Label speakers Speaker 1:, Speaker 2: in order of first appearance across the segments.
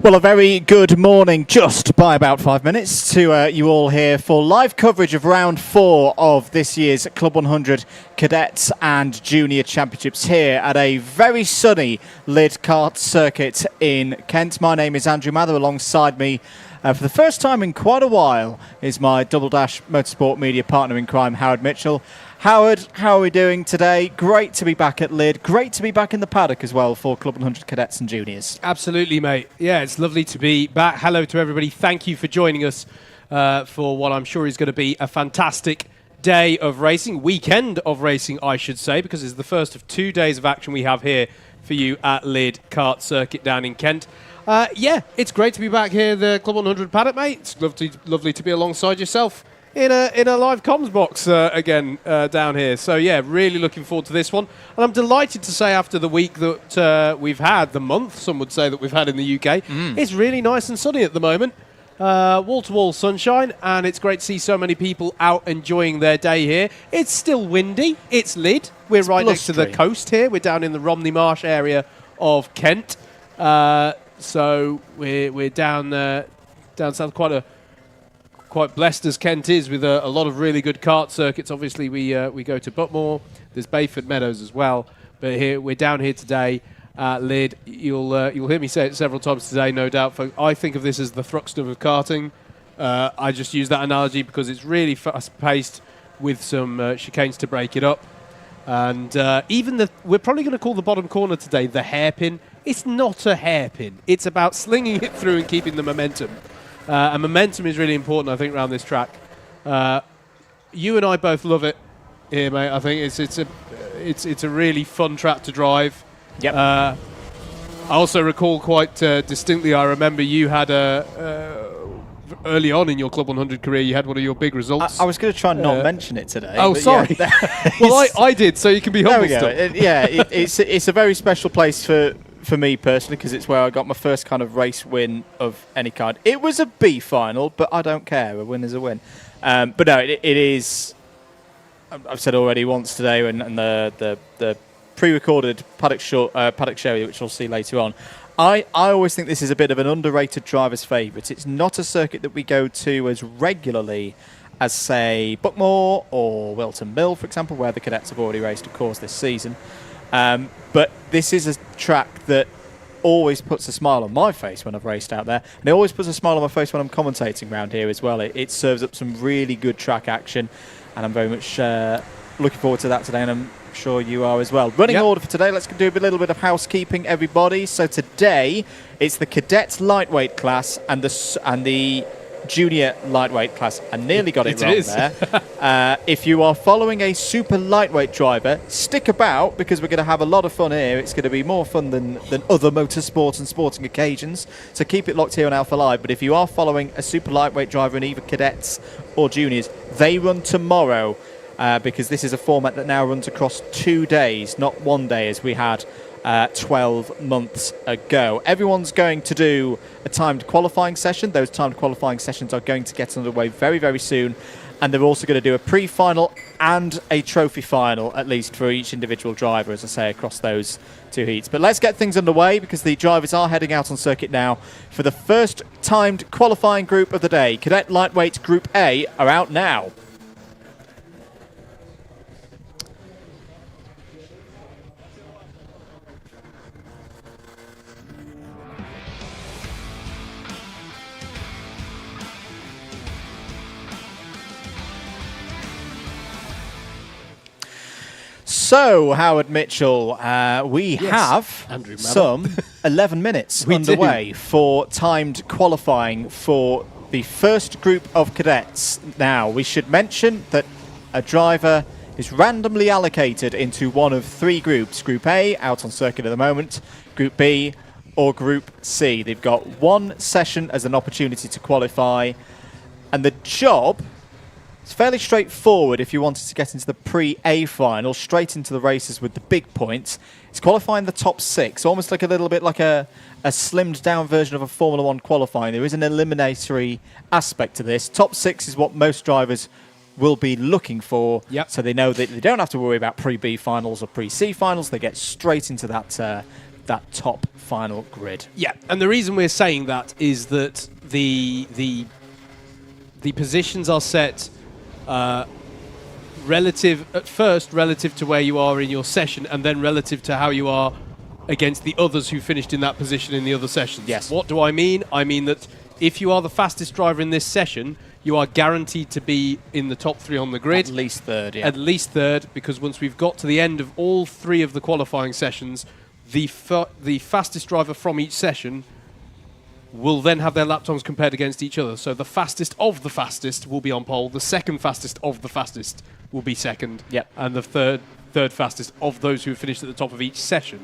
Speaker 1: Well, a very good morning, just by about 5 minutes, to you all here for live coverage of round 4 of this year's Club 100 Cadets and Junior Championships here at a very sunny Lydd kart circuit in Kent. My name is Andrew Mather. Alongside me, for the first time in quite a while, is my Double Dash Motorsport media partner in crime, Howard Mitchell. Howard, how are we doing today? Great to be back at Lydd. Great to be back in the paddock as well for Club 100 Cadets and Juniors.
Speaker 2: Absolutely, mate. Yeah, it's lovely to be back. Hello to everybody. Thank you for joining us for what I'm sure is going to be a fantastic day of racing, weekend of racing, I should say, because it's the first of 2 days of action we have here for you at Lydd Kart Circuit down in Kent. Yeah, it's great to be back here, the Club 100 paddock, mate. It's lovely to be alongside yourself in a live comms box again down here. So yeah, really looking forward to this one. And I'm delighted to say after the week that we've had, the month, some would say that we've had in the UK, it's really nice and sunny at the moment. Wall-to-wall sunshine, and it's great to see so many people out enjoying their day here. It's still windy. It's Lydd. We're right next to the coast here. We're down in the Romney Marsh area of Kent. So we're down south, quite blessed as Kent is, with a lot of really good kart circuits. Obviously, we go to Butmore. There's Bayford Meadows as well. But we're down here today at Lydd. You'll hear me say it several times today, no doubt. I think of this as the Thruxton of karting. I just use that analogy because it's really fast-paced with some chicanes to break it up. And even we're probably going to call the bottom corner today the hairpin. It's not a hairpin. It's about slinging it through and keeping the momentum. And momentum is really important, I think, around this track. You and I both love it here, mate. I think it's a really fun track to drive.
Speaker 1: Yep.
Speaker 2: I also recall quite distinctly, I remember you had early on in your Club 100 career, you had one of your big results.
Speaker 1: I was going to try and not mention it today.
Speaker 2: Oh, sorry.
Speaker 1: Yeah,
Speaker 2: well, I did, so you can be humble still.
Speaker 1: It's a very special place for me personally, because it's where I got my first kind of race win of any kind. It was a B final, but I don't care. A win is a win. But no, it is. I've said already once today, and the pre-recorded Paddock show, which we'll see later on. I always think this is a bit of an underrated driver's favourite. It's not a circuit that we go to as regularly as, say, Buckmore or Wilton Mill, for example, where the cadets have already raced, of course, this season. But this is a track that always puts a smile on my face when I've raced out there, and it always puts a smile on my face when I'm commentating around here as well. It serves up some really good track action, and I'm very much looking forward to that today, and I'm sure you are as well. Running order for today, let's do a little bit of housekeeping, everybody. So today, it's the cadet lightweight class and the junior lightweight class. I nearly got it wrong there. If you are following a super lightweight driver, stick about, because we're going to have a lot of fun here. It's going to be more fun than other motorsports and sporting occasions. So keep it locked here on Alpha Live. But if you are following a super lightweight driver in either cadets or juniors, they run tomorrow. Because this is a format that now runs across 2 days, not 1 day as we had 12 months ago. Everyone's going to do a timed qualifying session. Those timed qualifying sessions are going to get underway very, very soon. And they're also going to do a pre-final and a trophy final, at least for each individual driver, as I say, across those 2 heats. But let's get things underway, because the drivers are heading out on circuit now for the first timed qualifying group of the day. Cadet Lightweight Group A are out now. So, Howard Mitchell, we have some 11 minutes underway for timed qualifying for the first group of cadets. Now, we should mention that a driver is randomly allocated into one of 3 groups. Group A, out on circuit at the moment, Group B, or Group C. They've got 1 session as an opportunity to qualify, and the job... it's fairly straightforward if you wanted to get into the pre-A final, straight into the races with the big points. It's qualifying the top 6, almost like a little bit like a slimmed down version of a Formula 1 qualifying. There is an eliminatory aspect to this. Top 6 is what most drivers will be looking for, so they know that they don't have to worry about pre-B finals or pre-C finals. They get straight into that top final grid. Yeah,
Speaker 2: and the reason we're saying that is that the positions are set relative to where you are in your session, and then relative to how you are against the others who finished in that position in the other sessions.
Speaker 1: Yes.
Speaker 2: What do I mean? I mean that if you are the fastest driver in this session, you are guaranteed to be in the top 3 on the grid.
Speaker 1: At least third, yeah.
Speaker 2: At least third, because once we've got to the end of all 3 of the qualifying sessions, the fastest driver from each session will then have their lap times compared against each other. So the fastest of the fastest will be on pole, the second fastest of the fastest will be second, and the third fastest of those who finished at the top of each session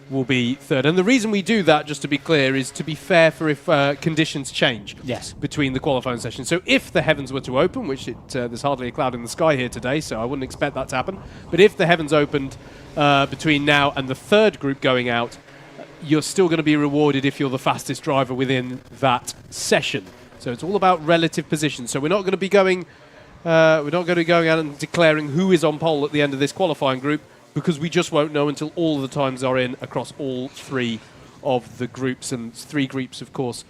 Speaker 2: will be third. And the reason we do that, just to be clear, is to be fair for if conditions change between the qualifying sessions. So if the heavens were to open, which there's hardly a cloud in the sky here today, so I wouldn't expect that to happen, but if the heavens opened between now and the third group going out, you're still going to be rewarded if you're the fastest driver within that session. So it's all about relative position. So we're not going to be going out and declaring who is on pole at the end of this qualifying group, because we just won't know until all the times are in across all 3 of the groups, and 3 groups, of course,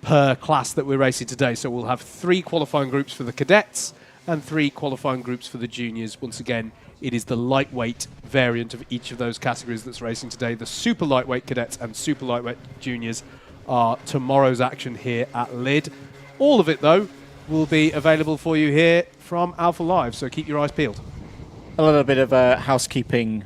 Speaker 2: per class that we're racing today. So we'll have 3 qualifying groups for the cadets and 3 qualifying groups for the juniors. Once again, it is the lightweight variant of each of those categories that's racing today. The super lightweight cadets and super lightweight juniors are tomorrow's action here at Lydd. All of it, though, will be available for you here from Alpha Live, so keep your eyes peeled.
Speaker 1: A little bit of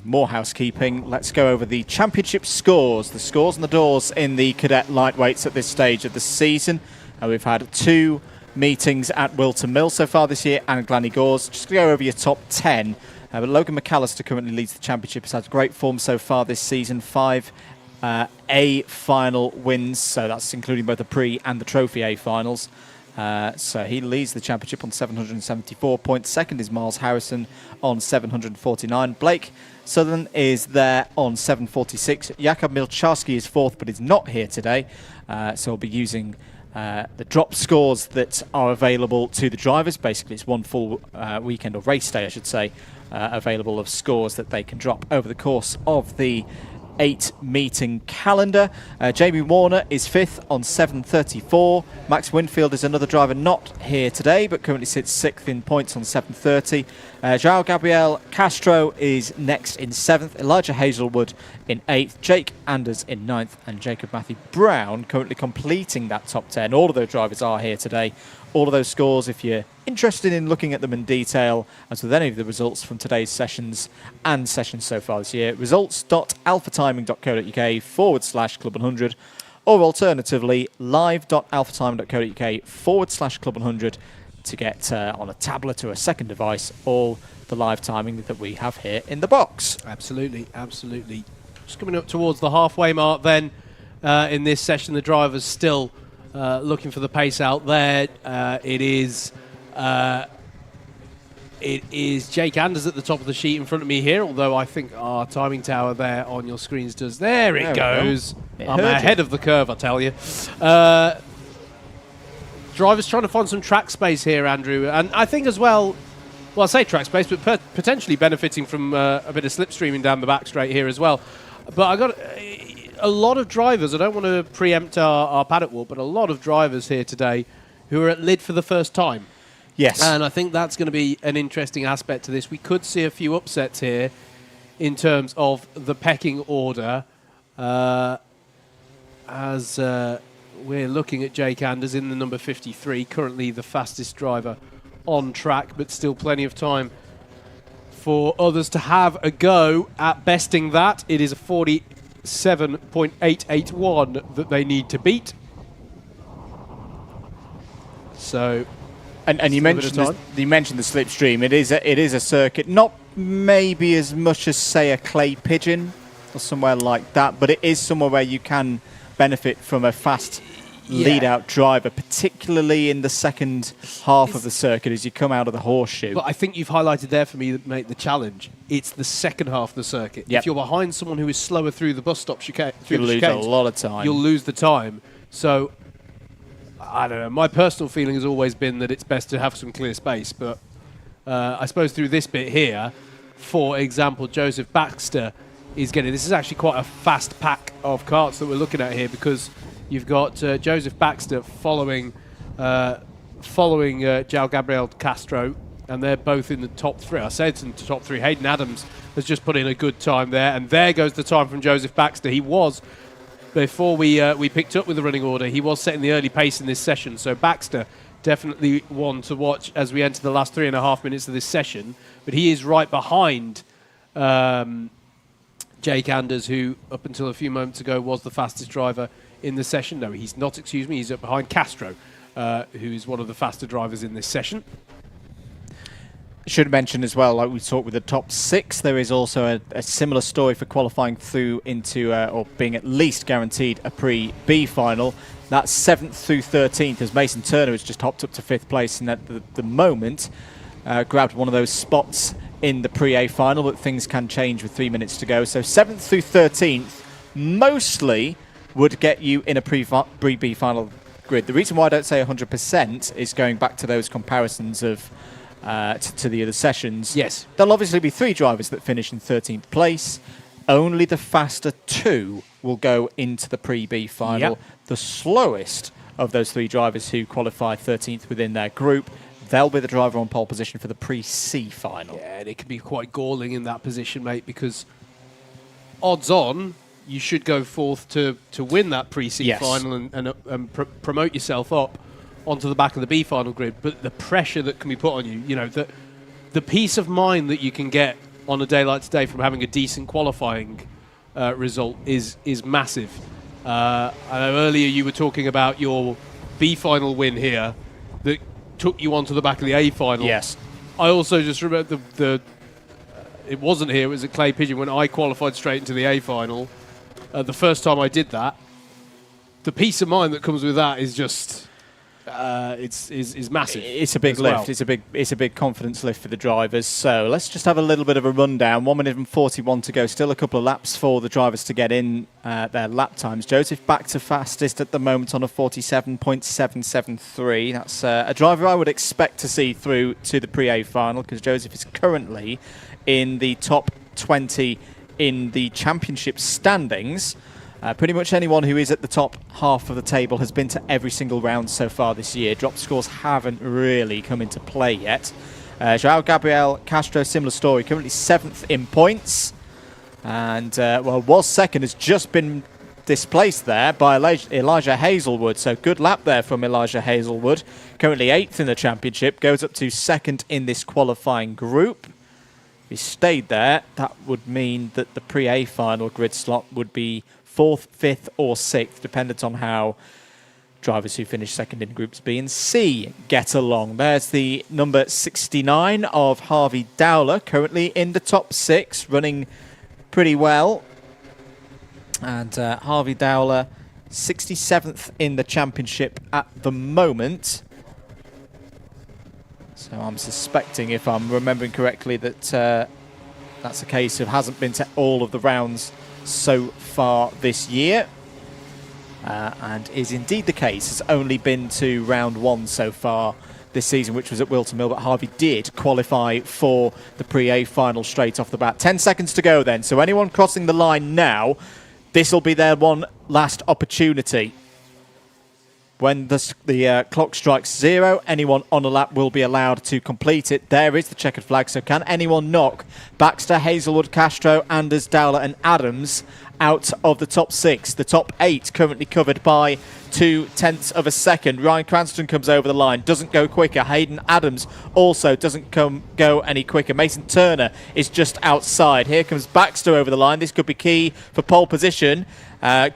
Speaker 1: more housekeeping. Let's go over the championship scores. The scores and the doors in the cadet lightweights at this stage of the season. We've had 2 meetings at Wilton Mill so far this year and Glanny Gores. Just to go over your top 10. But Logan McAllister currently leads the championship. Has had great form so far this season. 5 A final wins, so that's including both the pre and the Trophy A finals. So he leads the championship on 774 points. Second is Miles Harrison on 749. Blake Southern is there on 746. Jakub Milczarski is 4th, but is not here today. So we'll be using the drop scores that are available to the drivers. Basically, it's one full weekend, or race day, I should say, available of scores that they can drop over the course of the 8-meeting calendar. Jamie Warner is 5th on 734. Max Winfield is another driver not here today, but currently sits 6th in points on 730. João Gabriel Castro is next in 7th. Elijah Hazelwood in 8th. Jake Anders in 9th. And Jacob Matthew Brown currently completing that top 10. All of those drivers are here today. All of those scores, if you're interested in looking at them in detail, as with any of the results from today's sessions and sessions so far this year, results.alphatiming.co.uk/club100, or alternatively, live.alphatiming.co.uk/club100 to get on a tablet or a second device all the live timing that we have here in the box.
Speaker 2: Absolutely, absolutely. Just coming up towards the halfway mark then in this session, the drivers still looking for the pace out there. It is Jake Anders at the top of the sheet in front of me here, although I think our timing tower there on your screens does. There it goes. I'm ahead of the curve, I tell you. Drivers trying to find some track space here, Andrew. And I think as well, I say track space, but potentially benefiting from a bit of slipstreaming down the back straight here as well. But I got a lot of drivers, I don't want to preempt our paddock walk, but a lot of drivers here today who are at Lydd for the first time.
Speaker 1: Yes.
Speaker 2: And I think that's going to be an interesting aspect to this. We could see a few upsets here in terms of the pecking order as we're looking at Jake Anders in the number 53, currently the fastest driver on track, but still plenty of time for others to have a go at besting that. It is a 47.881 that they need to beat. So,
Speaker 1: and you mentioned the slipstream. It is a circuit, not maybe as much as say a clay pigeon or somewhere like that, but it is somewhere where you can benefit from a fast lead-out driver, particularly in the second half of the circuit as you come out of the horseshoe.
Speaker 2: But I think you've highlighted there for me, mate, the challenge. It's the second half of the circuit.
Speaker 1: Yep.
Speaker 2: If you're behind someone who is slower through the bus stop
Speaker 1: you'll lose a lot of time.
Speaker 2: You'll lose the time. So, I don't know. My personal feeling has always been that it's best to have some clear space. But I suppose through this bit here, for example, Joseph Baxter is getting... This is actually quite a fast pack of karts that we're looking at here, because you've got Joseph Baxter following João Gabriel Castro, and they're both in the top 3. I said it's in the top 3. Hayden Adams has just put in a good time there, and there goes the time from Joseph Baxter. He was, before we picked up with the running order, he was setting the early pace in this session, so Baxter definitely one to watch as we enter the last 3.5 minutes of this session, but he is right behind Jake Anders, who up until a few moments ago was the fastest driver in the session. No, he's not, excuse me. He's up behind Castro, who's one of the faster drivers in this session.
Speaker 1: Should mention as well, like we talked with the top 6, there is also a similar story for qualifying through into, or being at least guaranteed a pre-B final. That's 7th through 13th, as Mason Turner has just hopped up to 5th place and at the moment grabbed one of those spots in the pre-A final, but things can change with 3 minutes to go. So 7th through 13th mostly would get you in a pre-B final grid. The reason why I don't say 100% is going back to those comparisons of to the other sessions.
Speaker 2: Yes.
Speaker 1: There'll obviously be 3 drivers that finish in 13th place. Only the faster 2 will go into the pre-B final.
Speaker 2: Yep.
Speaker 1: The slowest of those 3 drivers who qualify 13th within their group, they'll be the driver on pole position for the pre-C final.
Speaker 2: Yeah, and it can be quite galling in that position, mate, because odds on, you should go forth to win that pre-C final and promote yourself up onto the back of the B final grid. But the pressure that can be put on you, you know, that the peace of mind that you can get on a day like today from having a decent qualifying result is massive. I know earlier you were talking about your B final win here that took you onto the back of the A final.
Speaker 1: Yes.
Speaker 2: I also just remember it wasn't here, it was at Clay Pigeon when I qualified straight into the A final. The first time I did that, the peace of mind that comes with that is just is massive.
Speaker 1: It's a big lift. Well. It's a big confidence lift for the drivers. So let's just have a little bit of a rundown. 1 minute and 41 to go. Still a couple of laps for the drivers to get in their lap times. Joseph back to fastest at the moment on a 47.773. That's a driver I would expect to see through to the pre-A final because Joseph is currently in the top 20 in the championship standings. Pretty much anyone who is at the top half of the table has been to every single round so far this year. Drop scores haven't really come into play yet. Joao Gabriel Castro, similar story, currently 7th in points. And, was second, has just been displaced there by Elijah Hazelwood. So good lap there from Elijah Hazelwood. Currently 8th in the championship, goes up to 2nd in this qualifying group. If he stayed there, that would mean that the pre-A final grid slot would be 4th, 5th or 6th, dependent on how drivers who finish second in groups B and C get along. There's the number 69 of Harvey Dowler, currently in the top 6, running pretty well. And Harvey Dowler, 67th in the championship at the moment. So I'm suspecting, if I'm remembering correctly, that that's a case of hasn't been to all of the rounds so far this year, and is indeed the case. Has only been to round 1 so far this season, which was at Wilton Mill, but Harvey did qualify for the pre-A final straight off the bat. 10 seconds to go then, so anyone crossing the line now, this will be their one last opportunity. When the clock strikes 0, anyone on a lap will be allowed to complete it. There is the checkered flag, so can anyone knock Baxter, Hazelwood, Castro, Anders, Dowler and Adams out of the top 6? The top 8 currently covered by 0.2 of a second. Ryan Cranston comes over the line, doesn't go quicker. Hayden Adams also doesn't go any quicker. Mason Turner is just outside. Here comes Baxter over the line. This could be key for pole position.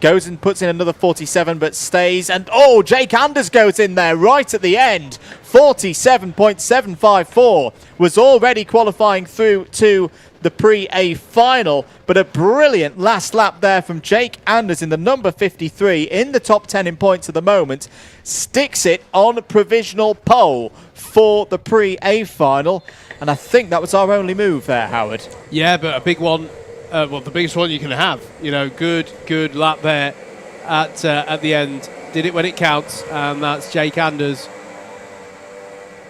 Speaker 1: Goes and puts in another 47, but stays. And, Jake Anders goes in there right at the end. 47.754 was already qualifying through to the pre-A final, but a brilliant last lap there from Jake Anders in the number 53 in the top 10 in points at the moment. Sticks it on provisional pole for the pre-A final. And I think that was our only move there, Howard.
Speaker 2: Yeah, but a big one. The biggest one you can have. Good lap there at the end. Did it when it counts, and that's Jake Anders.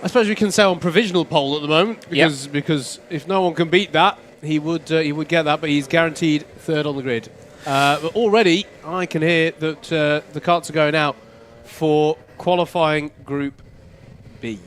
Speaker 2: I suppose we can say on provisional pole at the moment because if no one can beat that, he would get that, but he's guaranteed 3rd on the grid. But already I can hear that the carts are going out for qualifying Group B.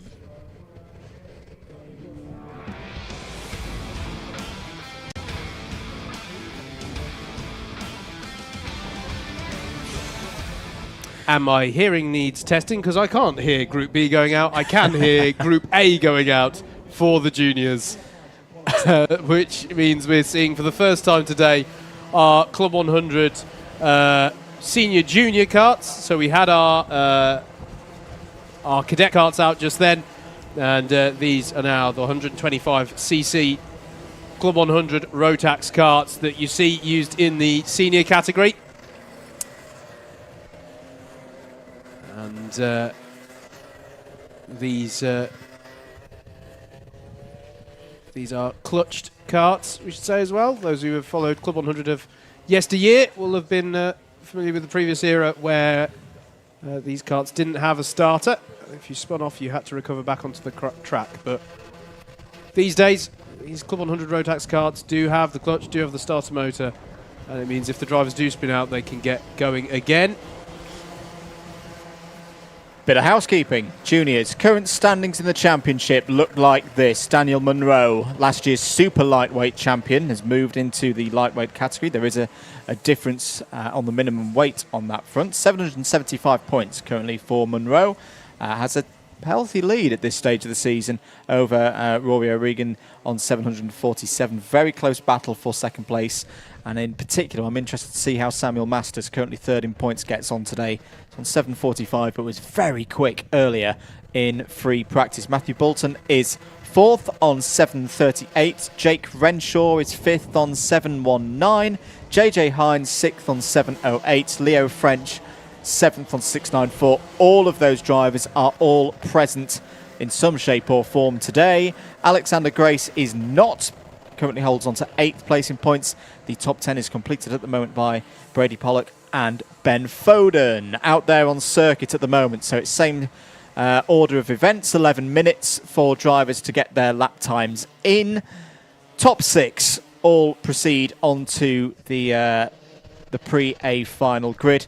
Speaker 2: And my hearing needs testing because I can't hear Group B going out. I can hear Group A going out for the juniors, which means we're seeing for the first time today our Club 100 senior junior carts. So we had our cadet carts out just then, and these are now the 125cc Club 100 Rotax carts that you see used in the senior category. And these are clutched carts, we should say as well. Those who have followed Club 100 of yesteryear will have been familiar with the previous era where these carts didn't have a starter. If you spun off, you had to recover back onto the track. But these days, these Club 100 Rotax carts do have the clutch, do have the starter motor, and it means if the drivers do spin out, they can get going again.
Speaker 1: Bit of housekeeping. Juniors, current standings in the championship look like this. Daniel Munro, last year's super lightweight champion, has moved into the lightweight category. There is a difference on the minimum weight on that front. 775 points currently for Munro. Has a healthy lead at this stage of the season over Rory O'Regan on 747. Very close battle for second place. And in particular, I'm interested to see how Samuel Masters, currently third in points, gets on today. It's on 7:45, but was very quick earlier in free practice. Matthew Bolton is fourth on 7:38. Jake Renshaw is fifth on 7:19. JJ Hines sixth on 7:08. Leo French seventh on 6:94. All of those drivers are all present in some shape or form today. Alexander Grace is not. Currently holds on to 8th place in points. The top 10 is completed at the moment by Brady Pollock and Ben Foden out there on circuit at the moment. So it's same order of events, 11 minutes for drivers to get their lap times in. Top 6 all proceed onto the pre-A final grid.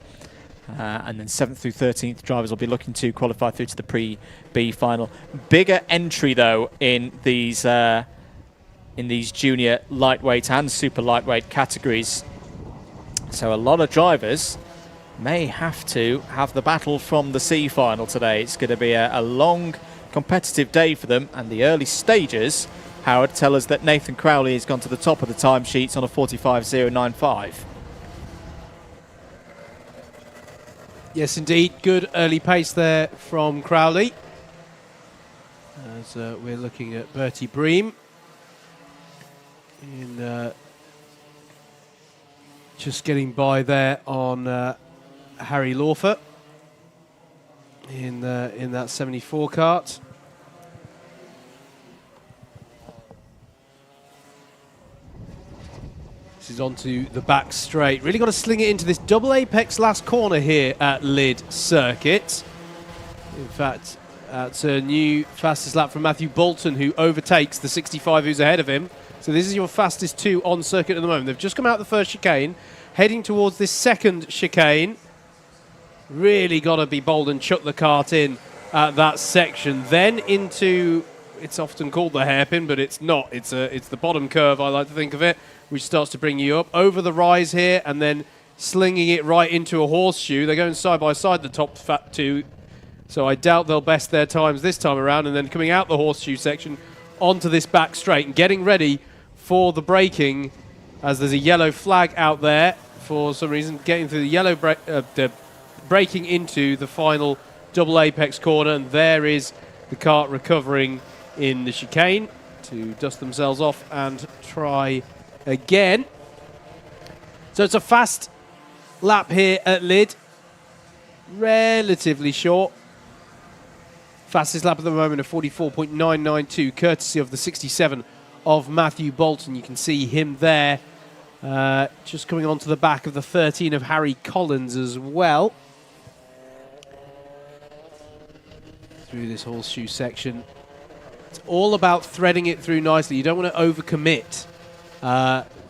Speaker 1: And then 7th through 13th drivers will be looking to qualify through to the pre-B final. Bigger entry, though, in these junior lightweight and super lightweight categories. So a lot of drivers may have to have the battle from the C final today. It's going to be a long, competitive day for them. And the early stages, Howard, tell us that Nathan Crowley has gone to the top of the timesheets on a 45.095.
Speaker 2: Yes, indeed. Good early pace there from Crowley. As we're looking at Bertie Bream. Just getting by there on Harry Lawfer in that 74 kart. This is onto the back straight. Really got to sling it into this double apex last corner here at Lydd Circuit. In fact, that's a new fastest lap from Matthew Bolton, who overtakes the 65 who's ahead of him. So this is your fastest 2 on circuit at the moment. They've just come out the first chicane, heading towards this second chicane. Really got to be bold and chuck the kart in at that section. Then into, it's often called the hairpin, but it's not. It's the bottom curve, I like to think of it, which starts to bring you up over the rise here and then slinging it right into a horseshoe. They're going side by side, the top 2. So I doubt they'll best their times this time around. And then coming out the horseshoe section onto this back straight and getting ready for the braking, as there's a yellow flag out there for some reason, getting through the yellow braking into the final double apex corner, and there is the kart recovering in the chicane to dust themselves off and try again. So it's a fast lap here at Lydd, relatively short. Fastest lap at the moment of 44.992, courtesy of the 67 of Matthew Bolton. You can see him there, just coming onto the back of the 13 of Harry Collins as well. Through this horseshoe section. It's all about threading it through nicely. You don't want to overcommit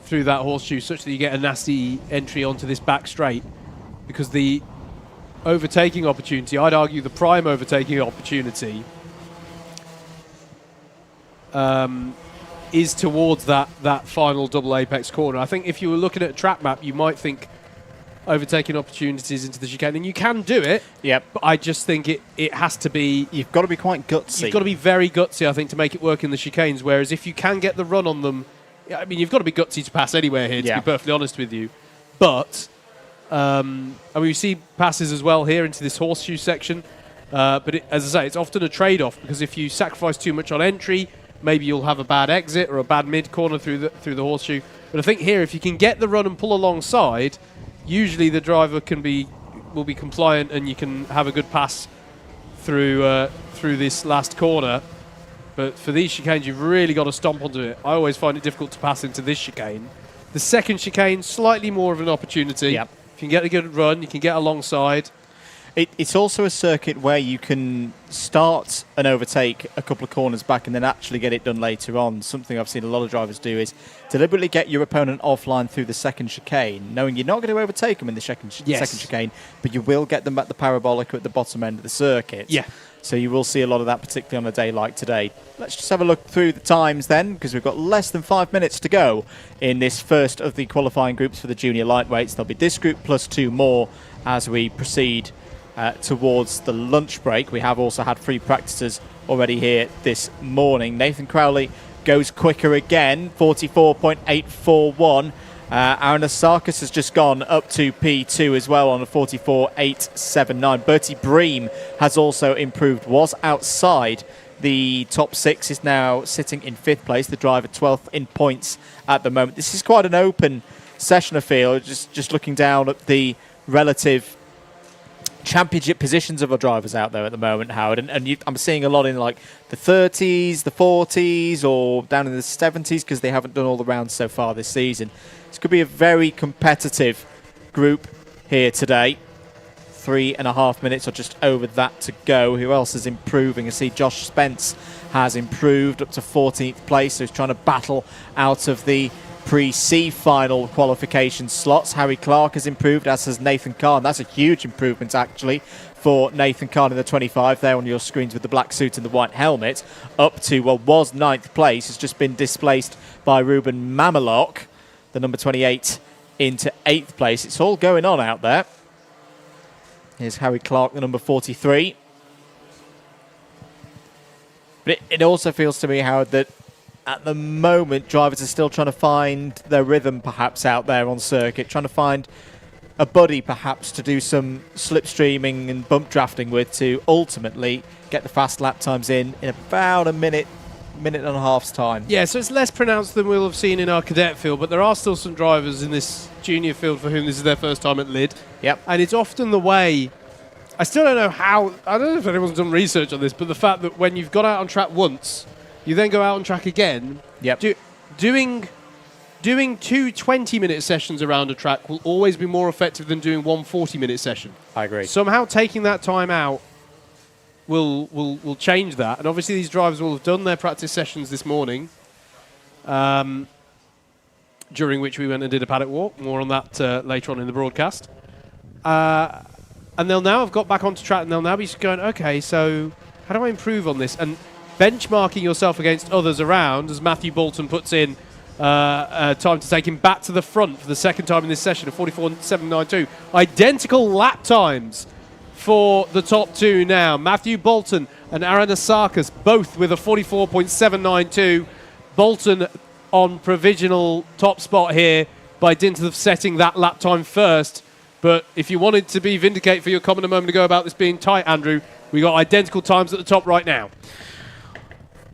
Speaker 2: through that horseshoe such that you get a nasty entry onto this back straight, because the overtaking opportunity, I'd argue the prime overtaking opportunity, is towards that final double apex corner. I think if you were looking at a track map, you might think overtaking opportunities into the chicane, and you can do it.
Speaker 1: Yep.
Speaker 2: But I just think it has to be...
Speaker 1: You've got to be quite gutsy.
Speaker 2: You've got to be very gutsy, I think, to make it work in the chicanes, whereas if you can get the run on them... I mean, you've got to be gutsy to pass anywhere here, to be perfectly honest with you. But... and we see passes as well here into this horseshoe section. But as I say, it's often a trade-off, because if you sacrifice too much on entry, maybe you'll have a bad exit or a bad mid-corner through the horseshoe. But I think here, if you can get the run and pull alongside, usually the driver will be compliant, and you can have a good pass through this last corner. But for these chicanes, you've really got to stomp onto it. I always find it difficult to pass into this chicane. The second chicane, slightly more of an opportunity.
Speaker 1: Yep.
Speaker 2: If you can get a good run, you can get alongside.
Speaker 1: It's also a circuit where you can start and overtake a couple of corners back and then actually get it done later on. Something I've seen a lot of drivers do is deliberately get your opponent offline through the second chicane, knowing you're not going to overtake them in the second chicane, but you will get them at the parabolic or at the bottom end of the circuit.
Speaker 2: Yeah.
Speaker 1: So you will see a lot of that, particularly on a day like today. Let's just have a look through the times then, because we've got less than 5 minutes to go in this first of the qualifying groups for the junior lightweights. There'll be this group plus 2 more as we proceed towards the lunch break. We have also had 3 practices already here this morning. Nathan Crowley goes quicker again, 44.841. Aaron Asarkas has just gone up to P2 as well on a 44.879. Bertie Bream has also improved, was outside the top 6, is now sitting in 5th place, the driver 12th in points at the moment. This is quite an open session, I feel, just looking down at the relative championship positions of our drivers out there at the moment, Howard, and I'm seeing a lot in like the 30s, the 40s, or down in the 70s because they haven't done all the rounds so far this season. This could be a very competitive group here today. 3.5 minutes or just over that to go. Who else is improving? I see Josh Spence has improved up to 14th place, so he's trying to battle out of the pre-C final qualification slots. Harry Clark has improved, as has Nathan Kahn. That's a huge improvement actually for Nathan Kahn in the 25 there on your screens with the black suit and the white helmet, up to what was 9th place, has just been displaced by Ruben Mamelok, the number 28, into 8th place. It's all going on out there. Here's Harry Clark, the number 43. But it also feels to me, Howard, that at the moment, drivers are still trying to find their rhythm perhaps out there on circuit, trying to find a buddy perhaps to do some slipstreaming and bump drafting with to ultimately get the fast lap times in about a minute and a half's time.
Speaker 2: Yeah, so it's less pronounced than we'll have seen in our cadet field, but there are still some drivers in this junior field for whom this is their first time at Lydd.
Speaker 1: Yep.
Speaker 2: And it's often the way, I still don't know how, I don't know if anyone's done research on this, but the fact that when you've got out on track once, you then go out on track again.
Speaker 1: Yep.
Speaker 2: Doing 2 20-minute sessions around a track will always be more effective than doing 1 40-minute session.
Speaker 1: I agree.
Speaker 2: Somehow taking that time out will change that. And obviously these drivers will have done their practice sessions this morning, during which we went and did a paddock walk. More on that later on in the broadcast. And they'll now have got back onto track and they'll now be going, okay, so how do I improve on this? And benchmarking yourself against others around, as Matthew Bolton puts in time to take him back to the front for the second time in this session of 44.792. Identical lap times for the top 2 now. Matthew Bolton and Aaron Asarkas both with a 44.792. Bolton on provisional top spot here by dint of setting that lap time first. But if you wanted to be vindicated for your comment a moment ago about this being tight, Andrew, we got identical times at the top right now.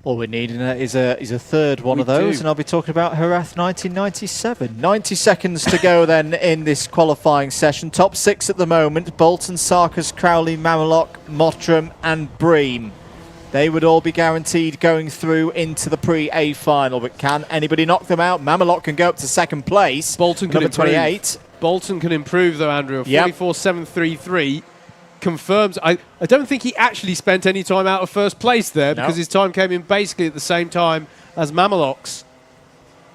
Speaker 1: All we need is a third one of those, and I'll be talking about Herath 1997. 90 seconds to go then in this qualifying session. Top 6 at the moment: Bolton, Sarkis, Crowley, Mamelok, Mottram and Bream. They would all be guaranteed going through into the pre-A final, but can anybody knock them out? Mamelok can go up to 2nd place.
Speaker 2: Bolton can
Speaker 1: number 28.
Speaker 2: Bolton can improve though, Andrew. 44.733. Confirms. I don't think he actually spent any time out of first place there because his time came in basically at the same time as Mamelok's.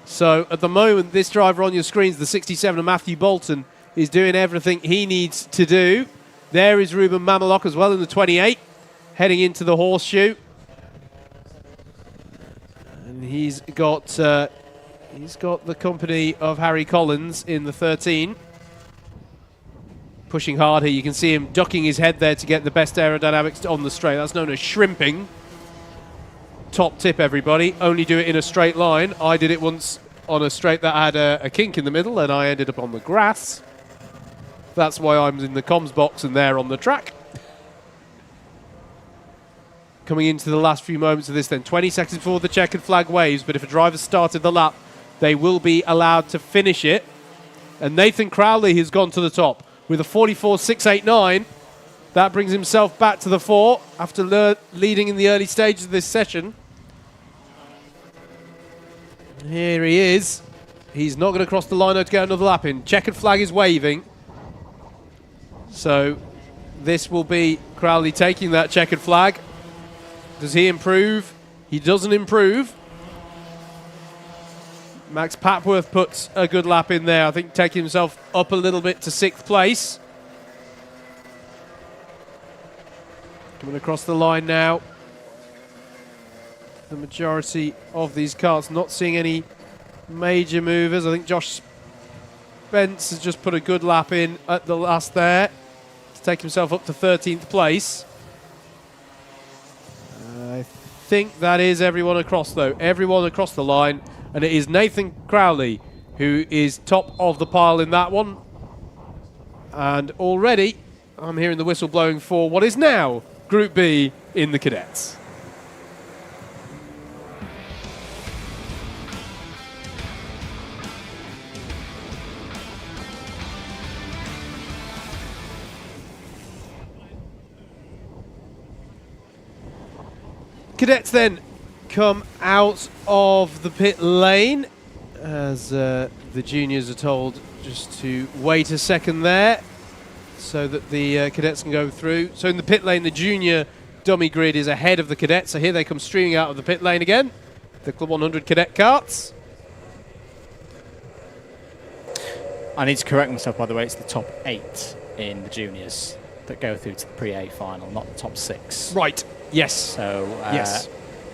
Speaker 2: So at the moment, this driver on your screens, the 67 of Matthew Bolton, is doing everything he needs to do. There is Ruben Mamelok as well in the 28, heading into the horseshoe. And he's got the company of Harry Collins in the 13. Pushing hard here. You can see him ducking his head there to get the best aerodynamics on the straight. That's known as shrimping. Top tip, everybody. Only do it in a straight line. I did it once on a straight that had a kink in the middle, and I ended up on the grass. That's why I'm in the comms box and there on the track. Coming into the last few moments of this then. 20 seconds before the checkered flag waves, but if a driver started the lap, they will be allowed to finish it. And Nathan Crowley has gone to the top with a 44.689. That brings himself back to the 4 after leading in the early stages of this session. Here he is. He's not going to cross the line to get another lap in. Checkered flag is waving. So this will be Crowley taking that checkered flag. Does he improve? He doesn't improve. Max Papworth puts a good lap in there. I think taking himself up a little bit to 6th place. Coming across the line now. The majority of these cars not seeing any major movers. I think Josh Spence has just put a good lap in at the last there to take himself up to 13th place. I think that is everyone across, though. Everyone across the line. And it is Nathan Crowley who is top of the pile in that one. And already I'm hearing the whistle blowing for what is now Group B in the Cadets. Cadets then come out of the pit lane as the juniors are told just to wait a second there so that the cadets can go through. So in the pit lane, the junior dummy grid is ahead of the cadets. So here they come streaming out of the pit lane again, the Club 100 Cadet carts.
Speaker 1: I need to correct myself, by the way. It's the top 8 in the juniors that go through to the pre-A final, not the top 6.
Speaker 2: Right. Yes.
Speaker 1: So
Speaker 2: yes.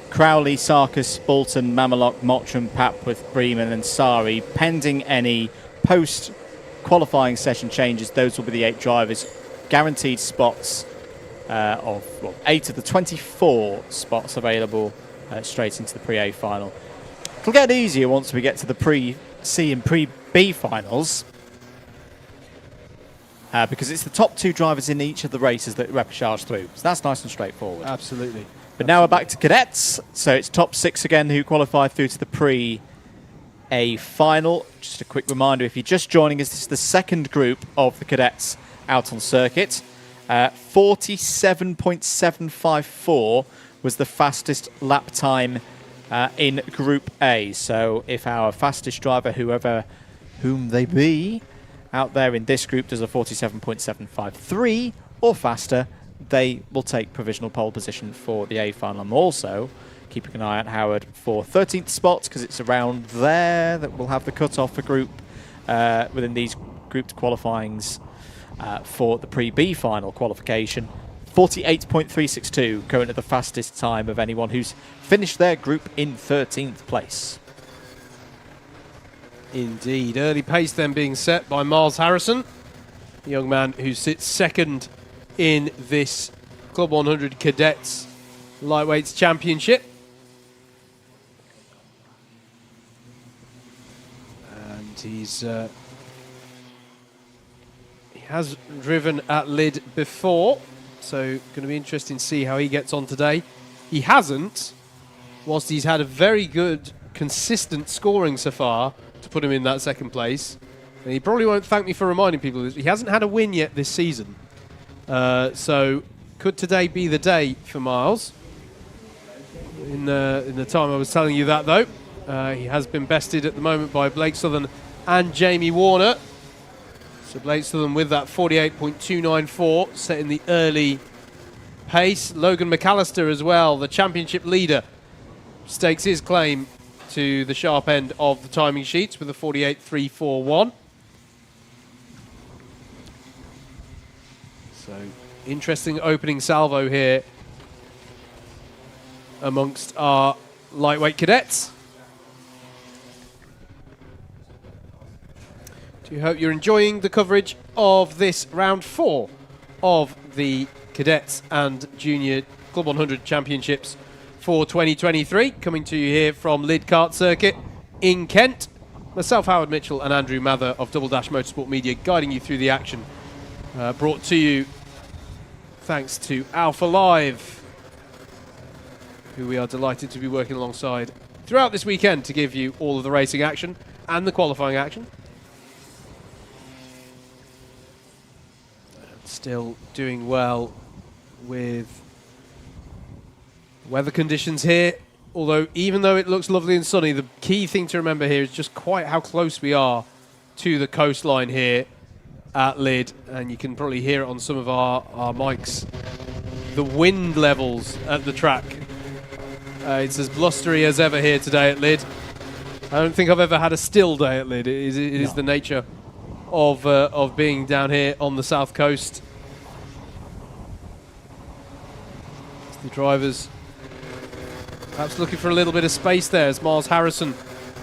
Speaker 1: Crowley, Sarkis, Bolton, Mamalok, Mottram, Papworth, Bremen and Sari, pending any post-qualifying session changes, those will be the 8 drivers. Guaranteed spots of 8 of the 24 spots available straight into the pre-A final. It'll get easier once we get to the pre-C and pre-B finals. Because it's the top 2 drivers in each of the races that repechage through. So that's nice and straightforward.
Speaker 2: Absolutely.
Speaker 1: But now we're back to cadets. So it's top 6 again who qualify through to the pre-A final. Just a quick reminder, if you're just joining us, this is the second group of the cadets out on circuit. 47.754 was the fastest lap time in Group A. So if our fastest driver, whom they be, out there in this group does a 47.753 or faster, they will take provisional pole position for the A final. I'm also keeping an eye on Howard for 13th spots because it's around there that we'll have the cut-off for group within these grouped qualifyings for the pre-B final qualification. 48.362, currently the fastest time of anyone who's finished their group in 13th place.
Speaker 2: Indeed. Early pace then being set by Miles Harrison, the young man who sits second in this Club 100 Cadets Lightweights Championship. And he has driven at Lydd before, so going to be interesting to see how he gets on today. He hasn't, whilst he's had a very good, consistent scoring so far, to put him in that second place. And he probably won't thank me for reminding people that he hasn't had a win yet this season. So could today be the day for Miles? In the time I was telling you that, though, he has been bested at the moment by Blake Southern and Jamie Warner. So Blake Southern with that 48.294, setting the early pace. Logan McAllister as well, the championship leader, stakes his claim to the sharp end of the timing sheets with a 48.341. So interesting opening salvo here amongst our lightweight cadets. Do hope you're enjoying the coverage of this round 4 of the Cadets and Junior Club 100 Championships for 2023, coming to you here from Lydd Kart Circuit in Kent. Myself, Howard Mitchell, and Andrew Mather of Double Dash Motorsport Media guiding you through the action. Brought to you thanks to Alpha Live, who we are delighted to be working alongside throughout this weekend to give you all of the racing action and the qualifying action. Still doing well with weather conditions here, although even though it looks lovely and sunny, the key thing to remember here is just quite how close we are to the coastline here at Lydd, and you can probably hear it on some of our mics. The wind levels at the track, it's as blustery as ever here today at Lydd. I don't think I've ever had a still day at Lydd. It is the nature of being down here on the south coast. The drivers perhaps looking for a little bit of space there as Miles Harrison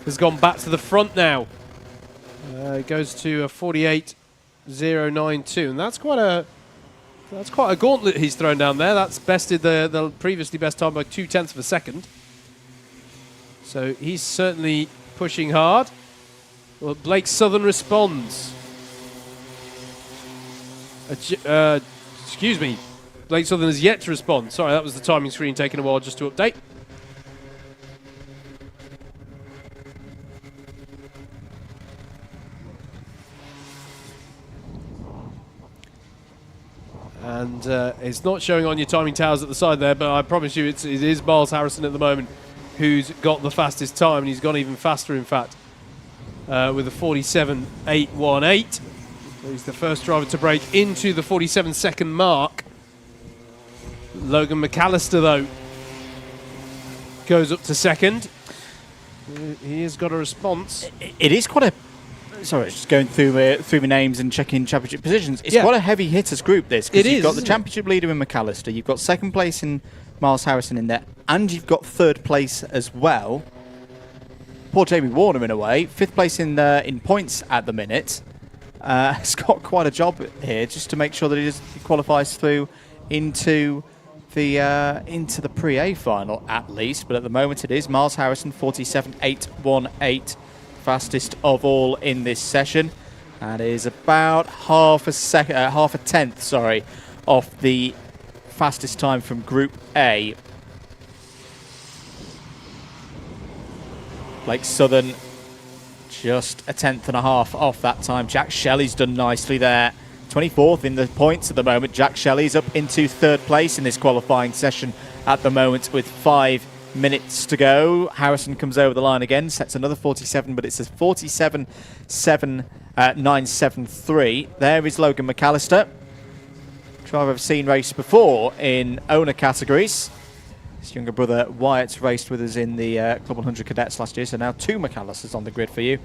Speaker 2: has gone back to the front now. It goes to a 48.092, and that's quite a That's quite a gauntlet he's thrown down there. That's bested the previously best time by 0.2 of a second. So he's certainly pushing hard. Well, Blake Southern responds. Excuse me. Blake Southern has yet to respond. Sorry, that was the timing screen taking a while just to update. And it's not showing on your timing towers at the side there, but I promise you it is Miles Harrison at the moment who's got the fastest time, and he's gone even faster, in fact, with a 47.818. He's the first driver to break into the 47-second mark. Logan McAllister, though, goes up to second. He has got a response.
Speaker 1: It is quite a... Sorry, just going through my names and checking championship positions. It's quite a heavy hitters group, this. Because you've got the championship leader in McAllister, you've got second place in Miles Harrison in there, and you've got third place as well. Poor Jamie Warner, in a way. Fifth place in points at the minute. He's got quite a job here, just to make sure that he qualifies through into the pre-A final, at least. But at the moment it is Miles Harrison, 47.818. Fastest of all in this session, and is about half a tenth, off the fastest time from Group A. Blake Southern just a tenth and a half off that time. Jack Shelley's done nicely there, 24th in the points at the moment. Jack Shelley's up into third place in this qualifying session at the moment with 5 minutes to go. Harrison comes over the line again, sets another 47, but it's a 47.973. There is Logan McAllister, driver I've seen race before in owner categories. His younger brother Wyatt raced with us in the CLUB100 Cadets last year, so now 2 McAllisters on the grid for you.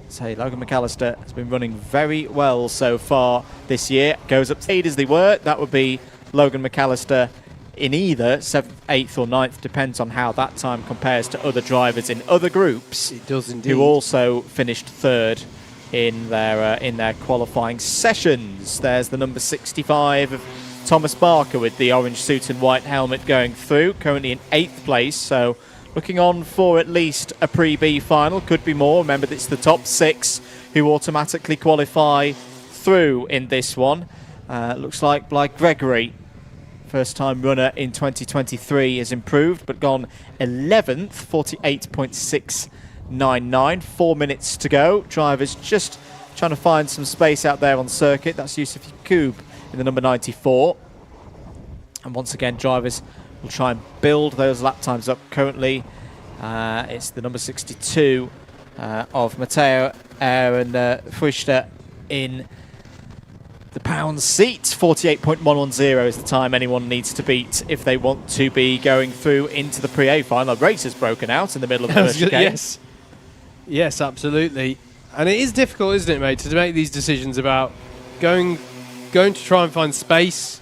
Speaker 1: So Logan McAllister has been running very well so far this year. Goes up to 8 as they were. That would be Logan McAllister in either 7th, 8th or 9th, depends on how that time compares to other drivers in other groups.
Speaker 2: It does indeed.
Speaker 1: Who also finished third in their qualifying sessions. There's the number 65 of Thomas Barker with the orange suit and white helmet going through, currently in 8th place, so looking on for at least a pre-B final, could be more. Remember, it's the top 6 who automatically qualify through in this one. Looks like Blake Gregory, first-time runner in 2023, has improved, but gone 11th, 48.699. 4 minutes to go. Drivers just trying to find some space out there on circuit. That's Yusuf Yakub in the number 94. And once again, drivers will try and build those lap times up. Currently, it's the number 62 of Matteo and Fuster in the pound seat. 48.110 is the time anyone needs to beat if they want to be going through into the pre-A final. The race has broken out in the middle of the first game.
Speaker 2: Yes, absolutely. And it is difficult, isn't it, mate, to make these decisions about going to try and find space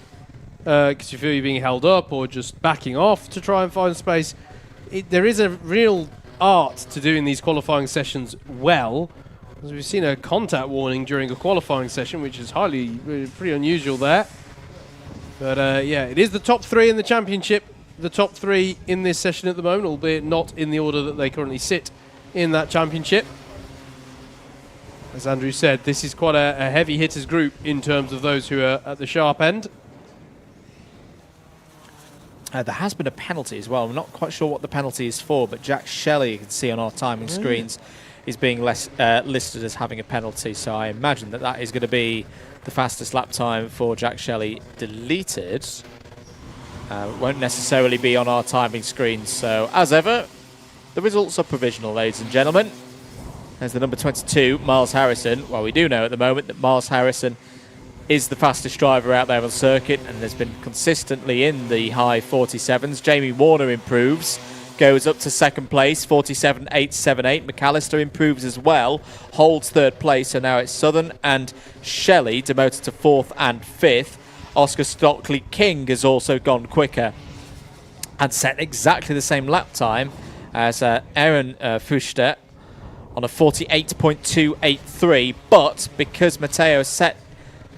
Speaker 2: because you feel you're being held up, or just backing off to try and find space. There is a real art to doing these qualifying sessions well. As we've seen a contact warning during a qualifying session, which is pretty unusual there. But yeah, it is the top 3 in the championship, the top 3 in this session at the moment, albeit not in the order that they currently sit in that championship. As Andrew said, this is quite a heavy hitters group in terms of those who are at the sharp end.
Speaker 1: There has been a penalty as well. I'm not quite sure what the penalty is for, but Jack Shelley, you can see on our timing screens, is being listed as having a penalty. So I imagine that is going to be the fastest lap time for Jack Shelley deleted. It won't necessarily be on our timing screens. So as ever, the results are provisional, ladies and gentlemen. There's the number 22, Miles Harrison. Well, we do know at the moment that Miles Harrison is the fastest driver out there on circuit and has been consistently in the high 47s. Jamie Warner improves, goes up to second place, 47.878. McAllister improves as well, holds third place, so now it's Southern and Shelley demoted to 4th and 5th. Oscar Stockley King has also gone quicker and set exactly the same lap time as Aaron Fuster on a 48.283, but because Matteo set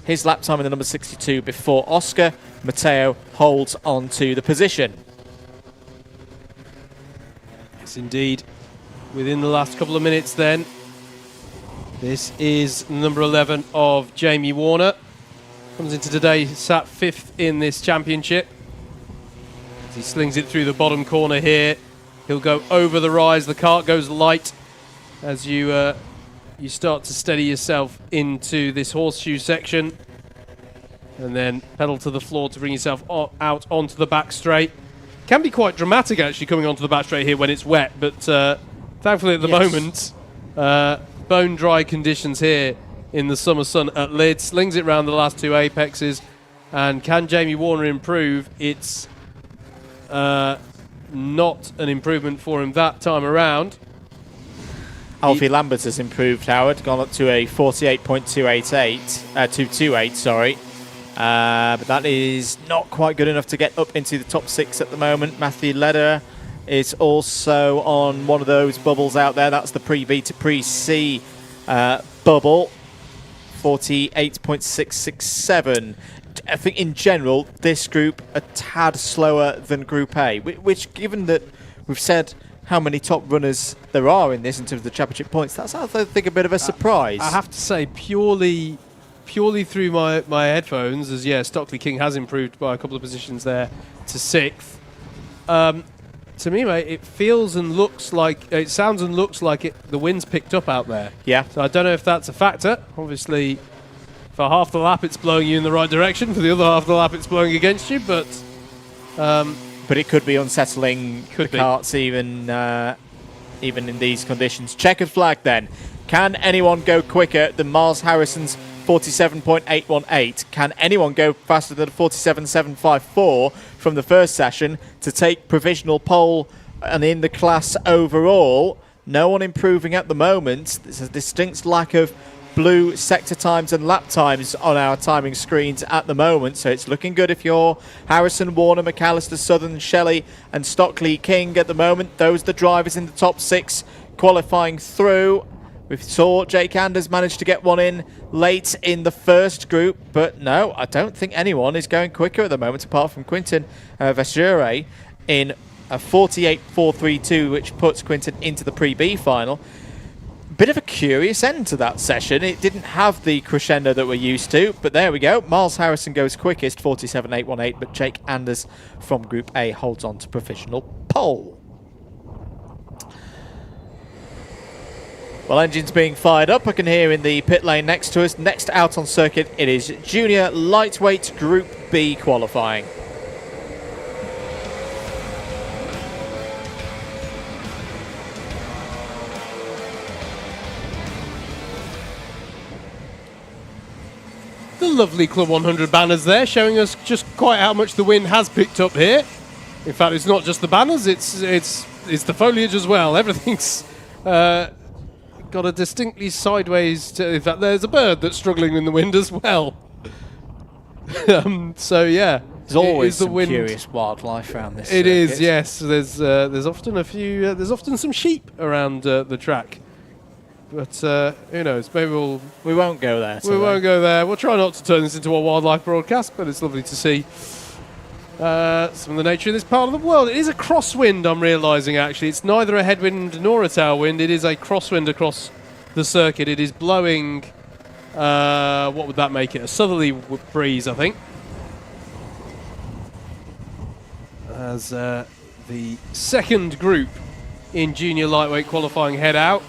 Speaker 1: his lap time in the number 62 before Oscar. Matteo holds on to the position.
Speaker 2: Yes, indeed. Within the last couple of minutes then, this is number 11 of Jamie Warner. Comes into today, sat 5th in this championship. As he slings it through the bottom corner here. He'll go over the rise. The kart goes light as you start to steady yourself into this horseshoe section. And then pedal to the floor to bring yourself out onto the back straight. Can be quite dramatic actually coming onto the back straight here when it's wet, but thankfully at the moment, bone dry conditions here in the summer sun at Lydd. Slings it round the last 2 apexes. And can Jamie Warner improve? It's not an improvement for him that time around.
Speaker 1: Alfie Lambert has improved, Howard, gone up to a 228, sorry. But that is not quite good enough to get up into the top 6 at the moment. Matthew Leder is also on one of those bubbles out there. That's the pre-B to pre-C bubble, 48.667. I think in general, this group a tad slower than Group A, which given that we've said how many top runners there are in this in terms of the championship points, that's I think a bit of a surprise.
Speaker 2: I have to say, purely through my headphones, as Stockley King has improved by a couple of positions there to 6th. To me, mate, it feels and looks like, it sounds and looks like the wind's picked up out there.
Speaker 1: Yeah.
Speaker 2: So I don't know if that's a factor. Obviously, for half the lap, it's blowing you in the right direction. For the other half of the lap, it's blowing against you. But
Speaker 1: it could be unsettling the karts even in these conditions. Checkered flag then. Can anyone go quicker than Miles Harrison's 47.818? Can anyone go faster than 47.754 from the first session to take provisional pole and in the class overall? No one improving at the moment. There's a distinct lack of blue sector times and lap times on our timing screens at the moment, so it's looking good if you're Harrison, Warner, McAllister, Southern, Shelley and Stockley King at the moment. Those are the drivers in the top 6 qualifying through. We saw Jake Anders manage to get one in late in the first group, but no, I don't think anyone is going quicker at the moment apart from Quinton Vesure in a 48.432, which puts Quinton into the pre-B final. Bit of a curious end to that session. It didn't have the crescendo that we're used to, but there we go. Miles Harrison goes quickest, 47.818, but Jake Anders from Group A holds on to provisional pole. Well, engines being fired up, I can hear in the pit lane next to us. Next out on circuit, it is Junior Lightweight Group B qualifying.
Speaker 2: the lovely Club 100 banners there, showing us just quite how much the wind has picked up here. In fact, it's not just the banners; it's the foliage as well. Everything's got a distinctly sideways. In fact, there's a bird that's struggling in the wind as well. So yeah,
Speaker 1: there's always some curious wildlife around this.
Speaker 2: It is, yes. There's often a few. There's often some sheep around the track. But who knows? Maybe
Speaker 1: we won't go there.
Speaker 2: We won't go there. We'll try not to turn this into a wildlife broadcast, but it's lovely to see some of the nature in this part of the world. It is a crosswind, I'm realising, actually. It's neither a headwind nor a tailwind. It is a crosswind across the circuit. It is blowing, what would that make it? A southerly breeze, I think. As the second group in junior lightweight qualifying head out.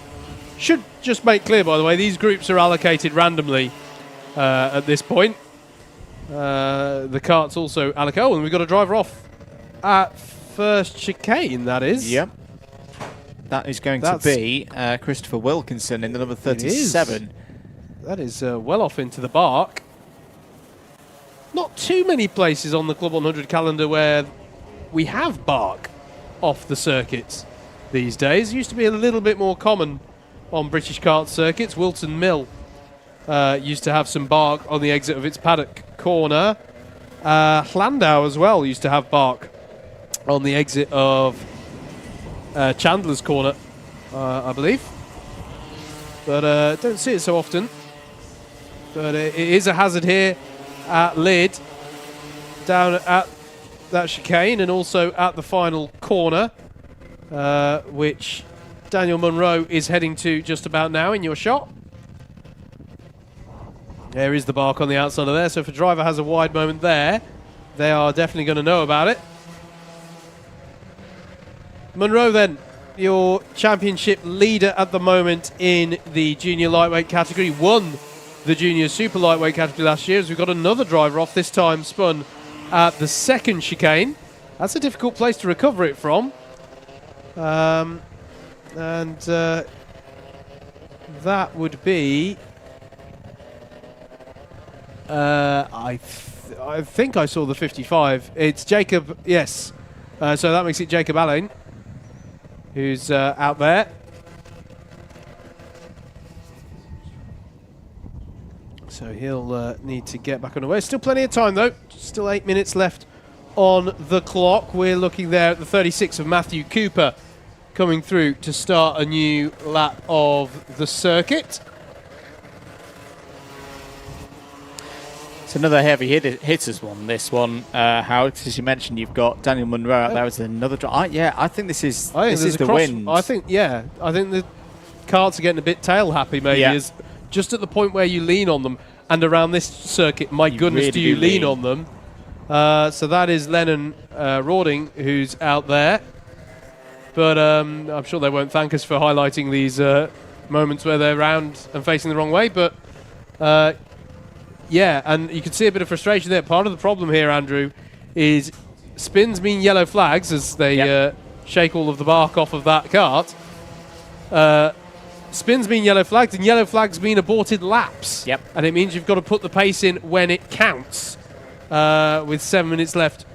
Speaker 2: Should just make clear, by the way, these groups are allocated randomly at this point. The kart's also allocated. Oh, and we've got a driver off at first chicane, that is.
Speaker 1: Yep. That is going to be Christopher Wilkinson in the number 37.
Speaker 2: That is well off into the bark. Not too many places on the Club 100 calendar where we have bark off the circuits these days. It used to be a little bit more common on British kart circuits. Wilton Mill used to have some bark on the exit of its Paddock corner. Landau as well used to have bark on the exit of Chandler's corner, I believe. But don't see it so often. But it is a hazard here at Lydd, down at that chicane and also at the final corner, which Daniel Munro is heading to just about now in your shot. There is the bark on the outside of there, so if a driver has a wide moment there, they are definitely going to know about it. Munro then, your championship leader at the moment in the junior lightweight category, won the junior super lightweight category last year, as we've got another driver off, this time spun at the second chicane. That's a difficult place to recover it from. That would be... I think I saw the 55. It's Jacob, yes. So that makes it Jacob Allain, who's out there. So he'll need to get back on the way. Still plenty of time, though. Still 8 minutes left on the clock. We're looking there at the 36 of Matthew Cooper coming through to start a new lap of the circuit.
Speaker 1: It's another heavy hitters one, this one. Howard, as you mentioned, you've got Daniel Munro out there as another driver. Yeah, I think this is the wind.
Speaker 2: I think the karts are getting a bit tail happy, maybe.
Speaker 1: Yeah.
Speaker 2: Is just at the point where you lean on them, and around this circuit, my goodness,
Speaker 1: really
Speaker 2: do you lean on them. So that is Lennon Rawding, who's out there. But I'm sure they won't thank us for highlighting these moments where they're round and facing the wrong way. But yeah, and you can see a bit of frustration there. Part of the problem here, Andrew, is spins mean yellow flags as they shake all of the bark off of that kart. Spins mean yellow flags, and yellow flags mean aborted laps.
Speaker 1: Yep.
Speaker 2: And it means you've got to put the pace in when it counts, with 7 minutes left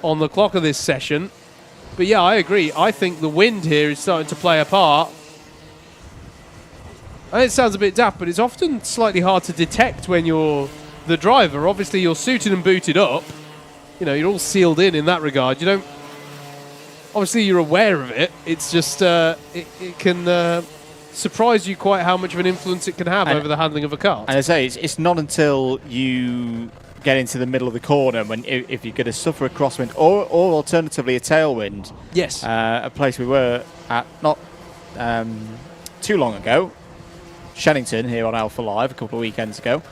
Speaker 2: on the clock of this session. But yeah, I agree. I think the wind here is starting to play a part. It sounds a bit daft, but it's often slightly hard to detect when you're the driver. Obviously, you're suited and booted up. You know, you're all sealed in that regard. You don't... Obviously, you're aware of it. It's just... it can surprise you quite how much of an influence it can have over the handling of a car.
Speaker 1: And I say, it's not until you get into the middle of the corner when if you're going to suffer a crosswind or alternatively a tailwind.
Speaker 2: Yes.
Speaker 1: A place we were at not too long ago, Shennington here on Alpha Live a couple of weekends ago.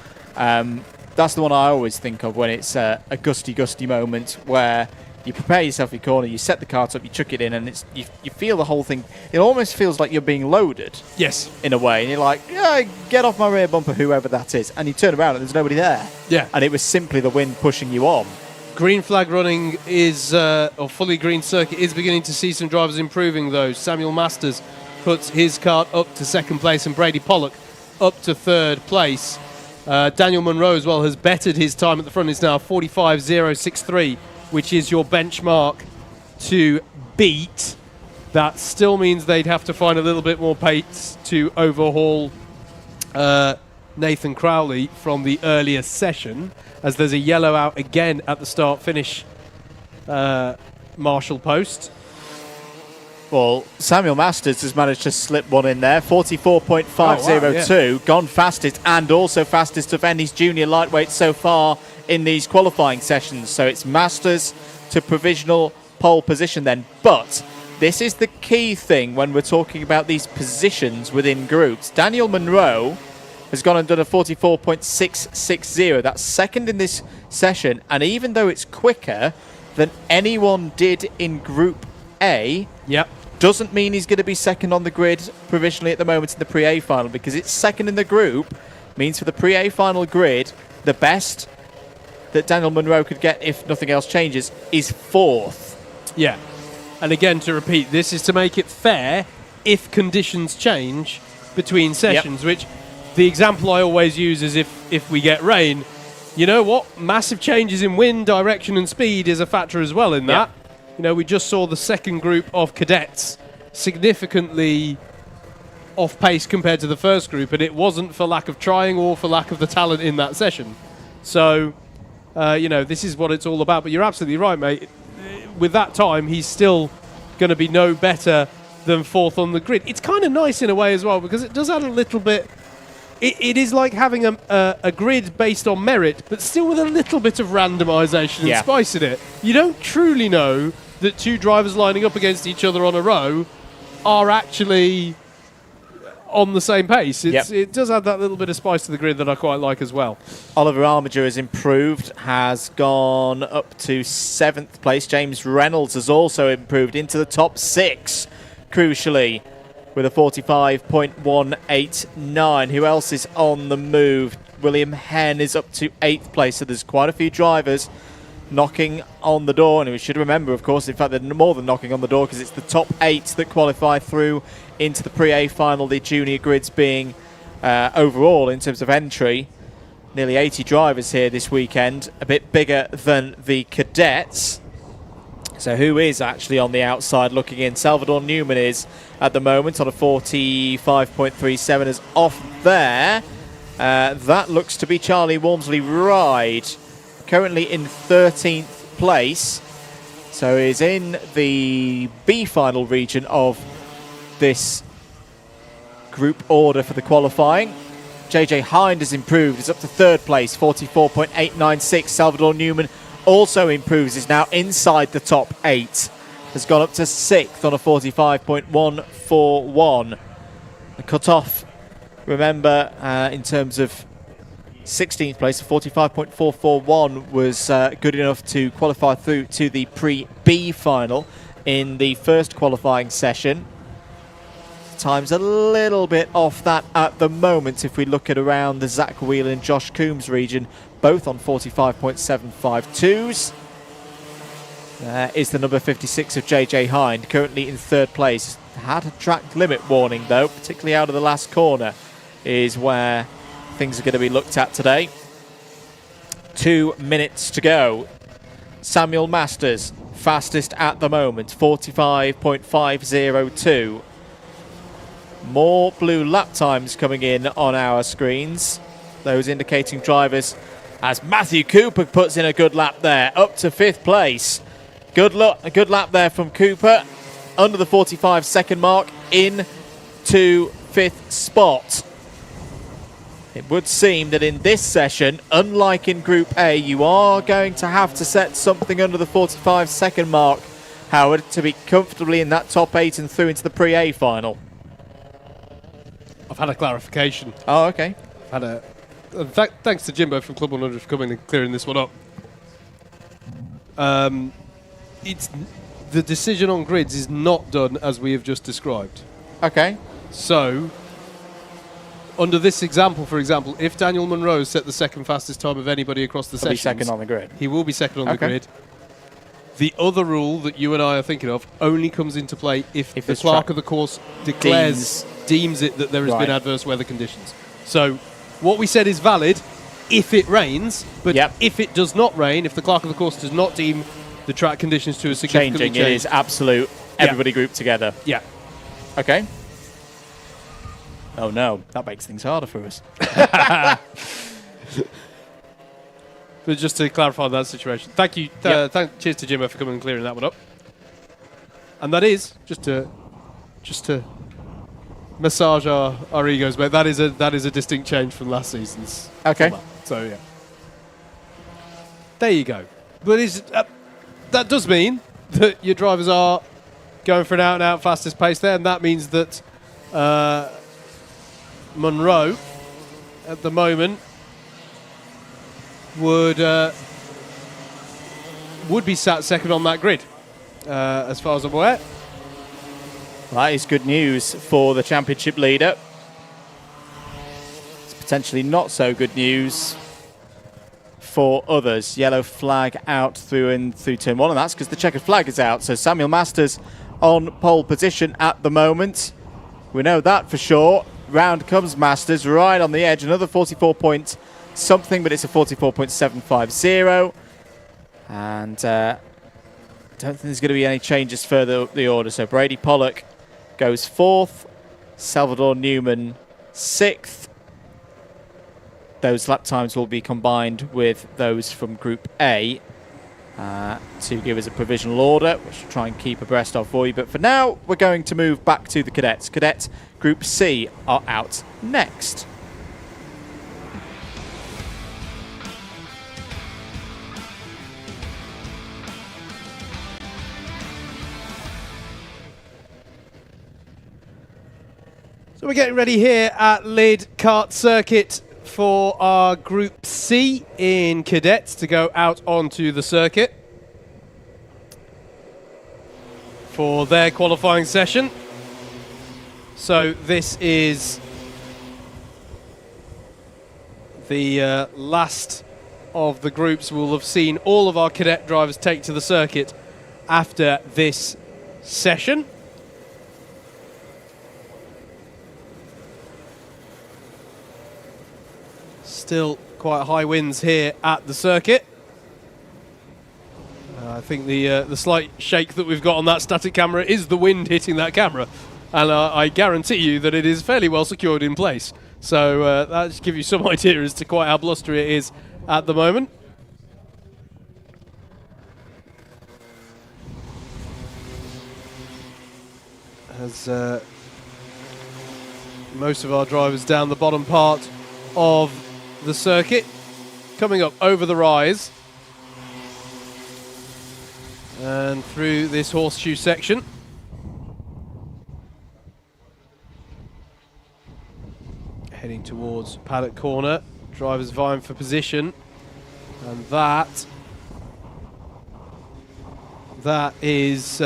Speaker 1: That's the one I always think of when it's a gusty moment where you prepare yourself for your corner, you set the kart up, you chuck it in, and it's you feel the whole thing. It almost feels like you're being loaded.
Speaker 2: Yes.
Speaker 1: In a way, and you're like, yeah, get off my rear bumper, whoever that is, and you turn around and there's nobody there.
Speaker 2: Yeah.
Speaker 1: And it was simply the wind pushing you on.
Speaker 2: Green flag running is, or fully green circuit is beginning to see some drivers improving though. Samuel Masters puts his kart up to second place and Brady Pollock up to third place. Daniel Munro as well has bettered his time at the front. It's now 45.063, which is your benchmark to beat. That still means they'd have to find a little bit more pace to overhaul Nathan Crowley from the earlier session, as there's a yellow out again at the start-finish marshal post.
Speaker 1: Well, Samuel Masters has managed to slip one in there, 44.502, gone fastest and also fastest of any junior lightweight so far in these qualifying sessions. So it's Masters to provisional pole position then. But this is the key thing when we're talking about these positions within groups. Daniel Munro has gone and done a 44.660. That's second in this session. And even though it's quicker than anyone did in Group A, doesn't mean he's going to be second on the grid provisionally at the moment in the Pre-A final, because it's second in the group means for the Pre-A final grid, the best that Daniel Munro could get, if nothing else changes, is fourth.
Speaker 2: Yeah. And again, to repeat, this is to make it fair if conditions change between sessions, which the example I always use is if we get rain, you know what? Massive changes in wind, direction and speed is a factor as well in that. You know, we just saw the second group of cadets significantly off pace compared to the first group, and it wasn't for lack of trying or for lack of the talent in that session. So, you know, this is what it's all about. But you're absolutely right, mate. With that time, he's still going to be no better than fourth on the grid. It's kind of nice in a way as well, because it does add a little bit it is like having a grid based on merit, but still with a little bit of randomisation and spice in it. You don't truly know that two drivers lining up against each other on a row are actually on the same pace. It does add that little bit of spice to the grid that I quite like as well.
Speaker 1: Oliver Armiger has improved, has gone up to 7th place. James Reynolds has also improved into the top 6, crucially, with a 45.189. Who else is on the move? William Henn is up to 8th place, so there's quite a few drivers knocking on the door, and we should remember, of course, in fact, they're more than knocking on the door, because it's the top 8 that qualify through into the Pre-A final, the junior grids being overall, in terms of entry, nearly 80 drivers here this weekend, a bit bigger than the cadets. So who is actually on the outside looking in? Salvador Newman is at the moment on a 45.37, is off there. That looks to be Charlie Walmsley Ride, currently in 13th place, so is in the B final region of this group order for the qualifying. JJ Hind has improved, is up to 3rd place, 44.896. Salvador Newman also improves, is now inside the top 8, has gone up to 6th on a 45.141. The cut-off, remember, in terms of 16th place, 45.441 was good enough to qualify through to the Pre-B final in the first qualifying session. Time's a little bit off that at the moment if we look at around the Zach Wheeler and Josh Coombs region, both on 45.752s. There is the number 56 of JJ Hind, currently in 3rd place. Had a track limit warning though, particularly out of the last corner, is where things are going to be looked at today. 2 minutes to go. Samuel Masters, fastest at the moment, 45.502. More blue lap times coming in on our screens, those indicating drivers, as Matthew Cooper puts in a good lap there, up to 5th place. Good lap there from Cooper, under the 45-second mark, into 5th spot. It would seem that in this session, unlike in Group A, you are going to have to set something under the 45-second mark, Howard, to be comfortably in that top 8 and through into the Pre-A final.
Speaker 2: I've had a clarification.
Speaker 1: Oh, okay.
Speaker 2: I've had thanks to Jimbo from CLUB100 for coming and clearing this one up. It's the decision on grids is not done as we have just described.
Speaker 1: Okay.
Speaker 2: So, under this example, for example, if Daniel Munro set the 2nd fastest time of anybody across the sessions,
Speaker 1: second on the grid.
Speaker 2: He will be second on the grid. The other rule that you and I are thinking of only comes into play if the clerk of the course deems it that there has been adverse weather conditions. So what we said is valid if it rains, but if it does not rain, if the clerk of the course does not deem the track conditions to a significantly
Speaker 1: changing, it is absolute everybody grouped together.
Speaker 2: Yeah.
Speaker 1: Okay. Oh no, that makes things harder for us.
Speaker 2: But just to clarify that situation, thank you. Cheers to Jimbo for coming and clearing that one up. And that is just to massage our egos, mate. That is a distinct change from last season's.
Speaker 1: Okay.
Speaker 2: So yeah, there you go. But that does mean that your drivers are going for an out-and-out fastest pace there, and that means that Munro at the moment would be sat second on that grid, as far as I'm aware.
Speaker 1: That is good news for the championship leader. It's potentially not so good news for others. Yellow flag out through turn 1, and that's because the checkered flag is out. So Samuel Masters on pole position at the moment. We know that for sure. Round comes Masters, right on the edge. Another 44 point something, but it's a 44.750. And don't think there's going to be any changes further up the order. So Brady Pollock goes 4th. Salvador Newman 6th. Those lap times will be combined with those from Group A to give us a provisional order, which we'll try and keep abreast of for you. But for now, we're going to move back to the cadets. Cadets Group C are out next.
Speaker 2: So we're getting ready here at Lydd Kart Circuit for our Group C in cadets to go out onto the circuit for their qualifying session. So this is the last of the groups. We'll have seen all of our cadet drivers take to the circuit after this session. Still quite high winds here at the circuit. I think the slight shake that we've got on that static camera is the wind hitting that camera, and I guarantee you that it is fairly well secured in place. So that should give you some idea as to quite how blustery it is at the moment. As most of our drivers down the bottom part of the circuit, coming up over the rise and through this horseshoe section. Heading towards Paddock corner, drivers vying for position, and that is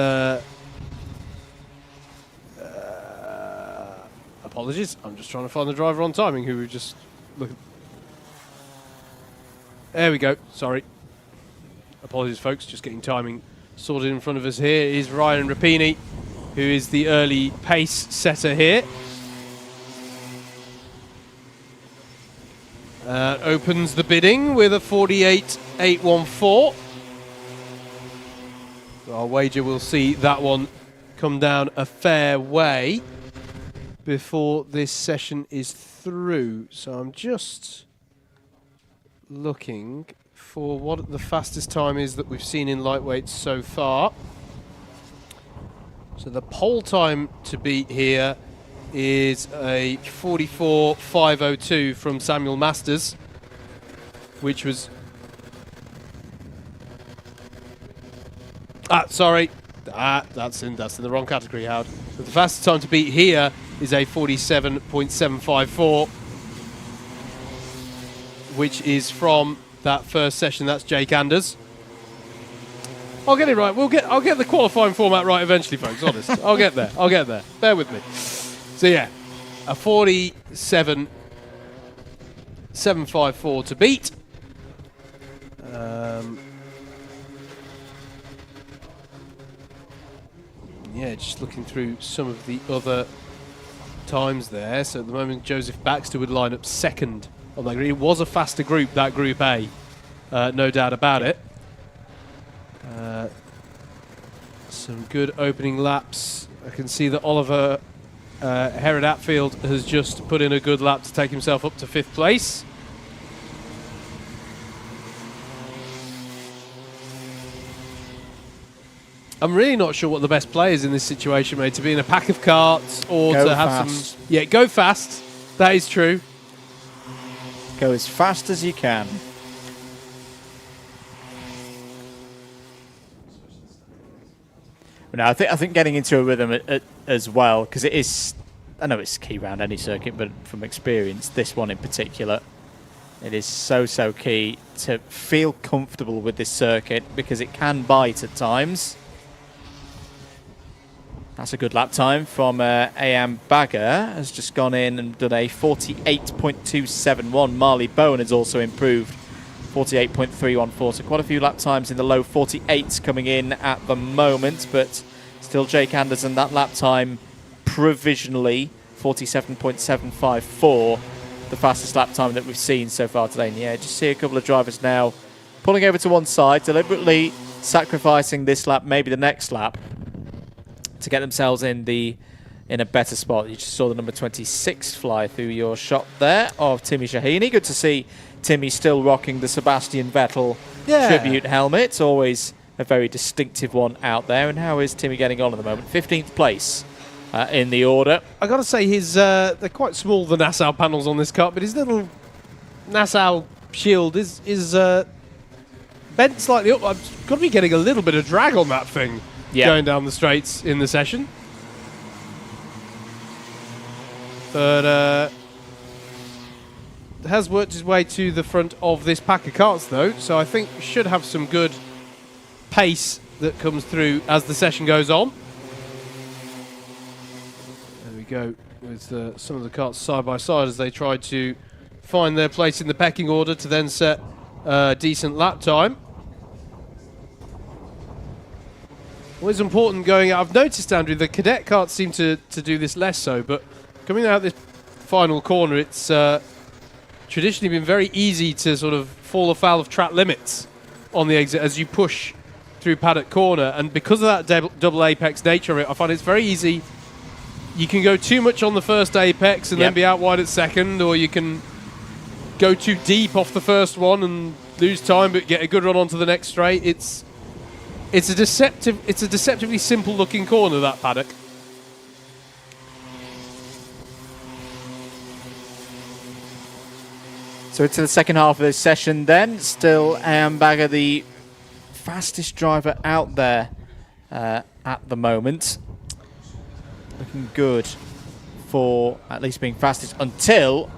Speaker 2: apologies, I'm just trying to find the driver on timing who we just look at. There we go, sorry. Apologies folks, just getting timing sorted in front of us here is Ryan Rapini, who is the early pace setter here. Opens the bidding with a 48.814. Our wager will see that one come down a fair way before this session is through. So I'm just looking for what the fastest time is that we've seen in lightweights so far. So the pole time to beat here is a 44.502 from Samuel Masters, which was sorry, that's in the wrong category, Howard. But the fastest time to beat here is a 47.754, which is from that first session. That's Jake Anders. I'll get it right. I'll get the qualifying format right eventually, folks. Honest. I'll get there. Bear with me. So yeah, a 47.754 to beat. Yeah, just looking through some of the other times there. So at the moment, Joseph Baxter would line up second on that group. It was a faster group, that Group A, no doubt about it. Some good opening laps. I can see that Oliver Herod-Atfield has just put in a good lap to take himself up to 5th place. I'm really not sure what the best play is in this situation, mate, to be in a pack of carts or
Speaker 1: go
Speaker 2: to have
Speaker 1: fast.
Speaker 2: some... Yeah, go fast. That is true.
Speaker 1: Go as fast as you can. No, I think getting into a rhythm as well, because it is, I know it's key round any circuit, but from experience, this one in particular, it is so key to feel comfortable with this circuit because it can bite at times. That's a good lap time from A.M. Bagger, has just gone in and done a 48.271. Marley Bowen has also improved, 48.314. So quite a few lap times in the low 48s coming in at the moment, but still Jake Anderson, that lap time provisionally 47.754, the fastest lap time that we've seen so far today. And yeah, just see a couple of drivers now pulling over to one side, deliberately sacrificing this lap, maybe the next lap, to get themselves in a better spot. You just saw the number 26 fly through your shot there of Timmy Shahini. Good to see Timmy still rocking the Sebastian Vettel tribute helmet. Always a very distinctive one out there. And how is Timmy getting on at the moment? 15th place in the order. I got to say, they're quite small, the Nassau panels on this car, but his little Nassau shield is bent slightly up. I've got to be getting a little bit of drag on that thing. Yeah. Going down the straights in the session.
Speaker 2: but has worked his way to the front of this pack of karts though, so I think should have some good pace that comes through as the session goes on. There we go with some of the karts side by side as they try to find their place in the pecking order to then set a decent lap time. What is important going out, I've noticed, Andrew, the cadet karts seem to do this less so, but coming out this final corner, it's traditionally been very easy to sort of fall afoul of track limits on the exit as you push through Paddock corner, and because of that double apex nature of it, I find it's very easy. You can go too much on the first apex and then be out wide at second, or you can go too deep off the first one and lose time but get a good run onto the next straight. It's a deceptively simple looking corner, that Paddock.
Speaker 1: So into the second half of this session then. Still Bagger, the fastest driver out there at the moment. Looking good for at least being fastest until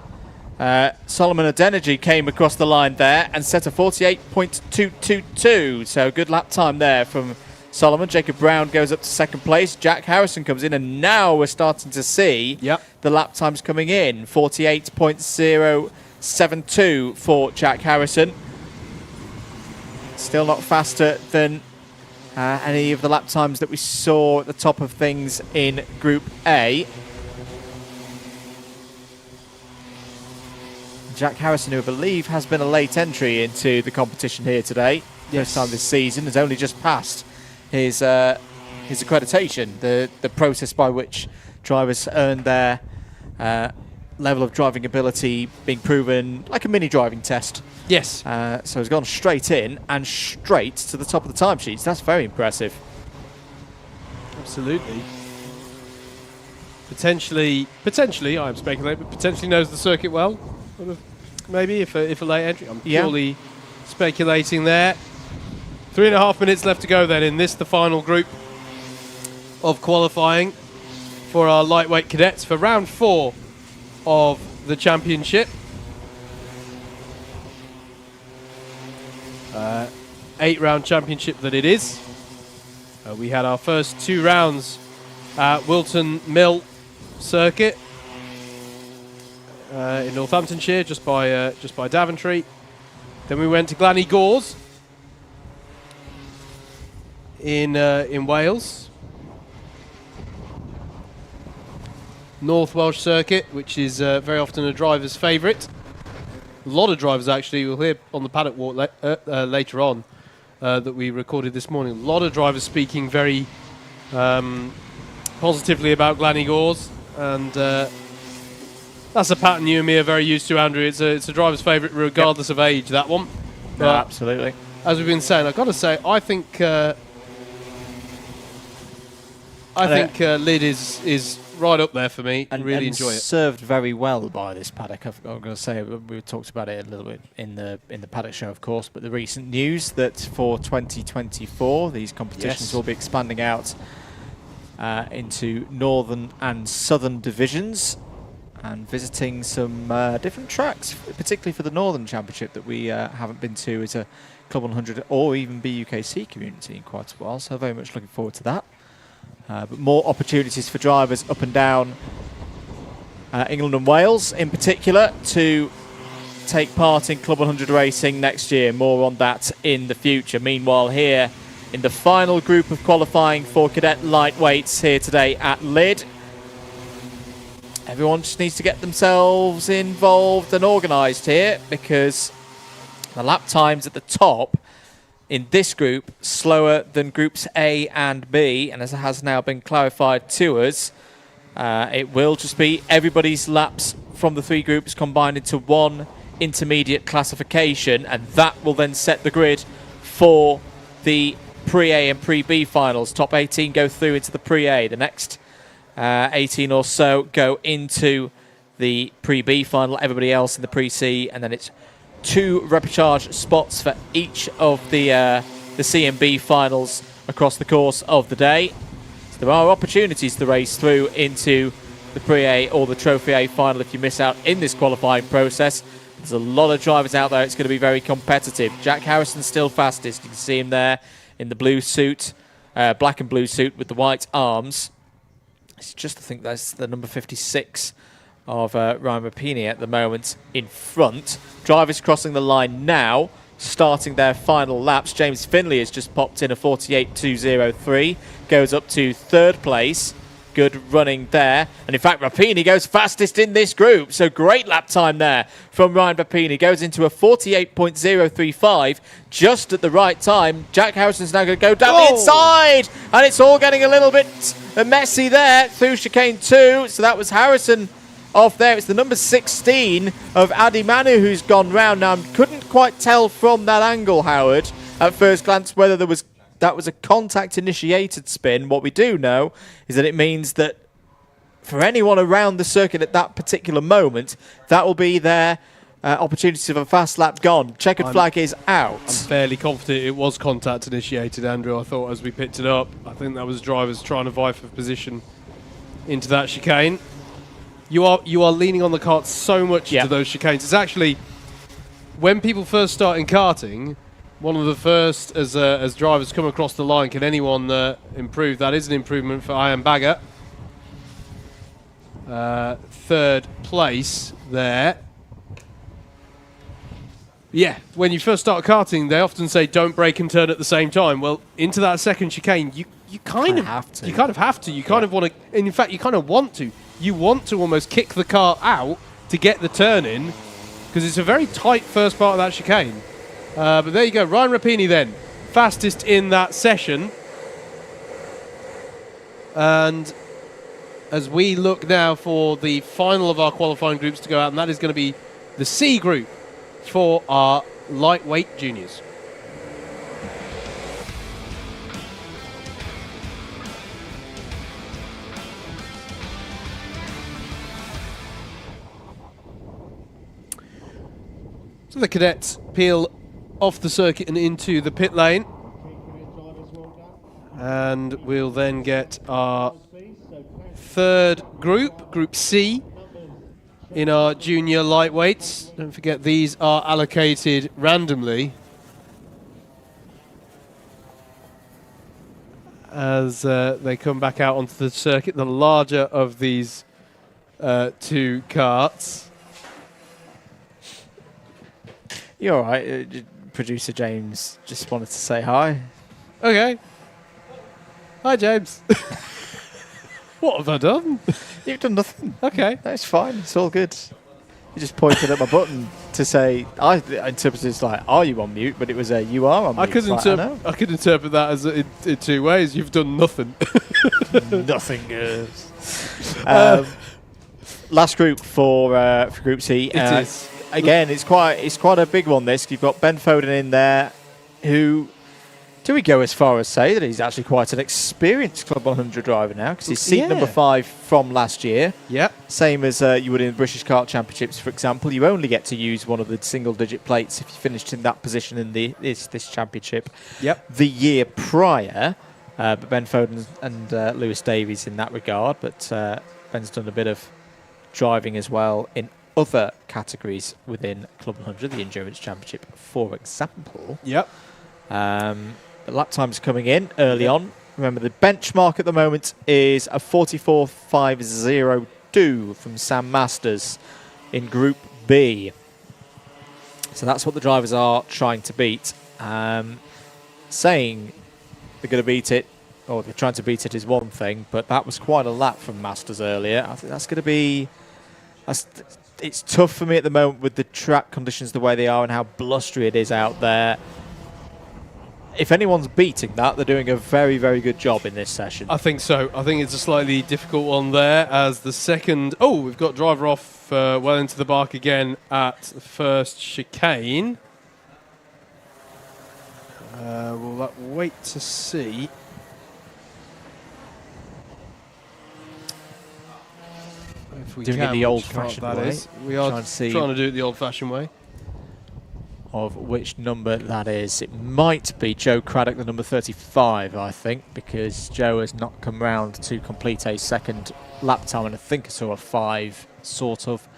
Speaker 1: Solomon Adenergy came across the line there and set a 48.222. So good lap time there from Solomon. Jacob Brown goes up to second place. Jack Harrison comes in, and now we're starting to see the lap times coming in. 48.072 for Jack Harrison. Still not faster than any of the lap times that we saw at the top of things in Group A. Jack Harrison, who I believe has been a late entry into the competition here today, first time this season, has only just passed his accreditation, the process by which drivers earn their level of driving ability being proven like a mini driving test.
Speaker 2: Yes.
Speaker 1: So he's gone straight in and straight to the top of the timesheets. That's very impressive.
Speaker 2: Absolutely. Potentially, I'm speculating, but potentially knows the circuit well. Maybe if a late entry. I'm purely speculating there. 3.5 minutes left to go then in this, the final group of qualifying for our lightweight cadets for round 4 of the championship. 8-round championship that it is. We had our first 2 rounds at Wilton Mill circuit in Northamptonshire, just by Daventry. Then we went to Glanny Gores in Wales. North Welsh circuit, which is very often a driver's favourite. A lot of drivers, actually, we'll hear on the paddock walk later on that we recorded this morning. A lot of drivers speaking very positively about Glanny Gores, and that's a pattern you and me are very used to, Andrew. It's a driver's favourite regardless of age, that one.
Speaker 1: But absolutely.
Speaker 2: As we've been saying, I've got to say, I think Lydd is right up there for me, and really enjoy it.
Speaker 1: Served very well by this paddock. I'm going to say, we talked about it a little bit in the paddock show, of course, but the recent news that for 2024 these competitions will be expanding out into northern and southern divisions and visiting some different tracks, particularly for the Northern Championship that we haven't been to as a Club 100 or even BUKC community in quite a while, so very much looking forward to that. But more opportunities for drivers up and down England and Wales in particular to take part in Club 100 racing next year. More on that in the future. Meanwhile, here in the final group of qualifying for cadet lightweights here today at Lydd, everyone just needs to get themselves involved and organised here, because the lap times at the top in this group slower than groups A and B, and as it has now been clarified to us, it will just be everybody's laps from the 3 groups combined into one intermediate classification, and that will then set the grid for the Pre-A and Pre-B finals. Top 18 go through into the Pre-A. The next 18 or so go into the Pre-B final, everybody else in the Pre-C, and then it's 2 repechage spots for each of the C and B finals across the course of the day. So there are opportunities to race through into the Prix A or the Trophy A final if you miss out in this qualifying process. There's a lot of drivers out there. It's going to be very competitive. Jack Harrison's still fastest. You can see him there in the blue suit, black and blue suit with the white arms. It's just, I think that's the number 56 of Ryan Rapini at the moment in front. Drivers crossing the line now, starting their final laps. James Finley has just popped in a 48.203, goes up to third place. Good running there. And in fact, Rapini goes fastest in this group. So great lap time there from Ryan Rapini. Goes into a 48.035 just at the right time. Jack Harrison's now going to go down the inside. And it's all getting a little bit messy there through chicane 2. So that was Harrison off there. It's the number 16 of Adi Manu who's gone round. Now, I couldn't quite tell from that angle, Howard, at first glance whether that was a contact-initiated spin. What we do know is that it means that for anyone around the circuit at that particular moment, that will be their opportunity of a fast lap gone. Checkered flag is out.
Speaker 2: I'm fairly confident it was contact-initiated, Andrew. I thought as we picked it up, I think that was drivers trying to vie for position into that chicane. You are leaning on the kart so much into those chicanes. It's actually, when people first start in karting, one of the first as drivers come across the line. Can anyone improve? That is an improvement for Ian Bagger. Third place there. Yeah, when you first start karting, they often say don't brake and turn at the same time. Well, into that second chicane, you kind of have to. You kind of have to. You kind of want to. And in fact, you kind of want to. You want to almost kick the car out to get the turn in, because it's a very tight first part of that chicane. But there you go, Ryan Rapini then, fastest in that session. And as we look now for the final of our qualifying groups to go out, and that is going to be the C group for our lightweight juniors. So the cadets peel off the circuit and into the pit lane. And we'll then get our third group, Group C, in our junior lightweights. Don't forget, these are allocated randomly as they come back out onto the circuit, the larger of these two karts.
Speaker 1: You're all right. Producer James just wanted to say hi.
Speaker 2: Okay. Hi, James. What have I done?
Speaker 1: You've done nothing.
Speaker 2: Okay.
Speaker 1: That's fine. It's all good. You just pointed at my button to say, I interpreted it as like, are you on mute? But it was a, you are on mute.
Speaker 2: I could interpret that as in two ways. You've done nothing.
Speaker 1: Nothing good. Last group for Group C.
Speaker 2: It is.
Speaker 1: Again, it's quite a big one, this. You've got Ben Foden in there, who, do we go as far as say that he's actually quite an experienced Club 100 driver now, because he's seat number 5 from last year.
Speaker 2: Yeah.
Speaker 1: Same as you would in the British Kart Championships, for example. You only get to use one of the single-digit plates if you finished in that position in this championship.
Speaker 2: Yep.
Speaker 1: The year prior, but Ben Foden and Lewis Davies in that regard. But Ben's done a bit of driving as well in other categories within Club 100, the Endurance Championship, for example.
Speaker 2: Yep.
Speaker 1: The lap time's coming in early on. Remember, the benchmark at the moment is a 44.502 from Sam Masters in Group B. So that's what the drivers are trying to beat. Saying they're going to beat it, or they're trying to beat it is one thing, but that was quite a lap from Masters earlier. I think that's going to be... It's tough for me at the moment with the track conditions the way they are and how blustery it is out there. If anyone's beating that, they're doing a very, very good job in this session.
Speaker 2: I think so. I think it's a slightly difficult one there as the second... Oh, we've got driver off well into the bark again at the first chicane. We'll wait to see. If we
Speaker 1: doing it the old-fashioned way.
Speaker 2: We are trying to do it the old-fashioned way.
Speaker 1: of which number that is. It might be Joe Craddock, the number 35, I think, because Joe has not come round to complete a second lap time, and I think I saw a 5 sort of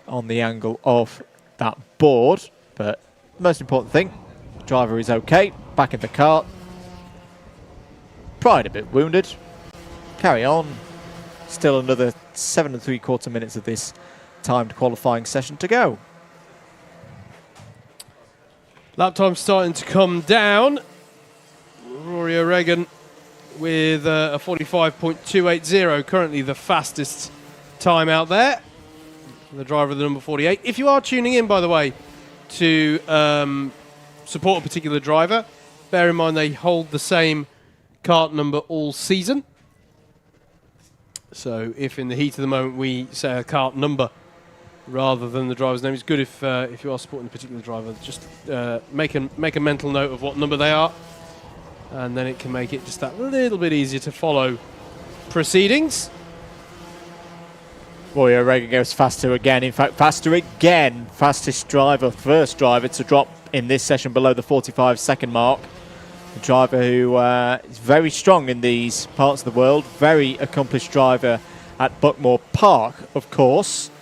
Speaker 1: on the angle of that board. But the most important thing, driver is okay, back in the kart. Pride a bit wounded. Carry on. Still another 7 3/4 minutes of this timed qualifying session to go.
Speaker 2: Lap time starting to come down. Rory O'Regan with a 45.280, currently the fastest time out there. The driver of the number 48. If you are tuning in, by the way, to support a particular driver, bear in mind they hold the same kart number all season. So if in the heat of the moment we say a kart number rather than the driver's name, it's good if you are supporting a particular driver, just make a mental note of what number they are, and then it can make it just that little bit easier to follow proceedings.
Speaker 1: Rory O'Regan goes faster again. In fact, faster again. Fastest driver, first driver to drop in this session below the 45-second mark. A driver who is very strong in these parts of the world. Very accomplished driver at Buckmore Park, of course,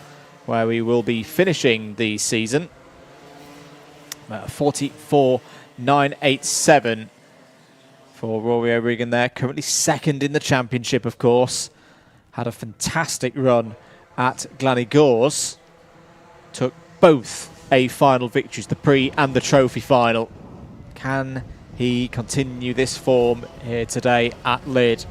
Speaker 1: where we will be finishing the season. 44.987 for Rory O'Regan there. Currently second in the championship, of course. Had a fantastic run at Glannygores. Took both A final victories, the pre and the trophy final. Can he continue this form here today at Lydd?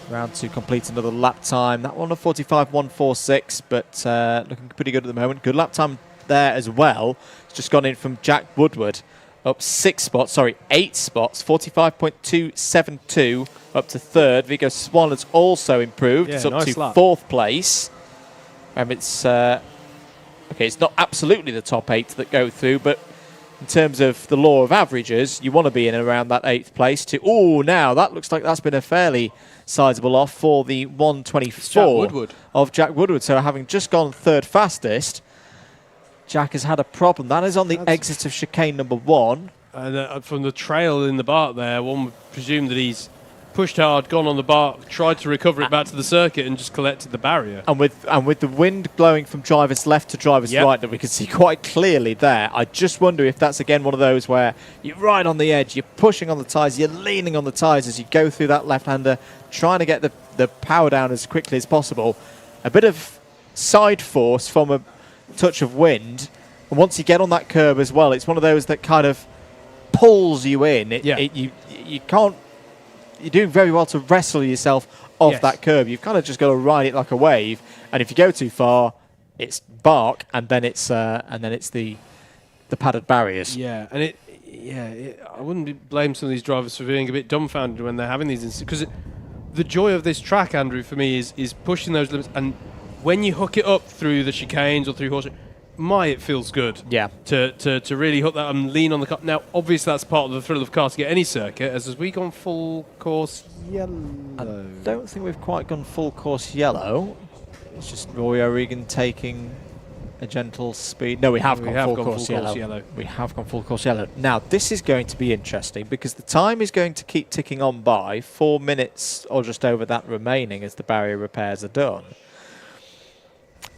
Speaker 1: Round to complete another lap time. That one of 45.146, but looking pretty good at the moment. Good lap time there as well. It's just gone in from Jack Woodward. Up 8 spots, 45.272 up to third. Vigo Swan has also improved.
Speaker 2: Yeah,
Speaker 1: it's up
Speaker 2: nice
Speaker 1: to
Speaker 2: lap.
Speaker 1: fourth place. It's okay, it's not absolutely the top 8 that go through, but in terms of the law of averages, you want to be in and around that 8th place. Now that looks like that's been a fairly sizable off for the 124 of Jack Woodward. So having just gone third fastest, Jack has had a problem. That is on the exit of chicane number 1.
Speaker 2: And from the trail in the bark there, one would presume that he's pushed hard, gone on the bark, tried to recover it back to the circuit and just collected the barrier.
Speaker 1: And with the wind blowing from driver's left to driver's right that we can see quite clearly there, I just wonder if that's again one of those where you're right on the edge, you're pushing on the tyres, you're leaning on the tyres as you go through that left-hander, trying to get the power down as quickly as possible. A bit of side force from a touch of wind, and once you get on that curb as well, it's one of those that kind of pulls you in. You can't. You're doing very well to wrestle yourself off that curb. You've kind of just got to ride it like a wave, and if you go too far, it's bark, and then it's the padded barriers.
Speaker 2: Yeah, and I wouldn't blame some of these drivers for being a bit dumbfounded when they're having these instances, because the joy of this track, Andrew, for me is pushing those limits, and when you hook it up through the chicanes or through horse, it feels good. Yeah. To really hook that and lean on the car. Now, obviously, that's part of the thrill of karting at any circuit. As we gone full course yellow?
Speaker 1: I don't think we've quite gone full course yellow. It's just Rory O'Regan taking a gentle speed. No, we have gone full course yellow. We have gone full course yellow. Now, this is going to be interesting because the time is going to keep ticking on by. 4 minutes or just over that remaining as the barrier repairs are done.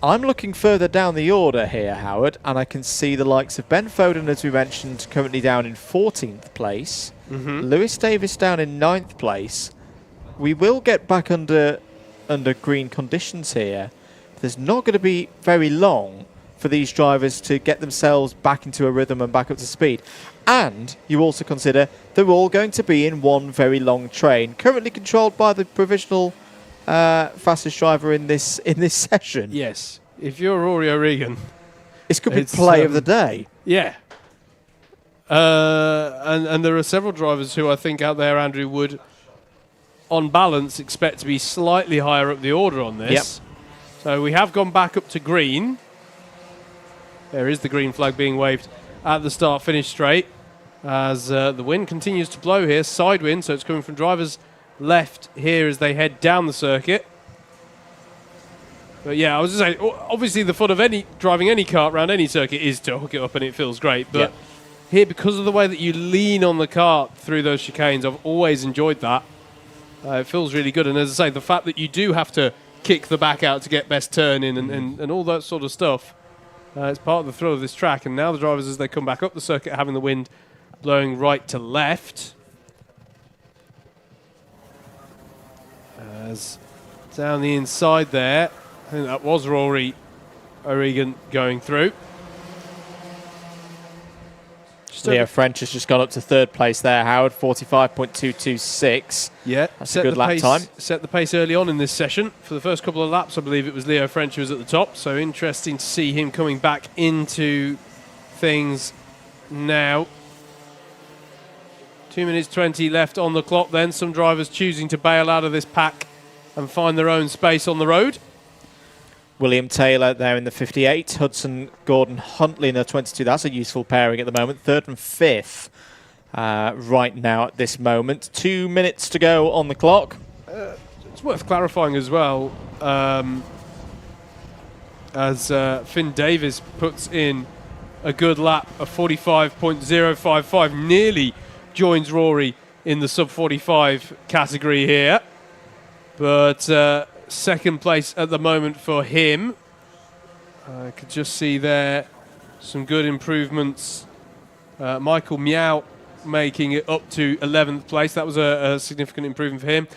Speaker 1: I'm looking further down the order here, Howard, and I can see the likes of Ben Foden, as we mentioned, currently down in 14th place. Lewis Davis down in 9th place. We will get back under green conditions here. There's not going to be very long for these drivers to get themselves back into a rhythm and back up to speed. And you also consider they're all going to be in one very long train, currently controlled by the provisional fastest driver in this session.
Speaker 2: Yes. If you're Rory O'Regan,
Speaker 1: this could be play of the day.
Speaker 2: Yeah. And there are several drivers who I think out there, Andrew, would, on balance, expect to be slightly higher up the order on this. Yep. So we have gone back up to green. There is the green flag being waved at the start-finish straight as the wind continues to blow here, side wind, so it's coming from drivers left here as they head down the circuit. But yeah, I was just saying, obviously the fun of driving any kart around any circuit is to hook it up and it feels great. But here, because of the way that you lean on the kart through those chicanes, I've always enjoyed that. It feels really good. And as I say, the fact that you do have to kick the back out to get best turn in and all that sort of stuff, it's part of the thrill of this track. And now the drivers, as they come back up the circuit, having the wind blowing right to left. As down the inside there, I think that was Rory O'Regan going through.
Speaker 1: Leo French has just gone up to third place there, Howard, 45.226.
Speaker 2: Yeah,
Speaker 1: that's a good lap time.
Speaker 2: Set the pace early on in this session. For the first couple of laps, I believe it was Leo French who was at the top, so interesting to see him coming back into things now. 2 minutes 20 left on the clock then. Some drivers choosing to bail out of this pack and find their own space on the road.
Speaker 1: William Taylor there in the 58. Hudson Gordon Huntley in the 22. That's a useful pairing at the moment. Third and fifth right now at this moment. 2 minutes to go on the clock.
Speaker 2: It's worth clarifying as well, as Finn Davis puts in a good lap of 45.055, nearly joins Rory in the sub-45 category here. But second place at the moment for him. I could just see there some good improvements. Michael Meow making it up to 11th place. That was a significant improvement for him.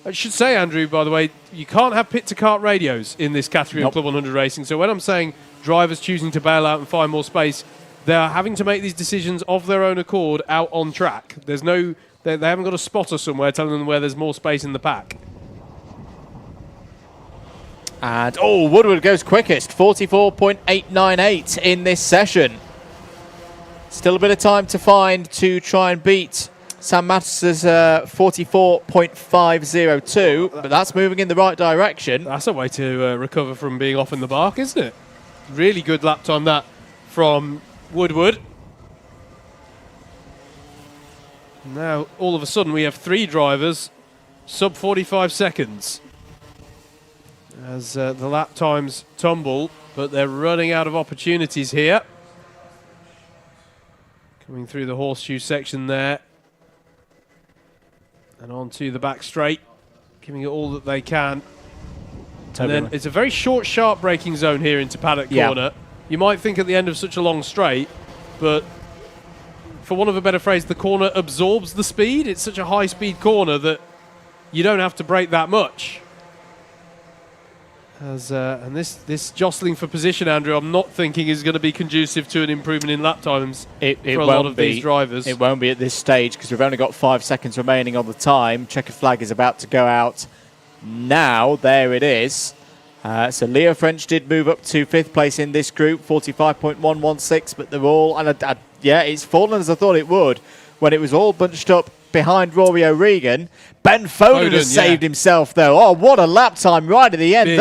Speaker 2: I should say, Andrew, by the way, you can't have pit-to-kart radios in this category of Club 100 racing. So when I'm saying drivers choosing to bail out and find more space, they are having to make these decisions of their own accord out on track. There's no, they haven't got a spotter somewhere telling them where there's more space in the pack.
Speaker 1: And, Woodward goes quickest, 44.898 in this session. Still a bit of time to find to try and beat Sam Mattis's 44.502, but that's moving in the right direction.
Speaker 2: That's a way to recover from being off in the bark, isn't it? Really good lap time that from Woodward. Now, all of a sudden, we have three drivers, sub 45 seconds. As the lap times tumble, but they're running out of opportunities here. Coming through the horseshoe section there. And onto the back straight, giving it all that they can. And then it's a very short, sharp braking zone here into Paddock corner. You might think at the end of such a long straight, but for want of a better phrase, the corner absorbs the speed. It's such a high-speed corner that you don't have to brake that much. And this jostling for position, Andrew, I'm not thinking is going to be conducive to an improvement in lap times for a lot of these drivers.
Speaker 1: It won't be at this stage because we've only got 5 seconds remaining on the time. Checkered flag is about to go out now. There it is. So Leo French did move up to 5th place in this group, 45.116, but they're all, it's fallen as I thought it would when it was all bunched up behind Rory O'Regan. Ben Foden has saved himself, though. Oh, what a lap time right at the end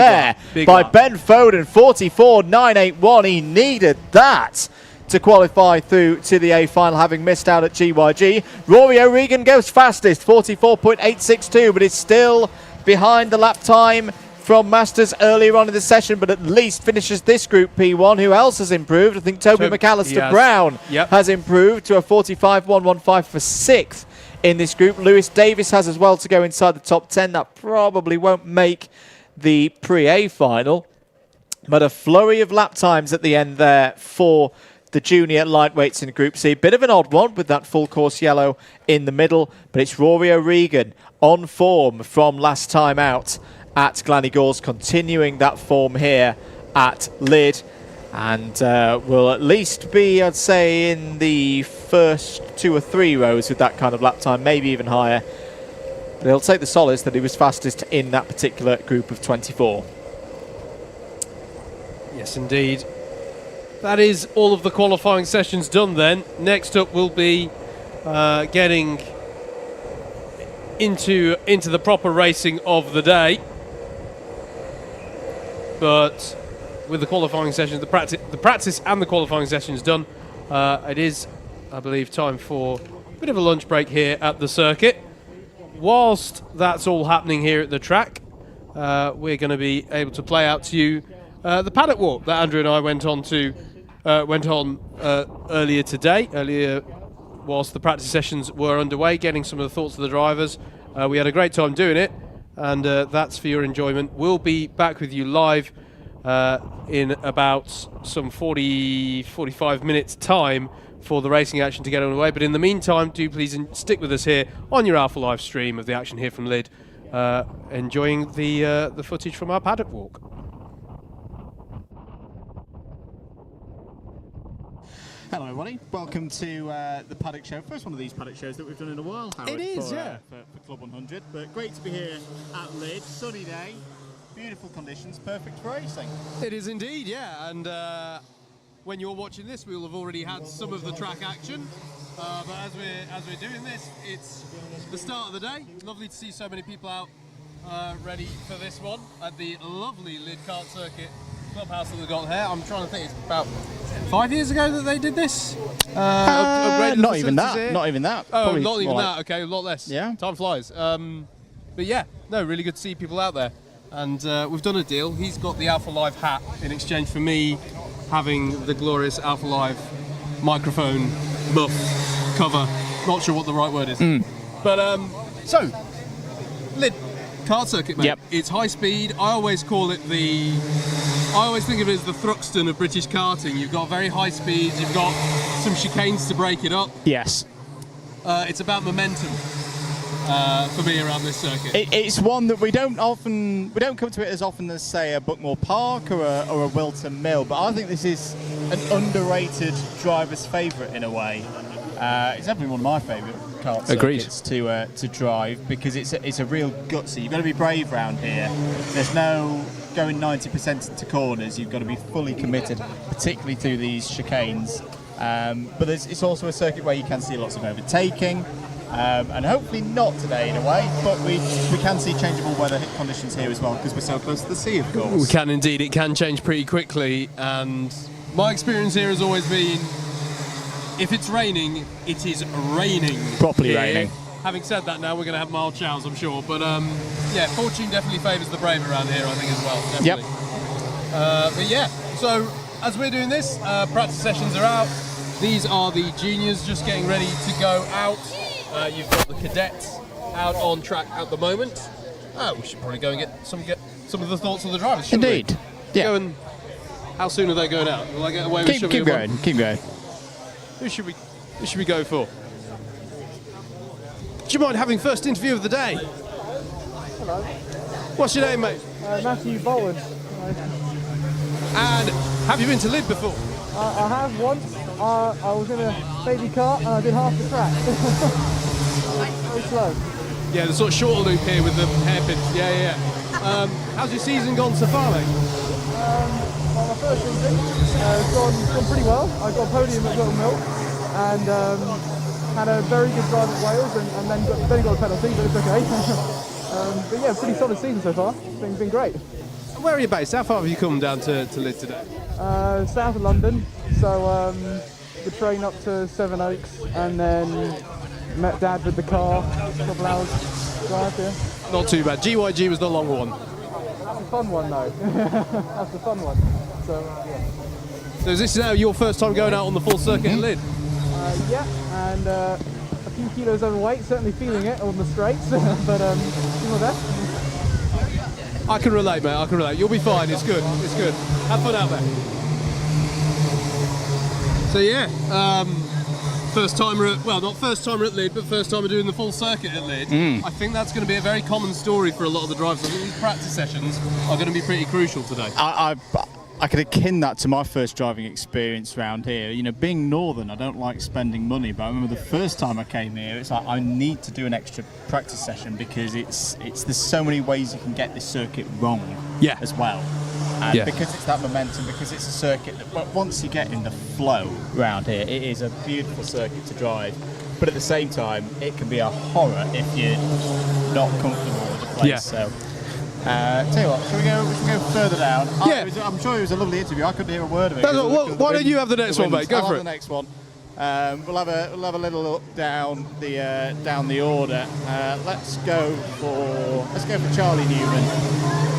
Speaker 1: by Ben Foden, 44.981. He needed that to qualify through to the A final, having missed out at GYG. Rory O'Regan goes fastest, 44.862, but is still behind the lap time from Masters earlier on in the session, but at least finishes this group P1. Who else has improved? I think Toby McAllister Brown has improved to a 45.115 for 6th in this group. Lewis Davis has as well to go inside the top 10. That probably won't make the pre-A final, but a flurry of lap times at the end there for the junior lightweights in Group C. Bit of an odd one with that full course yellow in the middle, but it's Rory O'Regan on form from last time out at Glannygores, continuing that form here at Lydd, and will at least be, I'd say, in the first 2 or 3 rows with that kind of lap time, maybe even higher. But he'll take the solace that he was fastest in that particular group of 24.
Speaker 2: Yes, indeed. That is all of the qualifying sessions done then. Next up will be getting into the proper racing of the day. But with the qualifying sessions, the practice and the qualifying sessions done, it is, I believe, time for a bit of a lunch break here at the circuit. Whilst that's all happening here at the track, we're going to be able to play out to you the paddock walk that Andrew and I went on earlier today. Earlier, whilst the practice sessions were underway, getting some of the thoughts of the drivers. We had a great time doing it, and that's for your enjoyment. We'll be back with you live in about some 45 minutes time for the racing action to get underway. But in the meantime, do please stick with us here on your Alpha live stream of the action here from Lydd, enjoying the footage from our paddock walk.
Speaker 1: Hello everybody, welcome to the Paddock Show. First one of these Paddock shows that we've done in a while, Howard.
Speaker 2: It is,
Speaker 1: for Club 100, but great to be here at Lydd. Sunny day, beautiful conditions, perfect for racing.
Speaker 2: It is indeed, yeah, and when you're watching this, we will have already had some of the track action. But as we're doing this, it's the start of the day. Lovely to see so many people out ready for this one at the lovely Lydd Kart Circuit clubhouse that they've got here. I'm trying to think, it's about 5 years ago that they did this.
Speaker 1: Not even that. Not even that.
Speaker 2: Oh,
Speaker 1: Probably
Speaker 2: not even
Speaker 1: more
Speaker 2: that. Okay, a lot less.
Speaker 1: Yeah.
Speaker 2: Time flies. But yeah, no, really good to see people out there. And we've done a deal. He's got the Alpha Live hat in exchange for me having the glorious Alpha Live microphone muff cover. Not sure what the right word is. But so, Lydd Kart Circuit, mate.
Speaker 1: Yep.
Speaker 2: It's high speed. I always call it I always think of it as the Thruxton of British karting. You've got very high speeds. You've got some chicanes to break it up.
Speaker 1: Yes.
Speaker 2: It's about momentum for me around this circuit.
Speaker 1: It's one that we don't come to it as often as, say, a Buckmore Park or a Wilton Mill, but I think this is an underrated driver's favourite in a way. It's definitely one of my favourite kart circuits to drive, because it's a real gutsy. You've got to be brave round here. There's no going 90% into corners. You've got to be fully committed, particularly through these chicanes. But it's also a circuit where you can see lots of overtaking. And hopefully not today in a way, but we can see changeable weather conditions here as well, because we're so close to the sea, of course.
Speaker 2: We can indeed. It can change pretty quickly, and my experience here has always been, if it's raining, it is raining.
Speaker 1: Properly
Speaker 2: here.
Speaker 1: raining.
Speaker 2: Having said that, now we're going to have mild showers, I'm sure. But yeah, fortune definitely favours the brave around here, I think, as well. Definitely.
Speaker 1: Yep.
Speaker 2: But yeah, so as we're doing this, practice sessions are out. These are the juniors just getting ready to go out. You've got the cadets out on track at the moment. We should probably go and get some of the thoughts of the drivers, shouldn't
Speaker 1: Indeed.
Speaker 2: we?
Speaker 1: Yeah.
Speaker 2: How soon are they going out? Will I get away with
Speaker 1: Keep going. Keep going.
Speaker 2: Who should we go for? Do you mind having first interview of the day?
Speaker 3: Hello.
Speaker 2: What's your name, mate?
Speaker 3: Matthew Bowen.
Speaker 2: And have you been to Lydd before?
Speaker 3: I have once. I was in a baby cart and I did half the track. Very slow.
Speaker 2: Yeah, the sort of shorter loop here with the hairpins. Yeah. How's your season gone so far, mate?
Speaker 3: Well, my first season has gone pretty well. I got a podium at Wilton Mill and had a very good drive at Wales and then got a penalty, but it's okay. But yeah, pretty solid season so far. It's been great.
Speaker 2: Where are you based? How far have you come down to Lydd today?
Speaker 3: South of London, so the train up to Seven Oaks and then met Dad with the car, a couple hours drive here.
Speaker 2: Not too bad. GYG was the longer one.
Speaker 3: That's the fun one though. That's the fun one. So yeah.
Speaker 2: So is this now your first time going out on the full circuit at Lydd?
Speaker 3: Yeah, and a few kilos overweight, certainly feeling it on the straights, but do my best.
Speaker 2: I can relate, mate. I can relate. You'll be fine. It's good. It's good. Have fun out there. So yeah, first timer at, well, not first timer at Lydd, but first timer doing the full circuit at Lydd. I think that's going to be a very common story for a lot of the drivers. I think these practice sessions are going to be pretty crucial today.
Speaker 1: I could akin that to my first driving experience around here. You know, being northern, I don't like spending money, but I remember the first time I came here, it's like I need to do an extra practice session because there's so many ways you can get this circuit wrong as well. And because it's that momentum, because it's a circuit that once you get in the flow around here, it is a beautiful circuit to drive. But at the same time, it can be a horror if you're not comfortable with the place. So. Tell you what, should we go further down? I'm sure it was a lovely interview. I couldn't hear a word of it.
Speaker 2: Why don't you have the next one, mate? Go for it.
Speaker 1: The next one. We'll have a little look down the order. Let's go for Charlie Newman,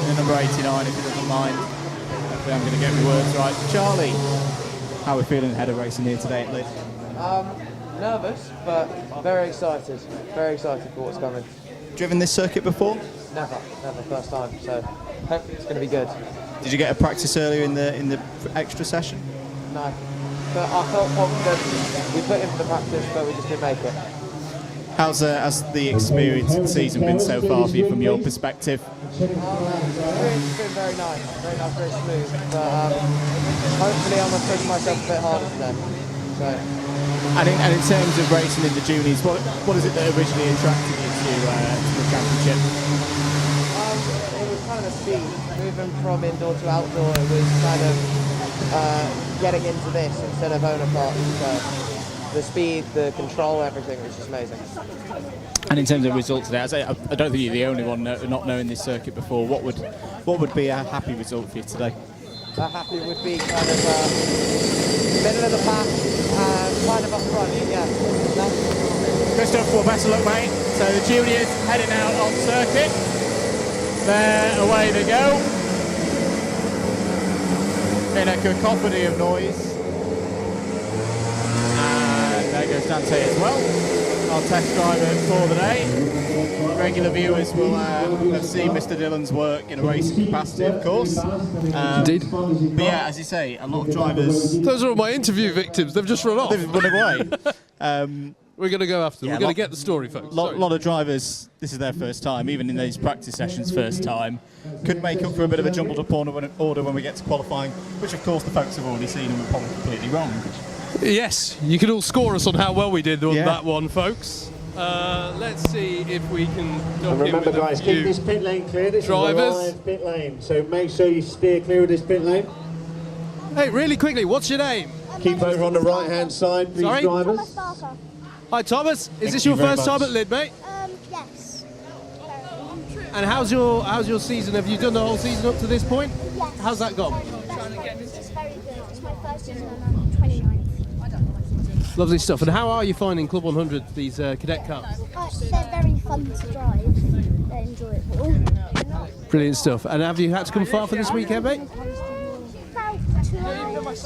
Speaker 1: the number 89, if he doesn't mind. Hopefully I'm going to get my words right. Charlie, how are we feeling ahead of racing here today at Lydd?
Speaker 4: Nervous, but very excited. Very excited for what's coming.
Speaker 1: Driven this circuit before?
Speaker 4: Never, first time. So hopefully it's going to be good.
Speaker 1: Did you get a practice earlier in the extra session?
Speaker 4: No, but I felt confident. We put in for the practice, but we just didn't make it.
Speaker 1: How's the experience of the season been so far for you from your perspective?
Speaker 4: It's been very nice, very smooth. But hopefully I'm going to push myself a bit harder today. So.
Speaker 1: And in terms of racing in the juniors, what is it that originally attracted you to the championship?
Speaker 4: It was kind of the speed, moving from indoor to outdoor. It was kind of getting into this instead of owner parts. So the speed, the control, everything was just amazing.
Speaker 1: And in terms of results today, I don't think you're the only one not knowing this circuit before. What would be a happy result for you today?
Speaker 4: A happy would be kind of middle of the pack and kind of up front, yeah.
Speaker 1: Christoph, well, best of luck, mate. So the juniors heading out on circuit. There, away they go. In a cacophony of noise. And there goes Dante as well, our test driver for the day. Regular viewers will have seen Mr. Dillon's work in a racing capacity, of course.
Speaker 2: Indeed.
Speaker 1: But yeah, as you say, a lot of drivers...
Speaker 2: Those are all my interview victims. They've just run off.
Speaker 1: They've run away.
Speaker 2: We're going to go after them.
Speaker 1: Yeah,
Speaker 2: We're going to get the story, folks.
Speaker 1: A lot of drivers, this is their first time, even in these practice sessions, first time. Could make up for a bit of a jumbled up order when we get to qualifying, which of course the folks have already seen and were probably completely wrong.
Speaker 2: Yes, you can all score us on how well we did on that one, folks. Let's see if we can duck
Speaker 5: and remember, guys, keep this pit lane clear. This
Speaker 2: drivers.
Speaker 5: is a live pit lane, so make sure you steer clear of this pit lane.
Speaker 2: Hey, really quickly, what's your name?
Speaker 5: Keep over on the right-hand side, please,
Speaker 2: Sorry?
Speaker 5: drivers.
Speaker 2: Hi, Thomas. Is this
Speaker 5: you
Speaker 2: your
Speaker 5: very
Speaker 2: first time
Speaker 5: much.
Speaker 2: at Lydd, mate?
Speaker 6: Yes.
Speaker 2: And how's your season? Have you done the whole season up to this point?
Speaker 6: Yes.
Speaker 2: How's that gone?
Speaker 6: It's very good. It's my first season and I'm 29th.
Speaker 2: Lovely stuff. And how are you finding Club 100, these cadet cars?
Speaker 6: They're very fun to drive. They're enjoyable.
Speaker 2: Brilliant stuff. And have you had to come far for this weekend, mate?
Speaker 6: About 2 hours.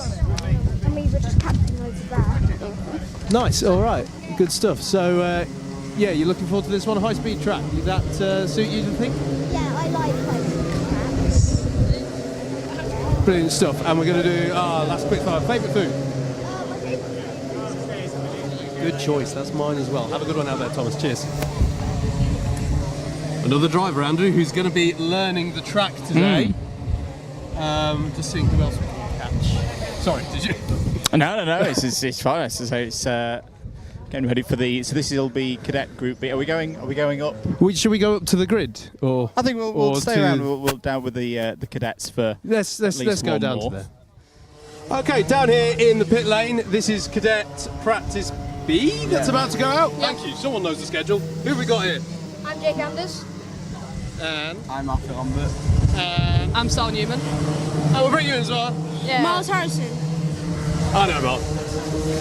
Speaker 6: And we were just camping over there.
Speaker 2: Nice. All right. Good stuff. So, yeah, you're looking forward to this one, high-speed track. Did that suit you, do you think?
Speaker 6: Yeah, I like tracks.
Speaker 2: Brilliant stuff. And we're going to do our last quick fire. Favourite food?
Speaker 6: My favourite food.
Speaker 2: Good choice. That's mine as well. Have a good one out there, Thomas. Cheers. Another driver, Andrew, who's going to be learning the track today. Just seeing who else we can catch. Sorry, did you?
Speaker 1: No. It's fine. It's getting ready for the. So this will be cadet group B. Are we going up?
Speaker 2: Should we go up to the grid, or?
Speaker 1: I think we'll stay around. We'll down with the cadets for.
Speaker 2: Let's go down
Speaker 1: more.
Speaker 2: to there. Okay, down here in the pit lane. This is cadet practice B that's about to go out. Thank you. Someone knows the schedule. Who have we got here?
Speaker 7: I'm Jake Anders.
Speaker 2: And
Speaker 4: I'm Arthur Lambert.
Speaker 7: I'm Sal Newman.
Speaker 2: and we'll bring you in as well.
Speaker 7: Yeah. Miles Harrison.
Speaker 2: I know, Mark.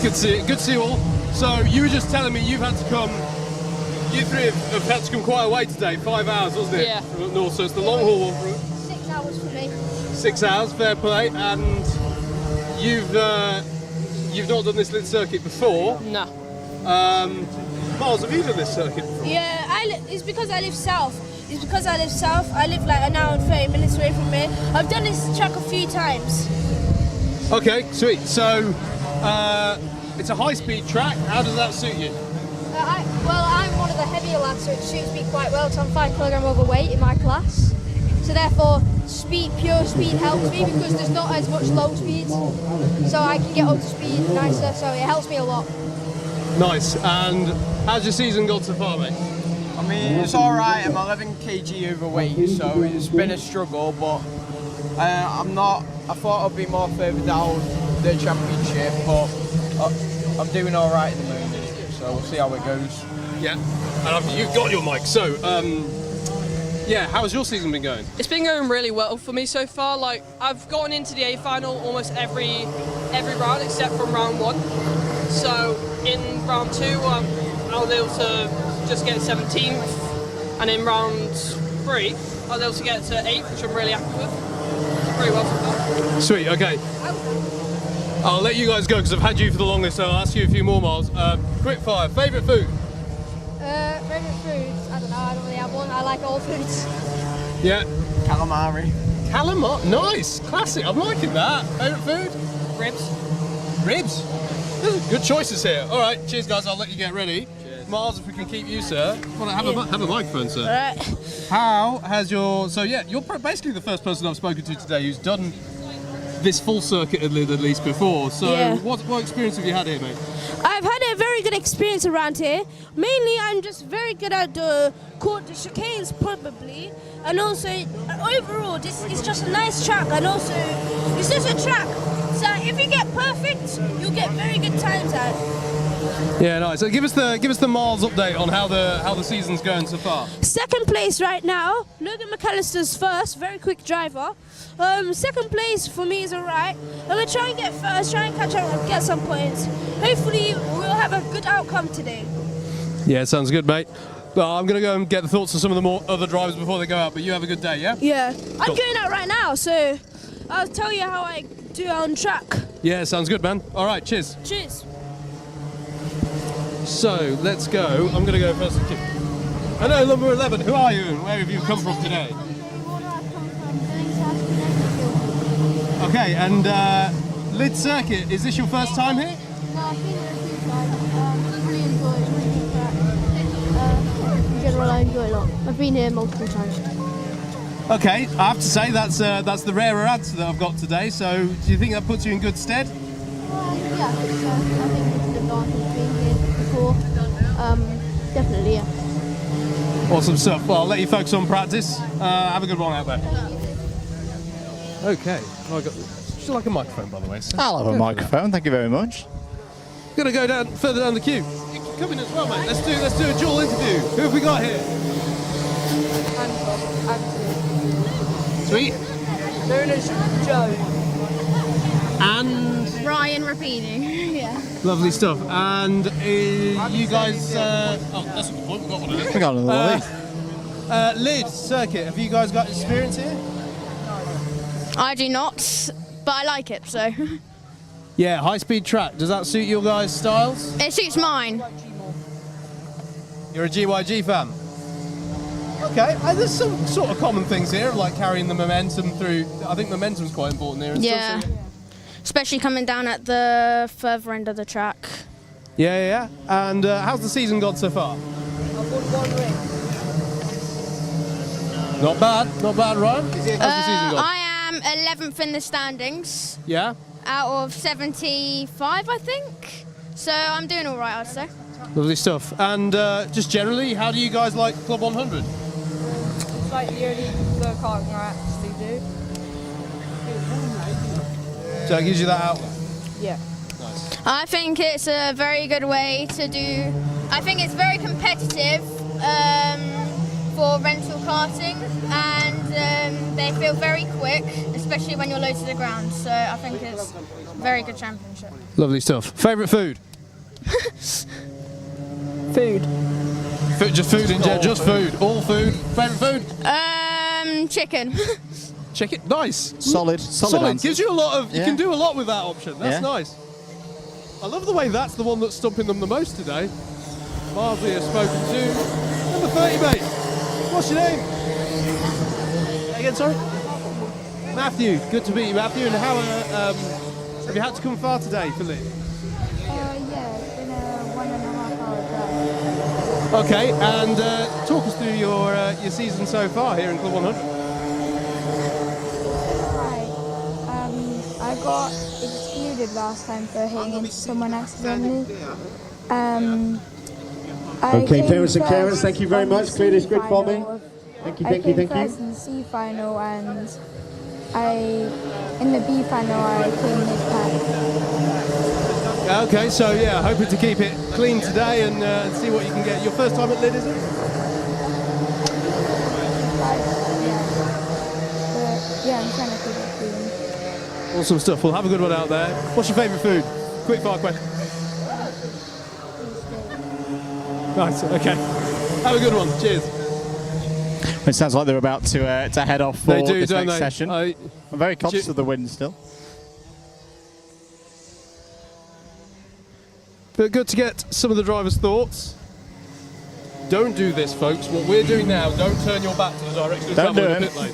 Speaker 2: Good to see you all. So you were just telling me you've had to come. You three have had to come quite a way today. 5 hours, wasn't it?
Speaker 7: Yeah.
Speaker 2: From up north, so it's the long haul one.
Speaker 7: 6 hours for me.
Speaker 2: 6 hours, fair play. And you've not done this Lydd circuit before.
Speaker 7: No.
Speaker 2: Miles, have you done this circuit before?
Speaker 7: Yeah, it's because I live south. I live like an hour and 30 minutes away from here. I've done this track a few times.
Speaker 2: Okay, sweet. So it's a high-speed track. How does that suit you?
Speaker 7: I'm one of the heavier lads, so it suits me quite well. So I'm 5 kilogram overweight in my class. So therefore, pure speed helps me because there's not as much low speeds. So I can get up to speed nicer. So it helps me a lot.
Speaker 2: Nice. And how's your season gone so far, mate?
Speaker 8: I mean, it's alright, I'm 11 kg overweight, so it's been a struggle, but I thought I'd be more further down the championship, but I'm doing alright at the moment, so we'll see how it goes.
Speaker 2: Yeah. And you've got your mic, so, yeah, how's your season been going?
Speaker 9: It's been going really well for me so far. Like, I've gotten into the A final almost every round except from round 1. So in round 2, I was able to just get 17th, and in round 3, I was able to get to 8th, which I'm really happy with. Pretty well so far.
Speaker 2: Sweet, okay. I'll let you guys go because I've had you for the longest, so I'll ask you a few more, Miles. Quick fire, favourite food?
Speaker 7: Favourite foods? I don't know, I don't really have one. I like all foods.
Speaker 2: Yeah.
Speaker 8: Calamari.
Speaker 2: Calamari, nice, classic, I'm liking that. Favourite food?
Speaker 9: Ribs.
Speaker 2: Ribs. Good choices here. All right, cheers guys, I'll let you get ready. Cheers. Miles, if we can keep you, sir. Well, have a microphone, sir.
Speaker 7: All right.
Speaker 2: How has your... So yeah, you're basically the first person I've spoken to today who's done this full circuit at Lydd at least before. So
Speaker 10: Yeah.
Speaker 2: what experience have you had here, mate?
Speaker 10: I've had a very good experience around here. Mainly, I'm just very good at the chicanes, probably, and also overall, this is just a nice track, and also it's just a track. So if you get perfect, you'll get very good times at it.
Speaker 2: Yeah, nice. So give us the Miles update on how the season's going so far.
Speaker 10: Second place right now. Logan McAllister's first, very quick driver. Second place for me is alright. I'm gonna try and get first, try and catch up and get some points. Hopefully, we'll have a good outcome today.
Speaker 2: Yeah, sounds good, mate. Well, I'm gonna go and get the thoughts of some of the other drivers before they go out. But you have a good day, yeah?
Speaker 10: Yeah, I'm
Speaker 2: Cool.
Speaker 10: going out right now, so I'll tell you how I do on track.
Speaker 2: Yeah, sounds good, man. All right, cheers.
Speaker 10: Cheers.
Speaker 2: So let's go. I'm gonna go first. Hello, number 11. Who are you and where have you come from today? Okay, and Lydd Circuit, is this your first time here?
Speaker 7: No, I've been here a few times. Really enjoy it. Really good track. In general, I enjoy it a lot. I've been here multiple times.
Speaker 2: Okay, I have to say that's the rarer answer that I've got today. So do you think that puts you in good stead?
Speaker 7: Yeah, I think so. I think it's an advantage being here before. Definitely, yeah.
Speaker 2: Awesome stuff. Well, I'll let you focus on practice. Have a good one out there. Okay, well, I got. Would you like a microphone, by the way? So
Speaker 1: I'll have a microphone, thank you very much.
Speaker 2: Gonna go down further down the queue. You can come in as well, mate. Let's do a dual interview. Who have we got here? Sweet.
Speaker 8: Known as Joe.
Speaker 2: And
Speaker 7: Ryan Rapini. Yeah.
Speaker 2: lovely stuff. And you guys. Oh, that's a good point. We've got one of them.
Speaker 1: We got another lead.
Speaker 2: Lydd Circuit. Have you guys got experience here?
Speaker 7: I do not, but I like it, so.
Speaker 2: Yeah, high-speed track. Does that suit your guys' styles?
Speaker 7: It suits mine.
Speaker 2: You're a GYG fan. Okay, there's some sort of common things here, like carrying the momentum through. I think momentum's quite important here. And
Speaker 7: Yeah.
Speaker 2: stuff, so
Speaker 7: Especially coming down at the further end of the track.
Speaker 2: yeah. And how's the season gone so far?
Speaker 8: I've won 1 ring.
Speaker 2: Not bad, Ryan. How's the season gone?
Speaker 7: I am 11th in the standings
Speaker 2: Yeah.
Speaker 7: out of 75, I think. So I'm doing all right, I'd say.
Speaker 2: Lovely stuff. And just generally, how do you guys like Club 100?
Speaker 8: It's like the only karting I actually do.
Speaker 2: So it gives you that outlet.
Speaker 8: Yeah.
Speaker 2: Nice.
Speaker 7: I think it's a very good way to do. I think it's very competitive for rental karting, and they feel very quick, especially when you're low to the ground. So I think it's a very good championship.
Speaker 2: Lovely stuff. Favourite food?
Speaker 8: Food.
Speaker 2: Just food in general. Just food. All food. Favourite food?
Speaker 7: Chicken.
Speaker 2: Chicken. Nice.
Speaker 1: Solid answer.
Speaker 2: Gives you a lot of. You
Speaker 1: Yeah.
Speaker 2: can do a lot with that option. That's
Speaker 1: Yeah.
Speaker 2: nice. I love the way that's the one that's stumping them the most today. Miles here spoken to. Number 30, mate. What's your name? Again, sorry. Matthew. Good to meet you, Matthew. And how have you had to come far today for Lydd?
Speaker 6: Yeah, it's been a 1.5 hour drive.
Speaker 2: Okay, and talk us through your season so far here in Club 100.
Speaker 6: Right. I got excluded last time for hitting into someone accidentally.
Speaker 5: Okay, parents and carers, thank you very much. Clear this grid for me. Thank you.
Speaker 6: I came first in the C final, and in the B final I came mid-pack.
Speaker 2: Okay, so yeah, hoping to keep it clean today and see what you can get. Your first time at Lydd, is it?
Speaker 6: But yeah, I'm trying to keep it clean.
Speaker 2: Awesome stuff. Well, have a good one out there. What's your favourite food? Quick fire question. Nice. Okay. Have a good one. Cheers.
Speaker 1: It sounds like they're about to head off for
Speaker 2: They do,
Speaker 1: this
Speaker 2: don't
Speaker 1: next
Speaker 2: they?
Speaker 1: session. I'm very conscious of the wind still.
Speaker 2: But good to get some of the drivers' thoughts. Don't do this, folks. What we're doing now, don't turn your back to the direction of
Speaker 1: Don't
Speaker 2: travel
Speaker 1: do
Speaker 2: in the
Speaker 1: it.
Speaker 2: pit lane.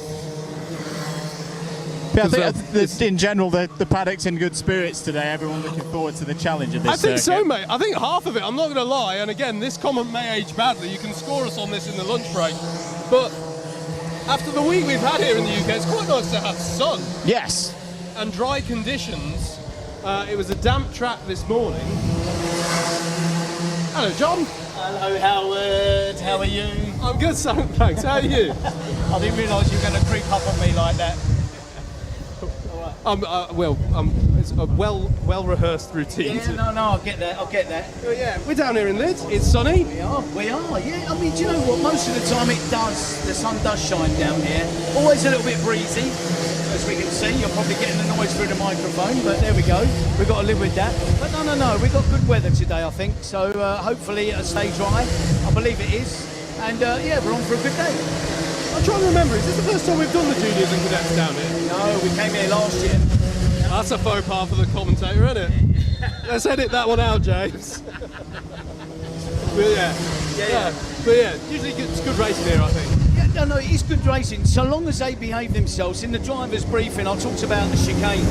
Speaker 1: Yeah, I think in general, the paddock's in good spirits today. Everyone looking forward to the challenge of this
Speaker 2: I think so,
Speaker 1: circuit.
Speaker 2: mate. I think half of it, I'm not going to lie, and again, this comment may age badly. You can score us on this in the lunch break. But after the week we've had here in the UK, it's quite nice to have sun.
Speaker 1: Yes.
Speaker 2: And dry conditions. It was a damp track this morning. Hello, John.
Speaker 11: Hello, Howard. How are you?
Speaker 2: I'm good, Sam. Thanks. How are you?
Speaker 11: I didn't realise you were going to creep up on me like that.
Speaker 2: It's a well rehearsed routine.
Speaker 11: Yeah, no, I'll get that.
Speaker 2: Oh, yeah, we're down here in Lydd. It's sunny.
Speaker 11: We are. Yeah, I mean, do you know what? Most of the time the sun does shine down here. Always a little bit breezy, as we can see. You're probably getting the noise through the microphone, but there we go. We've got to live with that. But no, we've got good weather today, I think. So hopefully it'll stay dry. I believe it is. And yeah, we're on for a good day.
Speaker 2: I'm trying to remember, is this the first time we've done the juniors and cadets down here?
Speaker 11: No, we came here last year.
Speaker 2: That's a faux pas for the commentator, isn't it? Let's edit that one out, James. But yeah, usually it's good racing here, I think.
Speaker 11: Yeah, no, it is good racing, so long as they behave themselves. In the driver's briefing, I talked about the chicanes,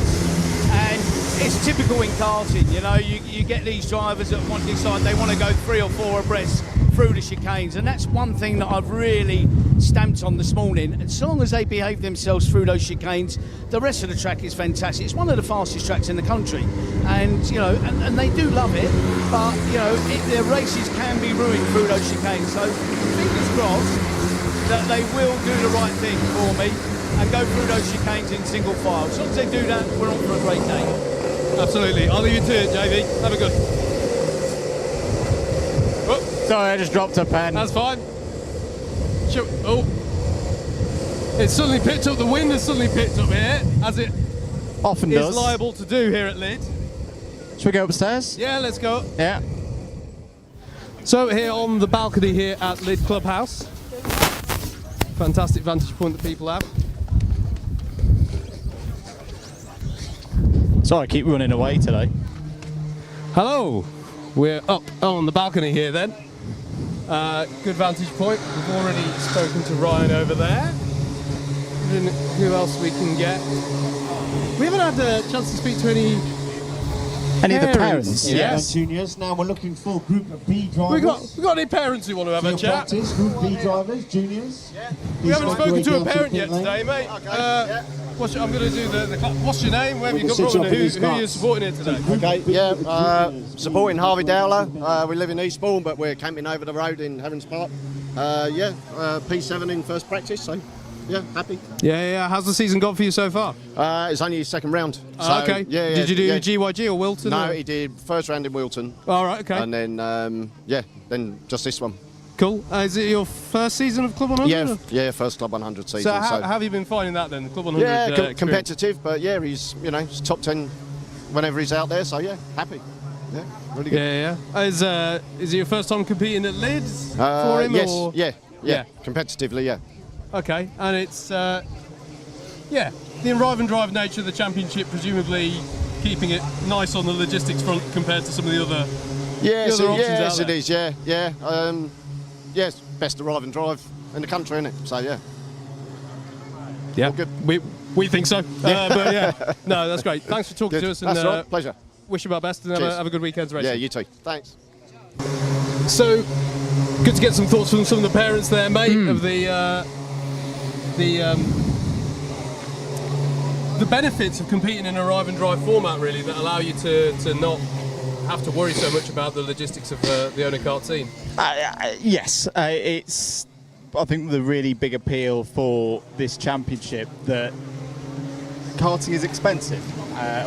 Speaker 11: and it's typical in karting, you know, you get these drivers that want to decide they want to go 3 or 4 abreast through the chicanes, and that's one thing that I've really stamped on this morning. And so long as they behave themselves through those chicanes, the rest of the track is fantastic. It's one of the fastest tracks in the country, and you know, and they do love it, but you know, their races can be ruined through those chicanes. So fingers crossed that they will do the right thing for me and go through those chicanes in single file. As long as they do that, we're on for a great day.
Speaker 2: Absolutely. I'll leave you to it, JV. Have a good.
Speaker 1: Sorry, I just dropped a pen.
Speaker 2: That's fine. Oh. It suddenly picked up, the wind has suddenly picked up here, as it
Speaker 1: often
Speaker 2: is
Speaker 1: does.
Speaker 2: liable to do here at Lydd.
Speaker 1: Should we go upstairs?
Speaker 2: Yeah, let's go.
Speaker 1: Yeah.
Speaker 2: So here on the balcony here at Lydd Clubhouse. Fantastic vantage point that people have.
Speaker 1: Sorry, I keep running away today.
Speaker 2: Hello. We're up on the balcony here then. Good vantage point. We've already spoken to Ryan over there. Wondering who else we can get. We haven't had a chance to speak to any
Speaker 1: of the parents.
Speaker 2: Yes.
Speaker 5: Juniors. Now we're looking for Group B drivers.
Speaker 2: We got any parents who want to have a chat?
Speaker 5: Practice, Group B drivers, juniors.
Speaker 2: Yeah. We haven't spoken to a parent yet today, mate.
Speaker 5: Okay.
Speaker 2: I'm going to do the what's your name? Where have you come from? And who are you supporting here today?
Speaker 12: Okay, yeah, supporting Harvey Dowler. We live in Eastbourne, but we're camping over the road in Herons Park. P7 in first practice, so yeah, happy.
Speaker 2: Yeah. How's the season gone for you so far?
Speaker 12: It's only his second round. So,
Speaker 2: okay.
Speaker 12: Yeah.
Speaker 2: Did you do GYG or Wilton?
Speaker 12: No,
Speaker 2: or?
Speaker 12: he did first round in Wilton.
Speaker 2: All right, okay.
Speaker 12: And then, then just this one.
Speaker 2: Cool. Is it your first season of Club 100?
Speaker 12: Yeah, first Club 100 season.
Speaker 2: So how have you been finding that then, the Club 100?
Speaker 12: Yeah, competitive, but yeah, he's he's top 10 whenever he's out there. So yeah, happy. Yeah, really good.
Speaker 2: Yeah. Is it your first time competing at Lydd for him?
Speaker 12: Yes.
Speaker 2: Or?
Speaker 12: Yeah. Competitively, yeah.
Speaker 2: Okay, and it's the arrive and drive nature of the championship, presumably keeping it nice on the logistics front compared to some of the other.
Speaker 12: Yes,
Speaker 2: the other options out
Speaker 12: it
Speaker 2: there.
Speaker 12: is. Yeah. Yes, best arrive and drive in the country, isn't it? So yeah.
Speaker 2: Yeah,
Speaker 12: all good.
Speaker 2: We think so. But yeah, no, that's great. Thanks for talking to us. And,
Speaker 12: that's right. Pleasure.
Speaker 2: Wish you our best and have a good weekend's racing.
Speaker 12: Yeah, you too. Thanks.
Speaker 2: So, good to get some thoughts from some of the parents there, mate, of the benefits of competing in a arrive and drive format, really, that allow you to not have to worry so much about the logistics of the owner kart scene.
Speaker 1: Yes, it's I think the really big appeal for this championship that karting is expensive.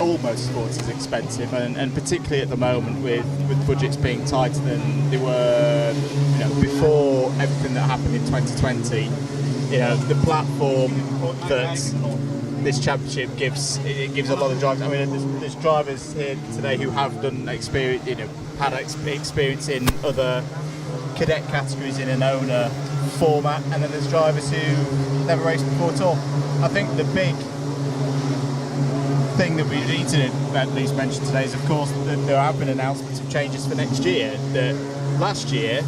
Speaker 1: All motorsports is expensive, and particularly at the moment with budgets being tighter than they were, before everything that happened in 2020. The platform that this championship gives a lot of drivers. I mean, there's drivers here today who have done experience, Paddock experience in other cadet categories in an owner format, and then there's drivers who never raced before at all. I think the big thing that we need to at least mention today is, of course, that there have been announcements of changes for next year. That last year,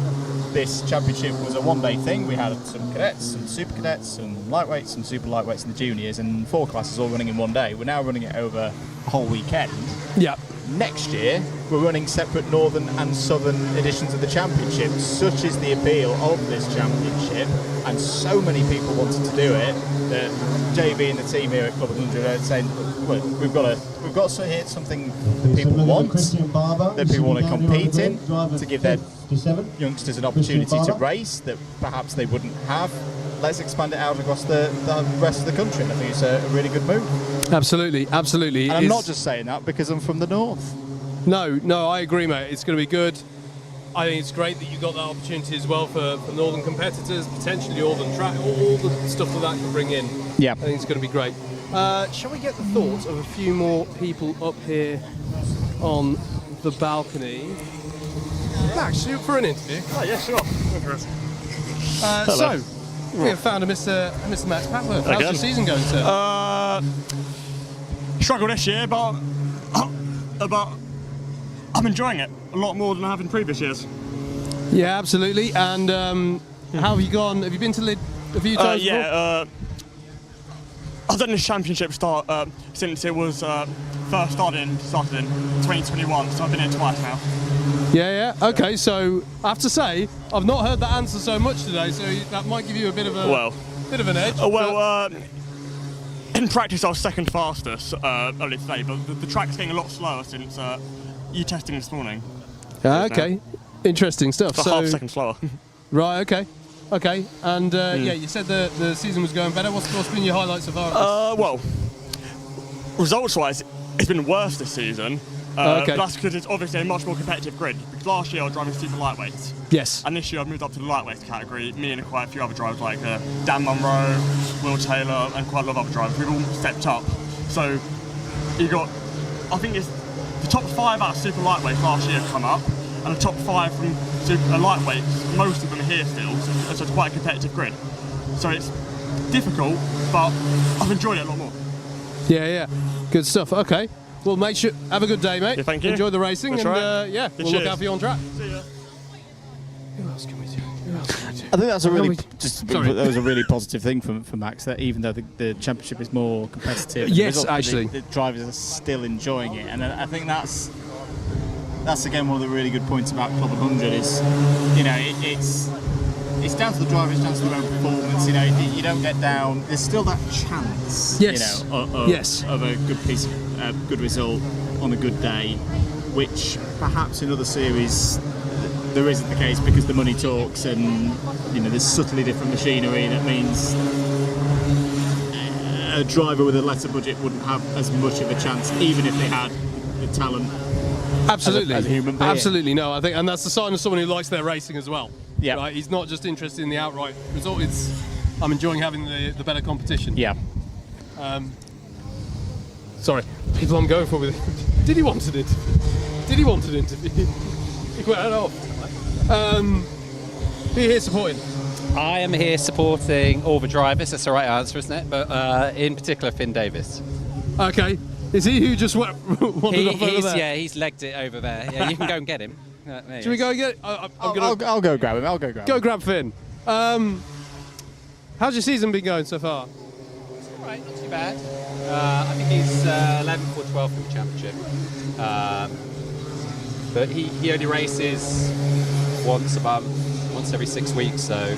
Speaker 1: this championship was a one-day thing. We had some cadets, some super cadets, some lightweights, some super lightweights, and the juniors, and 4 classes all running in one day. We're now running it over a whole weekend.
Speaker 2: Yeah.
Speaker 1: Next year, we're running separate northern and southern editions of the championship. Such is the appeal of this championship, and so many people wanted to do it that JB and the team here at CLUB100 are saying, well, we've got to hit something that people want, that people want to compete in, to give their youngsters an opportunity to race that perhaps they wouldn't have. Let's expand it out across the rest of the country, and I think it's a really good move.
Speaker 2: Absolutely, absolutely.
Speaker 1: And I'm not just saying that because I'm from the north.
Speaker 2: No, I agree, mate. It's going to be good. I think it's great that you got that opportunity as well for northern competitors, potentially northern track, all the stuff that can bring in.
Speaker 1: Yeah.
Speaker 2: I think it's going to be great. Shall we get the thoughts of a few more people up here on the balcony? Max, you for an interview?
Speaker 13: Oh, yeah, sure.
Speaker 2: So, we have found a Mr. Max Papworth. How's your season going, sir?
Speaker 13: Struggled this year, but I'm enjoying it a lot more than I have in previous years.
Speaker 2: Yeah, absolutely. And how have you gone? Have you been to Lydd a few times before?
Speaker 13: I've done this championship start since it was first started in 2021, so I've been here twice now.
Speaker 2: Yeah. Okay, so I have to say, I've not heard that answer so much today, so that might give you a bit of an edge.
Speaker 13: In practice I was second fastest earlier today, but the track's getting a lot slower since you testing this morning.
Speaker 2: Okay, interesting stuff.
Speaker 13: So half a second slower.
Speaker 2: Right. Okay. And yeah, you said the season was going better. What's been your highlights so far?
Speaker 13: Well, results-wise, it's been worse this season. But that's because it's obviously a much more competitive grid. Because last year I was driving super lightweights.
Speaker 2: Yes.
Speaker 13: And this year I've moved up to the lightweights category. Me and quite a few other drivers like Dan Munro, Will Taylor, and quite a lot of other drivers. We've all stepped up. So you got, I think it's the top 5 out of super lightweights last year have come up, and the top 5 from super lightweights, most of them are here still. So it's quite a competitive grid. So it's difficult, but I've enjoyed it a lot more.
Speaker 2: Yeah. Good stuff. Okay. Well, make sure have a good day, mate.
Speaker 13: Yeah, thank you.
Speaker 2: Enjoy the racing,
Speaker 13: That's
Speaker 2: and
Speaker 13: right.
Speaker 2: we'll look out for you on track.
Speaker 13: See ya.
Speaker 2: Who else can we do?
Speaker 1: I think that's that was a really positive thing for Max, that even though the championship is more competitive,
Speaker 2: yes, actually,
Speaker 1: the drivers are still enjoying it, and I think that's again one of the really good points about CLUB100 is, you know, it's down to the driver, it's down to their own performance. You know, you don't get down. There's still that chance,
Speaker 2: yes,
Speaker 1: you know, of a good piece of good result on a good day, which perhaps in other series there isn't the case because the money talks, and you know there's subtly different machinery that means a driver with a lesser budget wouldn't have as much of a chance, even if they had the talent.
Speaker 2: Absolutely,
Speaker 1: as a human being.
Speaker 2: Absolutely, no. I think, and that's the sign of someone who likes their racing as well.
Speaker 1: Yeah,
Speaker 2: right. He's not just interested in the outright result. I'm enjoying having the better competition.
Speaker 1: Yeah.
Speaker 2: Sorry, people I'm going for with it. Did he want an interview? He went off. Who are you here supporting?
Speaker 14: I am here supporting all the drivers. That's the right answer, isn't it? But in particular, Finn Davis.
Speaker 2: Okay. Is he who just wandered off over there?
Speaker 14: Yeah, he's legged it over there. Yeah, you can go and get him.
Speaker 2: Should we go and get?
Speaker 1: I'll go grab him. I'll go grab him.
Speaker 2: Go grab Finn. How's your season been going so far?
Speaker 14: It's all right, not too bad. I think he's 11th or 12th in the championship. But he only races once a month, once every 6 weeks. So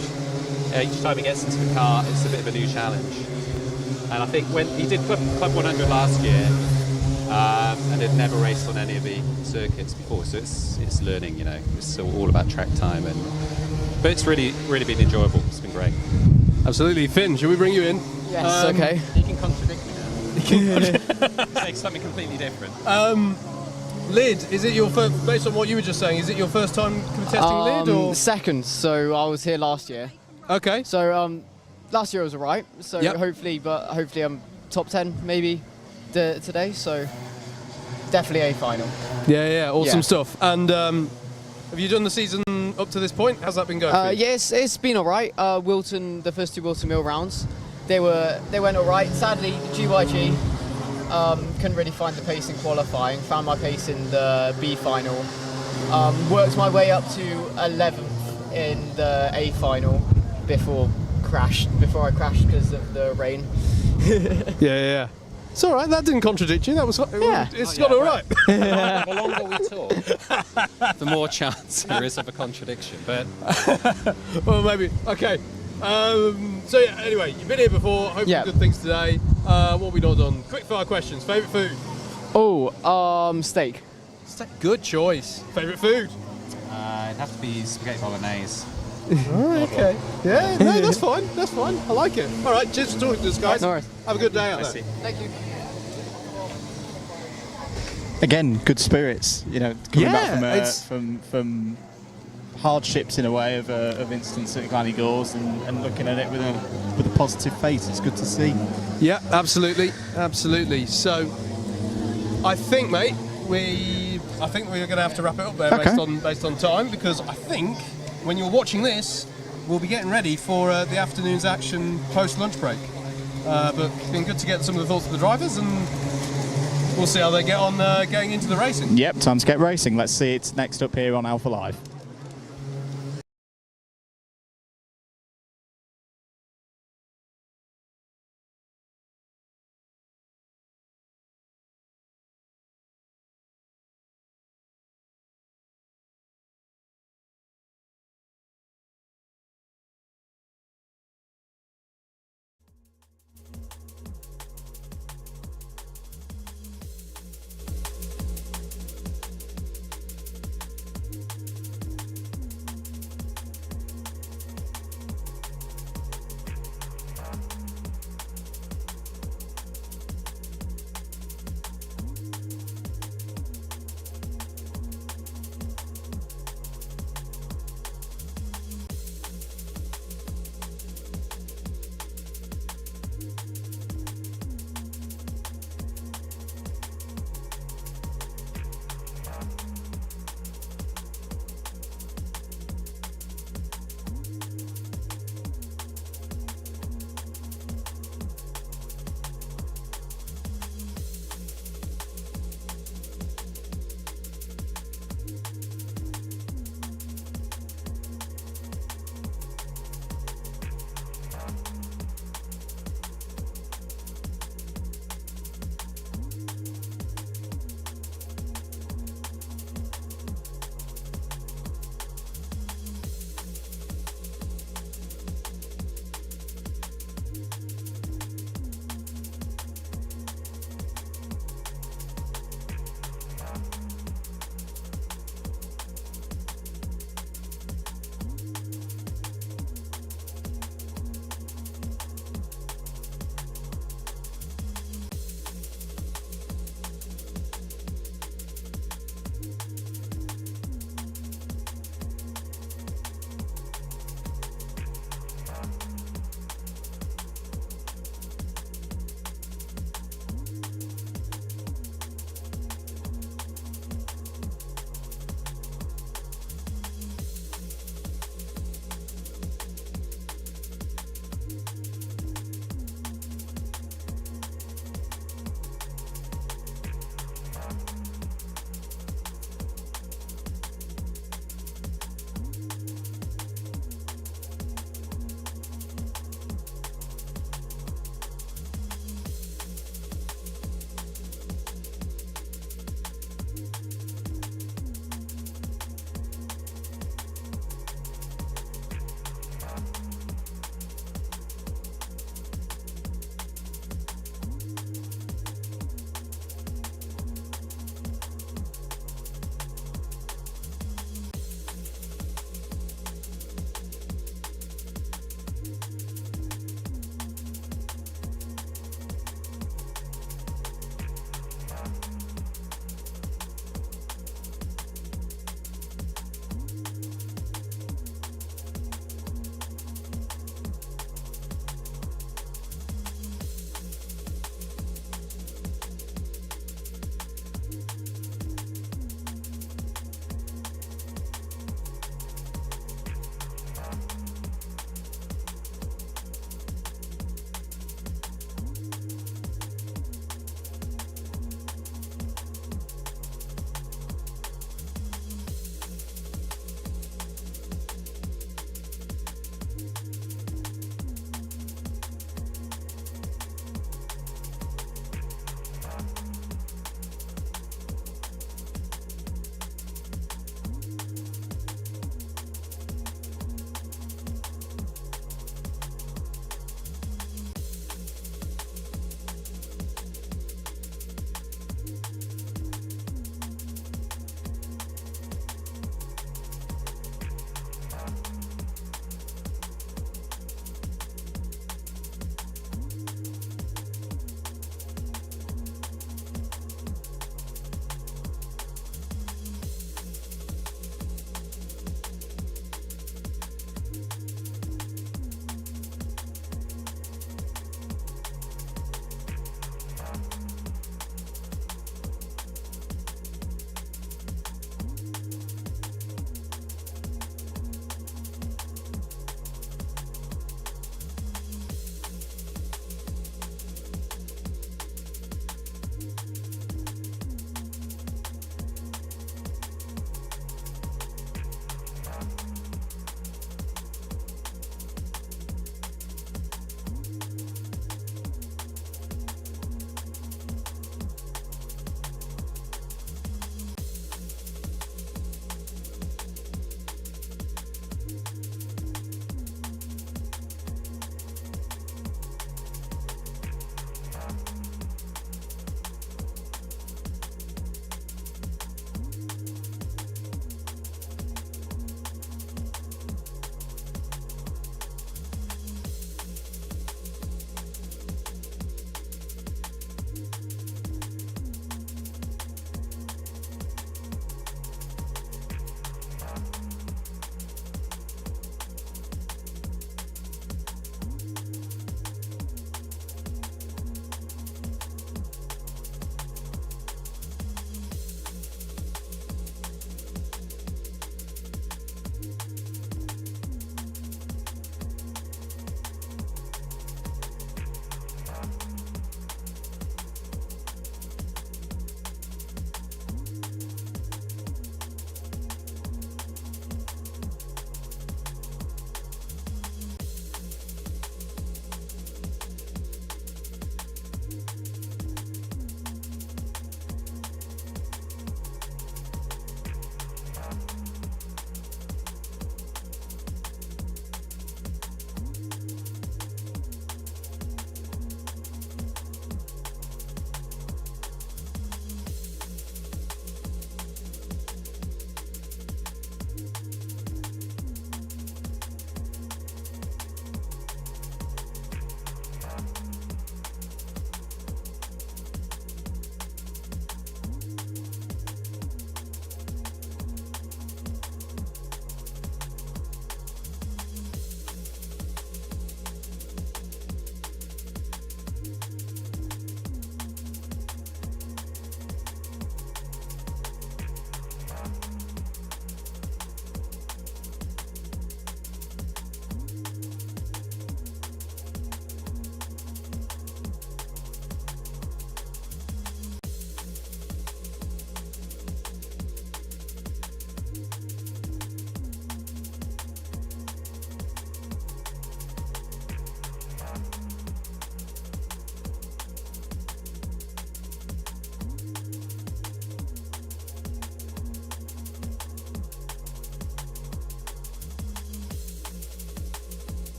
Speaker 14: each time he gets into the car, it's a bit of a new challenge. And I think when he did CLUB100 last year, and had never raced on any of the circuits before, so it's learning, you know. It's all about track time, but it's really been enjoyable. It's been great.
Speaker 2: Absolutely. Finn, should we bring you in?
Speaker 4: Yes, okay.
Speaker 14: You can contradict me now. Say something completely different.
Speaker 2: Lydd, is it your first, based on what you were just saying, is it your first time contesting Lydd, or?
Speaker 15: Second, so I was here last year.
Speaker 2: Okay.
Speaker 15: So last year was alright, so
Speaker 2: yep.
Speaker 15: hopefully I'm top 10 maybe today, so definitely a final.
Speaker 2: Yeah, awesome stuff. And have you done the season up to this point? How's that been going for you?
Speaker 15: Yes, it's been all right. Wilton, the first 2 Wilton Mill rounds, they went all right. Sadly, GYG couldn't really find the pace in qualifying. Found my pace in the B final. Worked my way up to 11th in the A final before I crashed because of the rain.
Speaker 2: Yeah. It's all right. That didn't contradict you. That was.
Speaker 15: Yeah.
Speaker 2: It's got all right.
Speaker 14: The longer we talk, the more chance there is of a contradiction. But
Speaker 2: well, maybe. Okay. So yeah, anyway, you've been here before. Hopefully good things today. What have we not done? Quick fire questions. Favourite food?
Speaker 15: Oh, steak.
Speaker 2: Good choice. Favourite food?
Speaker 14: It'd have to be spaghetti bolognese.
Speaker 2: Okay. Yeah, no, that's fine. That's fine. I like it. All right, cheers for talking to us, guys.
Speaker 15: No worries.
Speaker 2: Have a good day out there.
Speaker 15: Thank you.
Speaker 1: Again, good spirits. You know, coming back
Speaker 2: it's-
Speaker 1: from hardships in a way of instance at Glanny Gores and looking at it with a positive face. It's good to see.
Speaker 2: Yeah, absolutely. So, I think, mate, we're going to have to wrap it up there based on time, because I think when you're watching this, we'll be getting ready for the afternoon's action post lunch break. But it's been good to get some of the thoughts of the drivers, and we'll see how they get on getting into the racing.
Speaker 1: Yep, time to get racing. Let's see it next up here on Alpha Live.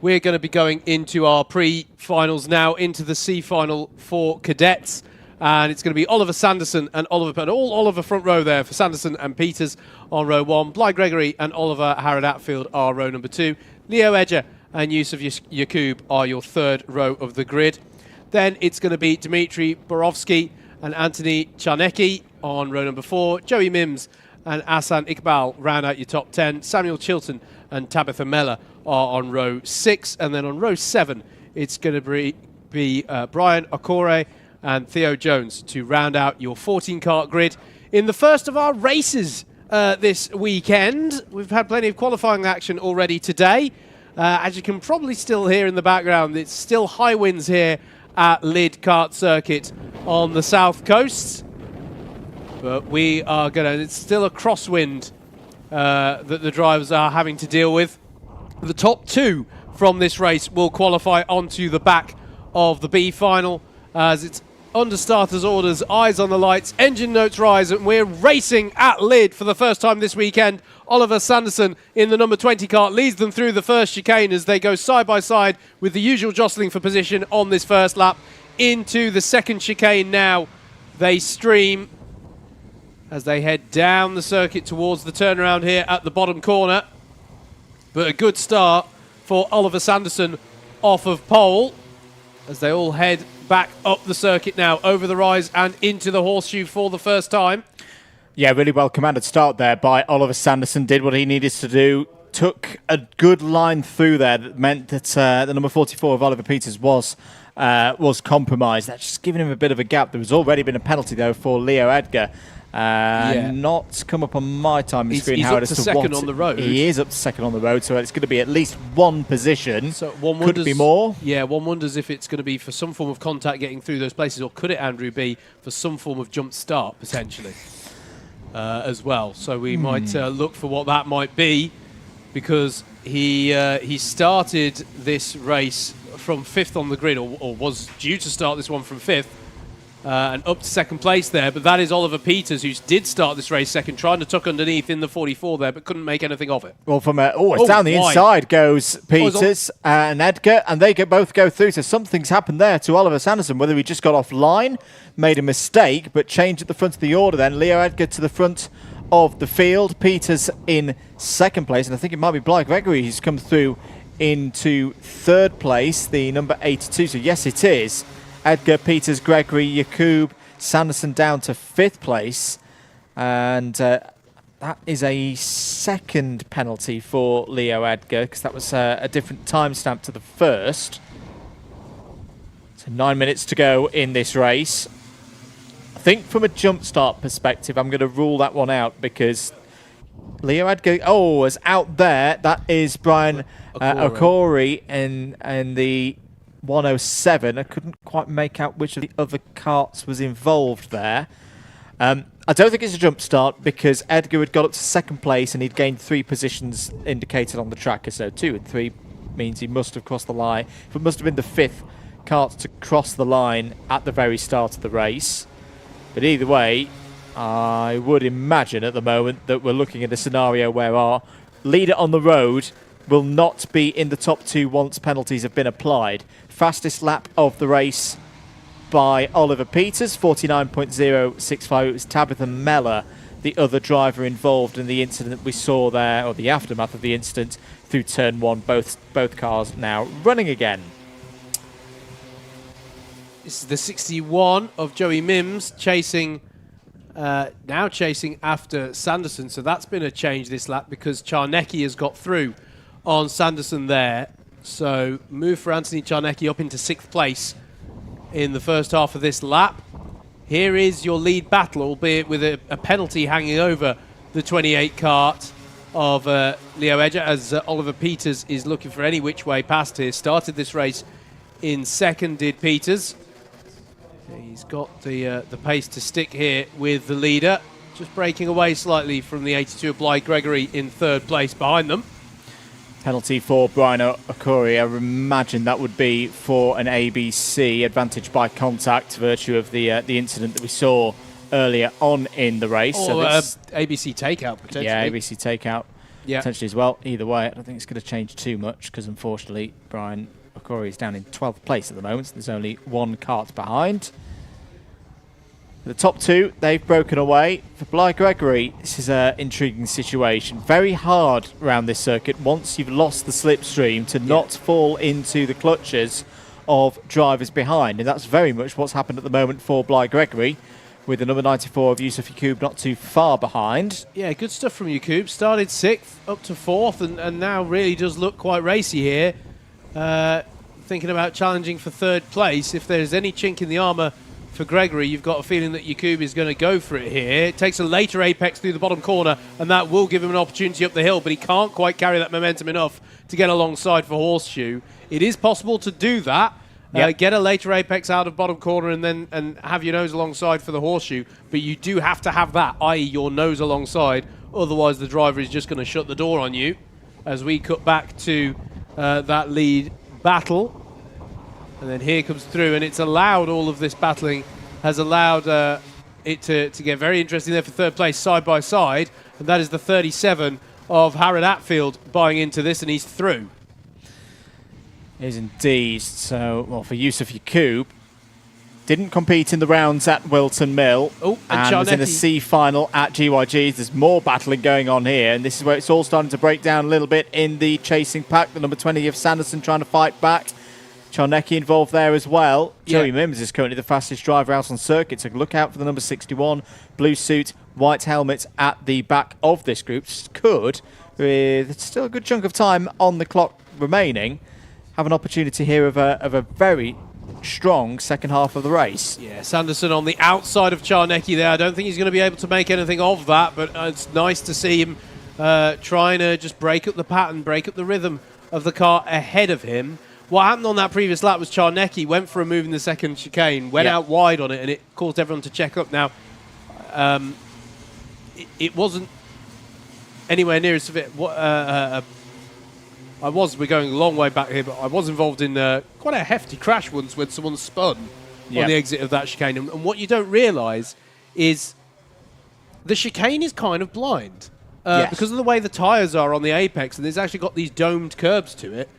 Speaker 2: we're going to be going into our pre-finals now, into the C final for cadets. And it's going to be Oliver Sanderson and Oliver, and all Oliver front row there for Sanderson and Peters on row 1. Blythe Gregory and Oliver Harrod-Atfield are row number 2. Leo Edger and Yusuf Yakub are your third row of the grid. Then it's going to be Dmitry Borovsky and Anthony Czarnecki on row number 4. Joey Mims and Asan Iqbal round out your top 10. Samuel Chilton and Tabitha Meller are on row 6. And then on row 7, it's going to be Brian Okore and Theo Jones to round out your 14-kart grid. In the first of our races this weekend, we've had plenty of qualifying action already today. As you can probably still hear in the background, it's still high winds here at Lydd Kart Circuit on the south coast. But we are going to, it's still a crosswind that the drivers are having to deal with. The top 2 from this race will qualify onto the back of the B final as it's under starters orders, eyes on the lights, engine notes rise, and we're racing at Lydd for the first time this weekend. Oliver Sanderson in the number 20 kart leads them through the first chicane as they go side by side with the usual jostling for position on this first lap. Into the second chicane now. They stream as they head down the circuit towards the turnaround here at the bottom corner. But a good start for Oliver Sanderson off of pole as they all head back up the circuit now, over the rise and into the horseshoe for the first time.
Speaker 1: Yeah, really well commanded start there by Oliver Sanderson. Did what he needed to do. Took a good line through there that meant that the number 44 of Oliver Peters was compromised. That's just giving him a bit of a gap. There was already been a penalty, though, for Leo Edgar. Not come up on my timing screen.
Speaker 2: He's up to second on the road.
Speaker 1: He is up to second on the road, so it's going to be at least one position.
Speaker 2: So one
Speaker 1: could it be more?
Speaker 2: Yeah, one wonders if it's going to be for some form of contact getting through those places, or could it, Andrew, be for some form of jump start, potentially, as well. So we might look for what that might be, because he started this race from 5th on the grid, or was due to start this one from 5th. And up to second place there, but that is Oliver Peters, who did start this race second, trying to tuck underneath in the 44 there, but couldn't make anything of it.
Speaker 1: Well, from it's down the inside goes Peters and Edgar, and they both go through. So something's happened there to Oliver Sanderson, whether he just got offline, made a mistake, but changed at the front of the order. Then Leo Edgar to the front of the field, Peters in second place, and I think it might be Blythe Gregory who's come through into third place, the number 82. So yes, it is Edgar, Peters, Gregory, Yakub, Sanderson down to 5th place. And that is a second penalty for Leo Edgar, because that was a different timestamp to the first. So 9 minutes to go in this race. I think from a jump start perspective, I'm going to rule that one out, because Leo Edgar, is out there. That is Brian Okore in the 107. I couldn't quite make out which of the other karts was involved there. I don't think it's a jump start, because Edgar had got up to second place and he'd gained 3 positions indicated on the tracker. So 2 and 3 means he must have crossed the line. It must have been the 5th kart to cross the line at the very start of the race. But either way, I would imagine at the moment that we're looking at a scenario where our leader on the road will not be in the top 2 once penalties have been applied. Fastest lap of the race by Oliver Peters, 49.065. It was Tabitha Meller, the other driver involved in the incident we saw there, or the aftermath of the incident, through turn 1. Both cars now running again.
Speaker 2: This is the 61 of Joey Mims chasing after Sanderson. So that's been a change this lap, because Czarnecki has got through on Sanderson there. So move for Anthony Czarnecki up into 6th place in the first half of this lap. Here is your lead battle, albeit with a penalty hanging over the 28 kart of Leo Edger, as Oliver Peters is looking for any which way past here. Started this race in second, did Peters. He's got the pace to stick here with the leader. Just breaking away slightly from the 82 of Blythe Gregory in third place behind them.
Speaker 1: Penalty for Brian Okore. I imagine that would be for an ABC, advantage by contact, virtue of the incident that we saw earlier on in the race.
Speaker 2: Or ABC takeout, potentially.
Speaker 1: Yeah, ABC takeout potentially as well. Either way, I don't think it's going to change too much because unfortunately Brian Okori is down in 12th place at the moment. So there's only one kart behind. The top two, they've broken away. For Bly Gregory, this is an intriguing situation. Very hard around this circuit once you've lost the slipstream to not fall into the clutches of drivers behind. And that's very much what's happened at the moment for Bly Gregory, with the number 94 of Yusuf Yakub not too far behind.
Speaker 2: Yeah, good stuff from Yakub. Started 6th, up to 4th, and now really does look quite racy here. Thinking about challenging for 3rd place. If there's any chink in the armour for Gregory, you've got a feeling that Yakub is going to go for it here. It takes a later apex through the bottom corner, and that will give him an opportunity up the hill, but he can't quite carry that momentum enough to get alongside for Horseshoe. It is possible to do that. Get a later apex out of bottom corner and have your nose alongside for the Horseshoe, but you do have to have that, i.e. your nose alongside, otherwise the driver is just going to shut the door on you. As we cut back to that lead battle, and then here comes through, and it's allowed, all of this battling has allowed it to get very interesting there for 3rd place side by side, and that is the 37 of Harrod Atfield buying into this, and he's through.
Speaker 1: Is indeed. So, well, for Yusuf Yakub, didn't compete in the rounds at Wilton Mill, and was in the C final at GYG's. There's more battling going on here, and this is where it's all starting to break down a little bit in the chasing pack. The number 20 of Sanderson trying to fight back. Charnecki involved there as well. Joey Mims is currently the fastest driver out on circuit, so look out for the number 61, blue suit, white helmet at the back of this group. Could, with still a good chunk of time on the clock remaining, have an opportunity here of a very strong second half of the race.
Speaker 2: Yeah, Sanderson on the outside of Charnecki there. I don't think he's going to be able to make anything of that, but it's nice to see him trying to just break up the pattern, break up the rhythm of the car ahead of him. What happened on that previous lap was Charnecki went for a move in the second chicane, went out wide on it, and it caused everyone to check up. Now, it wasn't anywhere near as severe. We're going a long way back here, but I was involved in quite a hefty crash once when someone spun on the exit of that chicane. And what you don't realise is the chicane is kind of blind. Because of the way the tyres are on the apex, and it's actually got these domed curbs to it,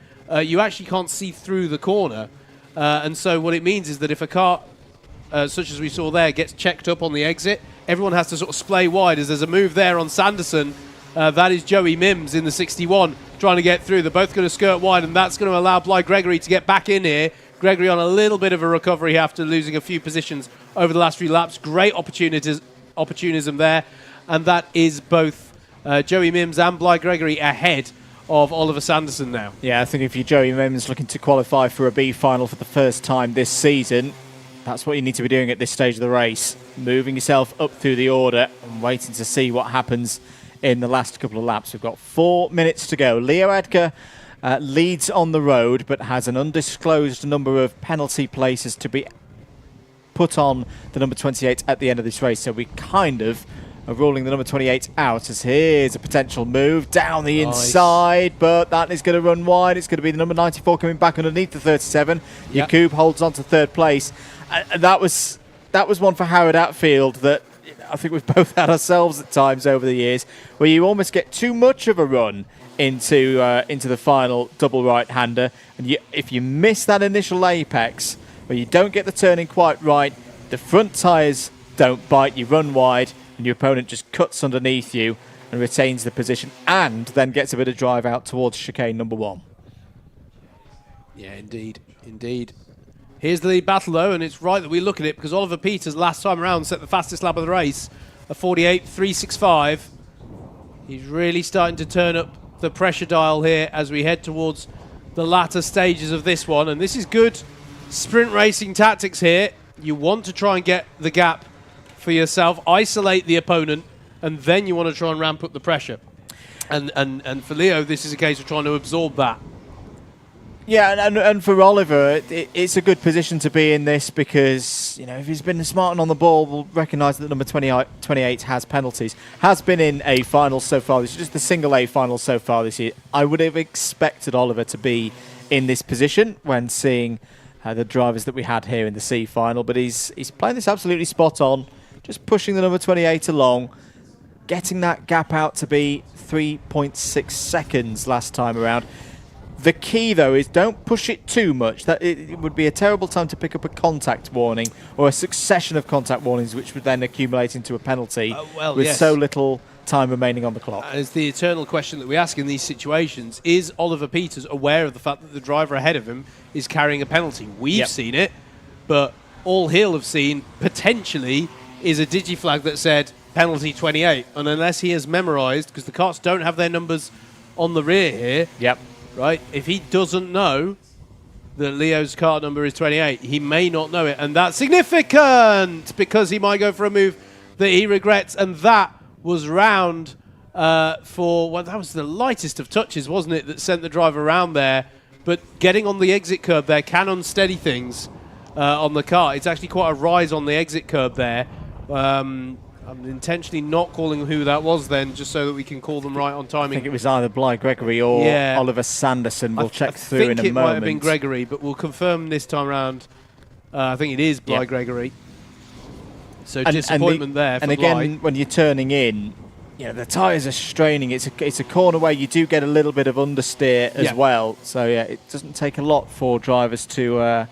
Speaker 2: you actually can't see through the corner. And so what it means is that if a car, such as we saw there, gets checked up on the exit, everyone has to sort of splay wide as there's a move there on Sanderson. That is Joey Mims in the 61 trying to get through. They're both going to skirt wide, and that's going to allow Bly Gregory to get back in here. Gregory on a little bit of a recovery after losing a few positions over the last few laps. Great opportunism there, and that is both Joey Mims and Bly Gregory ahead of Oliver Sanderson now.
Speaker 1: Yeah, I think if you're Joey Mims looking to qualify for a B final for the first time this season, that's what you need to be doing at this stage of the race. Moving yourself up through the order and waiting to see what happens in the last couple of laps. We've got 4 minutes to go. Leo Edgar leads on the road, but has an undisclosed number of penalty places to be put on the number 28 at the end of this race. So we kind of are ruling the number 28 out, as here's a potential move down the inside, but that is going to run wide. It's going to be the number 94 coming back underneath the 37. Yakub holds on to 3rd place. And that was one for Harrod Atfield that I think we've both had ourselves at times over the years, where you almost get too much of a run into the final double right-hander, and if you miss that initial apex, where you don't get the turning quite right, the front tyres don't bite, you run wide, and your opponent just cuts underneath you and retains the position, and then gets a bit of drive out towards chicane number 1.
Speaker 2: Yeah, indeed. Here's the lead battle, though, and it's right that we look at it, because Oliver Peters last time around set the fastest lap of the race, a 48.365. He's really starting to turn up the pressure dial here as we head towards the latter stages of this one, and this is good sprint racing tactics here. You want to try and get the gap for yourself, isolate the opponent, and then you want to try and ramp up the pressure. And for Leo, this is a case of trying to absorb that.
Speaker 1: Yeah, and for Oliver, it's a good position to be in this, because, you know, if he's been smart and on the ball, we'll recognise that number 28 has penalties. Has been in A finals so far. This is just the single A final so far this year. I would have expected Oliver to be in this position when seeing the drivers that we had here in the C final, but he's playing this absolutely spot on, just pushing the number 28 along, getting that gap out to be 3.6 seconds last time around. The key, though, is don't push it too much. That it would be a terrible time to pick up a contact warning or a succession of contact warnings, which would then accumulate into a penalty with so little time remaining on the clock.
Speaker 2: And it's the eternal question that we ask in these situations. Is Oliver Peters aware of the fact that the driver ahead of him is carrying a penalty? We've seen it, but all he'll have seen, potentially, is a digiflag that said penalty 28. And unless he has memorised, because the karts don't have their numbers on the rear here, right, if he doesn't know that Leo's kart number is 28, he may not know it. And that's significant because he might go for a move that he regrets. And that was round for, well, that was the lightest of touches, wasn't it, that sent the driver around there. But getting on the exit curb there can unsteady things on the kart. It's actually quite a rise on the exit curb there. I'm intentionally not calling who that was then, just so that we can call them right on timing.
Speaker 1: I think it was either Bly Gregory or Oliver Sanderson. We'll check through in a moment.
Speaker 2: I think it might have been Gregory, but we'll confirm this time around. I think it is Bly Gregory. So disappointment there for
Speaker 1: And again,
Speaker 2: Bly.
Speaker 1: when you're turning in, you know, the tyres are straining. It's a corner where you do get a little bit of understeer as well. So, yeah, it doesn't take a lot for drivers to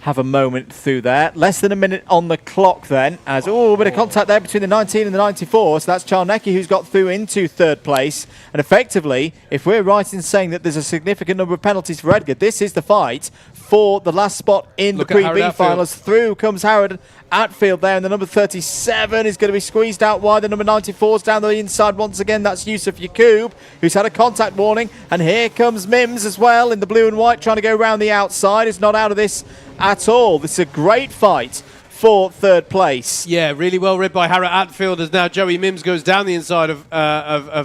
Speaker 1: have a moment through there. Less than a minute on the clock then, as a bit of contact there between the 19 and the 94. So that's Czarnecki who's got through into third place. And effectively, if we're right in saying that there's a significant number of penalties for Edgar, this is the fight for the last spot in the pre-B finals. Through comes Howard Atfield there, and the number 37 is going to be squeezed out wide. The number 94 is down the inside once again. That's Yusuf Yakub, who's had a contact warning. And here comes Mims as well in the blue and white, trying to go around the outside. Is not out of this at all. This is a great fight for third place.
Speaker 2: Yeah, really well read by Harriet Atfield, as now Joey Mims goes down the inside of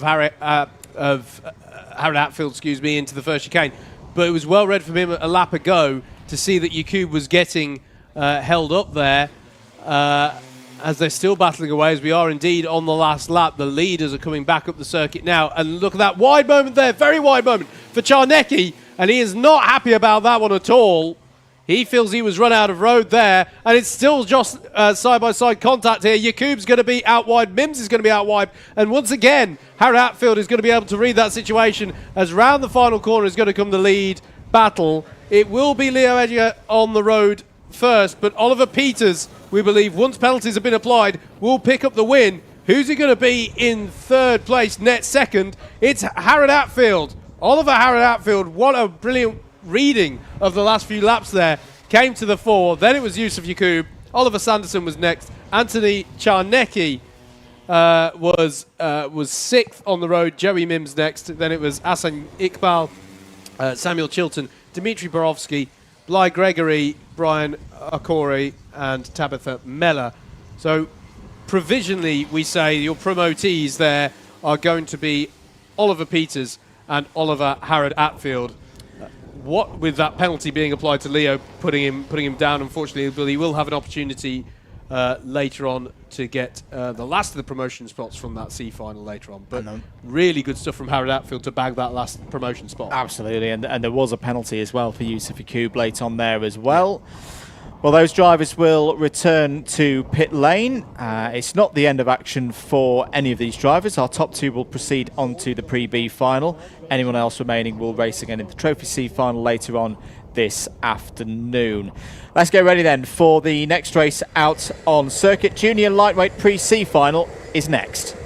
Speaker 2: Harriet Atfield, into the first chicane. But it was well read from him a lap ago to see that Yakub was getting held up there as they're still battling away, as we are indeed on the last lap. The leaders are coming back up the circuit now, and look at that wide moment there, very wide moment for Czarnecki, and he is not happy about that one at all. He feels he was run out of road there, and it's still just side-by-side contact here. Yakub's going to be out wide, Mims is going to be out wide, and once again, Harry Atfield is going to be able to read that situation, as round the final corner is going to come the lead battle. It will be Leo Edgar on the road first, but Oliver Peters, we believe, once penalties have been applied, will pick up the win. Who's he going to be in third place, net second? It's Harry Atfield. Oliver Harry Atfield, what a brilliant reading of the last few laps there. Came to the fore, then it was Yusuf Yakub. Oliver Sanderson was next. Anthony Czarnecki was sixth on the road. Joey Mims next. Then it was Hassan Iqbal, Samuel Chilton, Dimitri Borovsky, Bly Gregory, Brian Akori, and Tabitha Meller. So provisionally, we say your promotees there are going to be Oliver Peters and Oliver Harrod Atfield. What with that penalty being applied to Leo, putting him down, unfortunately, but he will have an opportunity later on to get the last of the promotion spots from that C final later on. But really good stuff from Harrod Atfield to bag that last promotion spot.
Speaker 1: Absolutely, and there was a penalty as well for Yusuf Yakub late on there as well. Well, those drivers will return to pit lane. It's not the end of action for any of these drivers. Our top two will proceed on to the pre-B final. Anyone else remaining will race again in the Trophy C final later on this afternoon. Let's get ready then for the next race out on circuit. Junior Lightweight Pre-C final is next.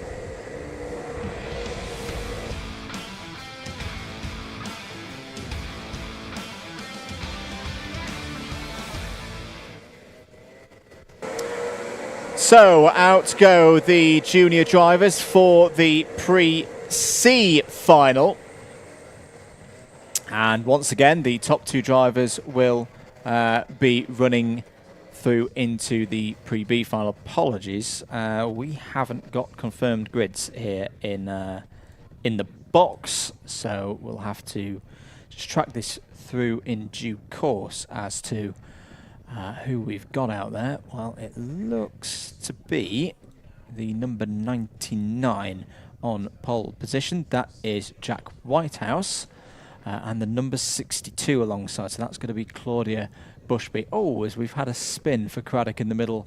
Speaker 1: So out go the junior drivers for the Pre-C final. And once again, the top two drivers will be running through into the Pre-B final. Apologies, we haven't got confirmed grids here in the box, so we'll have to just track this through in due course as to who we've got out there. Well, it looks to be the number 99 on pole position. That is Jack Whitehouse. And the number 62 alongside. So that's going to be Claudia Bushby. Oh, as we've had a spin for Craddock in the middle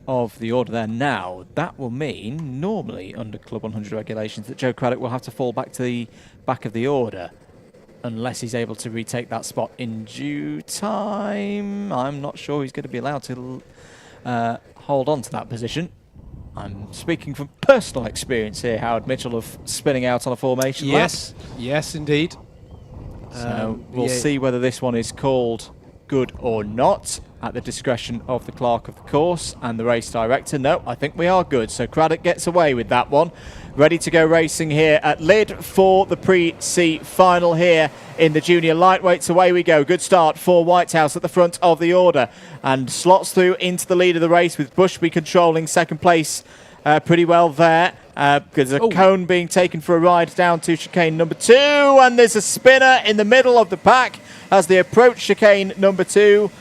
Speaker 1: of the order there now. That will mean, normally under Club 100 regulations, that Joe Craddock will have to fall back to the back of the order unless he's able to retake that spot in due time. I'm not sure he's going to be allowed to hold on to that position. I'm speaking from personal experience here, Howard Mitchell, of spinning out on a formation lap.
Speaker 2: Yes, indeed.
Speaker 1: So we'll see whether this one is called good or not at the discretion of the clerk of the course and the race director. No, I think we are good. So Craddock gets away with that one. Ready to go racing here at Lydd for the Pre-C final here in the junior lightweights. Away we go. Good start for Whitehouse at the front of the order and slots through into the lead of the race with Bushby controlling second place pretty well there. There's a cone being taken for a ride down to chicane number 2, and there's a spinner in the middle of the pack as they approach chicane number 2.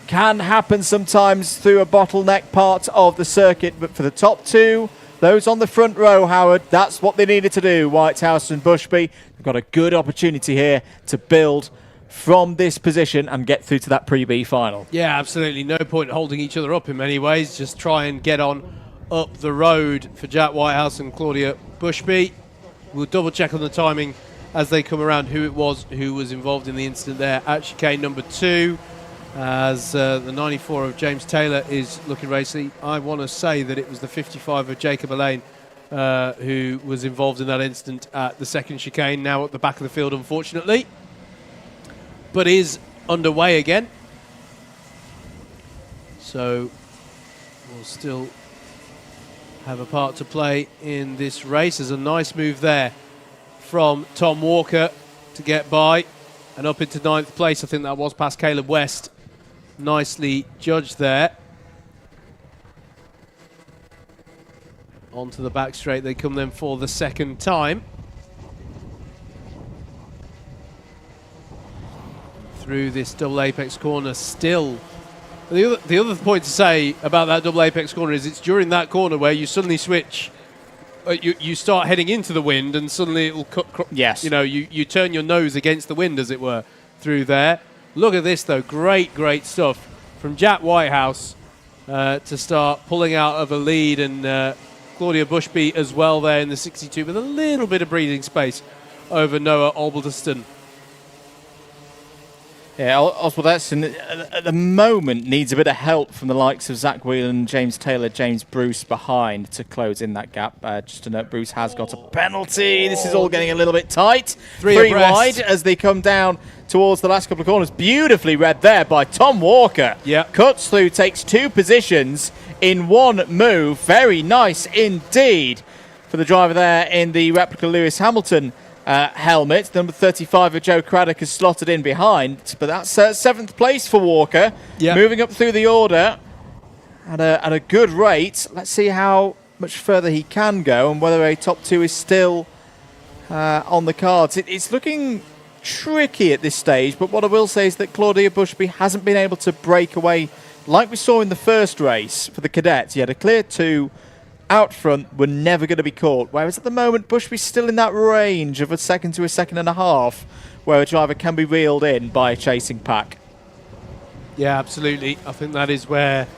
Speaker 1: Can happen sometimes through a bottleneck part of the circuit, but for the top 2, those on the front row, Howard, that's what they needed to do. Whitehouse and Bushby have got a good opportunity here to build from this position and get through to that Pre-B final.
Speaker 2: Yeah, absolutely. No point holding each other up in many ways. Just try and get on up the road for Jack Whitehouse and Claudia Bushby. We'll double check on the timing as they come around who it was who was involved in the incident there at chicane number 2. As the 94 of James Taylor is looking racing. I want to say that it was the 55 of Jacob Elaine who was involved in that incident at the second chicane, now at the back of the field, unfortunately. But is underway again. So we'll still have a part to play in this race. There's a nice move there from Tom Walker to get by and up into 9th place. I think that was past Caleb West. Nicely judged there. Onto the back straight they come then for the second time. Through this double apex corner still. The other point to say about that double apex corner is it's during that corner where you suddenly switch. You start heading into the wind and suddenly it'll
Speaker 1: yes.
Speaker 2: You know, you turn your nose against the wind, as it were, through there. Look at this, though. Great stuff from Jack Whitehouse to start pulling out of a lead, and Claudia Bushby as well there in the 62 with a little bit of breathing space over Noah Albalderston.
Speaker 1: Yeah, Oswald Edson at the moment needs a bit of help from the likes of Zach Whelan, James Taylor, James Bruce behind to close in that gap. Just to note, Bruce has got a penalty. This is all getting a little bit tight. Three wide as they come down towards the last couple of corners. Beautifully read there by Tom Walker.
Speaker 2: Yeah.
Speaker 1: Cuts through, takes 2 positions in one move. Very nice indeed for the driver there in the replica Lewis Hamilton helmet. Number 35 of Joe Craddock has slotted in behind, but that's 7th place for Walker.
Speaker 2: Yep.
Speaker 1: Moving up through the order at a good rate. Let's see how much further he can go and whether a top 2 is still on the cards. It's looking tricky at this stage, but what I will say is that Claudia Bushby hasn't been able to break away like we saw in the first race for the cadets. He had a clear 2 out front, were never going to be caught, whereas at the moment Bushby's still in that range of a second to a second and a half where a driver can be reeled in by a chasing pack.
Speaker 2: Yeah, absolutely. I think that is where,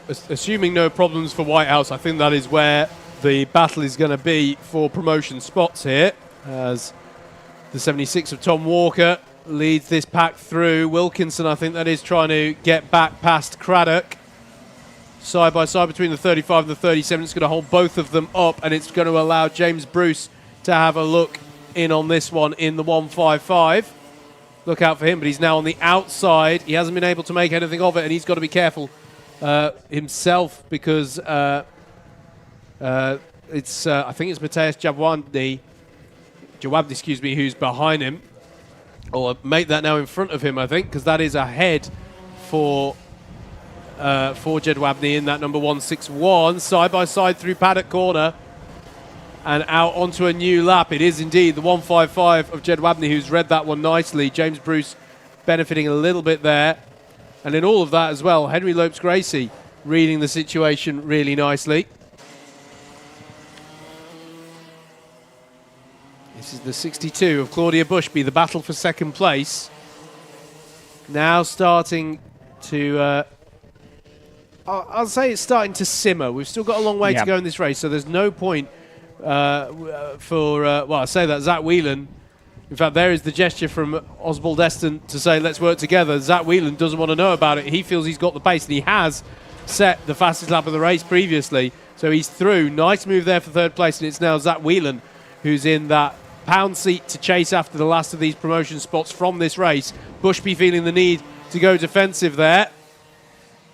Speaker 2: assuming no problems for Whitehouse, I think that is where the battle is going to be for promotion spots here, as the 76 of Tom Walker leads this pack through. Wilkinson, I think that is trying to get back past Craddock. Side by side between the 35 and the 37. It's going to hold both of them up, and it's going to allow James Bruce to have a look in on this one in the 155. Look out for him, but he's now on the outside. He hasn't been able to make anything of it, and he's got to be careful himself because I think it's Mateus Jawabni, who's behind him. Or make that now in front of him, I think, because that is ahead for Jed Wabney in that number 161. Side by side through Paddock corner and out onto a new lap. It is indeed the 155 of Jed Wabney who's read that one nicely. James Bruce benefiting a little bit there. And in all of that as well, Henry Lopes-Gracie reading the situation really nicely. This is the 62 of Claudia Bushby, the battle for second place. now starting to... I'll say it's starting to simmer. We've still got a long way to go in this race, so there's no point well, I say that Zach Whelan. In fact, there is the gesture from Oswald Eston to say, let's work together. Zach Whelan doesn't want to know about it. He feels he's got the pace, and he has set the fastest lap of the race previously. So he's through. Nice move there for third place, and it's now Zach Whelan who's in that pound seat to chase after the last of these promotion spots from this race. Bushby feeling the need to go defensive there.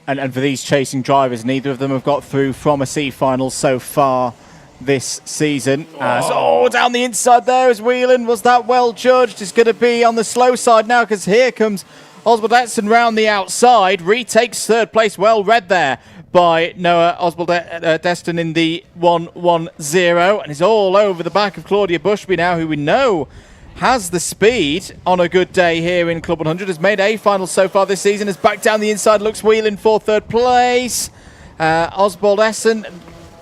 Speaker 1: And for these chasing drivers, neither of them have got through from a C final so far this season. Down the inside there is Whelan. Was that well judged? It's going to be on the slow side now, because here comes Oswald Eston round the outside. Retakes third place. Well read there by Noah Oswald Eston in the 1-1-0. And is all over the back of Claudia Bushby now, who we know has the speed on a good day here in Club 100. Has made A finals so far this season. Has back down the inside. Looks Whelan for third place. Oswald Eston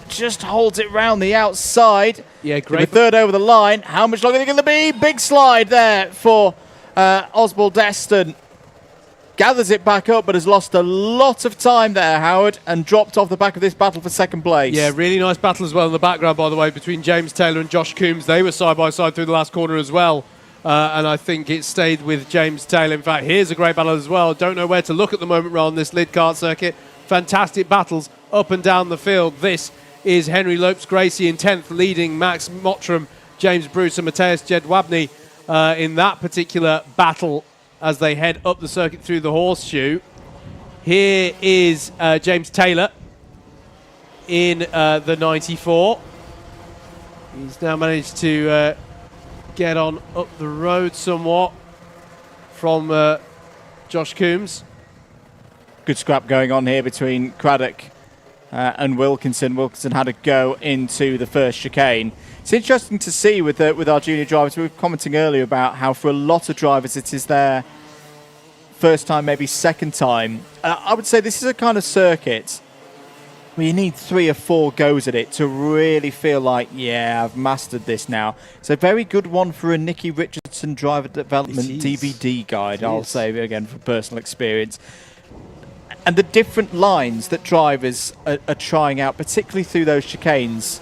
Speaker 1: just holds it round the outside.
Speaker 2: Yeah, great.
Speaker 1: Third over the line. How much longer are they going to be? Big slide there for Oswald Eston. Gathers it back up, but has lost a lot of time there, Howard, and dropped off the back of this battle for second place.
Speaker 2: Yeah, really nice battle as well in the background, by the way, between James Taylor and Josh Coombs. They were side by side through the last corner as well. And I think it stayed with James Taylor. In fact, here's a great battle as well. Don't know where to look at the moment on this Lydd kart circuit. Fantastic battles up and down the field. This is Henry Lopes-Gracie in 10th, leading Max Mottram, James Bruce and Matthias Jedwabny in that particular battle as they head up the circuit through the horseshoe. Here is James Taylor in the 94. He's now managed to get on up the road somewhat from Josh Coombs.
Speaker 1: Good scrap going on here between Paddock and Wilkinson. Wilkinson had to go into the first chicane. It's interesting to see with our junior drivers. We were commenting earlier about how for a lot of drivers it is their first time, maybe second time. I would say this is a kind of circuit where you need 3 or 4 goes at it to really feel like, yeah, I've mastered this now. It's a very good one for a Nicky Richardson driver development DVD guide, I'll say again from personal experience. And the different lines that drivers are trying out, particularly through those chicanes,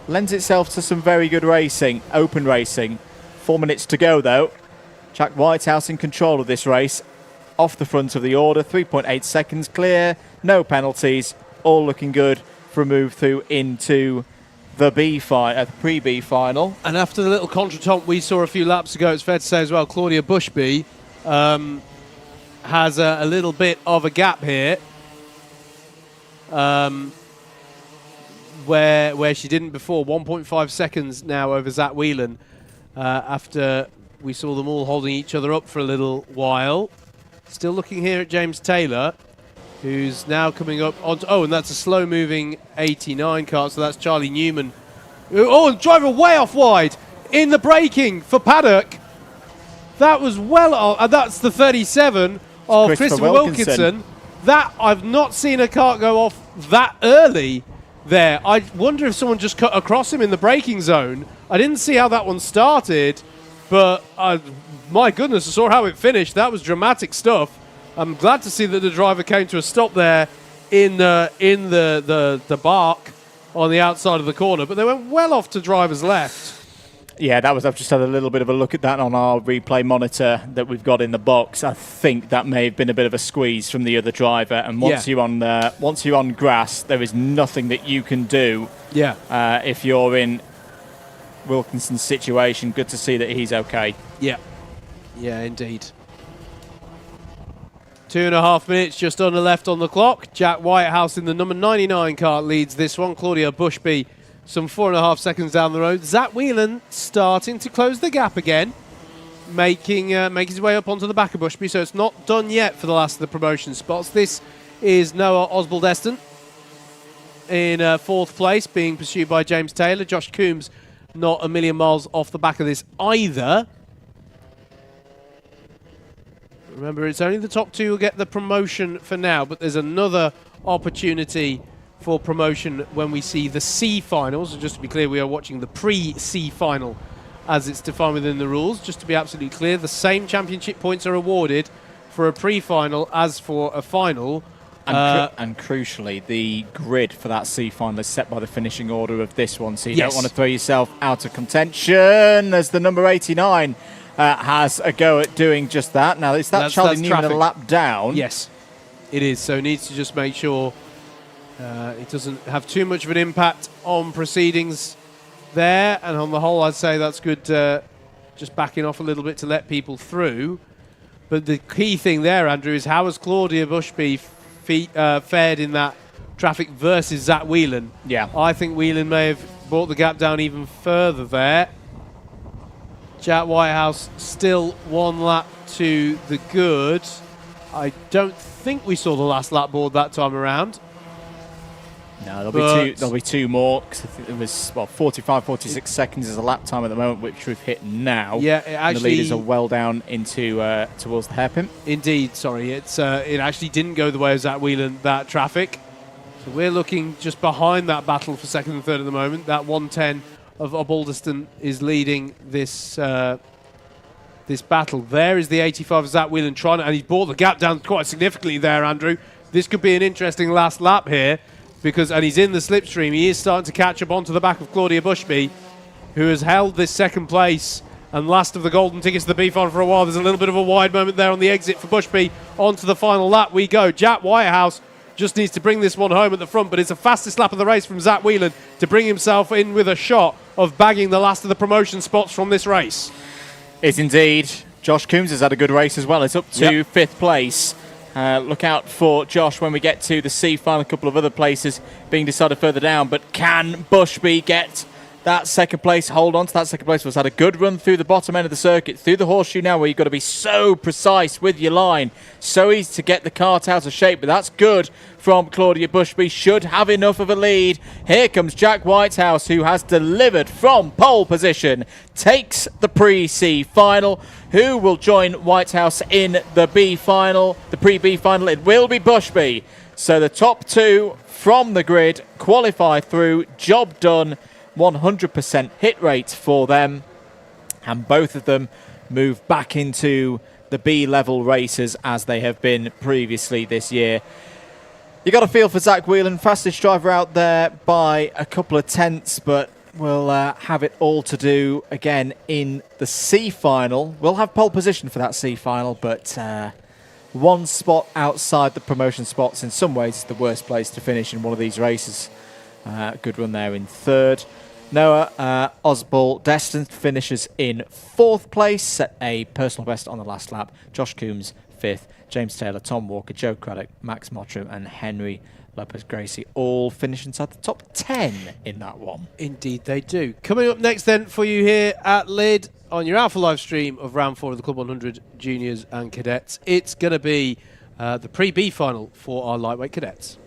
Speaker 1: lends itself to some very good racing, open racing. 4 minutes to go, though. Jack Whitehouse in control of this race. Off the front of the order, 3.8 seconds clear, no penalties, all looking good for a move through into the pre-B final.
Speaker 2: And after the little contretemps we saw a few laps ago, it's fair to say as well, Claudia Bushby has a little bit of a gap here. Where she didn't before. 1.5 seconds now over Zach Whelan after we saw them all holding each other up for a little while. Still looking here at James Taylor, who's now coming up on... and that's a slow-moving 89 kart, so that's Charlie Newman. Driver way off wide in the braking for Paddock. That was well off, and that's the 37 of Christopher Wilkinson. That, I've not seen a kart go off that early there. I wonder if someone just cut across him in the braking zone. I didn't see how that one started, but my goodness, I saw how it finished. That was dramatic stuff. I'm glad to see that the driver came to a stop there in the bark on the outside of the corner, but they went well off to driver's left.
Speaker 1: Yeah, that was. I've just had a little bit of a look at that on our replay monitor that we've got in the box. I think that may have been a bit of a squeeze from the other driver. And once you're on grass, there is nothing that you can do.
Speaker 2: Yeah.
Speaker 1: If you're in Wilkinson's situation, good to see that he's okay.
Speaker 2: Yeah. Yeah, indeed. 2.5 minutes just on the left on the clock. Jack Whitehouse in the number 99 kart leads this one. Claudia Bushby some 4.5 seconds down the road. Zach Whelan starting to close the gap again, making his way up onto the back of Bushby, so it's not done yet for the last of the promotion spots. This is Noah Oswald Eston in 4th place, being pursued by James Taylor. Josh Coombs not a million miles off the back of this either. Remember, it's only the top 2 who get the promotion for now, but there's another opportunity for promotion when we see the C finals. And just to be clear, we are watching the pre-C final as it's defined within the rules. Just to be absolutely clear, the same championship points are awarded for a pre-final as for a final.
Speaker 1: And crucially, the grid for that C final is set by the finishing order of this one, so you don't want to throw yourself out of contention, as the number 89 has a go at doing just that. Now, is that Charlie Newman a lap down?
Speaker 2: Yes, it is. So needs to just make sure it doesn't have too much of an impact on proceedings there. And on the whole, I'd say that's good, just backing off a little bit to let people through. But the key thing there, Andrew, is how has Claudia Bushby fared in that traffic versus Zach Whelan?
Speaker 1: Yeah.
Speaker 2: I think Whelan may have brought the gap down even further there. Jack Whitehouse still 1 lap to the good. I don't think we saw the last lap board that time around.
Speaker 1: No, there'll be two more, because I think there was 45, 46 seconds is a lap time at the moment, which we've hit now.
Speaker 2: Yeah, it actually,
Speaker 1: and the leaders are well down into towards the hairpin.
Speaker 2: Indeed, sorry, it actually didn't go the way of Zach Whelan, that traffic. So we're looking just behind that battle for second and third at the moment. That 110 of Alderston is leading this this battle. There is the 85 of Zach Whelan trying, and he's brought the gap down quite significantly there, Andrew. This could be an interesting last lap here. And he's in the slipstream. He is starting to catch up onto the back of Claudia Bushby, who has held this second place and last of the golden tickets to the B-final for a while. There's a little bit of a wide moment there on the exit for Bushby. Onto the final lap we go. Jack Whitehouse just needs to bring this one home at the front, but it's the fastest lap of the race from Zach Whelan to bring himself in with a shot of bagging the last of the promotion spots from this race.
Speaker 1: It's indeed. Josh Coombs has had a good race as well. It's up to 5th place. Look out for Josh when we get to the C final. A couple of other places being decided further down. But can Bushby get that second place? Hold on to that second place. He's had a good run through the bottom end of the circuit, through the horseshoe now, where you've got to be so precise with your line. So easy to get the cart out of shape. But that's good from Claudia Bushby. Should have enough of a lead. Here comes Jack Whitehouse, who has delivered from pole position. Takes the pre-C final. Who will join Whitehouse in the B final, the pre-B final? It will be Bushby. So the top two from the grid qualify through. Job done. 100% hit rate for them. And both of them move back into the B-level races as they have been previously this year. You got a feel for Zach Whelan, fastest driver out there by a couple of tenths, but we'll have it all to do again in the C final. We'll have pole position for that C final, but one spot outside the promotion spots. In some ways, the worst place to finish in one of these races. Good run there in third. Noah Osbald Destin finishes in 4th place, set a personal best on the last lap. Josh Coombs 5th, James Taylor, Tom Walker, Joe Craddock, Max Mottram and Henry Lopez-Gracie all finish inside the top 10 in that one.
Speaker 2: Indeed they do. Coming up next then for you here at Lydd on your Alpha live stream of round 4 of the Club 100 Juniors and Cadets, it's going to be the pre-B final for our lightweight cadets.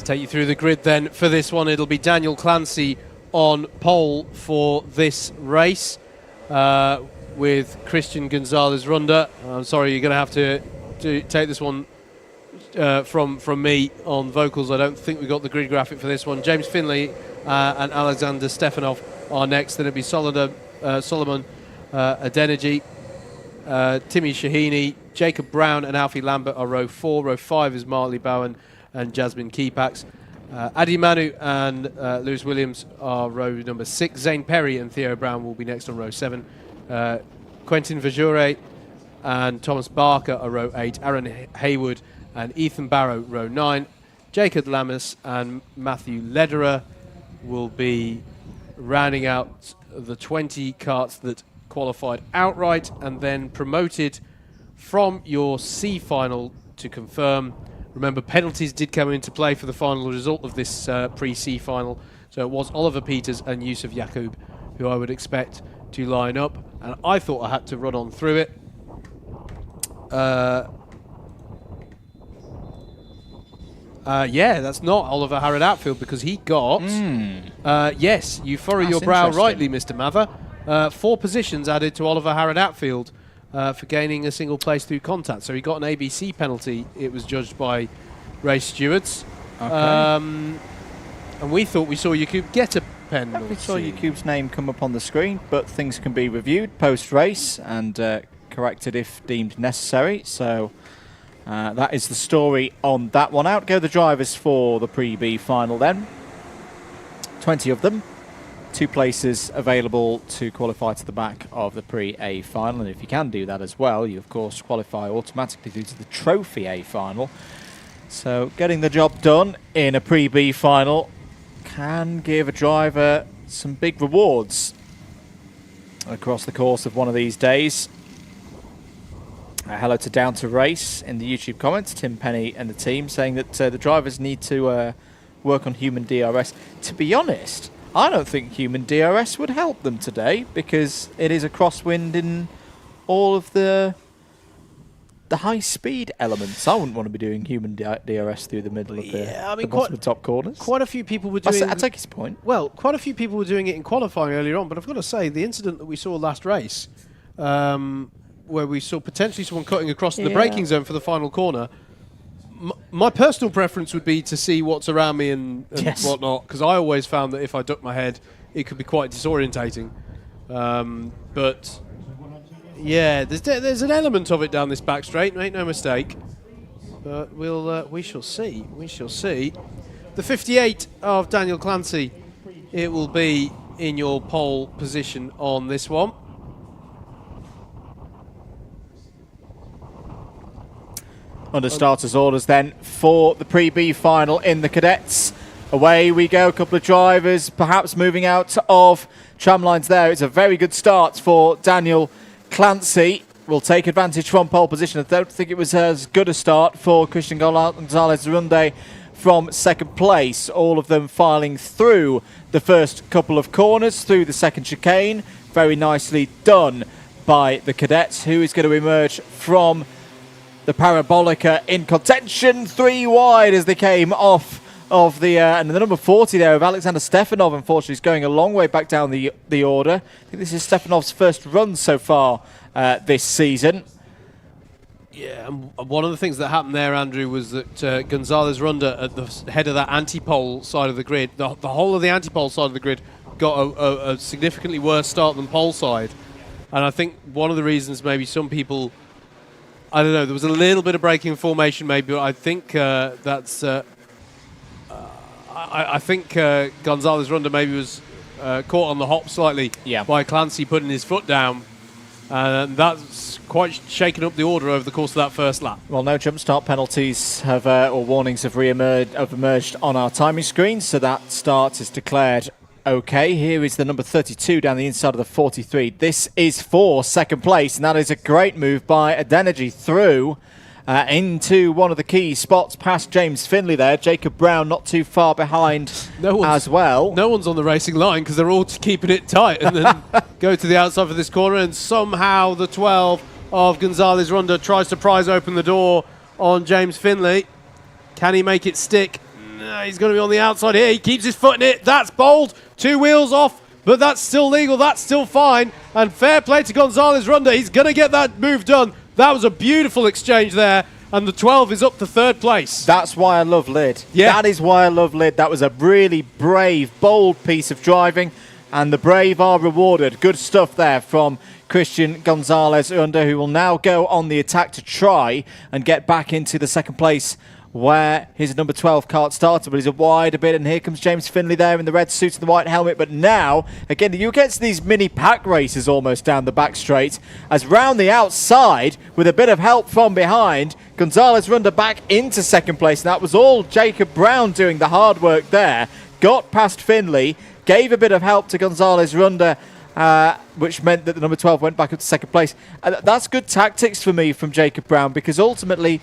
Speaker 2: Take you through the grid then for this one. It'll be Daniel Clancy on pole for this race with Christian Gonzalez Runda. I'm sorry, you're going to have to take this one from me on vocals. I don't think we got the grid graphic for this one. James Finley and Alexander Stefanov are next. Then it'll be Solomon Adeniji, Timmy Shahini, Jacob Brown and Alfie Lambert are row 4. Row 5 is Marley Bowen and Jasmine Keepax. Adi Manu and Lewis Williams are row number 6. Zane Perry and Theo Brown will be next on row 7. Quentin Vajure and Thomas Barker are row 8. Aaron Haywood and Ethan Barrow row 9. Jacob Lamas and Matthew Lederer will be rounding out the 20 karts that qualified outright and then promoted from your C final to confirm. Remember, penalties did come into play for the final result of this pre-C final. So it was Oliver Peters and Yusuf Yacoub who I would expect to line up. And I thought I had to run on through it. Yeah, that's not Oliver Harrod outfield because he got... yes, you furrow your brow rightly, Mr. Mather. 4 positions added to Oliver Harrod outfield. For gaining a single place through contact. So he got an ABC penalty, it was judged by race stewards.
Speaker 1: Okay.
Speaker 2: And we thought we saw Yakub get a penalty.
Speaker 1: We saw Yakub's name come up on the screen, but things can be reviewed post-race and corrected if deemed necessary. So that is the story on that one. Out go the drivers for the Pre-B final then. 20 of them. 2 places available to qualify to the back of the Pre-A final. And if you can do that as well, you of course qualify automatically through to the Trophy A final. So getting the job done in a Pre-B final can give a driver some big rewards across the course of one of these days. Hello to Down to Race in the YouTube comments, Tim Penny and the team saying that the drivers need to work on human DRS. To be honest, I don't think human DRS would help them today because it is a crosswind in all of the high-speed elements. I wouldn't want to be doing human DRS through the middle of the bottom of top corners.
Speaker 2: Quite a few people were doing...
Speaker 1: I take his point.
Speaker 2: Well, quite a few people were doing it in qualifying earlier on, but I've got to say, the incident that we saw last race, where we saw potentially someone cutting across the braking zone for the final corner, my personal preference would be to see what's around me and whatnot, because I always found that if I ducked my head, it could be quite disorientating. But... yeah, there's an element of it down this back straight, make no mistake. But we shall see. We shall see. The 58 of Daniel Clancy, it will be in your pole position on this one.
Speaker 1: Under starters orders then for the Pre-B final in the cadets. Away we go, a couple of drivers perhaps moving out of tram lines there. It's a very good start for Daniel Clancy. Will take advantage from pole position. I don't think it was as good a start for Christian Gonzalez-Runde from second place. All of them filing through the first couple of corners, through the second chicane. Very nicely done by the cadets, who is going to emerge from the Parabolica in contention. 3 wide as they came off of the and the number 40 there of Alexander Stefanov, unfortunately, is going a long way back down the order. I think this is Stefanov's first run so far this season.
Speaker 2: Yeah, and one of the things that happened there, Andrew, was that Gonzalez-Runde at the head of that anti-pole side of the grid, the whole of the anti-pole side of the grid got a significantly worse start than pole side. And I think one of the reasons maybe some people, I don't know, there was a little bit of braking formation maybe, but I think that's... I think Gonzalez-Runde maybe was caught on the hop slightly by Clancy putting his foot down. And that's quite shaken up the order over the course of that first lap.
Speaker 1: Well, no jump start penalties have or warnings have emerged on our timing screen, so that start is declared okay. Here is the number 32 down the inside of the 43. This is for second place, and that is a great move by Adenergy through into one of the key spots past James Finley there. Jacob Brown not too far behind as well.
Speaker 2: No one's on the racing line because they're all keeping it tight and then go to the outside for this corner, and somehow the 12 of Gonzalez-Runde tries to prise open the door on James Finley. Can he make it stick? No, he's going to be on the outside here. He keeps his foot in it. That's bold. 2 wheels off, but that's still legal. That's still fine. And fair play to Gonzalez-Runde. He's going to get that move done. That was a beautiful exchange there, and the 12 is up to third place.
Speaker 1: That's why I love Lydd. Yeah. That is why I love Lydd. That was a really brave, bold piece of driving, and the brave are rewarded. Good stuff there from Christian Gonzalez-Runde, who will now go on the attack to try and get back into the second place where his number 12 kart started, but he's a wide a bit, and here comes James Finley there in the red suit and the white helmet. But now, again, you get to these mini pack races almost down the back straight, as round the outside, with a bit of help from behind, Gonzalez-Runde back into second place, and that was all Jacob Brown doing the hard work there. Got past Finley, gave a bit of help to Gonzalez-Runde, which meant that the number 12 went back up to second place. That's good tactics for me from Jacob Brown, because ultimately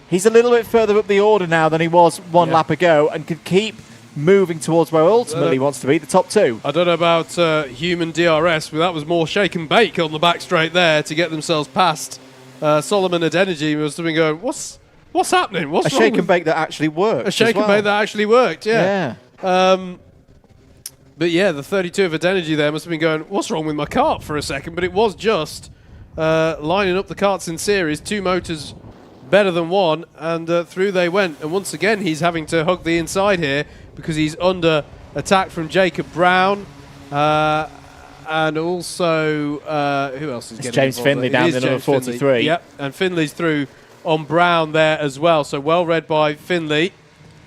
Speaker 1: he's a little bit further up the order now than he was one lap ago, and can keep moving towards where ultimately he wants to be, the top 2.
Speaker 2: I don't know about human DRS, but that was more shake and bake on the back straight there to get themselves past. Solomon Adenergy must have been going, what's happening? What's
Speaker 1: a shake and bake that actually worked.
Speaker 2: A shake and bake that actually worked, yeah. But yeah, the 32 of Adenergy there must have been going, what's wrong with my kart for a second? But it was just lining up the karts in series, 2 motors better than one, and through they went. And once again, he's having to hug the inside here because he's under attack from Jacob Brown. And also, who else is getting
Speaker 1: James
Speaker 2: involved?
Speaker 1: Finley down to number 43.
Speaker 2: Yep, and Finley's through on Brown there as well. So well read by Finley.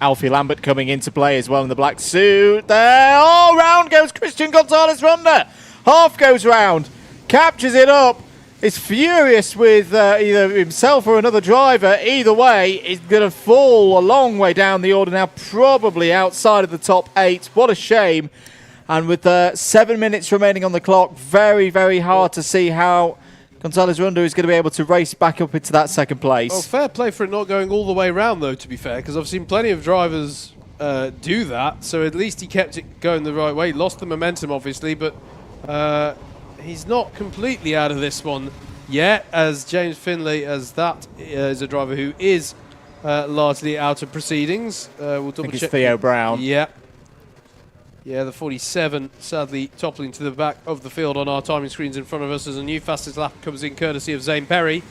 Speaker 1: Alfie Lambert coming into play as well in the black suit there. Oh, round goes Christian Gonzalez-Ronda. Half goes round, captures it up. Is furious with either himself or another driver. Either way, he's going to fall a long way down the order now, probably outside of the top 8. What a shame. And with 7 minutes remaining on the clock, very, very hard to see how Gonzalez-Ronda is going to be able to race back up into that second place.
Speaker 2: Well, fair play for it not going all the way round, though, to be fair, because I've seen plenty of drivers do that. So at least he kept it going the right way. He lost the momentum, obviously, but he's not completely out of this one yet, as James Finley, as that is a driver who is largely out of proceedings. We'll double
Speaker 1: I think
Speaker 2: check.
Speaker 1: it's Theo Brown.
Speaker 2: Yeah. Yeah, the 47 sadly toppling to the back of the field on our timing screens in front of us as a new fastest lap comes in courtesy of Zane Perry.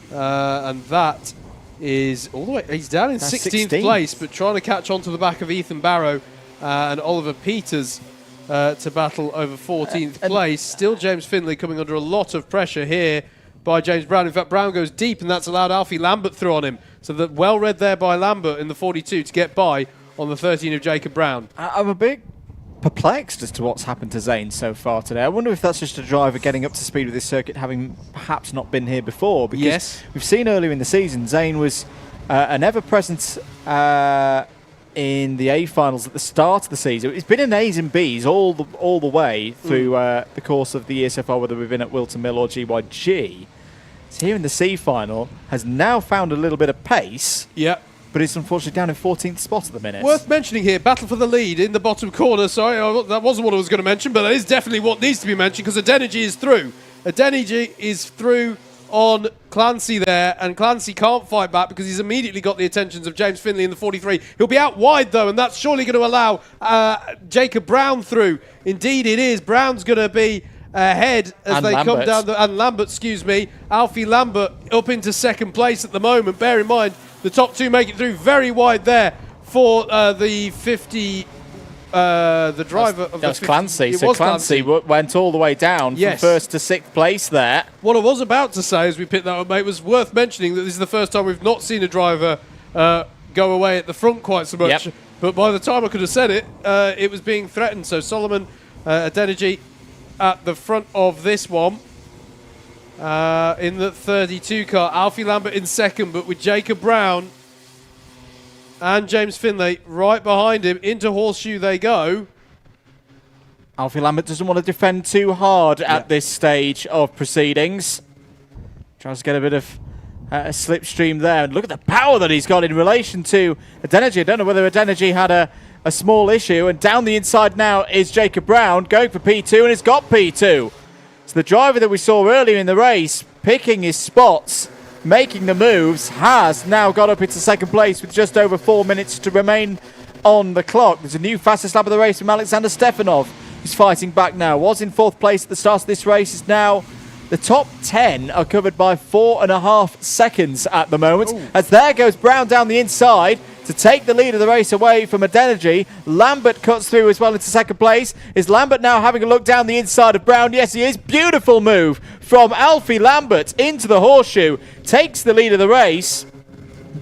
Speaker 2: And that is all the way, he's down in 16th place, but trying to catch on to the back of Ethan Barrow and Oliver Peters to battle over 14th place. Still James Finley coming under a lot of pressure here by James Brown. In fact, Brown goes deep, and that's allowed Alfie Lambert through on him. So that well read there by Lambert in the 42 to get by on the 13 of Jacob Brown.
Speaker 1: I'm a bit perplexed as to what's happened to Zane so far today. I wonder if that's just a driver getting up to speed with this circuit, having perhaps not been here before. Because
Speaker 2: yes,
Speaker 1: we've seen earlier in the season, Zane was an ever-present in the A finals at the start of the season. It's been in A's and B's all the way through the course of the year so far, whether we've been at Wilton Mill or GYG. It's here in the C final, has now found a little bit of pace.
Speaker 2: Yeah.
Speaker 1: But it's unfortunately down in 14th spot at the minute.
Speaker 2: Worth mentioning here, battle for the lead in the bottom corner. Sorry, that wasn't what I was going to mention, but that is definitely what needs to be mentioned because Adeniji is through. Adeniji is through on Clancy there, and Clancy can't fight back because he's immediately got the attentions of James Finley in the 43. He'll be out wide, though, and that's surely going to allow Jacob Brown through. Indeed, it is. Brown's going to be ahead as
Speaker 1: and
Speaker 2: they
Speaker 1: Lambert.
Speaker 2: come down. And Lambert, excuse me. Alfie Lambert up into second place at the moment. Bear in mind, the top two make it through very wide there for the 50. The driver of
Speaker 1: that's
Speaker 2: the 50,
Speaker 1: Clancy. So Clancy went all the way down from first to sixth place there.
Speaker 2: What I was about to say as we picked that up, mate, was worth mentioning that this is the first time we've not seen a driver go away at the front quite so much.
Speaker 1: Yep.
Speaker 2: But by the time I could have said it, it was being threatened. So Solomon Adeniji at the front of this one. In the 32 car, Alfie Lambert in second, but with Jacob Brown and James Finley right behind him. Into Horseshoe they go.
Speaker 1: Alfie Lambert doesn't want to defend too hard at this stage of proceedings. Tries to get a bit of a slipstream there. And look at the power that he's got in relation to Adeniji. I don't know whether Adeniji had a small issue. And down the inside now is Jacob Brown going for P2, and he's got P2. So the driver that we saw earlier in the race, picking his spots, making the moves, has now got up into second place with just over 4 minutes to remain on the clock. There's a new fastest lap of the race from Alexander Stefanov, who's fighting back now. Was in fourth place at the start of this race, is now the top 10 are covered by 4.5 seconds at the moment. Ooh. As there goes Brown down the inside to take the lead of the race away from Adeniji. Lambert cuts through as well into second place. Is Lambert now having a look down the inside of Brown? Yes, he is. Beautiful move from Alfie Lambert into the Horseshoe. Takes the lead of the race.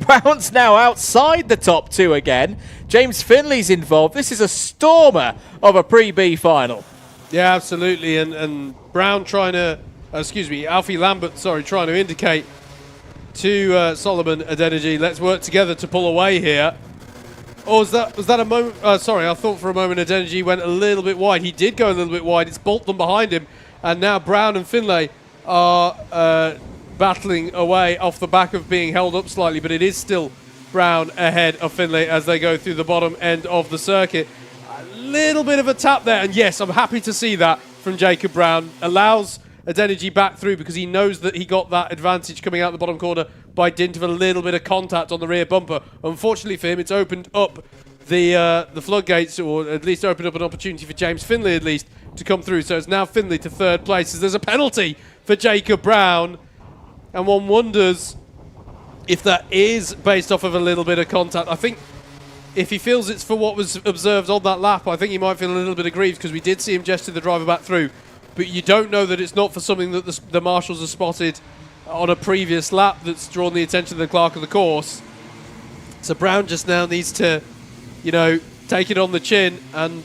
Speaker 1: Brown's now outside the top two again. James Finley's involved. This is a stormer of a pre-B final.
Speaker 2: Yeah, absolutely. And Brown trying to, Alfie Lambert, trying to indicate to Solomon Adeniji, let's work together to pull away here. Or was that a moment? Sorry, I thought for a moment Adeniji went a little bit wide. He did go a little bit wide. It's Bolton behind him. And now Brown and Finlay are battling away off the back of being held up slightly, but it is still Brown ahead of Finlay as they go through the bottom end of the circuit. A little bit of a tap there, and yes, I'm happy to see that from Jacob Brown. Allows Adeniji back through because he knows that he got that advantage coming out the bottom corner by dint of a little bit of contact on the rear bumper. Unfortunately for him, it's opened up the floodgates, or at least opened up an opportunity for James Finlay at least to come through. So it's now Finlay to third place as there's a penalty for Jacob Brown, and one wonders if that is based off of a little bit of contact. I think if he feels it's for what was observed on that lap, I think he might feel a little bit aggrieved, because we did see him gesture the driver back through. But you don't know that it's not for something that the marshals have spotted on a previous lap that's drawn the attention of the clerk of the course. So Brown just now needs to, you know, take it on the chin and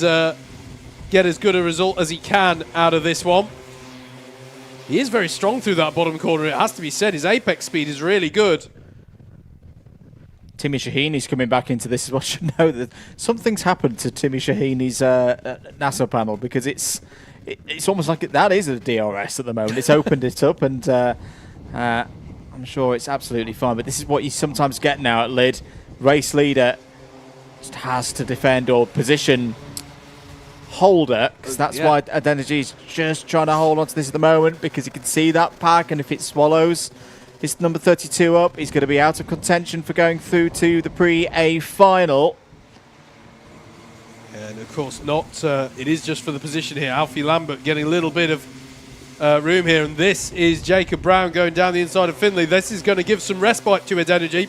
Speaker 2: get as good a result as he can out of this one. He is very strong through that bottom corner, it has to be said. His apex speed is really good.
Speaker 1: Timmy Shaheeny's coming back into this as well. Should know that something's happened to Timmy Shaheeny's NASA panel, because it's almost like that is a DRS at the moment. It's opened it up, and I'm sure it's absolutely fine. But this is what you sometimes get now at Lydd. Race leader just has to defend or position holder, because that's why Adenergy's just trying to hold on to this at the moment, because he can see that pack, and if it swallows his number 32 up, he's going to be out of contention for going through to the Pre-A final.
Speaker 2: And of course not. It is just for the position here. Alfie Lambert getting a little bit of room here, and this is Jacob Brown going down the inside of Finley. This is going to give some respite to Adenergy,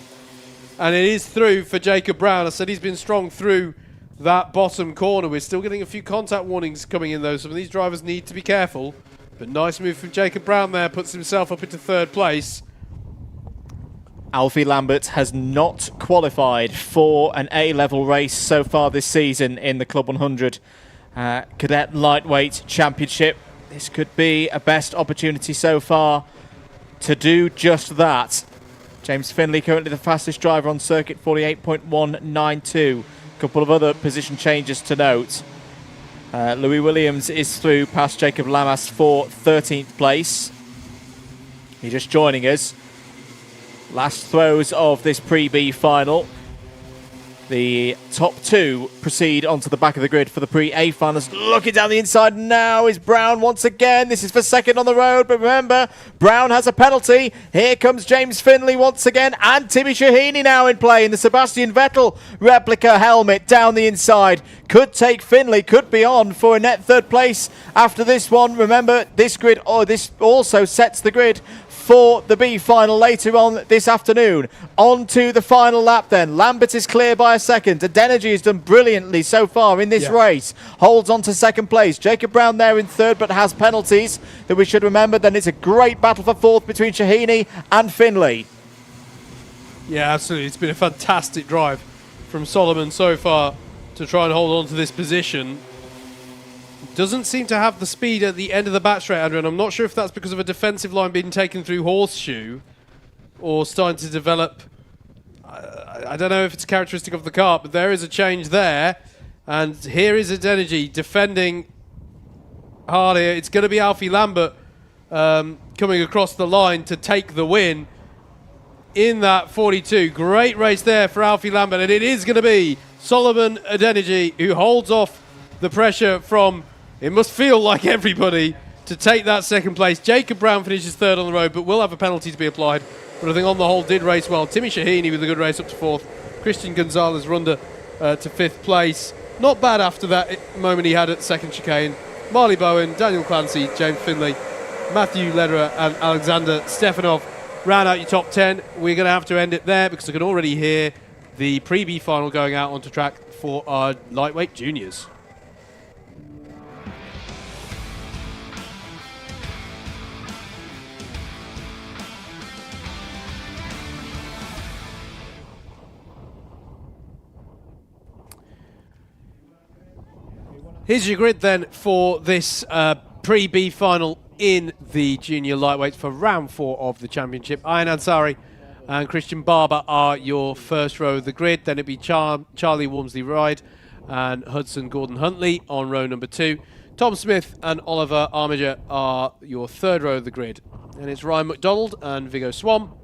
Speaker 2: and it is through for Jacob Brown. I said he's been strong through that bottom corner. We're still getting a few contact warnings coming in, though. Some of these drivers need to be careful. But nice move from Jacob Brown there, puts himself up into third place.
Speaker 1: Alfie Lambert has not qualified for an A-level race so far this season in the Club 100 Cadet Lightweight Championship. This could be a best opportunity so far to do just that. James Finley currently the fastest driver on circuit, 48.192. A couple of other position changes to note. Louis Williams is through past Jacob Lamas for 13th place. He's just joining us. Last throws of this Pre-B final. The top two proceed onto the back of the grid for the Pre-A finals. Looking down the inside now is Brown once again. This is for second on the road, but remember, Brown has a penalty. Here comes James Finley once again, and Timmy Shaheeny now in play in the Sebastian Vettel replica helmet down the inside. Could take Finley, could be on for a net third place after this one. Remember, this grid, this also sets the grid for the B final later on this afternoon. On to the final lap then. Lambert is clear by a second. Adenergy has done brilliantly so far in this race. Holds on to second place. Jacob Brown there in third, but has penalties that we should remember. Then it's a great battle for fourth between Shaheeny and Finley.
Speaker 2: Yeah, absolutely. It's been a fantastic drive from Solomon so far to try and hold on to this position. Doesn't seem to have the speed at the end of the back straight, Andrew, and I'm not sure if that's because of a defensive line being taken through Horseshoe or starting to develop. I don't know if it's characteristic of the car, but there is a change there. And here is Adenergy defending hard here. It's going to be Alfie Lambert coming across the line to take the win in that 42. Great race there for Alfie Lambert, and it is going to be Solomon Adenergy who holds off the pressure from, it must feel like everybody, to take that second place. Jacob Brown finishes third on the road, but will have a penalty to be applied. But I think on the whole did race well. Timmy Shaheeny with a good race up to fourth. Christian Gonzalez-Runda to fifth place. Not bad after that moment he had at second chicane. Marley Bowen, Daniel Clancy, James Finley, Matthew Lederer and Alexander Stefanov round out your top 10. We're going to have to end it there because I can already hear the Pre-B final going out onto track for our lightweight juniors. Here's your grid then for this Pre-B final in the junior lightweights for round 4 of the championship. Ayan Ansari and Christian Barber are your first row of the grid. Then it'd be Charlie Walmsley Ride and Hudson Gordon Huntley on row number 2. Tom Smith and Oliver Armiger are your third row of the grid. And it's Ryan McDonald and Viggo Swan,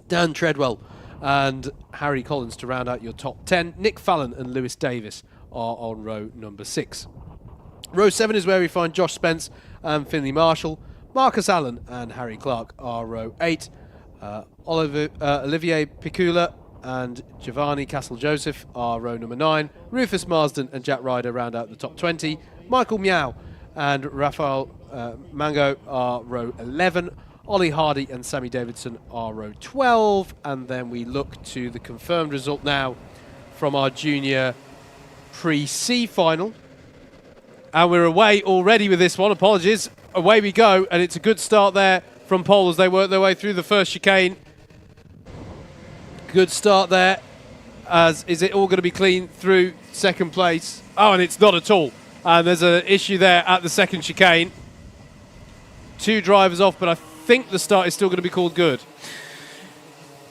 Speaker 2: Dan Treadwell and Harry Collins to round out your top 10. Nick Fallon and Lewis Davis are on row number 6. Row 7 is where we find Josh Spence and Finley Marshall. Marcus Allen and Harry Clark are row 8. Olivier Picula and Giovanni Castle-Joseph are row number 9. Rufus Marsden and Jack Ryder round out the top 20. Michael Miao and Rafael Mango are row 11. Ollie Hardy and Sammy Davidson are row 12. And then we look to the confirmed result now from our junior pre-C final. And we're away already with this one. Apologies. Away we go. And it's a good start there from pole as they work their way through the first chicane. Good start there. As is it all going to be clean through second place? Oh, and it's not at all. And there's an issue there at the second chicane. 2 drivers off, but I think the start is still going to be called good.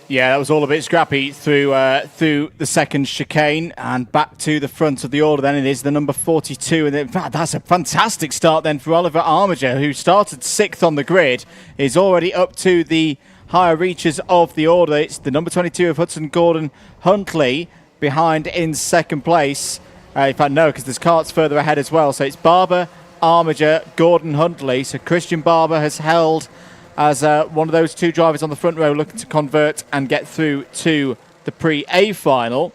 Speaker 1: Yeah, that was all a bit scrappy through the second chicane and back to the front of the order. Then it is the number 42, and in fact, that's a fantastic start then for Oliver Armiger, who started 6th on the grid, is already up to the higher reaches of the order. It's the number 22 of Hudson Gordon Huntley behind in second place. In fact, no, because there's carts further ahead as well. So it's Barber, Armiger, Gordon Huntley. So Christian Barber has held as one of those 2 drivers on the front row looking to convert and get through to the pre-A final.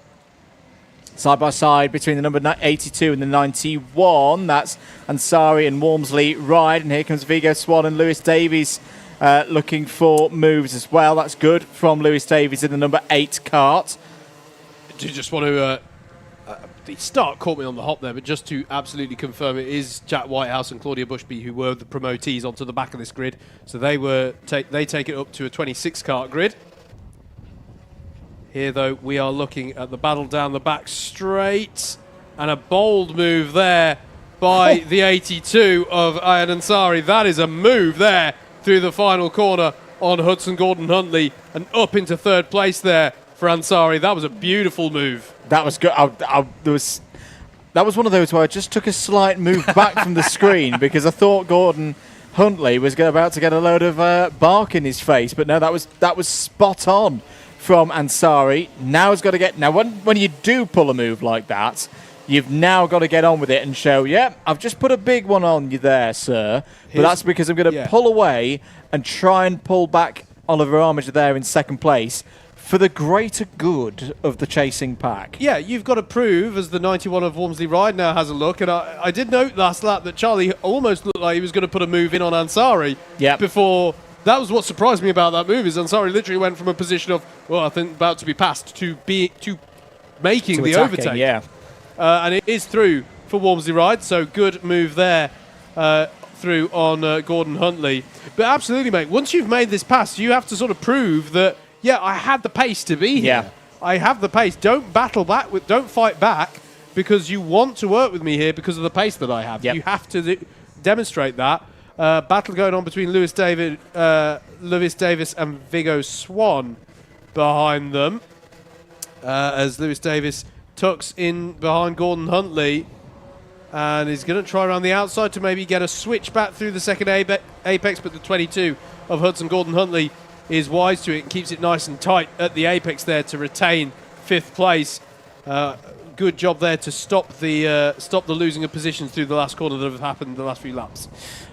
Speaker 1: Side by side between the number 82 and the 91. That's Ansari and Walmsley Ride. And here comes Vigo Swan and Lewis Davies looking for moves as well. That's good from Lewis Davies in the number 8 kart.
Speaker 2: I do just want to... the start caught me on the hop there, but just to absolutely confirm, it is Jack Whitehouse and Claudia Bushby who were the promotees onto the back of this grid. So they take it up to a 26 kart grid. Here, though, we are looking at the battle down the back straight, and a bold move there by the 82 of Ayan Ansari. That is a move there through the final corner on Hudson Gordon Huntley and up into 3rd place there for Ansari. That was a beautiful move.
Speaker 1: That was good. That was one of those where I just took a slight move back from the screen because I thought Gordon Huntley was about to get a load of bark in his face, but no, that was spot on from Ansari. Now he's got to get... Now, when you do pull a move like that, you've now got to get on with it and show, yeah, I've just put a big one on you there, sir. But that's because I'm going to pull away and try and pull back Oliver Armiger there in second place for the greater good of the chasing pack.
Speaker 2: Yeah, you've got to prove, as the 91 of Walmsley Ride now has a look, and I did note last lap that Charlie almost looked like he was going to put a move in on Ansari before... That was what surprised me about that move, is Ansari literally went from a position of, well, I think about to be passed to making the overtake.
Speaker 1: Yeah.
Speaker 2: And it is through for Walmsley Ride, so good move there through on Gordon Huntley. But absolutely, mate, once you've made this pass, you have to sort of prove that, yeah, I had the pace to be here.
Speaker 1: Yeah.
Speaker 2: I have the pace. Don't battle back, don't fight back, because you want to work with me here because of the pace that I have.
Speaker 1: Yep.
Speaker 2: You have to demonstrate that. Battle going on between Lewis Davis and Vigo Swan behind them, as Lewis Davis tucks in behind Gordon Huntley and is going to try around the outside to maybe get a switch back through the second apex, but the 22 of Hudson Gordon Huntley is wise to it and keeps it nice and tight at the apex there to retain 5th place. Good job there to stop the losing of positions through the last corner that have happened in the last few laps.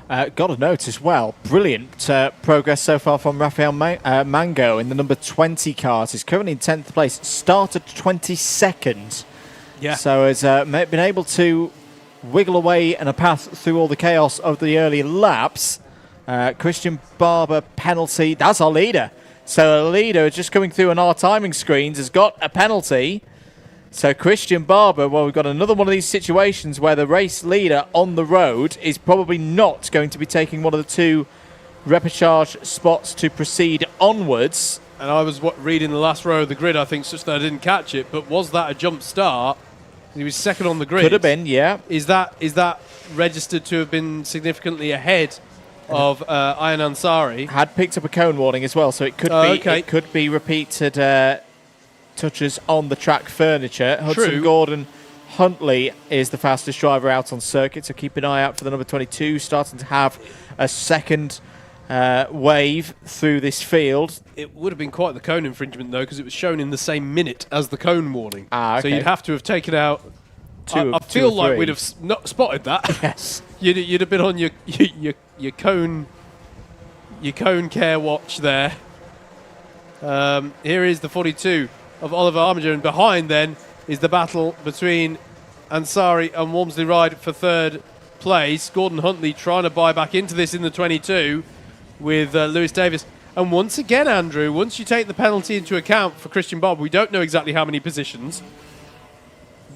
Speaker 1: Got to note as well, brilliant progress so far from Rafael Mango in the number 20 cars. He's currently in 10th place, started 22nd.
Speaker 2: Yeah.
Speaker 1: So has been able to wiggle away and a path through all the chaos of the early laps. Christian Barber penalty, that's our leader. So a leader just coming through on our timing screens has got a penalty. So Christian Barber, well, we've got another one of these situations where the race leader on the road is probably not going to be taking one of the 2 repechage spots to proceed onwards.
Speaker 2: And I was reading the last row of the grid, I think, such that I didn't catch it, but was that a jump start? He was second on the grid.
Speaker 1: Could have been, yeah.
Speaker 2: Is that registered to have been significantly ahead of Ayan Ansari?
Speaker 1: Had picked up a cone warning as well, so it could it could be repeated touches on the track furniture. Hudson Gordon Huntley is the fastest driver out on circuit, so keep an eye out for the number 22, starting to have a second wave through this field.
Speaker 2: It would have been quite the cone infringement, though, because it was shown in the same minute as the cone warning.
Speaker 1: Okay.
Speaker 2: So you'd have to have taken out... I feel like we'd have not spotted that.
Speaker 1: Yes.
Speaker 2: You'd have been on your cone care watch there. Here is the 42 of Oliver Armiger, and behind then is the battle between Ansari and Walmsley Ride for 3rd place. Gordon Huntley trying to buy back into this in the 22. with Lewis Davis. And once again, Andrew, once you take the penalty into account for Christian Barber, we don't know exactly how many positions.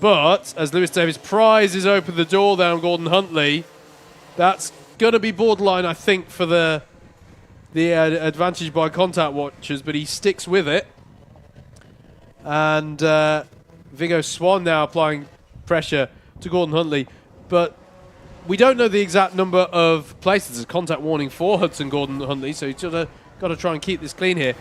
Speaker 2: But as Lewis Davis prizes open the door there on Gordon Huntley, that's going to be borderline, I think, for the advantage by contact watchers, but he sticks with it. And Viggo Swan now applying pressure to Gordon Huntley. But we don't know the exact number of places. There's a contact warning for Hudson Gordon Huntley, so he's got to try and keep this clean here.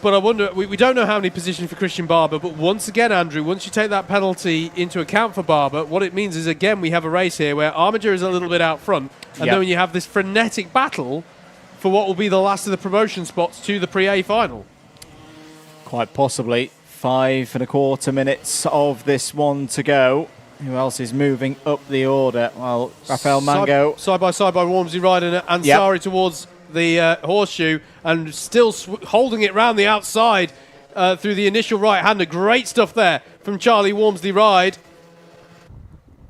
Speaker 2: But I wonder, we don't know how many positions for Christian Barber, but once again, Andrew, once you take that penalty into account for Barber, what it means is, again, we have a race here where Armiger is a little bit out front, and then you have this frenetic battle for what will be the last of the promotion spots to the Pre-A final.
Speaker 1: Quite possibly. 5 1/4 minutes of this one to go. Who else is moving up the order? Well, Rafael Mango.
Speaker 2: Side by side by Wormsley Ride and Ansari towards the horseshoe, and still holding it round the outside through the initial right-hander. Great stuff there from Charlie Wormsley Ride.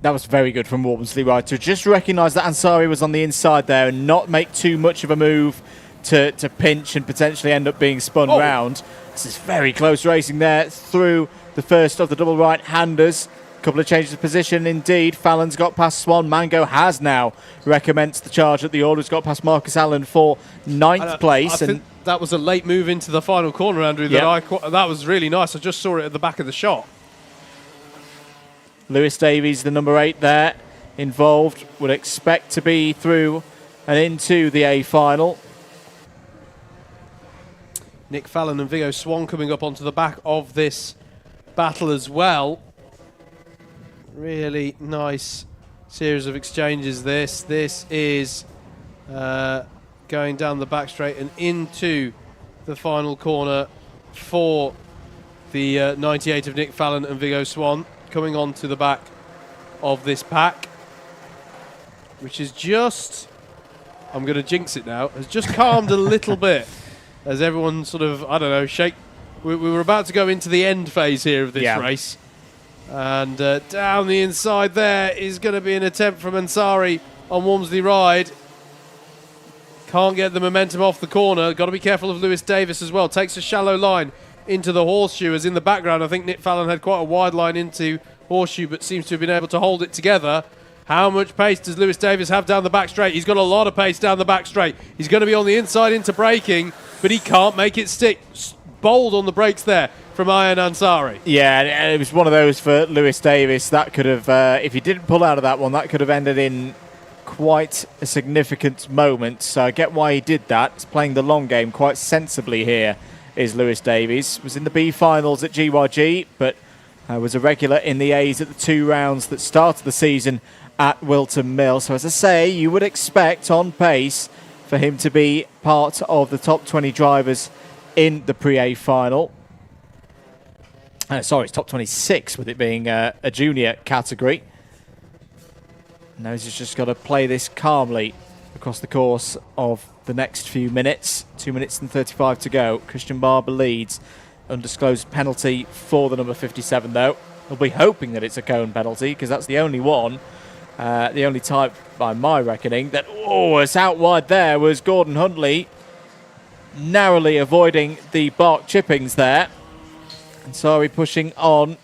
Speaker 1: That was very good from Wormsley Ride to just recognise that Ansari was on the inside there and not make too much of a move to pinch and potentially end up being spun round. This is very close racing there through the first of the double right-handers. Couple of changes of position indeed. Fallon's got past Swan. Mango has now recommenced the charge at the order. He's got past Marcus Allen for 9th place.
Speaker 2: I think that was a late move into the final corner, Andrew. That was really nice. I just saw it at the back of the shot.
Speaker 1: Lewis Davies, the number 8 there, involved. Would expect to be through and into the A final.
Speaker 2: Nick Fallon and Viggo Swan coming up onto the back of this battle as well. Really nice series of exchanges this. This is going down the back straight and into the final corner for the 98 of Nick Fallon and Viggo Swan, coming on to the back of this pack, which is just, I'm going to jinx it now, has just calmed a little bit as everyone sort of, I don't know, shake. We were about to go into the end phase here of this race. And down the inside there is going to be an attempt from Ansari on Wormsley Ride. Can't get the momentum off the corner. Got to be careful of Lewis Davis as well. Takes a shallow line into the horseshoe, as in the background I think Nick Fallon had quite a wide line into horseshoe, but seems to have been able to hold it together. How much pace does Lewis Davis have down the back straight? He's got a lot of pace down the back straight. He's going to be on the inside into braking, but he can't make it stick. Bold on the brakes there from Ayan Ansari. Yeah,
Speaker 1: and it was one of those for Lewis Davis. That could have, if he didn't pull out of that one, that could have ended in quite a significant moment. So I get why he did that. He's playing the long game quite sensibly here, is Lewis Davies. Was in the B finals at GYG, but was a regular in the A's at the 2 rounds that started the season at Wilton Mill. So as I say, you would expect on pace for him to be part of the top 20 drivers in the Pre-A final. Sorry, it's top 26 with it being a junior category. Now he's just got to play this calmly across the course of the next few minutes. 2 minutes and 35 to go. Christian Barber leads. Undisclosed penalty for the number 57 though. We'll be hoping that it's a cone penalty because that's the only one. The only type, by my reckoning, that it's out wide there was Gordon Huntley, narrowly avoiding the bark chippings there. And sorry, pushing on.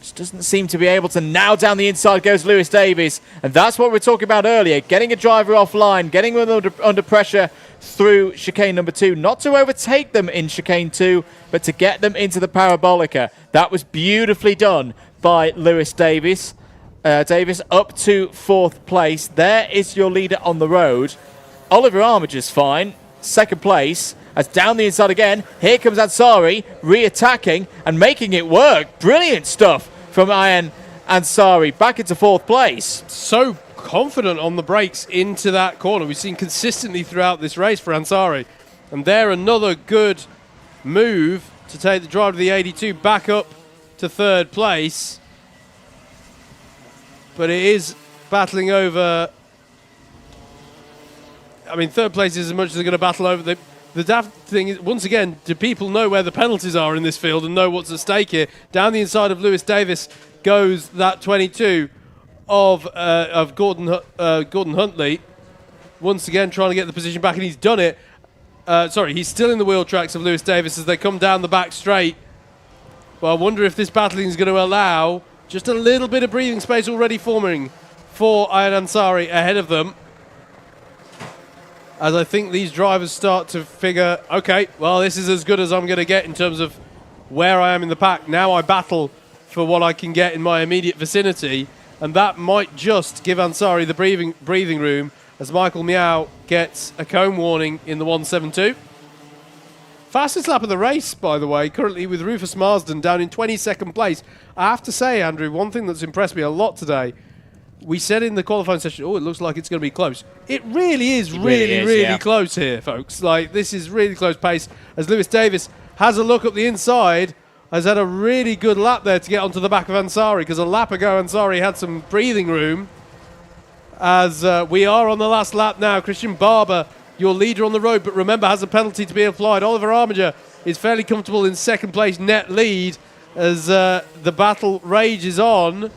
Speaker 1: Just doesn't seem to be able to. Now down the inside goes Lewis Davies. And that's what we were talking about earlier. Getting a driver offline, getting them under pressure through chicane number 2. Not to overtake them in chicane 2, but to get them into the parabolica. That was beautifully done by Lewis Davies. Davis up to 4th place. There is your leader on the road. Oliver Armiger's fine. 2nd place. As down the inside again, here comes Ansari, re-attacking and making it work. Brilliant stuff from Ayan Ansari, back into 4th place.
Speaker 2: So confident on the brakes into that corner. We've seen consistently throughout this race for Ansari. And there another good move to take the driver of the 82 back up to 3rd place. But it is battling over. I mean, 3rd place is as much as they're going to battle over. The daft thing is, once again, do people know where the penalties are in this field and know what's at stake here? Down the inside of Lewis Davis goes that 22 of Gordon Huntley. once again trying to get the position back, and he's done it. Sorry, he's still in the wheel tracks of Lewis Davis as they come down the back straight. But I wonder if this battling is going to allow just a little bit of breathing space already forming for Ayaan Ansari ahead of them. As I think these drivers start to figure, okay, well, this is as good as I'm going to get in terms of where I am in the pack. Now I battle for what I can get in my immediate vicinity, and that might just give Ansari the breathing room as Michael Meow gets a cone warning in the 172. Fastest lap of the race, by the way, currently with Rufus Marsden down in 22nd place. I have to say, Andrew, one thing that's impressed me a lot today, we said in the qualifying session, oh, it looks like it's going to be close. It really is really close here, folks. Like, this is really close pace as Lewis Davis has a look up the inside, has had a really good lap there to get onto the back of Ansari, because a lap ago Ansari had some breathing room. As we are on the last lap now, Christian Barber, your leader on the road, but remember, has a penalty to be applied. Oliver Armiger is fairly comfortable in second place, net lead, as the battle rages on.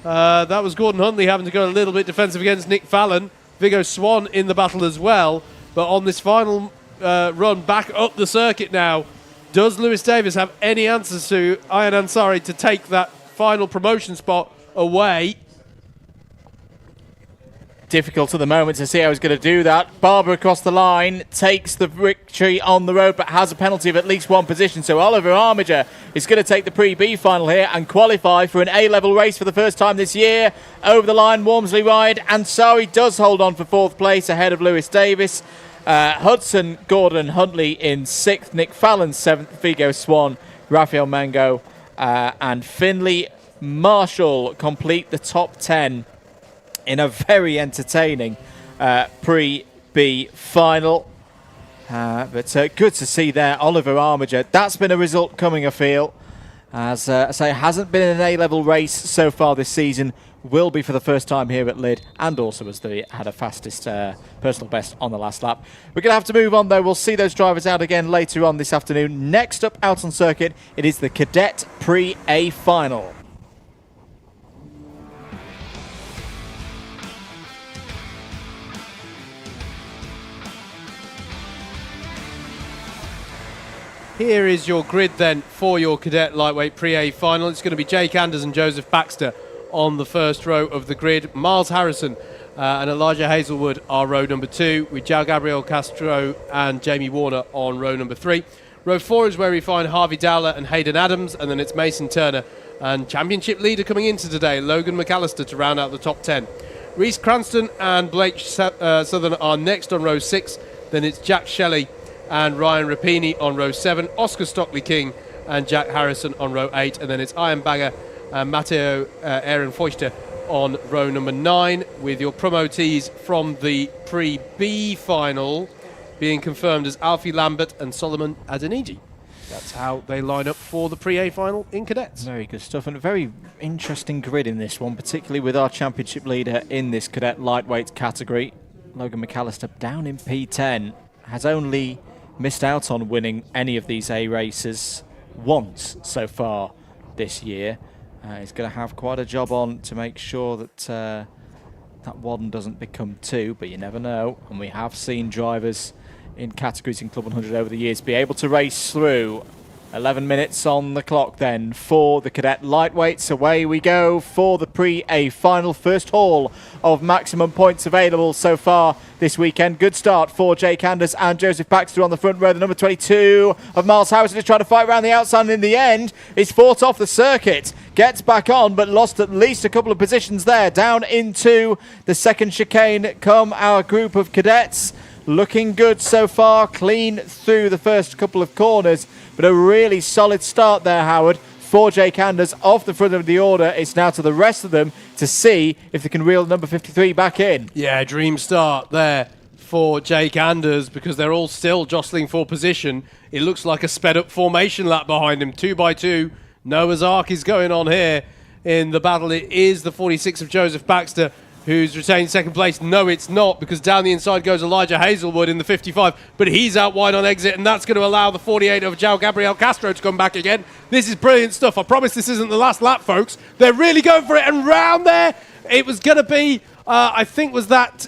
Speaker 2: That was Gordon Huntley having to go a little bit defensive against Nick Fallon. Viggo Swan in the battle as well. But on this final run back up the circuit now, does Lewis Davis have any answers to Ayaan Ansari to take that final promotion spot away?
Speaker 1: Difficult at the moment to see how he's going to do that. Barber across the line takes the victory on the road, but has a penalty of at least one position. So Oliver Armiger is going to take the Pre-B final here and qualify for an A-level race for the first time this year. Over the line, Walmsley ride. Ansari does hold on for fourth place ahead of Lewis Davis. Hudson, Gordon, Huntley in sixth. Nick Fallon seventh. Viggo Swan, Rafael Mango, and Finley Marshall complete the top 10 in a very entertaining Pre-B final. But good to see there, Oliver Armiger. That's been a result coming, I feel. As I say, hasn't been in an A-level race so far this season. Will be for the first time here at Lydd, and also as they had a fastest personal best on the last lap. We're going to have to move on, though. We'll see those drivers out again later on this afternoon. Next up out on circuit, it is the Cadet Pre-A final.
Speaker 2: Here is your grid then for your Cadet Lightweight Pre-A final. It's going to be Jake Anders and Joseph Baxter on the first row of the grid. Miles Harrison and Elijah Hazelwood are row number 2, with João Gabriel Castro and Jamie Warner on row number 3. Row 4 is where we find Harvey Dowler and Hayden Adams, and then it's Mason Turner and championship leader coming into today, Logan McAllister, to round out the top 10. Reese Cranston and Blake Southern are next on row 6. Then it's Jack Shelley and Ryan Rapini on row 7, Oscar Stockley King and Jack Harrison on row 8, and then it's Ian Bagger and Matteo Aaron Feuchter on row number 9, with your promotees from the Pre-B final being confirmed as Alfie Lambert and Solomon Adeniji. That's how they line up for the Pre-A final in Cadets.
Speaker 1: Very good stuff, and a very interesting grid in this one, particularly with our championship leader in this Cadet Lightweight category, Logan McAllister, down in P10, has only missed out on winning any of these A races once so far this year. He's going to have quite a job on to make sure that that one doesn't become 2, but you never know. And we have seen drivers in categories in Club 100 over the years be able to race through. 11 minutes on the clock then for the Cadet Lightweights. Away we go for the Pre-A final. First haul of maximum points available so far this weekend. Good start for Jake Anders and Joseph Baxter on the front row. The number 22 of Miles Harrison is trying to fight around the outside, and in the end is fought off the circuit. Gets back on, but lost at least a couple of positions there. Down into the second chicane come our group of cadets. Looking good so far, clean through the first couple of corners, but a really solid start there, Howard, for Jake Anders off the front of the order. It's now to the rest of them to see if they can reel number 53 back in.
Speaker 2: Yeah, dream start there for Jake Anders, because they're all still jostling for position. It looks like a sped-up formation lap behind him, 2x2. Noah's Ark is going on here in the battle. It is the 46 of Joseph Baxter who's retained second place. No, it's not, because down the inside goes Elijah Hazelwood in the 55, but he's out wide on exit, and that's going to allow the 48 of João Gabriel Castro to come back again. This is brilliant stuff. I promise this isn't the last lap, folks. They're really going for it, and round there, it was going to be I think was that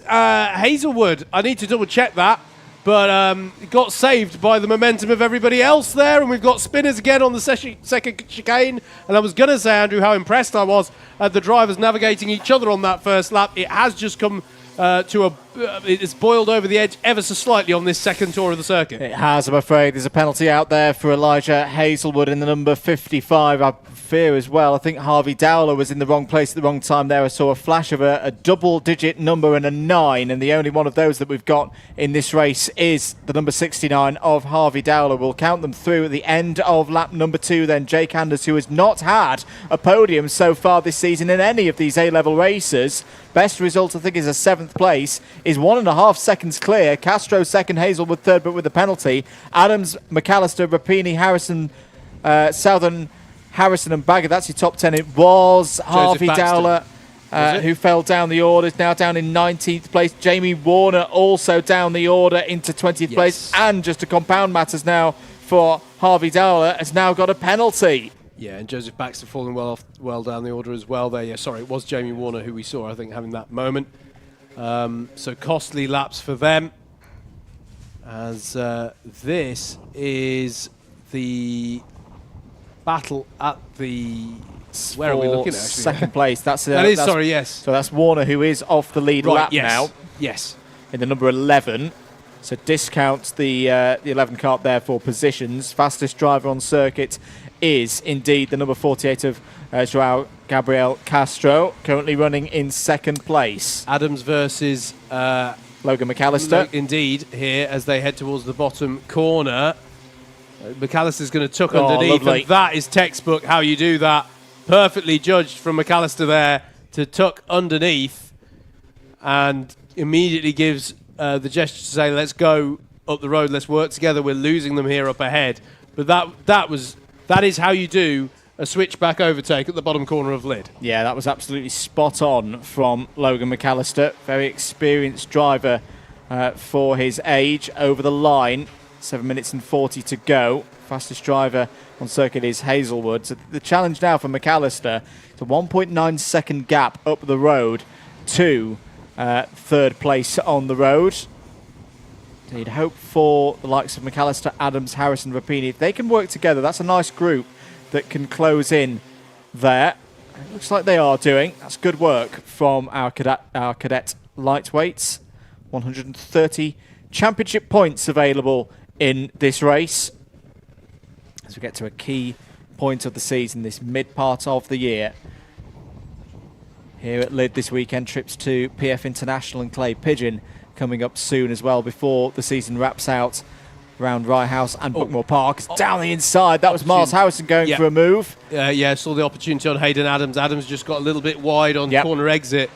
Speaker 2: Hazelwood. I need to double check that. But it got saved by the momentum of everybody else there. And we've got spinners again on the second chicane. And I was going to say, Andrew, how impressed I was at the drivers navigating each other on that first lap. It has just come it's boiled over the edge ever so slightly on this second tour of the circuit.
Speaker 1: It has, I'm afraid. There's a penalty out there for Elijah Hazelwood in the number 55. I fear as well. I think Harvey Dowler was in the wrong place at the wrong time there. I saw a flash of a double-digit number and a 9, and the only one of those that we've got in this race is the number 69 of Harvey Dowler. We'll count them through at the end of lap number 2 then. Jake Anders, who has not had a podium so far this season in any of these A-level races. Best result, I think, is a 7th place, is 1.5 seconds clear. Castro second, Hazelwood third, but with a penalty. Adams, McAllister, Rapini, Harrison, Southern, Harrison and Bagger. That's your top 10. It was Harvey Dowler who fell down the order. Is now down in 19th place. Jamie Warner also down the order into 20th place. And just to compound matters now for Harvey Dowler, has now got a penalty.
Speaker 2: Yeah, and Joseph Baxter falling well down the order as well there. Yeah, sorry, it was Jamie Warner who we saw, I think, having that moment. So costly laps for them. As this is the battle at the... Where are we looking at, actually?
Speaker 1: Second place.
Speaker 2: Yes.
Speaker 1: So that's Warner, who is off the lead lap now.
Speaker 2: Yes.
Speaker 1: In the number 11. So discounts the 11 car there for positions. Fastest driver on circuit is indeed the number 48 of Joao Gabriel Castro, currently running in second place.
Speaker 2: Adams versus
Speaker 1: Logan McAllister.
Speaker 2: Indeed, here as they head towards the bottom corner. McAllister's going to tuck underneath,
Speaker 1: lovely.
Speaker 2: and that is textbook how you do that. Perfectly judged from McAllister there to tuck underneath and immediately gives the gesture to say, let's go up the road, let's work together, we're losing them here up ahead. But that is how you do a switchback overtake at the bottom corner of Lydd.
Speaker 1: Yeah, that was absolutely spot on from Logan McAllister. Very experienced driver for his age. Over the line, 7 minutes and 40 to go. Fastest driver on circuit is Hazelwood. So the challenge now for McAllister is a 1.9 second gap up the road to third place on the road. So you'd hope for the likes of McAllister, Adams, Harrison, Rapini. If they can work together, that's a nice group that can close in there. It looks like they are doing. That's good work from our cadet lightweights. 130 championship points available in this race. As we get to a key point of the season, this mid part of the year. Here at Lydd this weekend, trips to PF International and Clay Pigeon coming up soon as well before the season wraps out around Rye House and Bookmore Park. Down the inside, that was Miles Harrison going for a move.
Speaker 2: Yeah, saw the opportunity on Hayden Adams. Adams just got a little bit wide on corner exit.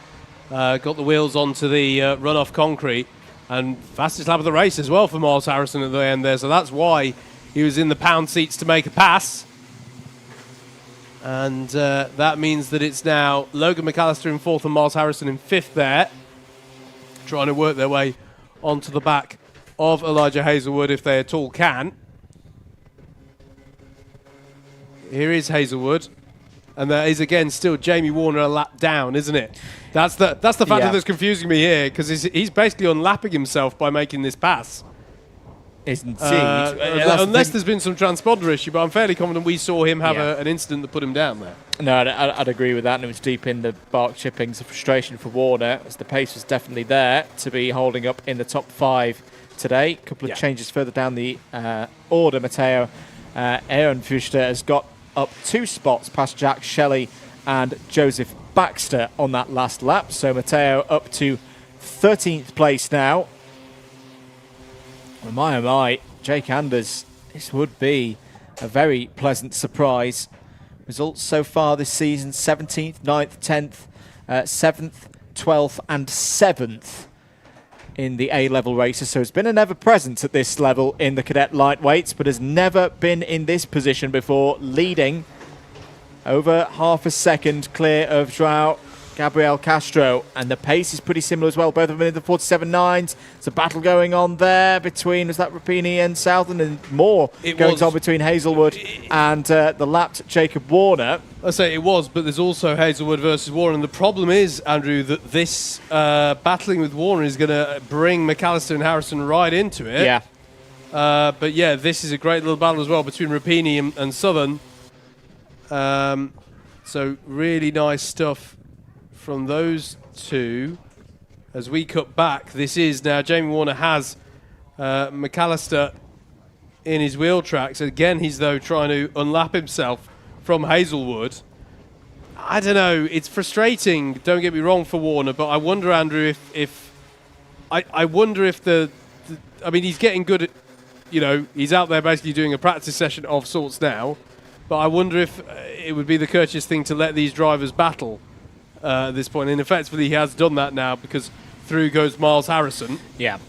Speaker 2: Got the wheels onto the runoff concrete. And fastest lap of the race as well for Miles Harrison at the end there. So that's why he was in the pound seats to make a pass. And that means that it's now Logan McAllister in 4th and Miles Harrison in 5th there. Trying to work their way onto the back of Elijah Hazelwood if they at all can. Here is Hazelwood. And there is again still Jamie Warner a lap down, isn't it? That's the factor that's confusing me here, because he's basically unlapping himself by making this pass.
Speaker 1: Indeed.
Speaker 2: Unless there's been some transponder issue, but I'm fairly confident we saw him have an incident that put him down there.
Speaker 1: No, I'd agree with that, and it was deep in the bark chippings of frustration for Warner, as the pace was definitely there to be holding up in the top 5 today. A couple of changes further down the order. Matteo Ehrenfuster has got up 2 spots past Jack Shelley and Joseph Baxter on that last lap. So Matteo up to 13th place now. Oh my, Jake Anders, this would be a very pleasant surprise. Results so far this season, 17th, 9th, 10th, 7th, 12th and 7th in the A-level races. So it's been an ever-present at this level in the cadet lightweights, but has never been in this position before, leading over half a second clear of Joao Gabriel Castro, and the pace is pretty similar as well. Both of them in the 47.9s. There's a battle going on there between, was that Rapini and Southern, and more going on between Hazelwood and the lapped Jacob Warner.
Speaker 2: I say it was, but there's also Hazelwood versus Warner, and the problem is, Andrew, that this battling with Warner is going to bring McAllister and Harrison right into it.
Speaker 1: Yeah.
Speaker 2: But yeah, this is a great little battle as well between Rapini and Southern. So really nice stuff from those two. As we cut back, this is now Jamie Warner has McAllister in his wheel tracks. Again, he's though trying to unlap himself from Hazelwood. I don't know. It's frustrating. Don't get me wrong for Warner, but I wonder, Andrew, if I wonder if I mean, he's getting good at, you know, he's out there basically doing a practice session of sorts now. But I wonder if it would be the courteous thing to let these drivers battle at this point. And effectively, he has done that now because through goes Miles Harrison.
Speaker 1: Yeah.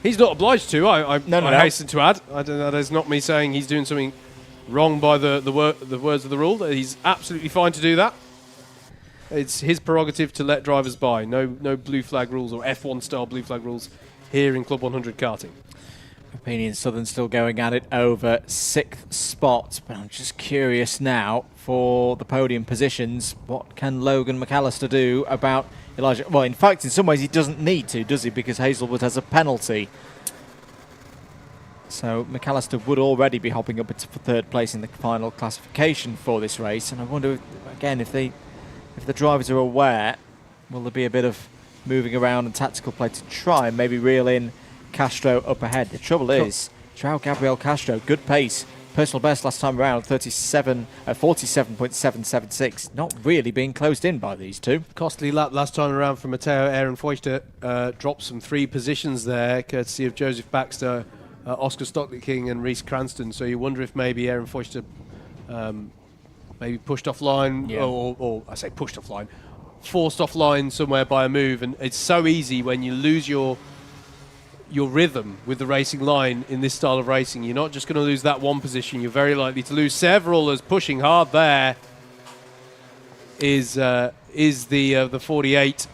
Speaker 2: He's not obliged to, I
Speaker 1: No.
Speaker 2: hasten to add. I don't know, that is not me saying he's doing something wrong by the words of the rule. He's absolutely fine to do that. It's his prerogative to let drivers by. No blue flag rules or F1 style blue flag rules here in Club 100 karting.
Speaker 1: Rapini and Southern still going at it over 6th spot, but I'm just curious now for the podium positions. What can Logan McAllister do about Elijah? Well, in fact, in some ways he doesn't need to, does he? Because Hazelwood has a penalty. So McAllister would already be hopping up into 3rd place in the final classification for this race. And I wonder, again, if the drivers are aware, will there be a bit of moving around and tactical play to try and maybe reel in Castro up ahead? The trouble is, Joao Gabriel Castro, good pace, personal best last time around, 47.776. Not really being closed in by these two.
Speaker 2: Costly lap last time around for Matteo Ehrenfeuchter. Dropped some 3 positions there, courtesy of Joseph Baxter, Oscar Stockley King and Reece Cranston. So you wonder if maybe Ehrenfeuchter maybe pushed offline, or I say pushed offline, forced offline somewhere by a move. And it's so easy when you lose your rhythm with the racing line in this style of racing. You're not just going to lose that one position. You're very likely to lose several, as pushing hard there is the 48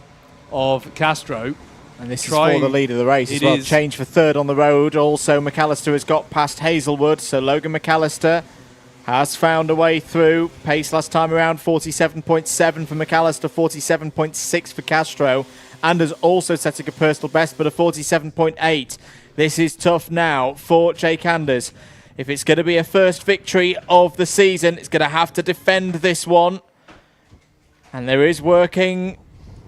Speaker 2: of Castro.
Speaker 1: And this is for the lead of the race as well. Change for 3rd on the road. Also, McAllister has got past Hazelwood, so Logan McAllister has found a way through. Pace last time around, 47.7 for McAllister, 47.6 for Castro. And has also setting a personal best, but a 47.8. This is tough now for Jake Anders. If it's going to be a first victory of the season, it's going to have to defend this one. And there is working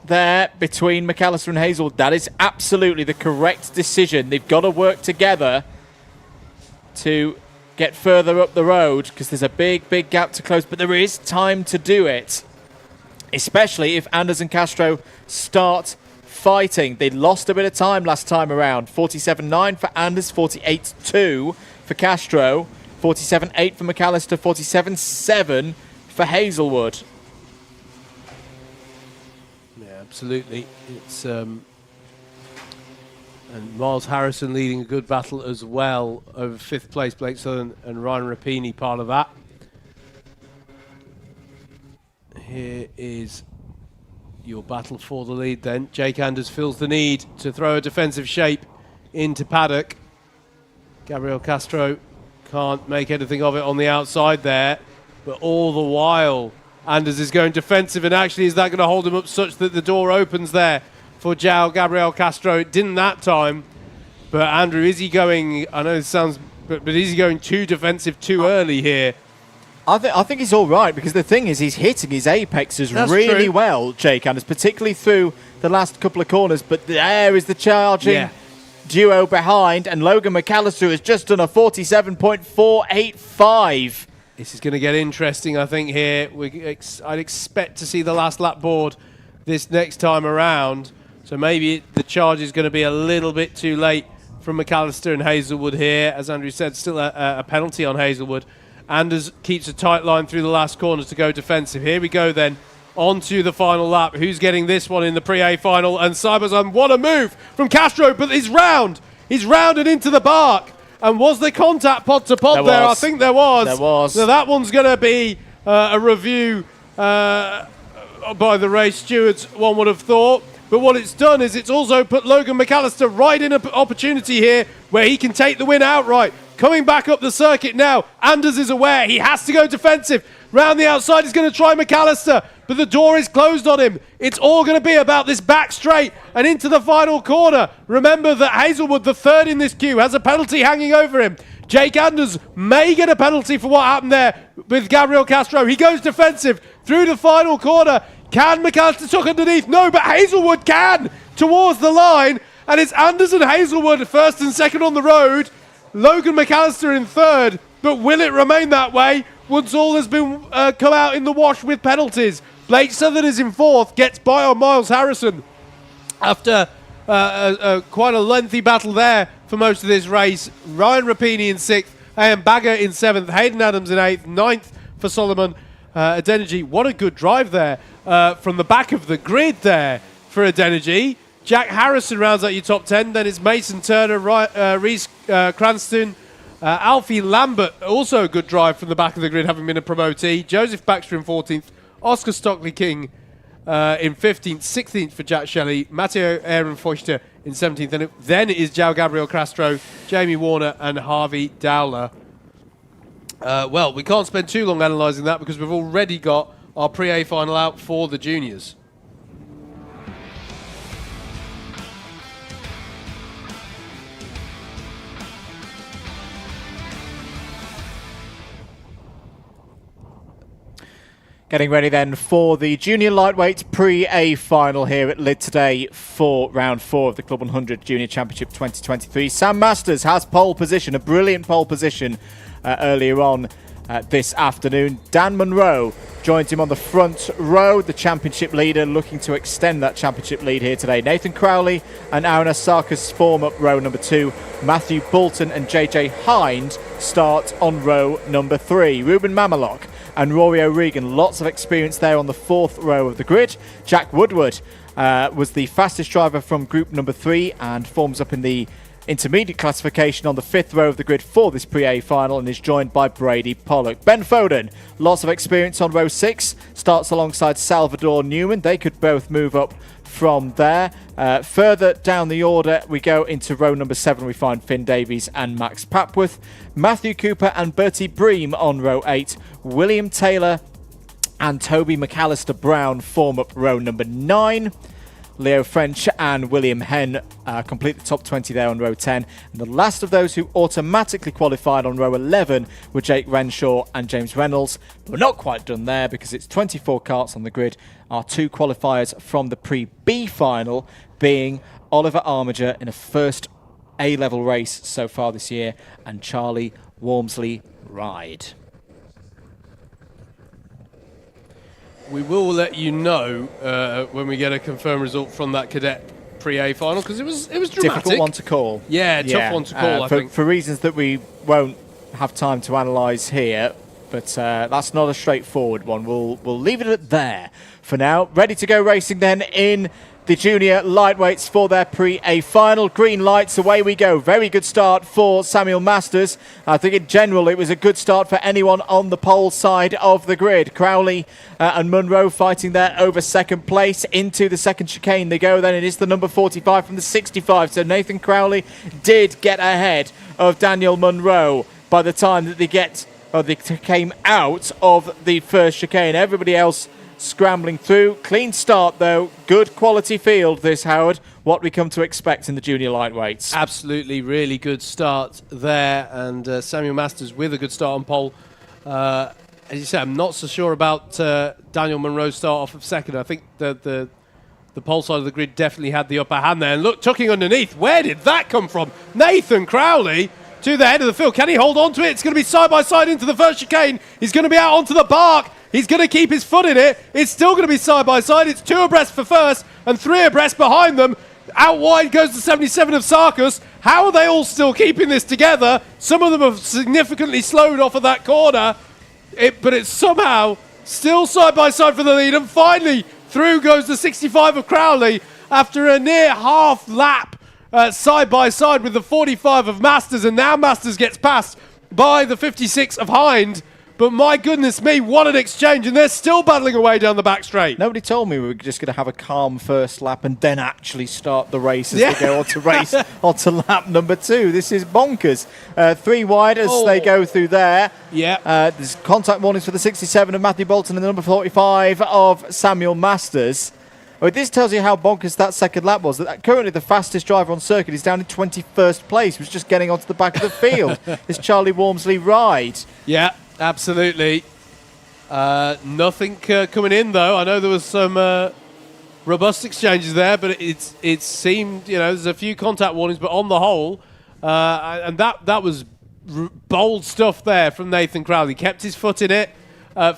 Speaker 1: there between McAllister and Hazelwood. That is absolutely the correct decision. They've got to work together to get further up the road because there's a big gap to close, but there is time to do it. Especially if Anders and Castro start fighting. They lost a bit of time last time around. 47.9 for Anders, 48.2 for Castro, 47.8 for McAllister, 47.7 for Hazelwood.
Speaker 2: Yeah, absolutely. It's and Miles Harrison leading a good battle as well over 5th place. Blake Southern and Ryan Rapini part of that. Here is your battle for the lead then. Jake Anders feels the need to throw a defensive shape into Paddock. Gabriel Castro can't make anything of it on the outside there, but all the while Anders is going defensive, and actually is that going to hold him up such that the door opens there for Joao Gabriel Castro? It didn't that time, but Andrew, is he going, I know it sounds, but is he going too defensive too early here?
Speaker 1: I think he's all right, because the thing is he's hitting his apexes really well, Jake Anders, particularly through the last couple of corners. But there is the charging duo behind, and Logan McAllister has just done a 47.485.
Speaker 2: This is going to get interesting, I think, here. I'd expect to see the last lap board this next time around. So maybe the charge is going to be a little bit too late from McAllister and Hazelwood here. As Andrew said, still a penalty on Hazelwood. Anders keeps a tight line through the last corners to go defensive. Here we go then, on to the final lap. Who's getting this one in the Pre-A final? And Cyberzone, what a move from Castro, but he's round. He's rounded into the bark. And was there contact pod to pod there? I think there was.
Speaker 1: There was.
Speaker 2: So that one's going to be a review by the race stewards, one would have thought. But what it's done is it's also put Logan McAllister right in an opportunity here where he can take the win outright. Coming back up the circuit now, Anders is aware he has to go defensive. Round the outside, he's going to try McAllister, but the door is closed on him. It's all going to be about this back straight and into the final corner. Remember that Hazelwood, the third in this queue, has a penalty hanging over him. Jake Anders may get a penalty for what happened there with Gabriel Castro. He goes defensive through the final corner. Can McAllister tuck underneath? No, but Hazelwood can towards the line. And it's Anders and Hazelwood first and second on the road. Logan McAllister in third. But will it remain that way once all has been come out in the wash with penalties? Blake Southern is in fourth, gets by on Miles Harrison after quite a lengthy battle there for most of this race. Ryan Rapini in sixth, Ian Bagger in seventh, Hayden Adams in eighth, ninth for Solomon Adeniji. What a good drive there from the back of the grid there for Adeniji. Jack Harrison rounds out your top 10. Then it's Mason Turner, Reese Cranston, Alfie Lambert, also a good drive from the back of the grid, having been a promotee. Joseph Baxter in 14th, Oscar Stockley King in 15th, 16th for Jack Shelley, Matteo Aaron Feuchter in 17th, and then it is João Gabriel Castro, Jamie Warner, and Harvey Dowler. Well, we can't spend too long analysing that because we've already got our pre-A final out for the juniors.
Speaker 1: Getting ready then for the Junior Lightweight Pre-A final here at Lydd today for round 4 of the Club 100 Junior Championship 2023. Sam Masters has pole position, a brilliant pole position earlier on this afternoon. Dan Munro joins him on the front row, the championship leader, looking to extend that championship lead here today. Nathan Crowley and Aaron Asarkas form up row number 2. Matthew Bolton and JJ Hind start on row number 3. Ruben Mamalok and Rory O'Regan, lots of experience there on the 4th row of the grid. Jack Woodward was the fastest driver from group number 3 and forms up in the intermediate classification on the 5th row of the grid for this pre-A final and is joined by Brady Pollock. Ben Foden, lots of experience on row 6, starts alongside Salvador Newman. They could both move up from there. Further down the order we go into row number 7. We find Finn Davies and Max Papworth. Matthew Cooper and Bertie Bream on row 8. William Taylor and Toby McAllister Brown form up row number 9. Leo French and William Henn complete the top 20 there on row 10. And the last of those who automatically qualified on row 11 were Jake Renshaw and James Reynolds. But we're not quite done there because it's 24 karts on the grid. Our 2 qualifiers from the pre-B final being Oliver Armiger in a first A-level race so far this year and Charlie Walmsley Ride.
Speaker 2: We will let you know when we get a confirmed result from that cadet pre-A final because it was dramatic.
Speaker 1: Difficult one to call.
Speaker 2: Yeah, tough one to call. I think
Speaker 1: for reasons that we won't have time to analyse here, but that's not a straightforward one. We'll leave it at there for now. Ready to go racing then in the junior lightweights for their pre-A final. Green lights, away we go. Very good start for Samuel Masters. I think in general it was a good start for anyone on the pole side of the grid. Crowley and Munro fighting there over second place. Into the second chicane they go then. It is the number 45 from the 65. So Nathan Crowley did get ahead of Daniel Munro by the time that they came out of the first chicane. Everybody else scrambling through. Clean start though. Good quality field this, Howard. What we come to expect in the junior lightweights.
Speaker 2: Absolutely, really good start there. And Samuel Masters with a good start on pole. As you said, I'm not so sure about Daniel Munro's start off of second. I think the pole side of the grid definitely had the upper hand there. And look, tucking underneath. Where did that come from? Nathan Crowley to the head of the field. Can he hold on to it? It's going to be side by side into the first chicane. He's going to be out onto the bark. He's going to keep his foot in it. It's still going to be side by side. It's 2 abreast for first and 3 abreast behind them. Out wide goes the 77 of Sarkis. How are they all still keeping this together? Some of them have significantly slowed off of that corner. But it's somehow still side by side for the lead. And finally, through goes the 65 of Crowley after a near half lap side by side with the 45 of Masters. And now Masters gets passed by the 56 of Hind. But my goodness me, what an exchange. And they're still battling away down the back straight.
Speaker 1: Nobody told me we were just going to have a calm first lap and then actually start the race as they go on to race onto lap number 2. This is bonkers. 3 wide as they go through there.
Speaker 2: Yeah.
Speaker 1: There's contact warnings for the 67 of Matthew Bolton and the number 45 of Samuel Masters. Well, this tells you how bonkers that second lap was. That currently the fastest driver on circuit is down in 21st place. He was just getting onto the back of the field. It's Charlie Walmsley Ride.
Speaker 2: Yeah, absolutely. Nothing coming in, though. I know there was some robust exchanges there, but it seemed, there's a few contact warnings, but on the whole, and that was bold stuff there from Nathan Crowley. Kept his foot in it.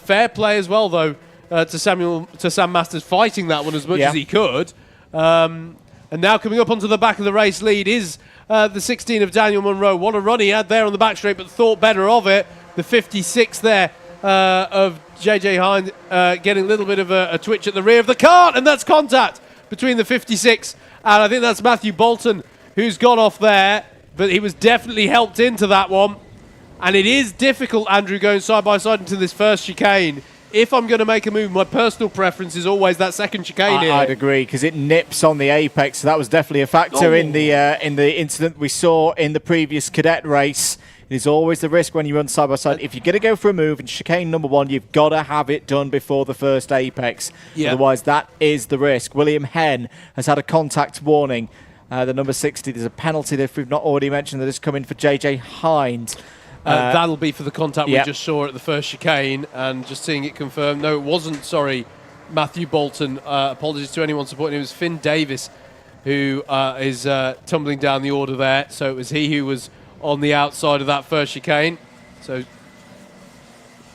Speaker 2: Fair play as well, though. To Sam Masters fighting that one as much as he could. And now coming up onto the back of the race lead is the 16 of Daniel Munro. What a run he had there on the back straight, but thought better of it. The 56 there of JJ Hines getting a little bit of a twitch at the rear of the kart, and that's contact between the 56 and I think that's Matthew Bolton who's gone off there, but he was definitely helped into that one. And it is difficult, Andrew, going side by side into this first chicane. If I'm going to make a move, my personal preference is always that second chicane here.
Speaker 1: I'd agree, because it nips on the apex, so that was definitely a factor in the incident we saw in the previous cadet race. It is always the risk when you run side by side. If you're going to go for a move in chicane number 1, you've got to have it done before the first apex. Otherwise, that is the risk. William Henn has had a contact warning. The number 60, there's a penalty there, if we've not already mentioned, that has come in for JJ Hines.
Speaker 2: That'll be for the contact we just saw at the first chicane, and just seeing it confirmed. No, it wasn't, sorry, Matthew Bolton. Apologies to anyone supporting him. It was Finn Davis who is tumbling down the order there. So it was he who was on the outside of that first chicane. So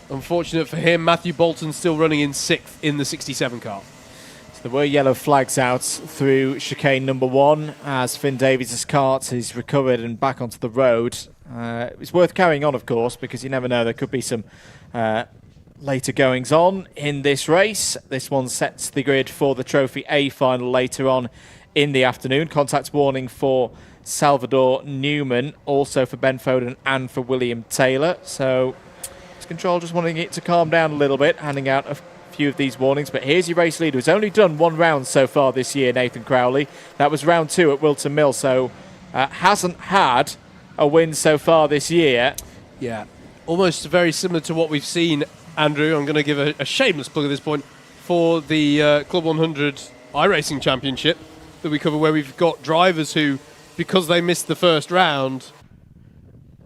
Speaker 2: unfortunate for him. Matthew Bolton still running in 6th in the 67 car.
Speaker 1: So there were yellow flags out through chicane number 1 as Finn Davies' kart is recovered and back onto the road. It's worth carrying on, of course, because you never know. There could be some later goings on in this race. This one sets the grid for the Trophy A final later on in the afternoon. Contact warning for Salvador Newman, also for Ben Foden and for William Taylor. So it's control just wanting it to calm down a little bit, handing out a few of these warnings. But here's your race leader, who's only done 1 round so far this year, Nathan Crowley. That was round 2 at Wilton Mill, so hasn't had a win so far this year.
Speaker 2: Yeah, almost very similar to what we've seen, Andrew. I'm going to give a shameless plug at this point for the Club 100 iRacing Championship that we cover, where we've got drivers who, because they missed the first round,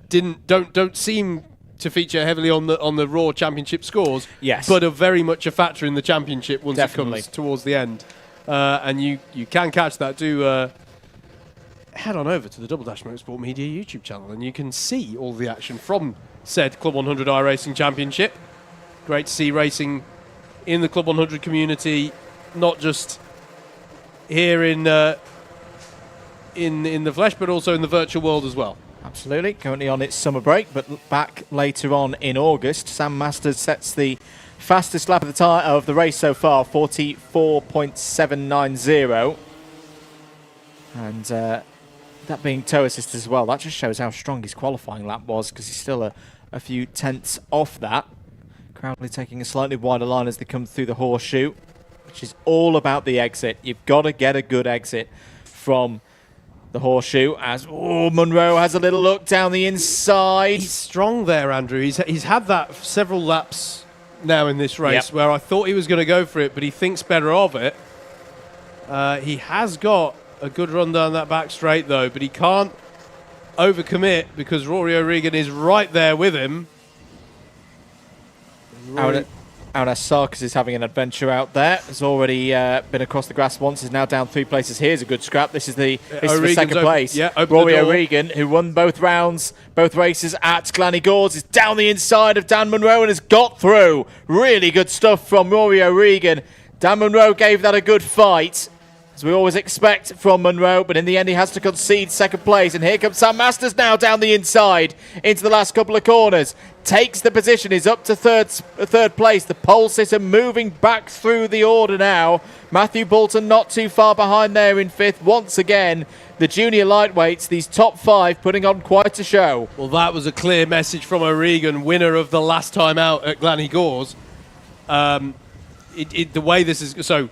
Speaker 2: don't seem to feature heavily on the Raw Championship scores.
Speaker 1: Yes,
Speaker 2: but are very much a factor in the championship once
Speaker 1: Definitely.
Speaker 2: it comes towards the end. And you can catch that. Do head on over to the Double Dash Motorsport Media YouTube channel and you can see all the action from said Club 100 iRacing Championship. Great to see racing in the Club 100 community, not just here in the flesh, but also in the virtual world as well.
Speaker 1: Absolutely. Currently on its summer break, but back later on in August. Sam Masters sets the fastest lap of the race so far, 44.790. And that being toe assist as well, that just shows how strong his qualifying lap was, because he's still a few tenths off that. Crowley taking a slightly wider line as they come through the horseshoe, which is all about the exit. You've got to get a good exit from the horseshoe, as Munro has a little look down the inside.
Speaker 2: He's strong there, Andrew. He's had that several laps now in this race, where I thought he was going to go for it, but he thinks better of it. He has got a good run down that back straight, though, but he can't overcommit because Rory O'Regan is right there with him.
Speaker 1: Aunas Sarkis is having an adventure out there. Has already been across the grass once. Is now down 3 places. Here's a good scrap. This is the second place. Rory O'Regan, who won both rounds, both races at Glanny Gores, is down the inside of Dan Munro and has got through. Really good stuff from Rory O'Regan. Dan Munro gave that a good fight. as we always expect from Munro, but in the end he has to concede second place. And here comes Sam Masters now down the inside into the last couple of corners. Takes the position, is up to third place. The pole sitter moving back through the order now. Matthew Bolton not too far behind there in fifth. Once again, the junior lightweights, these top 5, putting on quite a show.
Speaker 2: Well, that was a clear message from O'Regan, winner of the last time out at Glanny Gores. The way this is... So,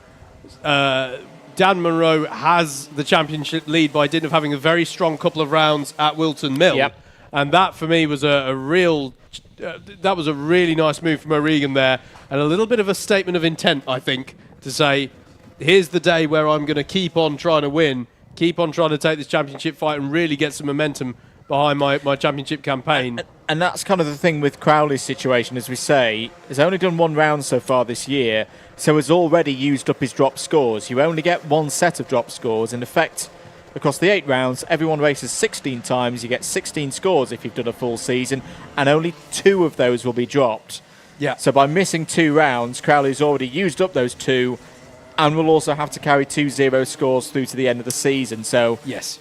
Speaker 2: Dan Munro has the championship lead by dint of having a very strong couple of rounds at Wilton Mill.
Speaker 1: Yep.
Speaker 2: And that, for me, was a real... that was a really nice move from O'Regan there. And a little bit of a statement of intent, I think, to say, here's the day where I'm going to keep on trying to win, keep on trying to take this championship fight and really get some momentum behind my championship campaign.
Speaker 1: And that's kind of the thing with Crowley's situation, as we say. He's only done 1 round so far this year, so has already used up his drop scores. You only get 1 set of drop scores. In effect, across the 8 rounds, everyone races 16 times. You get 16 scores if you've done a full season, and only 2 of those will be dropped.
Speaker 2: Yeah.
Speaker 1: So by missing 2 rounds, Crowley's already used up those 2, and will also have to carry 2 0 scores through to the end of the season. So
Speaker 2: yes,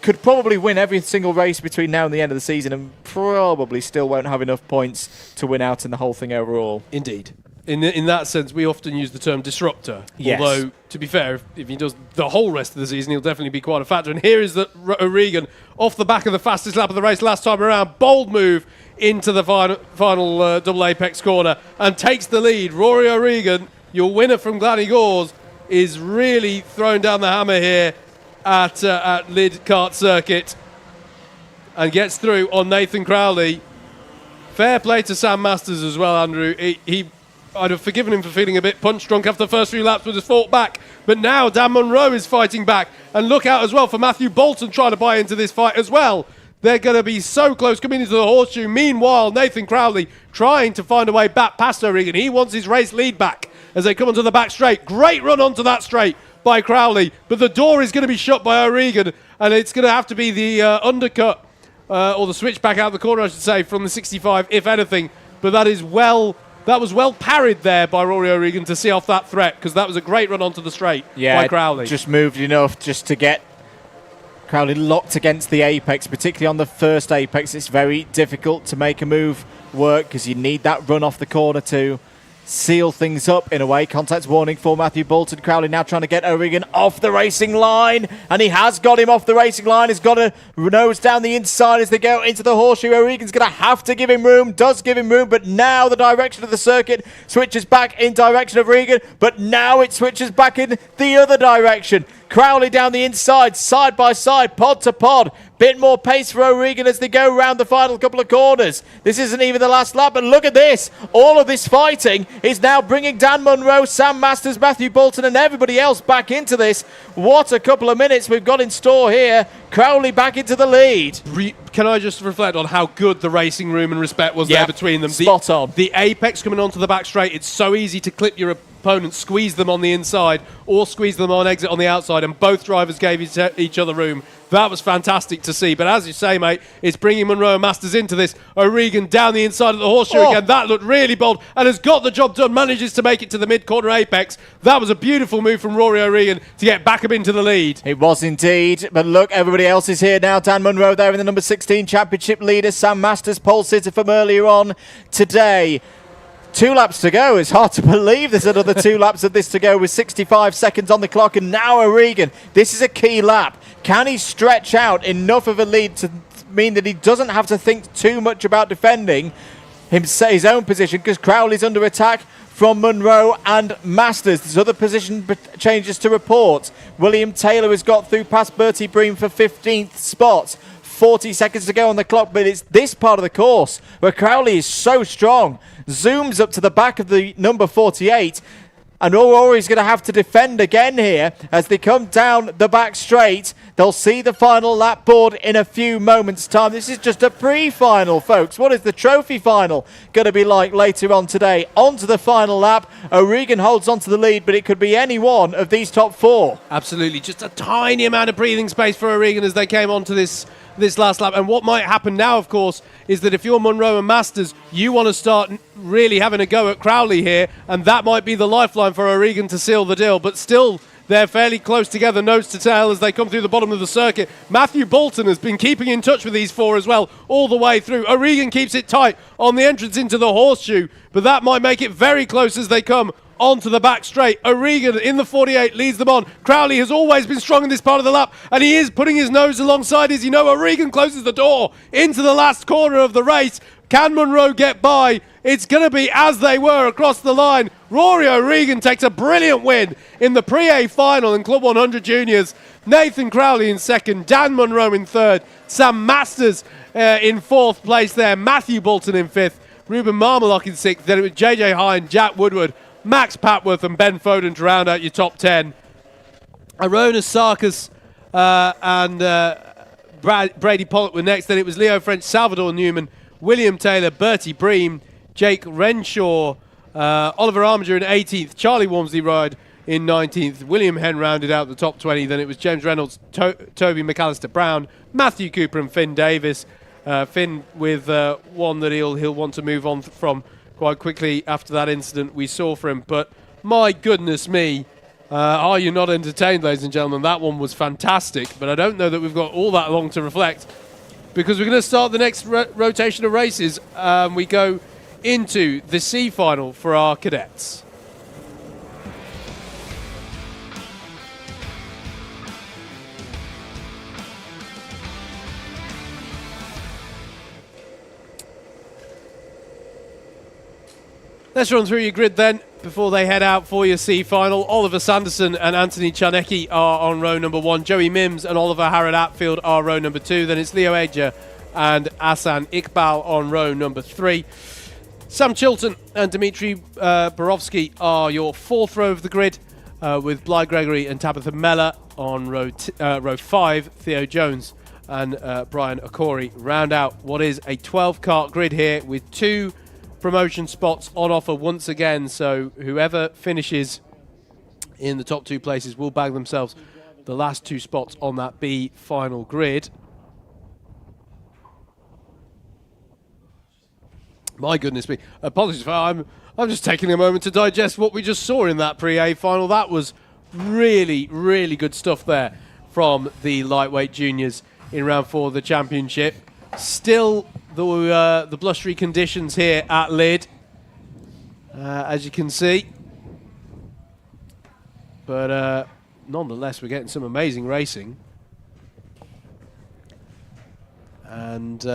Speaker 1: could probably win every single race between now and the end of the season, and probably still won't have enough points to win out in the whole thing overall.
Speaker 2: Indeed. In that sense, we often use the term disruptor.
Speaker 1: Yes.
Speaker 2: Although, to be fair, if he does the whole rest of the season, he'll definitely be quite a factor. And here is O'Regan off the back of the fastest lap of the race last time around. Bold move into the final double apex corner and takes the lead. Rory O'Regan, your winner from Glanny Gores, is really throwing down the hammer here at Lydd Kart Circuit and gets through on Nathan Crowley. Fair play to Sam Masters as well, Andrew. I'd have forgiven him for feeling a bit punch drunk after the first few laps, but has fought back. But now Dan Munro is fighting back. And look out as well for Matthew Bolton trying to buy into this fight as well. They're going to be so close coming into the horseshoe. Meanwhile, Nathan Crowley trying to find a way back past O'Regan. He wants his race lead back as they come onto the back straight. Great run onto that straight by Crowley. But the door is going to be shut by O'Regan. And it's going to have to be the undercut or the switch back out the corner, I should say, from the 65, if anything. But that was well parried there by Rory O'Regan to see off that threat, because that was a great run onto the straight by Crowley.
Speaker 1: Just moved enough just to get Crowley locked against the apex, particularly on the first apex. It's very difficult to make a move work because you need that run off the corner to seal things up in a way. Contact warning for Matthew Bolton. Crowley now trying to get O'Regan off the racing line, and he has got him off the racing line. He's got a nose down the inside as they go into the horseshoe. O'Regan's going to have to give him room, does give him room, but now the direction of the circuit switches back in direction of O'Regan, but now it switches back in the other direction. Crowley down the inside, side by side, pod to pod. Bit more pace for O'Regan as they go round the final couple of corners. This isn't even the last lap, but look at this. All of this fighting is now bringing Dan Munro, Sam Masters, Matthew Bolton and everybody else back into this. What a couple of minutes we've got in store here. Crowley back into the lead.
Speaker 2: Can I just reflect on how good the racing room and respect was there between them?
Speaker 1: Spot on.
Speaker 2: The apex coming onto the back straight, it's so easy to clip your opponent, squeeze them on the inside or squeeze them on exit on the outside, and both drivers gave each other room. That was fantastic to see. But as you say, mate, it's bringing Munro and Masters into this. O'Regan down the inside of the horseshoe again. That looked really bold and has got the job done, manages to make it to the mid-corner apex. That was a beautiful move from Rory O'Regan to get back up into the lead.
Speaker 1: It was indeed. But look, everybody else is here now. Dan Munro there in the number 16 championship leader. Sam Masters, pole sitter from earlier on today. 2 laps to go. It's hard to believe there's another 2 laps of this to go with 65 seconds on the clock. And now O'Regan, this is a key lap. Can he stretch out enough of a lead to mean that he doesn't have to think too much about defending his own position, because Crowley's under attack from Munro and Masters. There's other position changes to report. William Taylor has got through past Bertie Bream for 15th spot. 40 seconds to go on the clock, but it's this part of the course where Crowley is so strong. Zooms up to the back of the number 48, and Rory's going to have to defend again here as they come down the back straight. They'll see the final lap board in a few moments' time. This is just a pre-final, folks. What is the trophy final going to be like later on today? On to the final lap. O'Regan holds on to the lead, but it could be any one of these top 4.
Speaker 2: Absolutely. Just a tiny amount of breathing space for O'Regan as they came onto this last lap. And what might happen now, of course, is that if you're Munro and Masters, you want to start really having a go at Crowley here, and that might be the lifeline for O'Regan to seal the deal. But still, They're fairly close together, nose to tail, as they come through the bottom of the circuit. Matthew Bolton has been keeping in touch with these four as well, all the way through. O'Regan keeps it tight on the entrance into the horseshoe, but that might make it very close as they come onto the back straight. O'Regan in the 48 leads them on. Crowley has always been strong in this part of the lap, and he is putting his nose alongside, as you know. O'Regan closes the door into the last corner of the race. Can Munro get by? It's going to be as they were across the line. Rory O'Regan takes a brilliant win in the Pre-A final in Club 100 Juniors. Nathan Crowley in second, Dan Munro in third, Sam Masters in fourth place there, Matthew Bolton in fifth, Ruben Marmelock in sixth, then it was JJ Hine, Jack Woodward, Max Patworth and Ben Foden to round out your top 10. Arona Sarkis and Brady Pollock were next. Then it was Leo French, Salvador Newman, William Taylor, Bertie Bream, Jake Renshaw, Oliver Armiger in 18th, Charlie Walmsley Ride in 19th, William Henn rounded out the top 20. Then it was James Reynolds, Toby McAllister Brown, Matthew Cooper and Finn Davis. Finn with one that he'll want to move on from quite quickly after that incident we saw for him. But my goodness me, are you not entertained, ladies and gentlemen? That one was fantastic, but I don't know that we've got all that long to reflect, because we're going to start the next rotation of races. We go into the C final for our cadets. Let's run through your grid then before they head out for your C final. Oliver Sanderson and Anthony Czarnecki are on row number 1. Joey Mims and Oliver Harrod-Atfield are row number 2. Then it's Leo Edger and Asan Iqbal on row number 3. Sam Chilton and Dmitry Borovsky are your 4th row of the grid, with Bly Gregory and Tabitha Meller on row 5. Theo Jones and Brian Okori round out what is a 12-kart grid here, with 2 promotion spots on offer once again. So whoever finishes in the top 2 places will bag themselves the last 2 spots on that B final grid. My goodness me. Apologies for I'm just taking a moment to digest what we just saw in that Pre-A final. That was really, really good stuff there from the lightweight juniors in round 4 of the championship. Still the blustery conditions here at Lydd, as you can see. But nonetheless, we're getting some amazing racing. And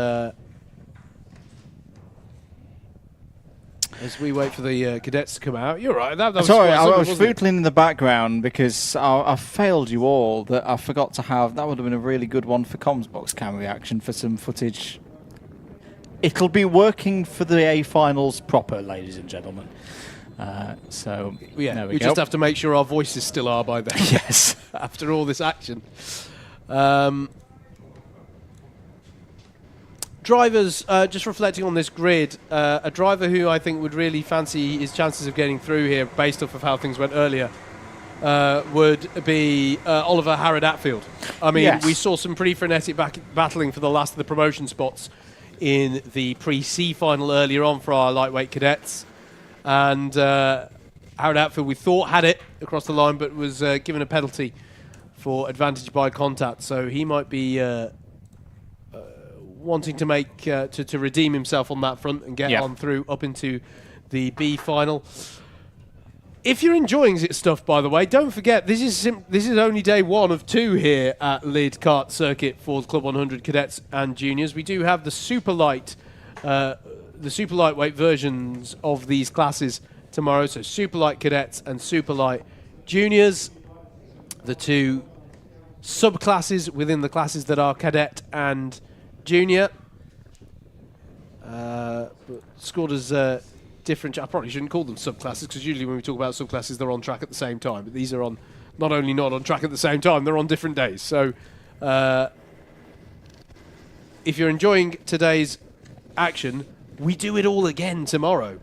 Speaker 2: as we wait for the cadets to come out, you're right. That was
Speaker 1: sorry,
Speaker 2: quite
Speaker 1: I
Speaker 2: simple,
Speaker 1: was
Speaker 2: wasn't it?
Speaker 1: footling in the background because I failed you all. That I forgot to have. That would have been a really good one for Comms Box Cam Reaction for some footage. It'll be working for the A finals proper, ladies and gentlemen. So
Speaker 2: Yeah,
Speaker 1: there
Speaker 2: we
Speaker 1: we go.
Speaker 2: just have to make sure our voices still are by then.
Speaker 1: Yes.
Speaker 2: After all this action. Drivers, just reflecting on this grid, a driver who I think would really fancy his chances of getting through here based off of how things went earlier would be Oliver Harrod-Atfield. I mean,
Speaker 1: Yes.
Speaker 2: we saw some pretty frenetic battling for the last of the promotion spots in the pre-C final earlier on for our lightweight cadets. And Harrod-Atfield, we thought, had it across the line, but was given a penalty for advantage by contact. So he might be wanting to make to redeem himself on that front and get on through up into the B final. If you're enjoying this stuff, by the way, don't forget this is only day 1 of 2 here at Lydd Kart Circuit for the Club 100 Cadets and Juniors. We do have the super lightweight versions of these classes tomorrow. So super light cadets and super light juniors, the 2 subclasses within the classes that are cadet and junior. But scored as different. I probably shouldn't call them subclasses, because usually when we talk about subclasses, they're on track at the same time. But these are on not only not on track at the same time, they're on different days. So if you're enjoying today's action, we do it all again tomorrow.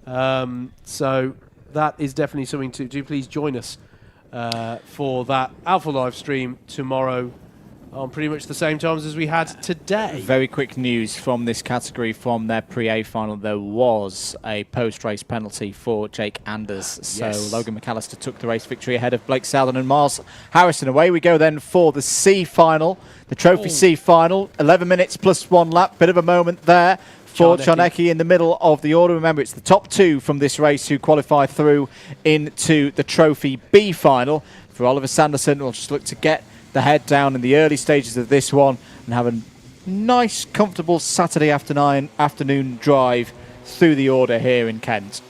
Speaker 2: So that is definitely something to do. Please join us for that Alpha live stream tomorrow on pretty much the same times as we had today.
Speaker 1: Very quick news from this category from their pre-A final. There was a post-race penalty for Jake Anders. So
Speaker 2: Yes.
Speaker 1: Logan McAllister took the race victory ahead of Blake Southern and Miles Harrison. Away we go then for the C final, the Trophy C final. 11 minutes plus 1 lap. Bit of a moment there for Czarnecki in the middle of the order. Remember, it's the top 2 from this race who qualify through into the Trophy B final. For Oliver Sanderson, we'll just look to get the head down in the early stages of this one and have a nice, comfortable Saturday afternoon drive through the order here in Kent.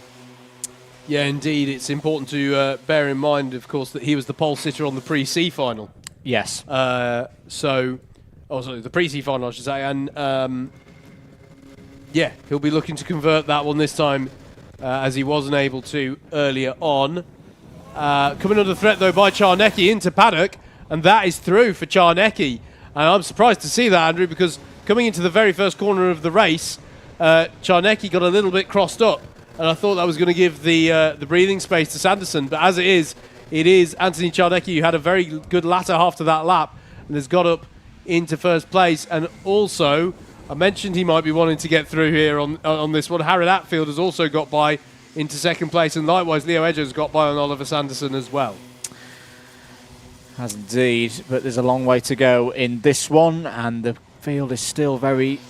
Speaker 2: Yeah, indeed. It's important to bear in mind, of course, that he was the pole sitter on the pre-C final.
Speaker 1: Yes.
Speaker 2: The pre-C final, I should say. And, yeah, he'll be looking to convert that one this time, as he wasn't able to earlier on. Coming under threat, though, by Czarnecki into Paddock. And that is through for Czarnecki. And I'm surprised to see that, Andrew, because coming into the very first corner of the race, Czarnecki got a little bit crossed up. And I thought that was going to give the breathing space to Sanderson. But as it is Anthony Czarnecki who had a very good latter half to that lap and has got up into first place. And also, I mentioned he might be wanting to get through here on this one. Harrod Atfield has also got by into second place. And likewise, Leo Edger has got by on Oliver Sanderson as well.
Speaker 1: Has indeed, but there's a long way to go in this one, and the field is still very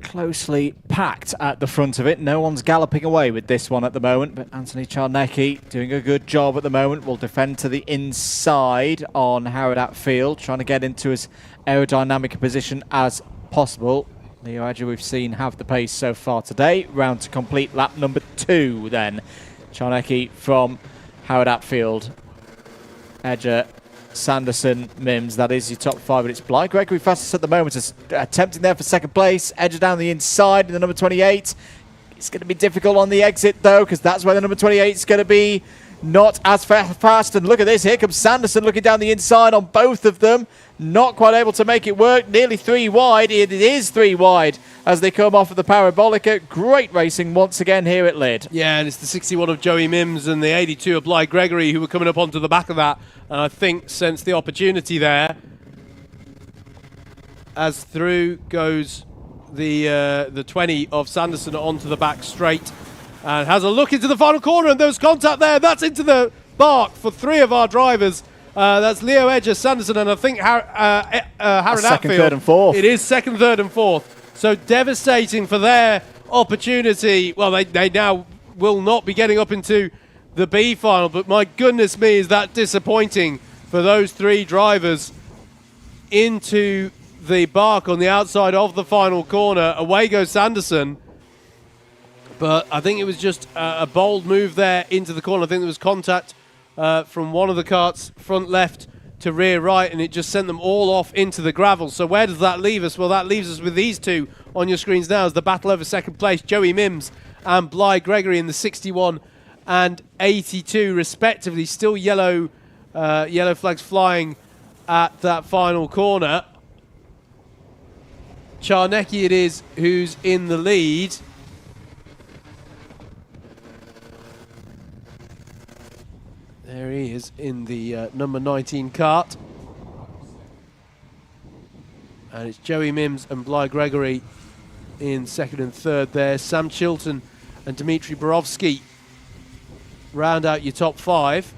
Speaker 1: closely packed at the front of it. No one's galloping away with this one at the moment, but Anthony Czarnecki doing a good job at the moment. Will defend to the inside on Harrod Atfield, trying to get into as aerodynamic a position as possible. Leo Edger, we've seen, have the pace so far today. Round to complete lap number 2 then. Czarnecki from Harrod Atfield. Edger, Sanderson, Mims, that is your top 5, but it's Bly Gregory fastest at the moment, attempting there for second place. Edger down the inside in the number 28. It's going to be difficult on the exit though, because that's where the number 28 is going to be not as fast. And look at this, here comes Sanderson looking down the inside on both of them. Not quite able to make it work, nearly 3 wide. It is 3 wide as they come off of the Parabolica. Great racing once again here at Lydd.
Speaker 2: Yeah, and it's the 61 of Joey Mims and the 82 of Bly Gregory who were coming up onto the back of that. And I think since the opportunity there, as through goes the 20 of Sanderson onto the back straight. And has a look into the final corner, and there's contact there. That's into the bark for 3 of our drivers. That's Leo Edger, Sanderson, and I think Harrod Atfield.
Speaker 1: Second, third, and fourth.
Speaker 2: It is second, third, and fourth. So devastating for their opportunity. Well, they now will not be getting up into the B final, but my goodness me, is that disappointing for those 3 drivers into the bark on the outside of the final corner. Away goes Sanderson. But I think it was just a bold move there into the corner. I think there was contact from one of the carts, front left to rear right, and it just sent them all off into the gravel. So where does that leave us? Well, that leaves us with these 2 on your screens now as the battle over second place. Joey Mims and Bly Gregory in the 61 and 82 respectively. Still yellow flags flying at that final corner. Czarnecki it is who's in the lead. There he is in the number 19 kart. And it's Joey Mims and Bly Gregory in second and third there. Sam Chilton and Dmitry Borovsky round out your top 5.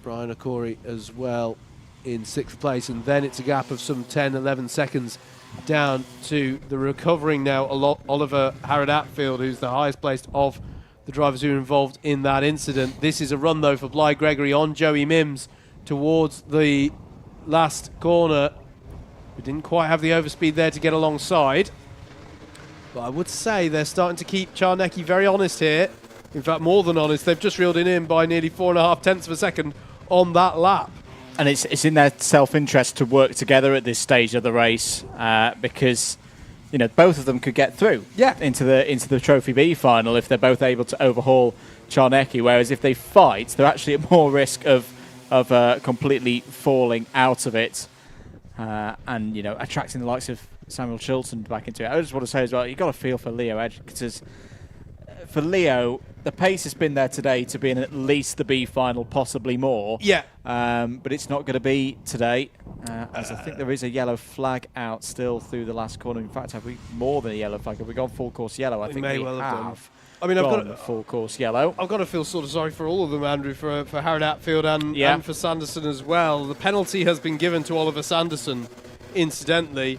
Speaker 2: Brian Okori as well in 6th place, and then it's a gap of some 10-11 seconds down to the recovering now Oliver Harrod Atfield, who's the highest placed of the drivers who were involved in that incident. This is a run though for Bly Gregory on Joey Mims towards the last corner. We didn't quite have the overspeed there to get alongside, but I would say they're starting to keep Czarnecki very honest here. In fact, more than honest. They've just reeled in by nearly 4.5 tenths of a second on that lap.
Speaker 1: And it's in their self-interest to work together at this stage of the race because, you know, both of them could get through into the Trophy B final if they're both able to overhaul Czarnecki. Whereas if they fight, they're actually at more risk of completely falling out of it and, you know, attracting the likes of Samuel Chilton back into it. I just want to say as well, you've got to feel for Leo Edge because for Leo, the pace has been there today to be in at least the B final, possibly more.
Speaker 2: Yeah.
Speaker 1: But it's not going to be today, as I think there is a yellow flag out still through the last corner. In fact, have we more than a yellow flag? Have we gone full course yellow? I think
Speaker 2: may
Speaker 1: we
Speaker 2: well have done.
Speaker 1: have.
Speaker 2: I mean, I've got
Speaker 1: full course yellow.
Speaker 2: I've got to feel sort of sorry for all of them, Andrew, for Harrod Atfield and for Sanderson as well. The penalty has been given to Oliver Sanderson, incidentally.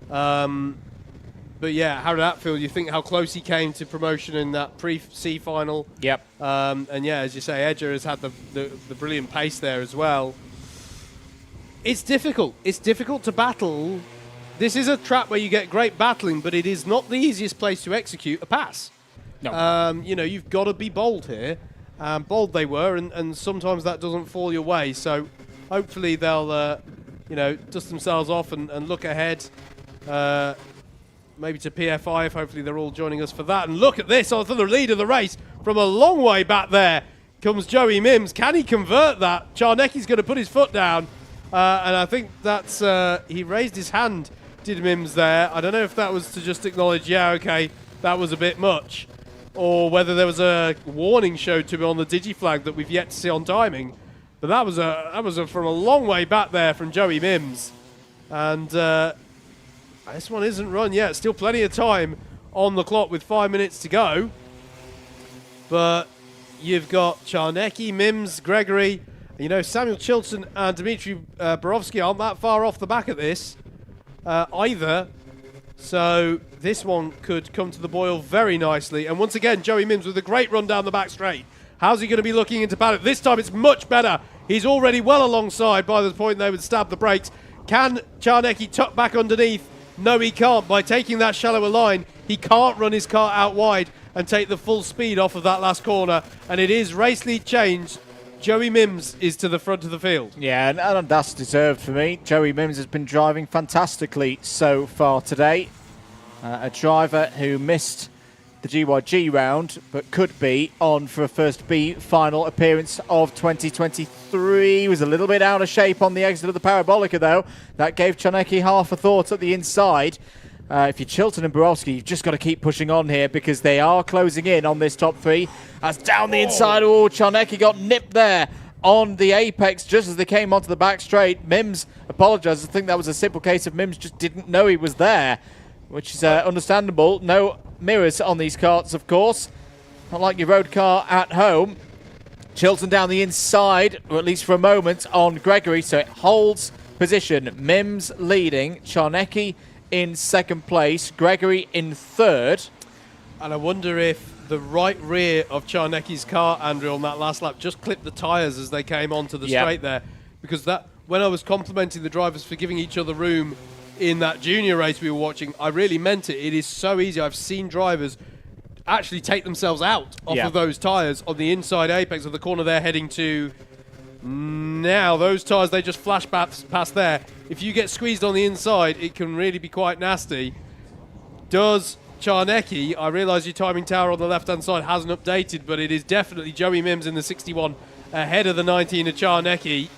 Speaker 2: But yeah, Harrod Atfield, you think how close he came to promotion in that pre-C final.
Speaker 1: Yep.
Speaker 2: And yeah, as you say, Edger has had the brilliant pace there as well. It's difficult. It's difficult to battle. This is a track where you get great battling, but it is not the easiest place to execute a pass.
Speaker 1: No.
Speaker 2: You know, you've got to be bold here. Bold they were, and sometimes that doesn't fall your way. So hopefully they'll, you know, dust themselves off and look ahead. Maybe to PF5. Hopefully they're all joining us for that. And look at this, onto the lead of the race from a long way back there comes Joey Mims. Can he convert that? Czarnecki's going to put his foot down. And I think that's, he raised his hand, did Mims there. I don't know if that was to just acknowledge, yeah, okay, that was a bit much. Or whether there was a warning showed to him on the digiflag that we've yet to see on timing. But that was from a long way back there from Joey Mims. And this one isn't run yet. Still plenty of time on the clock with 5 minutes to go. But you've got Czarnecki, Mims, Gregory. You know, Samuel Chilton and Dmitry Borovsky aren't that far off the back of this either. So this one could come to the boil very nicely. And once again, Joey Mims with a great run down the back straight. How's he going to be looking into Paddock? This time it's much better. He's already well alongside by the point they would stab the brakes. Can Czarnecki tuck back underneath? No, he can't. By taking that shallower line, he can't run his car out wide and take the full speed off of that last corner. And it is race lead changed. Joey Mims is to the front of the field.
Speaker 1: Yeah, and that's deserved for me. Joey Mims has been driving fantastically so far today. A driver who missed the GYG round, but could be on for a first B final appearance of 2023. He was a little bit out of shape on the exit of the Parabolica, though. That gave Czarnecki half a thought at the inside. If you're Chilton and Borowski, you've just got to keep pushing on here because they are closing in on this top three. As down the inside, oh, Czarnecki got nipped there on the apex just as they came onto the back straight. Mims apologised. I think that was a simple case of Mims just didn't know he was there, which is understandable. No mirrors on these karts, of course. Not like your road car at home. Chilton down the inside, or at least for a moment, on Gregory, so it holds position. Mims leading, Czarnecki in second place, Gregory in third.
Speaker 2: And I wonder if the right rear of Czarnecki's car, Andrew, on that last lap just clipped the tyres as they came onto the straight there. Because that, when I was complimenting the drivers for giving each other room in that junior race we were watching, I really meant it. It is so easy. I've seen drivers actually take themselves out off of those tyres on the inside apex of the corner they're heading to. Now, those tyres, they just flash past there. If you get squeezed on the inside, it can really be quite nasty. Does Czarnecki, I realise your timing tower on the left-hand side hasn't updated, but it is definitely Joey Mims in the 61 ahead of the 19 of Czarnecki.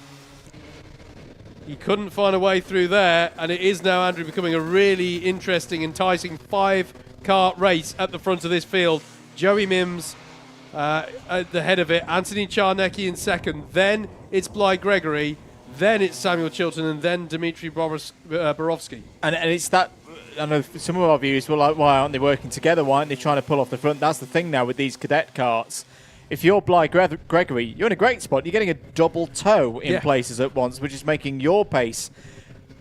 Speaker 2: He couldn't find a way through there, and it is now, Andrew, becoming a really interesting, enticing 5-kart race at the front of this field. Joey Mims at the head of it, Anthony Czarnecki in second, then it's Bly Gregory, then it's Samuel Chilton, and then Dmitry Borovsky. And
Speaker 1: it's that, I know some of our viewers were like, why aren't they working together? Why aren't they trying to pull off the front? That's the thing now with these cadet karts. If you're Bly Gregory, you're in a great spot. You're getting a double toe in places at once, which is making your pace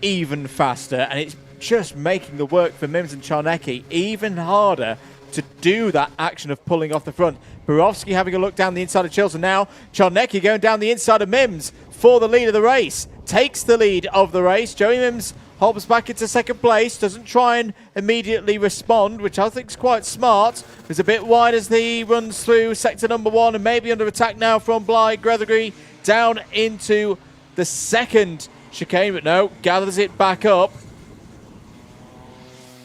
Speaker 1: even faster, and it's just making the work for Mims and Czarnecki even harder to do that action of pulling off the front. Borovsky having a look down the inside of Chilton now. Czarnecki going down the inside of Mims for the lead of the race. Takes the lead of the race. Joey Mims hops back into second place. Doesn't try and immediately respond, which I think is quite smart. It's a bit wide as he runs through sector number 1 and maybe under attack now from Bly Gregory down into the second chicane, but no, gathers it back up.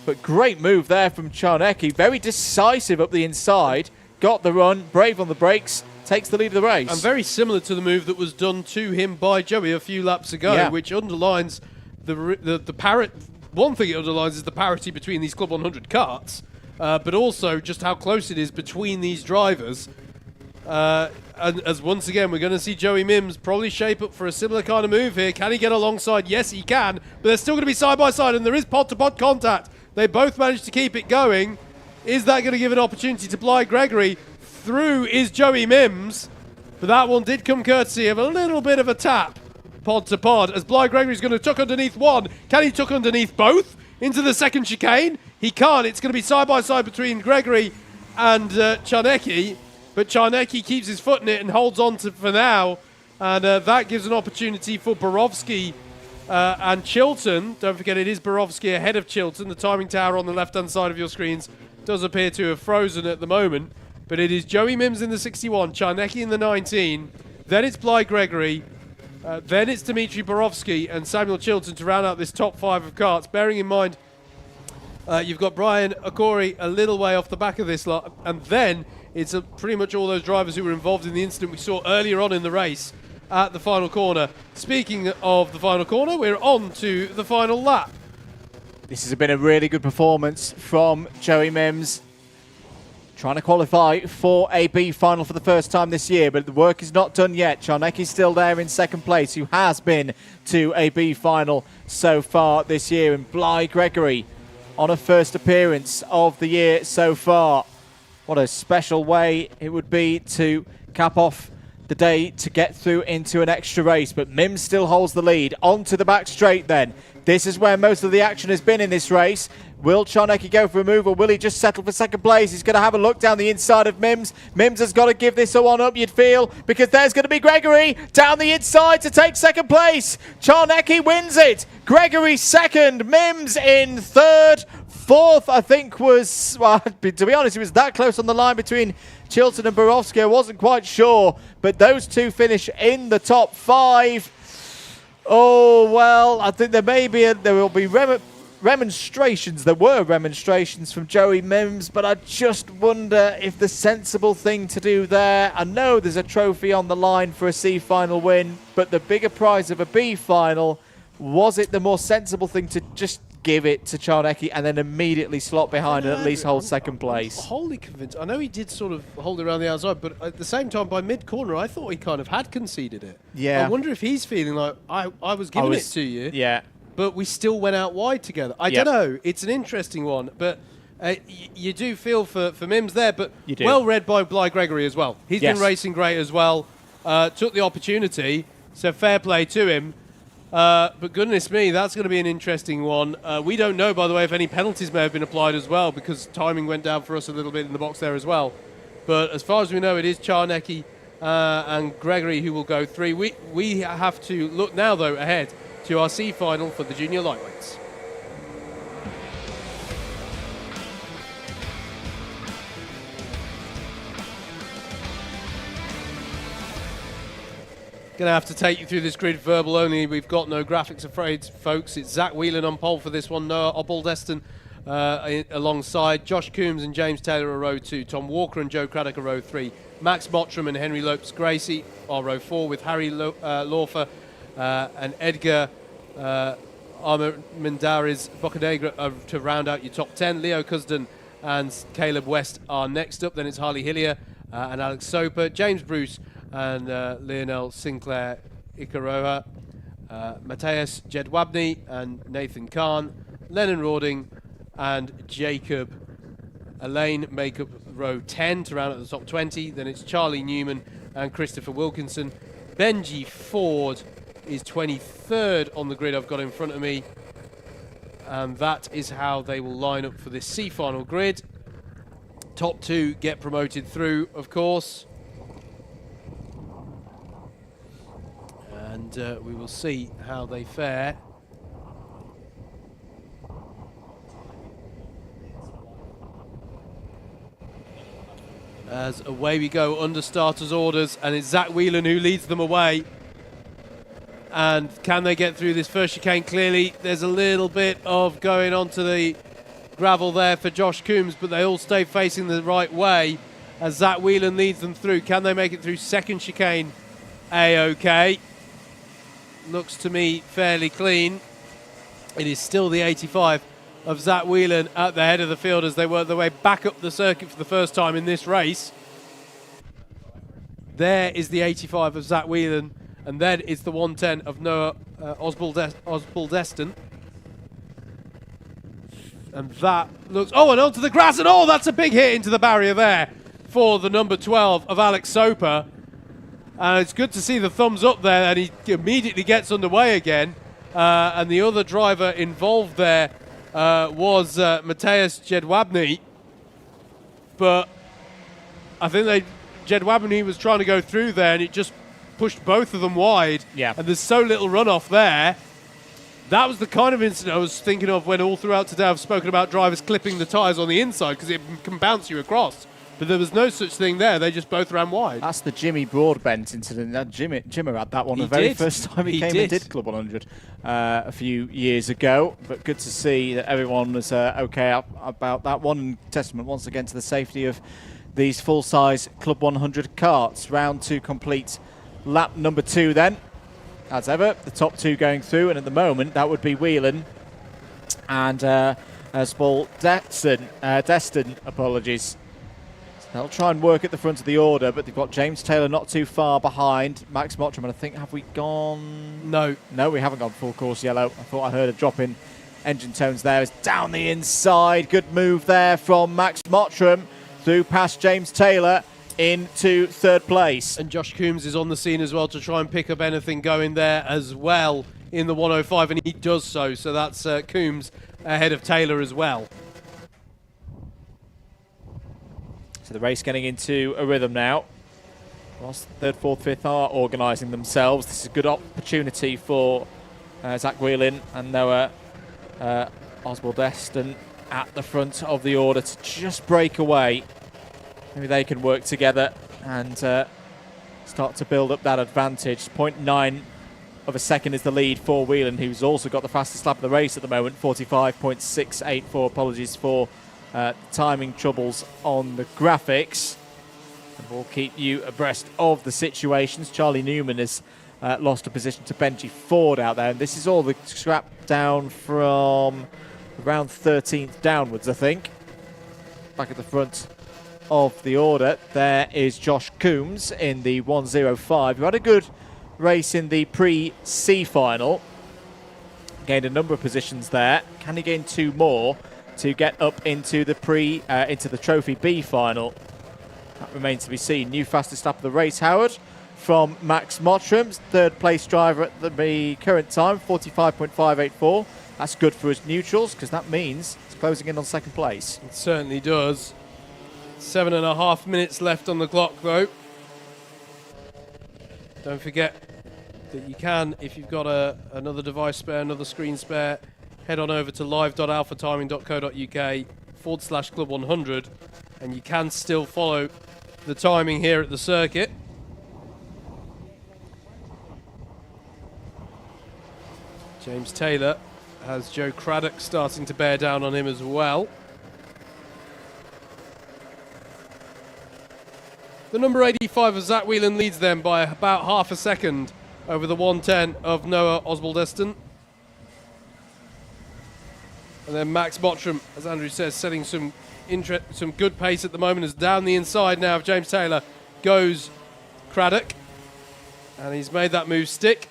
Speaker 1: But great move there from Czarnecki. Very decisive up the inside. Got the run, brave on the brakes, takes the lead of the race.
Speaker 2: And very similar to the move that was done to him by Joey a few laps ago, which underlines the parity. One thing it underlines is the parity between these Club 100 karts. but also just how close it is between these drivers. And as once again, we're going to see Joey Mims probably shape up for a similar kind of move here. Can he get alongside? Yes, he can, but they're still going to be side by side, and there is pod-to-pod contact. They both managed to keep it going. Is that going to give an opportunity to Bly Gregory? Through is Joey Mims, but that one did come courtesy of a little bit of a tap, pod to pod, as Bly Gregory's going to tuck underneath one. Can he tuck underneath both into the second chicane? He can't. It's going to be side by side between Gregory and Czarnecki, but Czarnecki keeps his foot in it and holds on to for now, and that gives an opportunity for Borowski and Chilton. Don't forget, it is Borowski ahead of Chilton. The timing tower on the left-hand side of your screens does appear to have frozen at the moment, but it is Joey Mims in the 61, Czarnecki in the 19, then it's Bly Gregory, then it's Dmitry Borowski and Samuel Chilton to round out this top 5 of karts, bearing in mind you've got Brian Okori a little way off the back of this lot, and then it's pretty much all those drivers who were involved in the incident we saw earlier on in the race at the final corner. Speaking of the final corner, we're on to the final lap.
Speaker 1: This has been a really good performance from Joey Mims, trying to qualify for a B final for the first time this year, but the work is not done yet. Czarnecki's still there in second place, who has been to a B final so far this year, and Bly Gregory on a first appearance of the year so far. What a special way it would be to cap off the day to get through into an extra race, but Mims still holds the lead. Onto the back straight then. This is where most of the action has been in this race. Will Czarnecki go for a move, or will he just settle for second place? He's going to have a look down the inside of Mims. Mims has got to give this a one up, you'd feel, because there's going to be Gregory down the inside to take second place. Czarnecki wins it. Gregory second, Mims in third. Fourth, I think, was, well, to be honest, it was that close on the line between Chilton and Borowski. I wasn't quite sure, but those two finish in the top 5. Oh, well, I think there will be remonstrations. There were remonstrations from Joey Mims, but I just wonder if the sensible thing to do there, I know there's a trophy on the line for a C final win, but the bigger prize of a B final, was it the more sensible thing to just give it to Czarnecki and then immediately slot behind and at least hold second place?
Speaker 2: I'm wholly convinced. I know he did sort of hold it around the outside, but at the same time, by mid-corner, I thought he kind of had conceded it.
Speaker 1: Yeah.
Speaker 2: I wonder if he's feeling like, I was giving it to you.
Speaker 1: Yeah.
Speaker 2: But we still went out wide together. I don't know. It's an interesting one, but you do feel for Mims there, but well read by Bly Gregory as well. He's been racing great as well. Took the opportunity, so fair play to him. But goodness me, that's going to be an interesting one. We don't know, by the way, if any penalties may have been applied as well, because timing went down for us a little bit in the box there as well. But as far as we know, it is Czarnecki and Gregory who will go 3. We have to look now, though, ahead to our C final for the junior lightweights. Going to have to take you through this grid verbal only. We've got no graphics, afraid, folks. It's Zach Whelan on pole for this one. Noah Obaldeston alongside. Josh Coombs and James Taylor are row 2. Tom Walker and Joe Craddock are row 3. Max Mottram and Henry Lopes Gracie are row 4, with Harry Laufer and Edgar Armendariz Bocanegra to round out your top 10. Leo Cusden and Caleb West are next up. Then it's Harley Hillier and Alex Soper, James Bruce and Lionel Sinclair Ikaroha, Matthias Jedwabny and Nathan Khan, Lennon Rawding and Jacob Elaine make up row 10 to round out the top 20. Then it's Charlie Newman and Christopher Wilkinson. Benji Ford is 23rd on the grid I've got in front of me. And that is how they will line up for this C final grid. Top 2 get promoted through, of course. And we will see how they fare. As away we go under starters' orders, and it's Zach Whelan who leads them away. And can they get through this first chicane? Clearly, there's a little bit of going onto the gravel there for Josh Coombs, but they all stay facing the right way as Zach Whelan leads them through. Can they make it through second chicane? A-OK. Looks to me fairly clean. It is still the 85 of Zach Whelan at the head of the field as they work their way back up the circuit for the first time in this race. There is the 85 of Zach Whelan, and then it's the 110 of Noah Osbaldeston. And that looks... Oh, and onto the grass, and oh, that's a big hit into the barrier there for the number 12 of Alex Soper. And it's good to see the thumbs up there, and he immediately gets underway again. And the other driver involved there was Mateusz Jedwabny. But I think Jedwabny was trying to go through there, and it just pushed both of them wide.
Speaker 1: Yeah.
Speaker 2: And there's so little runoff there. That was the kind of incident I was thinking of when all throughout today I've spoken about drivers clipping the tyres on the inside because it can bounce you across. But there was no such thing there. They just both ran wide.
Speaker 1: That's the Jimmy Broadbent incident. Jimmer had that one the very first time he came and did Club 100 a few years ago. But good to see that everyone was okay about that one. And testament once again to the safety of these full-size Club 100 karts. Round 2 complete. Lap number 2 then. As ever, the top 2 going through. And at the moment, that would be Whelan and Destin, apologies. They'll try and work at the front of the order, but they've got James Taylor not too far behind. Max Mottram, and I think, have we gone?
Speaker 2: No.
Speaker 1: No, we haven't gone full course yellow. I thought I heard a drop in engine tones there. It's down the inside. Good move there from Max Mottram through past James Taylor into 3rd place.
Speaker 2: And Josh Coombs is on the scene as well to try and pick up anything going there as well in the 105, and he does so. So that's Coombs ahead of Taylor as well.
Speaker 1: So the race getting into a rhythm now. Whilst 3rd, 4th, 5th are organising themselves, this is a good opportunity for Zach Whelan and Noah Osbaldeston at the front of the order to just break away. Maybe they can work together and start to build up that advantage. 0.9 of a second is the lead for Whelan, who's also got the fastest lap of the race at the moment, 45.684. Apologies for timing troubles on the graphics. And we'll keep you abreast of the situations. Charlie Newman has lost a position to Benji Ford out there, and this is all the scrap down from around 13th downwards, I think. Back at the front of the order, there is Josh Coombs in the 105, who had a good race in the pre-C final. Gained a number of positions there. Can he gain 2 more to get up into the into the Trophy B final? That remains to be seen. New fastest lap of the race, Howard, from Max Mottram, 3rd place driver at the current time, 45.584. That's good for his neutrals because that means it's closing in on 2nd place.
Speaker 2: It certainly does. 7.5 minutes left on the clock, though. Don't forget that you can, if you've got another device spare, another screen spare, head on over to live.alphatiming.co.uk/club100, and you can still follow the timing here at the circuit. James Taylor has Joe Craddock starting to bear down on him as well. The number 85 of Zach Whelan leads them by about half a second over the 110 of Noah Osbaldeston. And then Max Mottram, as Andrew says, setting some good pace at the moment, is down the inside now of James Taylor goes Craddock. And he's made that move stick.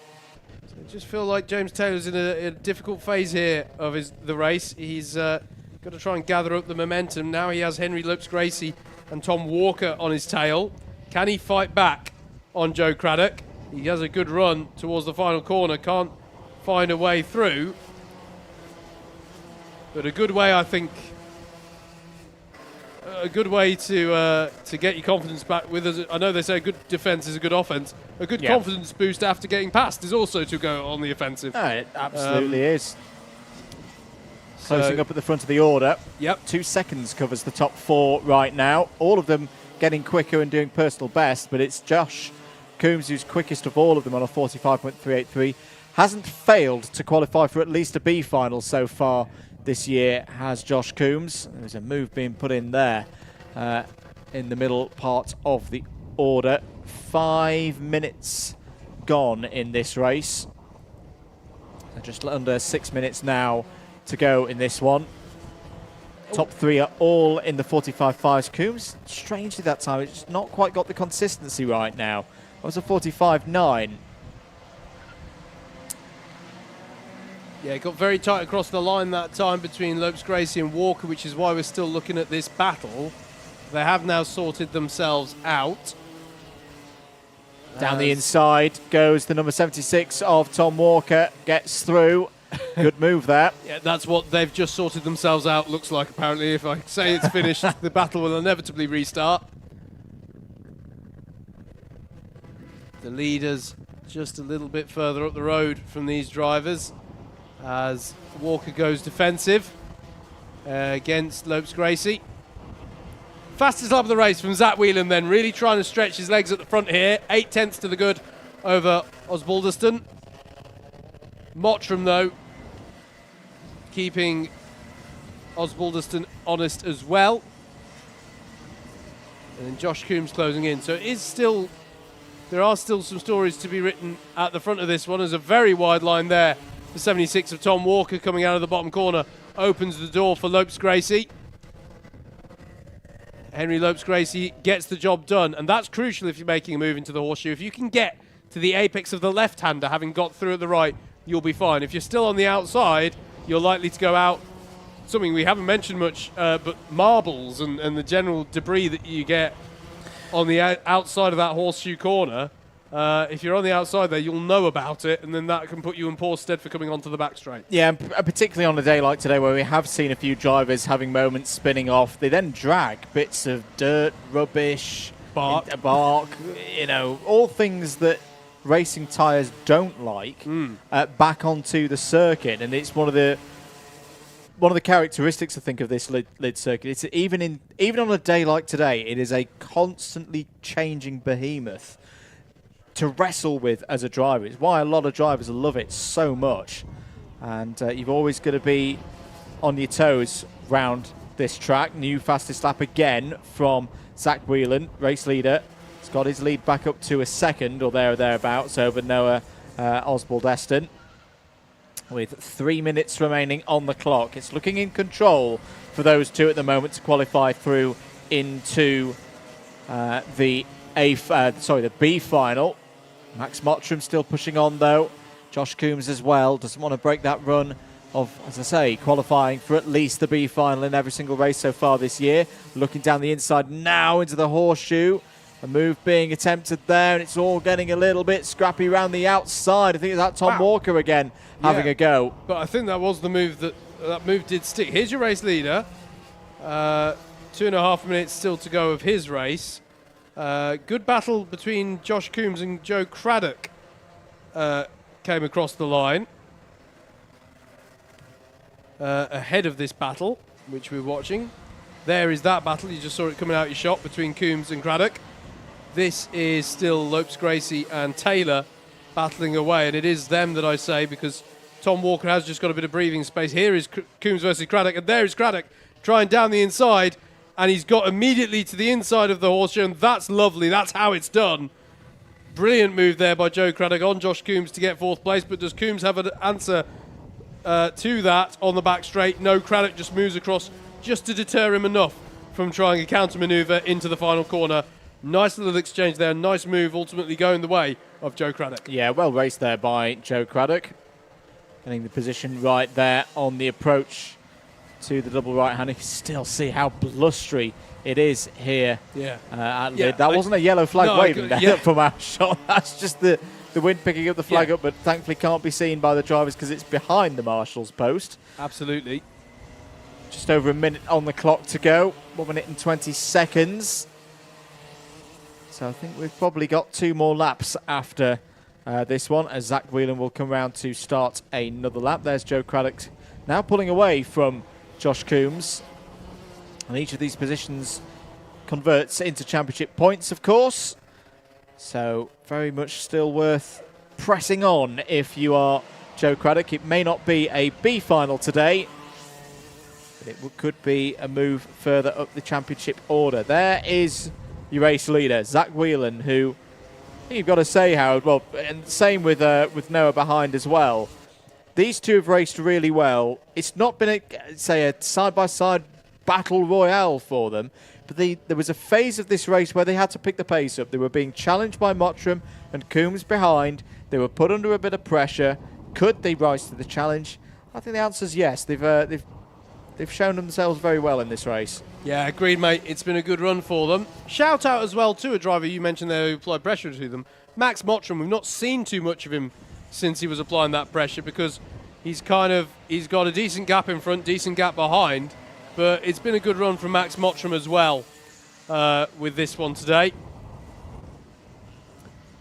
Speaker 2: So I just feel like James Taylor's in a difficult phase here of the race. He's got to try and gather up the momentum. Now he has Henry Lopes-Gracie and Tom Walker on his tail. Can he fight back on Joe Craddock? He has a good run towards the final corner, can't find a way through. But a good way, I think, a good way to get your confidence back with us. I know they say a good defence is a good offence. A good confidence boost after getting past is also to go on the offensive.
Speaker 1: No, it absolutely is. Closing up at the front of the order.
Speaker 2: Yep.
Speaker 1: 2 seconds covers the top 4 right now. All of them getting quicker and doing personal best, but it's Josh Coombs who's quickest of all of them on a 45.383. Hasn't failed to qualify for at least a B final so far this year, has Josh Coombs. There's a move being put in there in the middle part of the order. 5 minutes gone in this race. So just under 6 minutes now to go in this one. Top 3 are all in the 45.5s. Coombs, strangely that time, it's not quite got the consistency right now. It was a 45.9.
Speaker 2: Yeah, it got very tight across the line that time between Lopes Gracie and Walker, which is why we're still looking at this battle. They have now sorted themselves out.
Speaker 1: Down the inside goes the number 76 of Tom Walker, gets through. Good move there.
Speaker 2: Yeah, that's what they've just sorted themselves out, looks like, apparently. If I say it's finished, the battle will inevitably restart. The leaders just a little bit further up the road from these drivers as Walker goes defensive against Lopes Gracie. Fastest lap of the race from Zach Whelan then, really trying to stretch his legs at the front here. 8/10 to the good over Osbaldeston. Mottram, though, keeping Osbaldeston honest as well. And then Josh Coombs closing in. So it is still, there are still some stories to be written at the front of this one. There's a very wide line there. The 76 of Tom Walker coming out of the bottom corner opens the door for Lopes Gracie. Henry Lopes Gracie gets the job done, and that's crucial if you're making a move into the horseshoe. If you can get to the apex of the left-hander, having got through at the right, you'll be fine. If you're still on the outside, you're likely to go out, something we haven't mentioned much, but marbles and the general debris that you get on the outside of that horseshoe corner. If you're on the outside there, you'll know about it, and then that can put you in poor stead for coming onto the back straight.
Speaker 1: Yeah, and particularly on a day like today where we have seen a few drivers having moments spinning off. They then drag bits of dirt, rubbish, bark, you know, all things that racing tyres don't like back onto the circuit. And it's one of the characteristics, I think, of this Lydd circuit. It's even on a day like today, it is a constantly changing behemoth to wrestle with as a driver. It's why a lot of drivers love it so much. And you've always got to be on your toes round this track. New fastest lap again from Zach Whelan, race leader. He's got his lead back up to a second or thereabouts over Noah Osbaldeston. With 3 minutes remaining on the clock. It's looking in control for those two at the moment to qualify through into the B final. Max Mottram still pushing on, though. Josh Coombs as well. Doesn't want to break that run of, as I say, qualifying for at least the B final in every single race so far this year. Looking down the inside now into the horseshoe. A move being attempted there, and it's all getting a little bit scrappy around the outside. I think it's that Tom Walker again having a go.
Speaker 2: But I think that was the move that move did stick. Here's your race leader. 2.5 minutes still to go of his race. Good battle between Josh Coombs and Joe Craddock came across the line ahead of this battle, which we're watching. There is that battle. You just saw it coming out your shot between Coombs and Craddock. This is still Lopes Gracie and Taylor battling away, and it is them that I say because Tom Walker has just got a bit of breathing space. Here is Coombs versus Craddock, and there is Craddock trying down the inside, and he's got immediately to the inside of the horseshoe, and that's lovely. That's how it's done. Brilliant move there by Joe Craddock on Josh Coombs to get fourth place, but does Coombs have an answer to that on the back straight? No, Craddock just moves across just to deter him enough from trying a counter manoeuvre into the final corner. Nice little exchange there, nice move, ultimately going the way of Joe Craddock.
Speaker 1: Yeah, well raced there by Joe Craddock. Getting the position right there on the approach to the double right-hander. You can still see how blustery it is here at Lydd. That wasn't a yellow flag waving there from our shot. That's just the wind picking up the flag up, but thankfully can't be seen by the drivers because it's behind the marshal's post.
Speaker 2: Absolutely.
Speaker 1: Just over a minute on the clock to go. 1 minute and 20 seconds. So I think we've probably got 2 more laps after this one, as Zach Whelan will come round to start another lap. There's Joe Craddock now pulling away from Josh Coombs. And each of these positions converts into championship points, of course. So very much still worth pressing on if you are Joe Craddock. It may not be a B final today, but it could be a move further up the championship order. There is your race leader, Zach Whelan, who I think you've got to say, Howard, well, and same with Noah behind as well. These two have raced really well. It's not been a side-by-side battle royale for them. But there was a phase of this race where they had to pick the pace up. They were being challenged by Mottram and Coombs behind. They were put under a bit of pressure. Could they rise to the challenge? I think the answer is yes. They've shown themselves very well in this race.
Speaker 2: Yeah, agreed, mate. It's been a good run for them. Shout out as well to a driver you mentioned there who applied pressure to them, Max Mottram. We've not seen too much of him since he was applying that pressure because he's got a decent gap in front, decent gap behind. But it's been a good run from Max Mottram as well with this one today.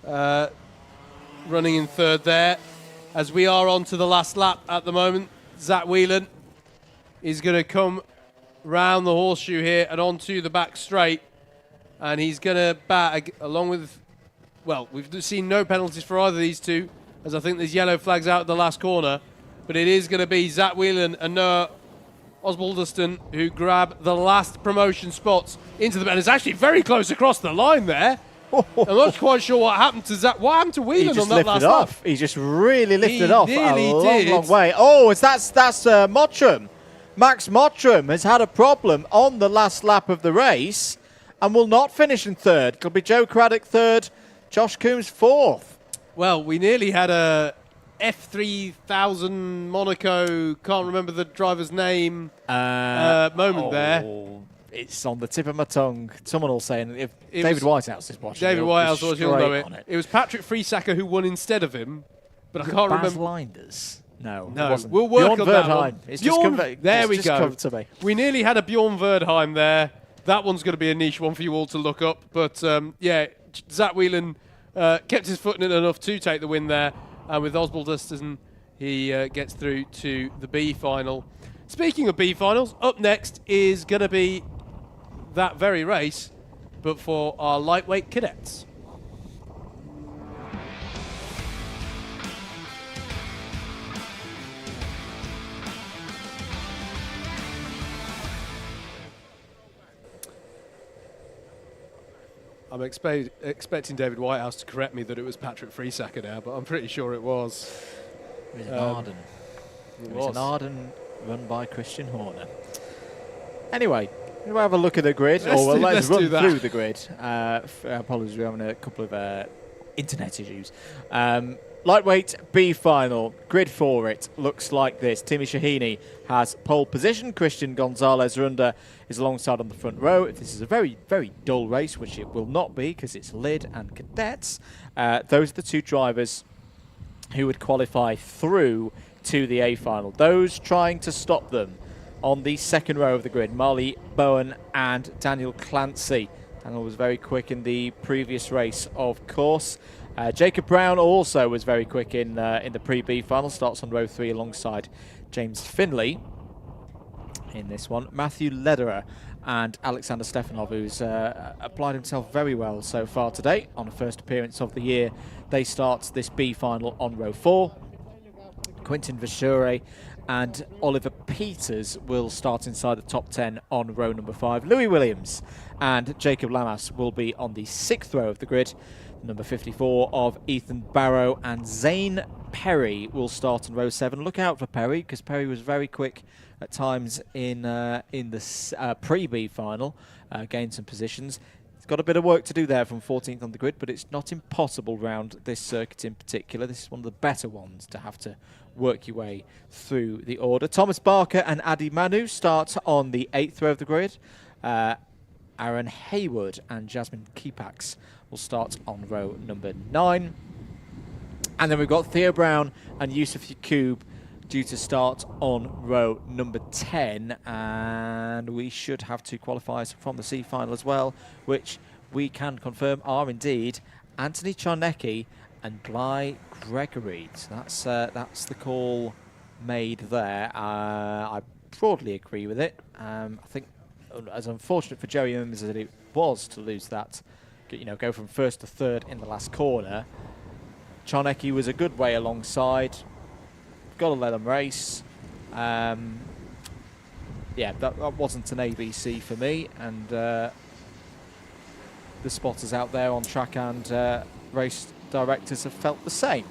Speaker 2: Running in third there. As we are on to the last lap at the moment, Zach Whelan is going to come round the horseshoe here and onto the back straight. And he's going to bat along with, well, we've seen no penalties for either of these two, as I think there's yellow flags out at the last corner. But it is going to be Zach Whelan and Noah Osbaldeston who grab the last promotion spots into the... And it's actually very close across the line there. I'm not quite sure what happened to Zach. What happened to Whelan on that last lap?
Speaker 1: He just really lifted off
Speaker 2: nearly
Speaker 1: a long way. Oh, that's Mottram. Max Mottram has had a problem on the last lap of the race and will not finish in third. It'll be Joe Craddock third, Josh Coombs fourth.
Speaker 2: Well, we nearly had a F3000 Monaco, can't remember the driver's name, moment there.
Speaker 1: It's on the tip of my tongue. Someone will say, and if David Whitehouse is watching,
Speaker 2: David Whitehouse, he'll know it.
Speaker 1: It.
Speaker 2: It was Patrick Friesacker who won instead of him, but I can't
Speaker 1: Baz
Speaker 2: remember.
Speaker 1: Linders? No,
Speaker 2: No,
Speaker 1: it wasn't.
Speaker 2: we'll work
Speaker 1: Bjorn
Speaker 2: on that
Speaker 1: Verdheim.
Speaker 2: one.
Speaker 1: It's
Speaker 2: Bjorn, there we
Speaker 1: just
Speaker 2: go.
Speaker 1: come to me.
Speaker 2: We nearly had a Bjorn Verdheim there. That one's going to be a niche one for you all to look up. But yeah, Zach Whelan kept his foot in it enough to take the win there. And with Osbaldeston, he gets through to the B final. Speaking of B finals, up next is going to be that very race, but for our lightweight cadets. I'm expecting David Whitehouse to correct me that it was Patrick Friesacker now, but I'm pretty sure it was.
Speaker 1: It was an Arden. It was an Arden run by Christian Horner. Anyway, we'll have a look at the grid, let's run through the grid. Apologies, we're having a couple of internet issues. Lightweight B final, grid for it looks like this. Timi Shahini has pole position. Christian Gonzalez Runda is alongside on the front row. If this is a very, very dull race, which it will not be because it's Lydd and cadets, those are the two drivers who would qualify through to the A final. Those trying to stop them on the second row of the grid, Marley Bowen and Daniel Clancy. Daniel was very quick in the previous race, of course. Jacob Brown also was very quick in the pre-B final, starts on row 3 alongside James Finley in this one. Matthew Lederer and Alexander Stefanov, who's applied himself very well so far today on the first appearance of the year. They start this B final on row 4. Quentin Vashure and Oliver Peters will start inside the top 10 on row number 5. Louis Williams and Jacob Lamas will be on the 6th row of the grid. Number 54 of Ethan Barrow and Zane Perry will start in row 7. Look out for Perry, because Perry was very quick at times in the pre-B final, gained some positions. He's got a bit of work to do there from 14th on the grid, but it's not impossible round this circuit in particular. This is one of the better ones to have to work your way through the order. Thomas Barker and Adi Manu start on the 8th row of the grid. Aaron Haywood and Jasmine Keepax will start on row number 9. And then we've got Theo Brown and Yusuf Yacoub due to start on row number 10. And we should have 2 qualifiers from the C final as well, which we can confirm are indeed Anthony Czarnecki and Bly Gregory. So that's the call made there. I broadly agree with it. I think as unfortunate for Joey Mims as it was to lose that, go from 1st to 3rd in the last corner. Czarnecki was a good way alongside. Got to let him race. Yeah, that wasn't an ABC for me, and the spotters out there on track and race directors have felt the same.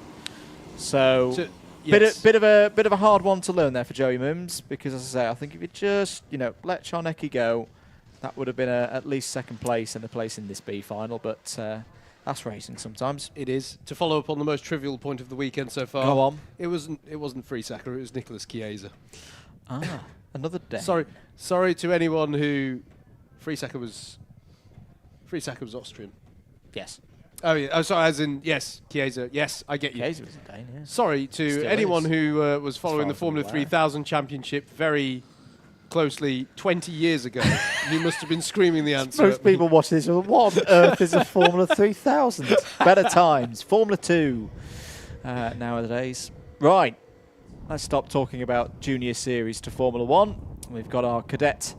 Speaker 1: So
Speaker 2: Yes.
Speaker 1: Bit of a hard one to learn there for Joey Mims, because as I say, I think if you just let Czarnecki go, that would have been at least second place and a place in this B final. But that's racing sometimes.
Speaker 2: It is. To follow up on the most trivial point of the weekend so far.
Speaker 1: Go on.
Speaker 2: It wasn't Friesacker, it was Nicholas Chiesa.
Speaker 1: Another day.
Speaker 2: Sorry to anyone who Friesacker was Austrian.
Speaker 1: Yes.
Speaker 2: Oh yeah. Oh, sorry. As in yes, Chiesa. Yes, I get you.
Speaker 1: Chiesa was a Dane. Yeah.
Speaker 2: Sorry to
Speaker 1: Still
Speaker 2: anyone
Speaker 1: is.
Speaker 2: who was following the
Speaker 1: as I'm
Speaker 2: Formula
Speaker 1: aware.
Speaker 2: 3000 Championship very closely 20 years ago. You must have been screaming the answer.
Speaker 1: Most
Speaker 2: at me.
Speaker 1: people watch this. What on earth is a Formula 3000? Better times. Formula 2 nowadays. Right. Let's stop talking about Junior Series to Formula 1. We've got our Cadet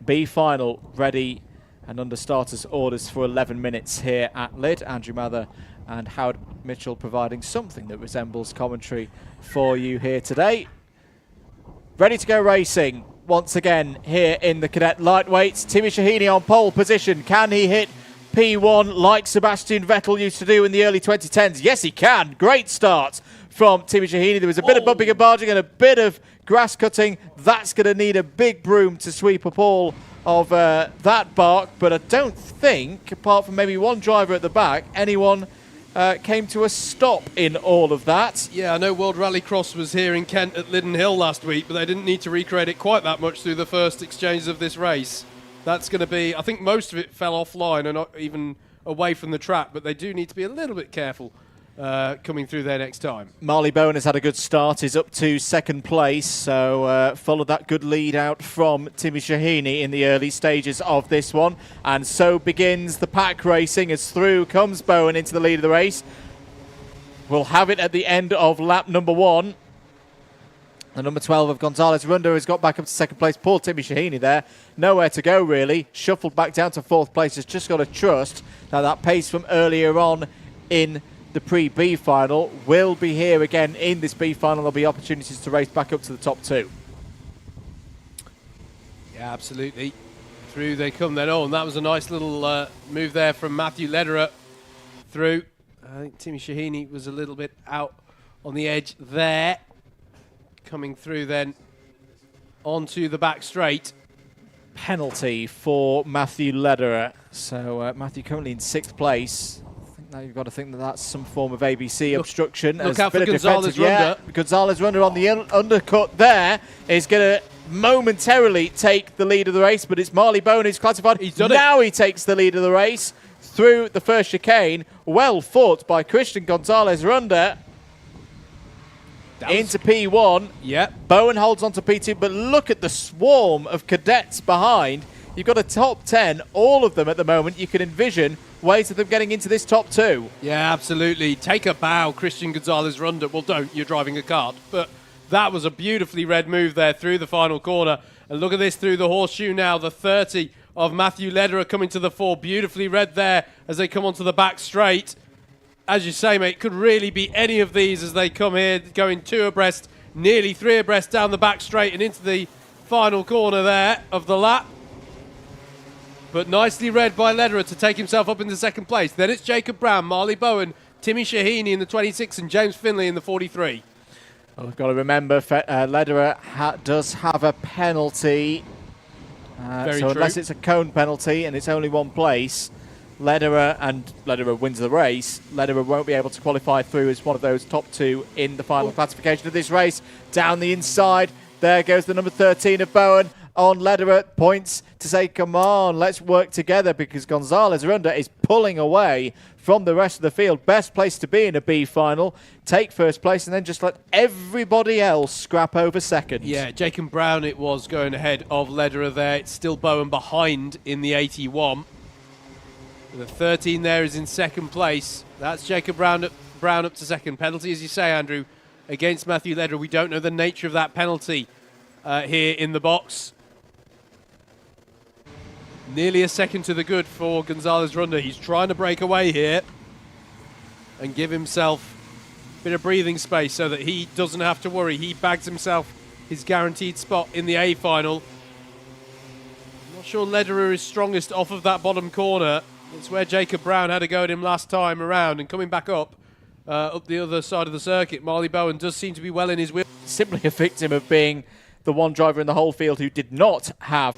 Speaker 1: B final ready and under starters orders for 11 minutes here at Lydd. Andrew Mather and Howard Mitchell providing something that resembles commentary for you here today. Ready to go racing once again here in the Cadet lightweights. Timmy Shahini on pole position. Can he hit P1 like Sebastian Vettel used to do in the early 2010s? Yes, he can. Great start from Timmy Shahini. There was a bit of bumping and barging and a bit of grass cutting. That's going to need a big broom to sweep up all of that bark, but I don't think, apart from maybe one driver at the back, anyone came to a stop in all of that.
Speaker 2: Yeah, I know World Rallycross was here in Kent at Lyddon Hill last week, but they didn't need to recreate it quite that much through the first exchanges of this race. That's going to be, I think most of it fell offline and not even away from the track, but they do need to be a little bit careful coming through there next time.
Speaker 1: Marley Bowen has had a good start. He's up to second place, so followed that good lead out from Timmy Shahini in the early stages of this one. And so begins the pack racing as through comes Bowen into the lead of the race. We'll have it at the end of lap number 1. The number 12 of Gonzalez Runda has got back up to second place. Poor Timmy Shahini there. Nowhere to go, really. Shuffled back down to fourth place. Has just got to trust now that pace from earlier on in the pre-B final will be here again in this B final. There'll be opportunities to race back up to the top 2.
Speaker 2: Yeah, absolutely. Through they come then. Oh, and that was a nice little move there from Matthew Lederer through. I think Timmy Shahini was a little bit out on the edge there. Coming through then onto the back straight.
Speaker 1: Penalty for Matthew Lederer. So Matthew currently in 6th place. Now you've got to think that that's some form of ABC obstruction.
Speaker 2: Look out for Gonzalez Runda.
Speaker 1: Yeah, Gonzalez Runda on the undercut there is going to momentarily take the lead of the race, but it's Marley Bowen who's classified.
Speaker 2: He's done
Speaker 1: now
Speaker 2: it.
Speaker 1: He takes the lead of the race through the first chicane. Well fought by Christian Gonzalez Runda into P1.
Speaker 2: Yeah.
Speaker 1: Bowen holds on to P2, but look at the swarm of cadets behind. You've got a top 10, all of them at the moment. You can envision ways of them getting into this top 2.
Speaker 2: Yeah, absolutely. Take a bow, Christian Gonzalez Runda. Well, don't. You're driving a kart. But that was a beautifully read move there through the final corner. And look at this through the horseshoe now. The 30 of Matthew Lederer coming to the fore. Beautifully read there as they come onto the back straight. As you say, mate, could really be any of these as they come here, going 2 abreast, nearly 3 abreast down the back straight and into the final corner there of the lap. But nicely read by Lederer to take himself up into second place. Then it's Jacob Brown, Marley Bowen, Timmy Shahini in the 26 and James Finley in the 43.
Speaker 1: Well, we've got to remember Lederer does have a penalty.
Speaker 2: Very
Speaker 1: so
Speaker 2: true.
Speaker 1: unless it's a cone penalty and it's only one place, Lederer wins the race. Lederer won't be able to qualify through as one of those top 2 in the final classification of this race. Down the inside, there goes the number 13 of Bowen on Lederer. Points to say, come on, let's work together, because Gonzalez Runda is pulling away from the rest of the field. Best place to be in a B final. Take first place and then just let everybody else scrap over second.
Speaker 2: Yeah, Jacob Brown it was going ahead of Lederer there. It's still Bowen behind in the 81. The 13 there is in second place. That's Jacob Brown up to second. Penalty, as you say, Andrew, against Matthew Lederer. We don't know the nature of that penalty here in the box. Nearly a second to the good for Gonzalez Runda. He's trying to break away here and give himself a bit of breathing space so that he doesn't have to worry. He bags himself his guaranteed spot in the A final. I'm not sure Lederer is strongest off of that bottom corner. It's where Jacob Brown had a go at him last time around, and coming back up up the other side of the circuit. Marley Bowen does seem to be well in his wheel.
Speaker 1: Simply a victim of being the one driver in the whole field who did not have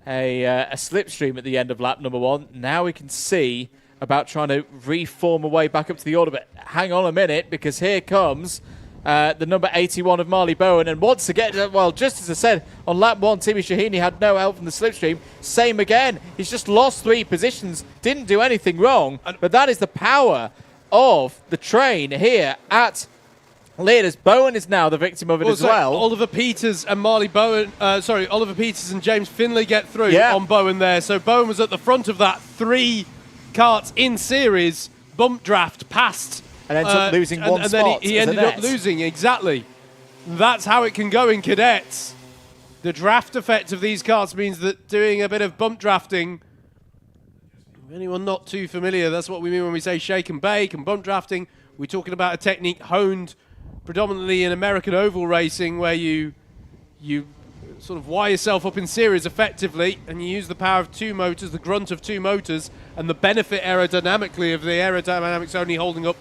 Speaker 1: a slipstream at the end of lap number 1. Now we can see about trying to reform a way back up to the order, but hang on a minute, because here comes the number 81 of Marley Bowen, and once again, well, just as I said, on lap 1, Timmy Shahini had no help from the slipstream. Same again. He's just lost 3 positions, didn't do anything wrong, but that is the power of the train here at Lydd, as Bowen is now the victim of it as well.
Speaker 2: Oliver Peters and Oliver Peters and James Finley get through on Bowen there. So Bowen was at the front of that 3 karts in series, bump draft past.
Speaker 1: And ended up losing one
Speaker 2: and
Speaker 1: spot.
Speaker 2: And then he ended up losing, exactly. That's how it can go in cadets. The draft effect of these karts means that doing a bit of bump drafting, anyone not too familiar, that's what we mean when we say shake and bake and bump drafting. We're talking about a technique honed predominantly in American oval racing, where you sort of wire yourself up in series effectively, and you use the power of 2 motors, the grunt of 2 motors, and the benefit aerodynamically of the aerodynamics only holding up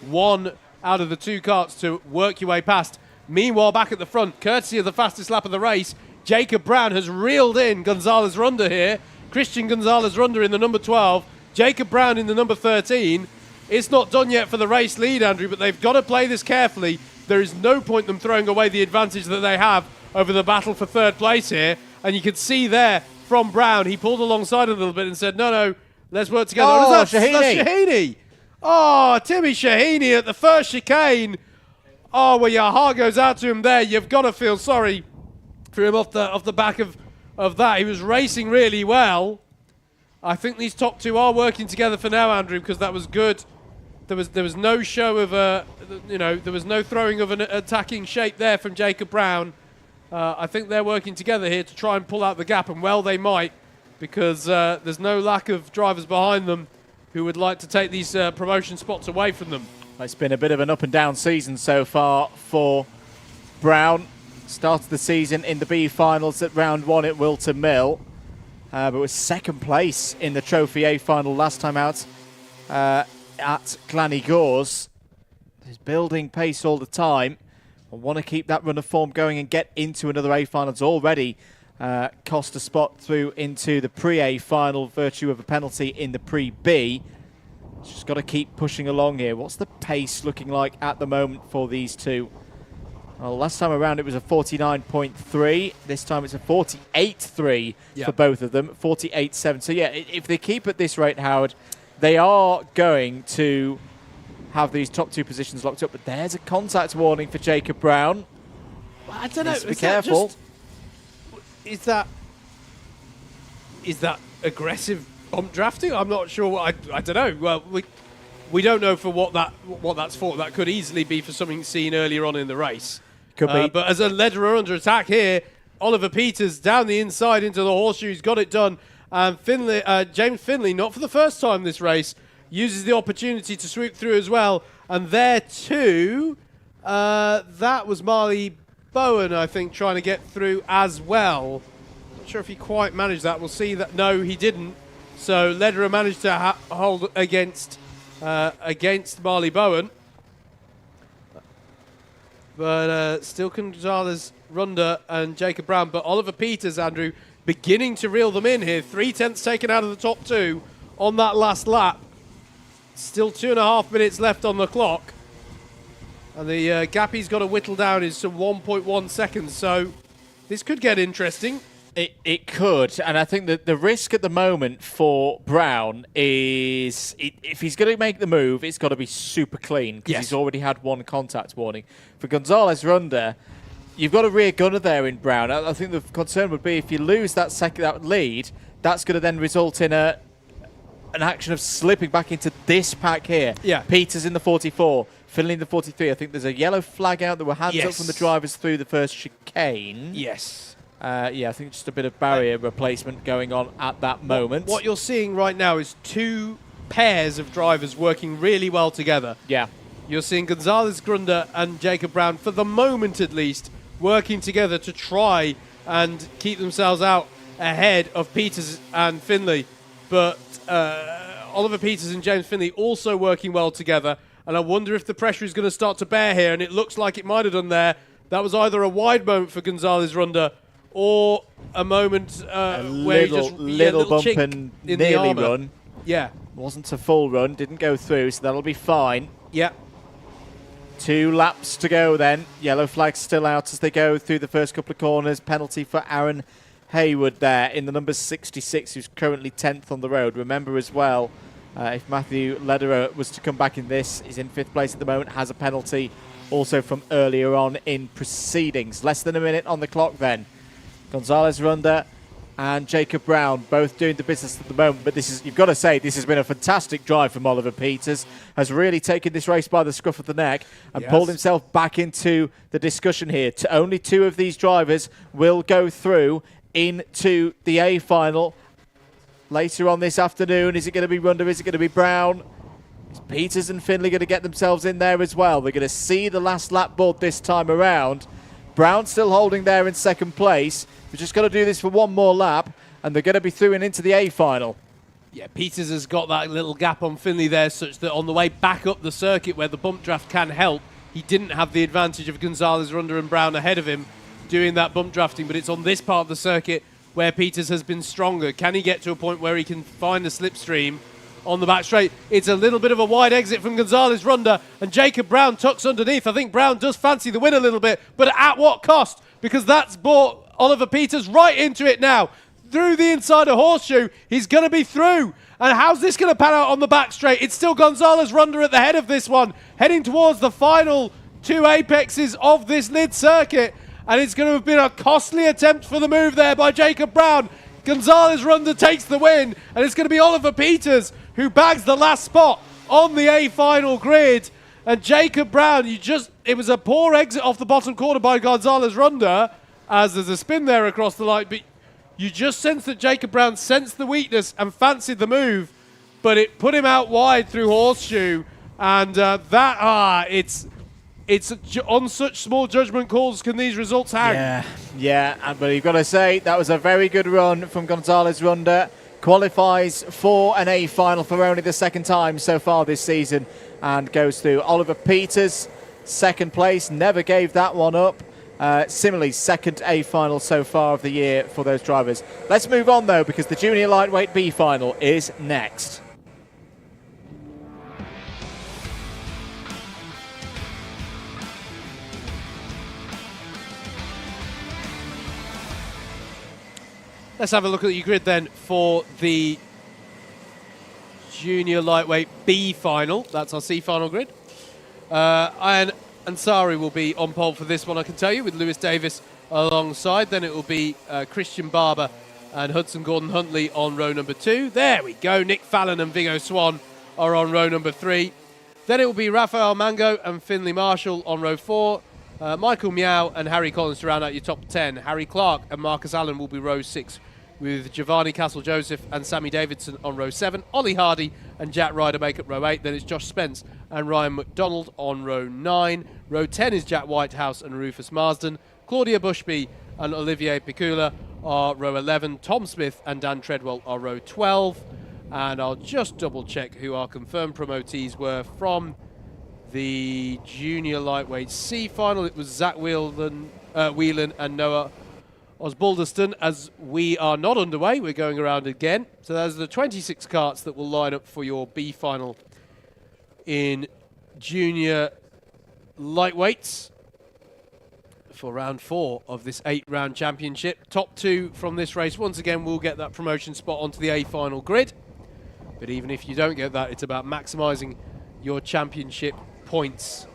Speaker 2: 1 out of the 2 karts to work your way past. Meanwhile, back at the front, courtesy of the fastest lap of the race, Jacob Brown has reeled in Gonzalez Runda here. Christian Gonzalez Runda in the number 12, Jacob Brown in the number 13. It's not done yet for the race lead, Andrew, but they've got to play this carefully. There is no point them throwing away the advantage that they have over the battle for 3rd place here. And you can see there from Brown, he pulled alongside a little bit and said, no, let's work together.
Speaker 1: Oh,
Speaker 2: That's
Speaker 1: Shahini.
Speaker 2: Shahini. Oh, Timmy Shahini at the first chicane. Oh, well, your heart goes out to him there. You've got to feel sorry for him off the back of that. He was racing really well. I think these top 2 are working together for now, Andrew, because that was good. There was no show of there was no throwing of an attacking shape there from Jacob Brown. I think they're working together here to try and pull out the gap, and well, they might, because there's no lack of drivers behind them who would like to take these promotion spots away from them.
Speaker 1: It's been a bit of an up and down season so far for Brown. Started the season in the B finals at round 1 at Wilton Mill, but was 2nd place in the Trophy A final last time out at Glanny Gores. He's building pace all the time. I want to keep that run of form going and get into another A finals. Already cost a spot through into the pre-A final, virtue of a penalty in the pre-B. Just got to keep pushing along here. What's the pace looking like at the moment for these two? Well, last time around it was a 49.3. This time it's a 48.3 for both of them. 48.7. So yeah, if they keep at this rate, Howard, they are going to have these top 2 positions locked up. But there's a contact warning for Jacob Brown.
Speaker 2: I don't know.
Speaker 1: Be careful.
Speaker 2: Is that aggressive bump drafting? I'm not sure. I don't know. Well, we don't know for what that's for. That could easily be for something seen earlier on in the race.
Speaker 1: Could be.
Speaker 2: But as a Lederer under attack here, Oliver Peters down the inside into the horseshoes, got it done. And James Finley, not for the first time this race, uses the opportunity to swoop through as well. And there too, that was Marley Bowen, I think, trying to get through as well. Not sure if he quite managed that. We'll see that. No, he didn't. So Lederer managed to hold against Marley Bowen. But still Gonzalez Runda and Jacob Brown. But Oliver Peters, Andrew, beginning to reel them in here. 3/10 taken out of the top 2 on that last lap. Still 2.5 minutes left on the clock. And the gap he's got to whittle down is some 1.1 seconds. So this could get interesting.
Speaker 1: It could, and I think that the risk at the moment for Brown is if he's going to make the move, it's got to be super clean, because he's already had 1 contact warning. For Gonzalez Runda, you've got a rear gunner there in Brown. I think the concern would be if you lose that lead, that's going to then result in an action of slipping back into this pack here.
Speaker 2: Yeah.
Speaker 1: Peters in the 44, Finley in the 43. I think there's a yellow flag out. There were hands up from the drivers through the first chicane.
Speaker 2: Yes.
Speaker 1: Yeah, I think just a bit of barrier replacement going on at that moment.
Speaker 2: What you're seeing right now is 2 pairs of drivers working really well together.
Speaker 1: Yeah.
Speaker 2: You're seeing Gonzalez Runda and Jacob Brown, for the moment at least, working together to try and keep themselves out ahead of Peters and Finley. but Oliver Peters and James Finley also working well together. And I wonder if the pressure is going to start to bear here, and it looks like it might have done there. That was either a wide moment for Gonzalez Runda or a moment where he just
Speaker 1: little bump
Speaker 2: chink
Speaker 1: and
Speaker 2: in
Speaker 1: nearly
Speaker 2: the armour.
Speaker 1: run.
Speaker 2: Yeah.
Speaker 1: Wasn't a full run, didn't go through, so that'll be fine.
Speaker 2: Yeah.
Speaker 1: 2 laps to go then. Yellow flag still out as they go through the first couple of corners. Penalty for Aaron Haywood there in the number 66, who's currently 10th on the road. Remember as well, if Matthew Lederer was to come back in this, he's in 5th place at the moment, has a penalty also from earlier on in proceedings. Less than a minute on the clock then. Gonzalez Runda and Jacob Brown both doing the business at the moment, but this is, you've got to say, this has been a fantastic drive from Oliver Peters. Has really taken this race by the scruff of the neck and pulled himself back into the discussion here. Only 2 of these drivers will go through into the A final later on this afternoon. Is it going to be Runda? Is it going to be Brown? Is Peters and Finley going to get themselves in there as well? They're going to see the last lap board this time around. Brown still holding there in 2nd place. We've just got to do this for 1 more lap, and they're going to be through and into the A final.
Speaker 2: Yeah, Peters has got that little gap on Finley there, such that on the way back up the circuit where the bump draft can help, he didn't have the advantage of Gonzalez, Runda and Brown ahead of him doing that bump drafting, but it's on this part of the circuit where Peters has been stronger. Can he get to a point where he can find the slipstream on the back straight? It's a little bit of a wide exit from Gonzalez Runda, and Jacob Brown tucks underneath. I think Brown does fancy the win a little bit, but at what cost? Because that's brought Oliver Peters right into it now. Through the inside of Horseshoe, he's going to be through. And how's this going to pan out on the back straight? It's still Gonzalez Runda at the head of this one, heading towards the final 2 apexes of this Lydd circuit. And it's going to have been a costly attempt for the move there by Jacob Brown. Gonzalez Runda takes the win, and it's going to be Oliver Peters who bags the last spot on the A final grid. And Jacob Brown, it was a poor exit off the bottom corner by Gonzalez Runda, as there's a spin there across the line, but you just sense that Jacob Brown sensed the weakness and fancied the move, but it put him out wide through Horseshoe, and it's on such small judgment calls can these results hang.
Speaker 1: Yeah, but you've got to say that was a very good run from Gonzalez Runda. Qualifies for an A final for only the 2nd time so far this season and goes through. Oliver Peters, 2nd place, never gave that one up. Similarly, 2nd A final so far of the year for those drivers. Let's move on though, because the Junior Lightweight B final is next.
Speaker 2: Let's have a look at your grid then for the Junior Lightweight B final. That's our C final grid. And Ansari will be on pole for this one, I can tell you, with Lewis Davis alongside. Then it will be Christian Barber and Hudson Gordon-Huntley on row number 2. There we go. Nick Fallon and Vigo Swan are on row number 3. Then it will be Rafael Mango and Finley Marshall on row 4. Michael Meow and Harry Collins to round out your top 10. Harry Clark and Marcus Allen will be row 6, with Giovanni Castle-Joseph and Sammy Davidson on row 7. Ollie Hardy and Jack Ryder make up row 8. Then it's Josh Spence and Ryan McDonald on row 9. Row 10 is Jack Whitehouse and Rufus Marsden. Claudia Bushby and Olivier Picula are row 11. Tom Smith and Dan Treadwell are row 12. And I'll just double check who our confirmed promotees were from the Junior Lightweight C final. It was Zach Whelan and Noah Osbaldeston. As we are not underway, we're going around again. So those are the 26 karts that will line up for your B final in Junior Lightweights for round 4 of this 8-round championship. Top 2 from this race once again will get that promotion spot onto the A final grid. But even if you don't get that, it's about maximising your championship points.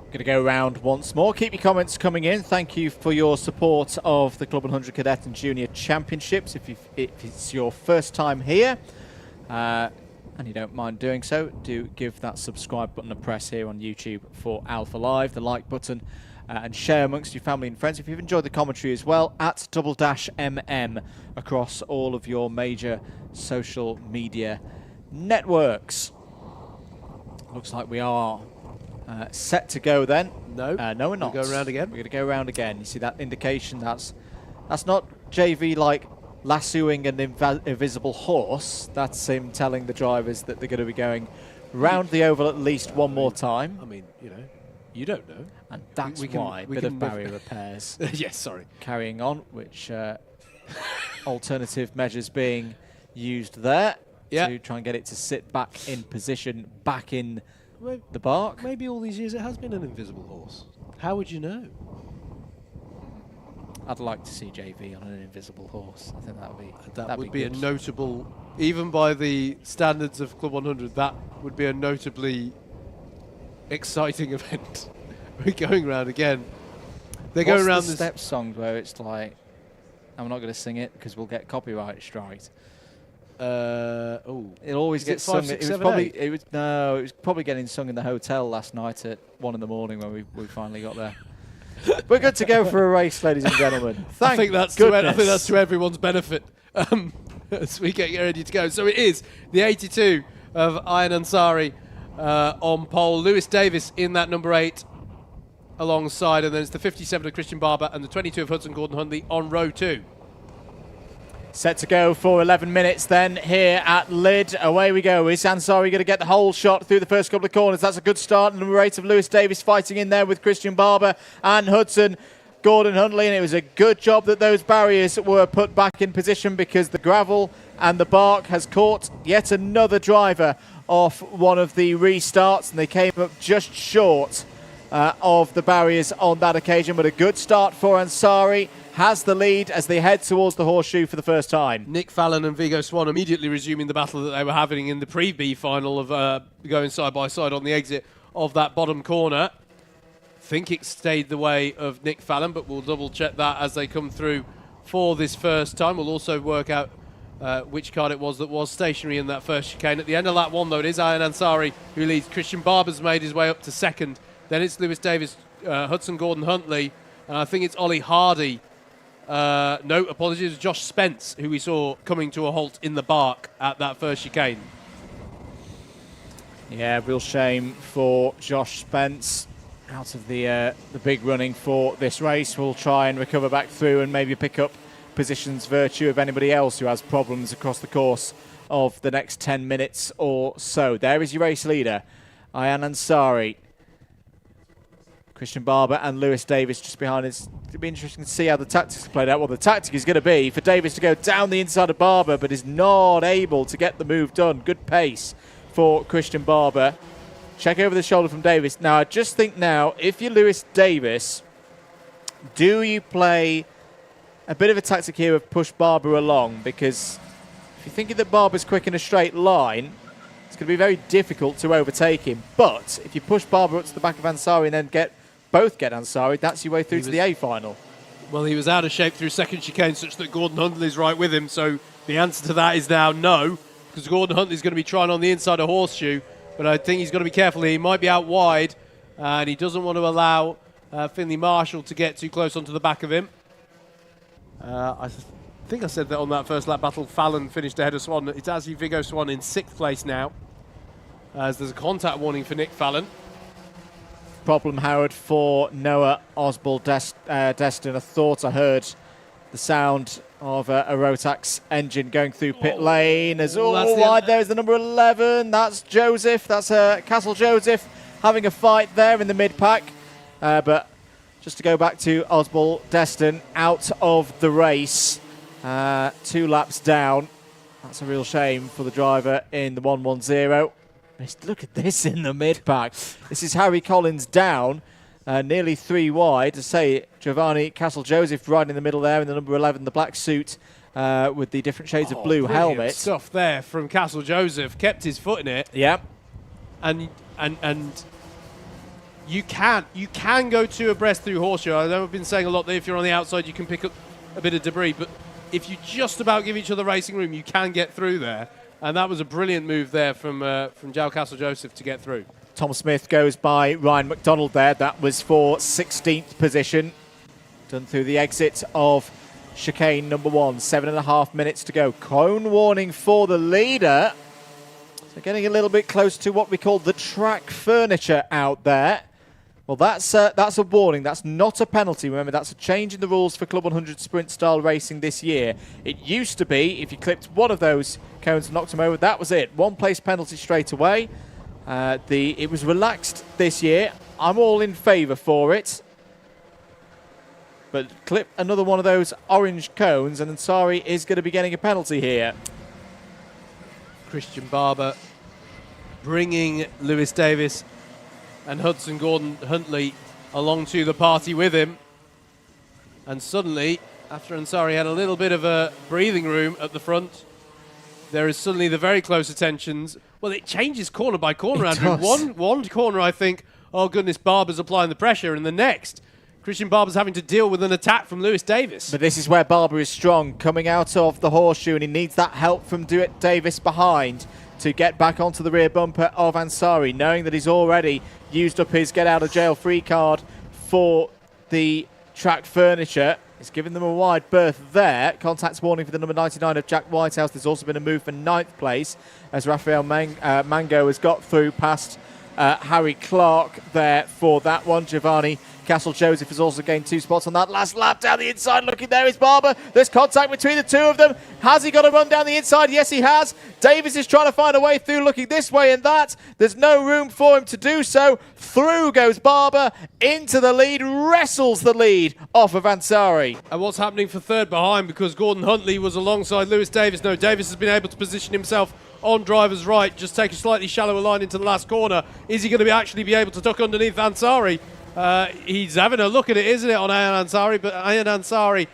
Speaker 1: Going to go around once more. Keep your comments coming in. Thank you for your support of the CLUB100 Cadet and Junior Championships. If it's your first time here and you don't mind doing so, do give that subscribe button a press here on YouTube for Alpha Live, the like button, and share amongst your family and friends. If you've enjoyed the commentary as well, at @MM across all of your major social media networks. Looks like we are set to go then.
Speaker 2: No,
Speaker 1: we're not.
Speaker 2: We're going around again.
Speaker 1: We're going to go around again. You see that indication? That's not JV like lassoing an invisible horse. That's him telling the drivers that they're going to be going round the oval at least one more time.
Speaker 2: I mean, you know, you don't know.
Speaker 1: And that's why a bit of barrier repairs.
Speaker 2: Yes, sorry.
Speaker 1: Carrying on, which alternative measures being used there to try and get it to sit back in position, back in the bark.
Speaker 2: Maybe all these years it has been an invisible horse. How would you know?
Speaker 1: I'd like to see JV on an invisible horse. I think that
Speaker 2: would be a notable, even by the standards of Club 100, that would be a notably exciting event. We're going around again. They're going around
Speaker 1: the step song where it's like, I'm not going to sing it because we'll get copyright striked. It always gets sung. It was probably getting sung in the hotel last night at 1 in the morning when we finally got there. We're good to go for a race, ladies and gentlemen.
Speaker 2: I think that's to everyone's benefit as we get ready to go. So it is the 82 of Ayan Ansari on pole. Lewis Davis in that number 8 alongside, and then it's the 57 of Christian Barber and the 22 of Hudson Gordon-Huntley on row 2.
Speaker 1: Set to go for 11 minutes then here at Lydd. Away we go. Is Ansari going to get the whole shot through the first couple of corners? That's a good start. Number 8 of Lewis Davis fighting in there with Christian Barber and Hudson Gordon-Huntley. And it was a good job that those barriers were put back in position because the gravel and the bark has caught yet another driver off one of the restarts. And they came up just short of the barriers on that occasion. But a good start for Ansari. Has the lead as they head towards the horseshoe for the first time.
Speaker 2: Nick Fallon and Vigo Swan immediately resuming the battle that they were having in the pre-B final of going side by side on the exit of that bottom corner. Think it stayed the way of Nick Fallon, but we'll double check that as they come through for this first time. We'll also work out which card it was that was stationary in that first chicane. At the end of lap 1, though, it is Ayan Ansari who leads. Christian Barber's made his way up to second. Then it's Lewis Davis, Hudson Gordon-Huntley, and I think it's Ollie Hardy. No, apologies, Josh Spence, who we saw coming to a halt in the bark at that first chicane.
Speaker 1: Yeah, real shame for Josh Spence. Out of the big running for this race. We'll try and recover back through and maybe pick up positions virtue of anybody else who has problems across the course of the next 10 minutes or so. There is your race leader, Ayan Ansari. Christian Barber and Lewis Davis just behind us. It'll be interesting to see how the tactics are played out. Well, the tactic is going to be for Davis to go down the inside of Barber, but is not able to get the move done. Good pace for Christian Barber. Check over the shoulder from Davis. Now, I just think now, if you're Lewis Davis, do you play a bit of a tactic here of push Barber along? Because if you're thinking that Barber's quick in a straight line, it's going to be very difficult to overtake him. But if you push Barber up to the back of Ansari and then both get Ansari, that's your way through to the A final.
Speaker 2: Well, he was out of shape through second chicane such that Gordon-Huntley's right with him, so the answer to that is now no, because Gordon-Huntley's going to be trying on the inside of Horseshoe, but I think he's got to be careful here. He might be out wide, and he doesn't want to allow Finley Marshall to get too close onto the back of him. I think I said that on that first lap battle, Fallon finished ahead of Swan. It's actually Vigo Swan in 6th place now, as there's a contact warning for Nick Fallon.
Speaker 1: Problem, Howard, for Noah Osbald Destin. I thought I heard the sound of a Rotax engine going through pit lane. As wide there is the number 11. That's Joseph. That's Castle Joseph having a fight there in the mid-pack. But just to go back to Osbald Destin, out of the race, 2 laps down. That's a real shame for the driver in the 110. Look at this in the mid-pack. This is Harry Collins down, nearly 3 wide. To say Giovanni Castle-Joseph right in the middle there in the number 11, the black suit with the different shades of blue helmet.
Speaker 2: Stuff there from Castle-Joseph. Kept his foot in it.
Speaker 1: Yeah.
Speaker 2: And you can go 2 abreast through Horseshoe. I know I've been saying a lot that if you're on the outside, you can pick up a bit of debris. But if you just about give each other racing room, you can get through there. And that was a brilliant move there from Joe Castle-Joseph to get through.
Speaker 1: Tom Smith goes by Ryan McDonald there. That was for 16th position. Done through the exit of chicane number 1. 7.5 minutes to go. Cone warning for the leader. So getting a little bit close to what we call the track furniture out there. Well, that's a warning. That's not a penalty. Remember, that's a change in the rules for Club 100 sprint-style racing this year. It used to be, if you clipped one of those cones and knocked them over, that was it. One-place penalty straight away. It was relaxed this year. I'm all in favour for it. But clip another one of those orange cones, and Ansari is going to be getting a penalty here.
Speaker 2: Christian Barber bringing Lewis Davis and Hudson Gordon Huntley along to the party with him. And suddenly, after Ansari had a little bit of a breathing room at the front, there is suddenly the very close attentions. Well, it changes corner by corner, Andrew. One corner, I think, oh goodness, Barber's applying the pressure, and the next, Christian Barber's having to deal with an attack from Lewis Davis.
Speaker 1: But this is where Barber is strong, coming out of the horseshoe, and he needs that help from Davis behind to get back onto the rear bumper of Ansari, knowing that he's already used up his get-out-of-jail-free card for the track furniture. It's given them a wide berth there. Contact warning for the number 99 of Jack Whitehouse. There's also been a move for 9th place as Rafael Mango has got through past Harry Clark there for that one. Giovanni Castle-Joseph has also gained 2 spots on that last lap. Down the inside, looking there is Barber. There's contact between the two of them. Has he got a run down the inside? Yes, he has. Davis is trying to find a way through, looking this way and that. There's no room for him to do so. Through goes Barber into the lead, wrestles the lead off of Ansari.
Speaker 2: And what's happening for third behind, because Gordon Huntley was alongside Lewis Davis. No, Davis has been able to position himself on driver's right, just take a slightly shallower line into the last corner. Is he going to actually be able to duck underneath Ansari? He's having a look at it, isn't it, on Ayan Ansari, but Ayan Ansari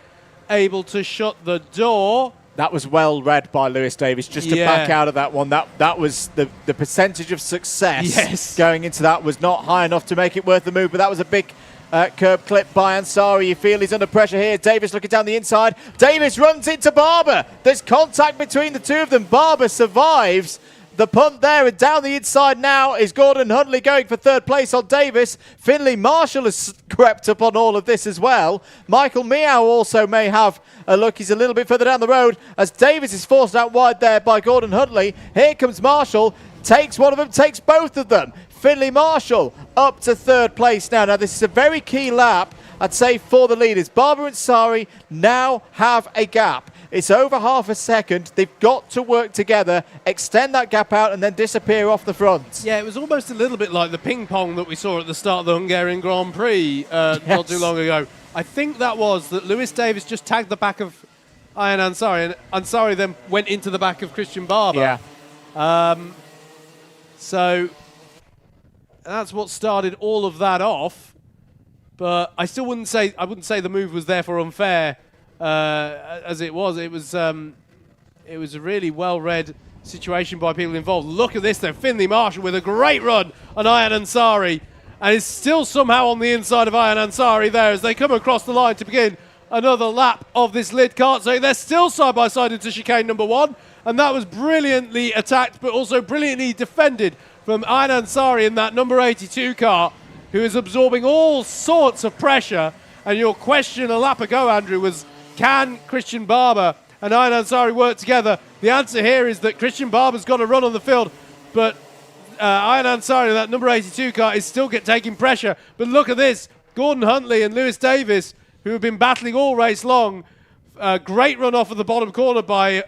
Speaker 2: able to shut the door.
Speaker 1: That was well read by Lewis Davis, just to back out of that one. That was the percentage of success going into that was not high enough to make it worth the move, but that was a big curb clip by Ansari. You feel he's under pressure here. Davis looking down the inside. Davis runs into Barber. There's contact between the two of them. Barber survives the punt there, and down the inside now is Gordon Huntley going for third place on Davis. Finley Marshall has crept up on all of this as well. Michael Meow also may have a look. He's a little bit further down the road as Davis is forced out wide there by Gordon Huntley. Here comes Marshall, takes one of them, takes both of them. Finley Marshall up to third place now. Now this is a very key lap, I'd say, for the leaders. Barber and Sari now have a gap. It's over half a second. They've got to work together, extend that gap out, and then disappear off the front.
Speaker 2: Yeah, it was almost a little bit like the ping pong that we saw at the start of the Hungarian Grand Prix not too long ago. I think that was that Lewis Davis just tagged the back of Ayan Ansari, and Ansari then went into the back of Christian Barber. Yeah. So that's what started all of that off. But I still wouldn't say the move was therefore unfair. As it was a really well-read situation by people involved. Look at this, though. Finley Marshall with a great run on Ayan Ansari, and is still somehow on the inside of Ayan Ansari there as they come across the line to begin another lap of this Lydd kart. So they're still side-by-side into chicane number 1, and that was brilliantly attacked, but also brilliantly defended from Ayan Ansari in that number 82 car, who is absorbing all sorts of pressure. And your question a lap ago, Andrew, was, can Christian Barber and Ayan Ansari work together? The answer here is that Christian Barber's got a run on the field, but Ayan Ansari, that number 82 car, is still taking pressure. But look at this. Gordon Huntley and Lewis Davis, who have been battling all race long. Great run off of the bottom corner by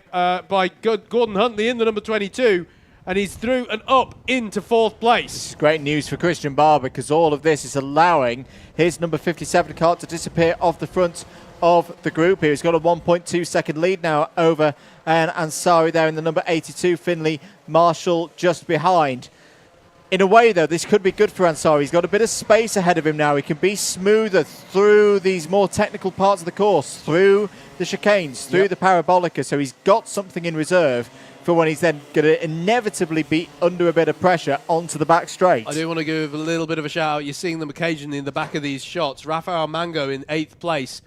Speaker 2: Gordon Huntley in the number 22. And he's through and up into 4th place.
Speaker 1: This is great news for Christian Barber, because all of this is allowing his number 57 car to disappear off the front of the group here. He's got a 1.2 second lead now over Ansari there in the number 82. Finley Marshall just behind. In a way, though, this could be good for Ansari. He's got a bit of space ahead of him now. He can be smoother through these more technical parts of the course, through the chicanes, through the parabolica. So he's got something in reserve for when he's then going to inevitably be under a bit of pressure onto the back straight. I
Speaker 2: do want to give a little bit of a shout out. You're seeing them occasionally in the back of these shots. Rafael Mango in 8th place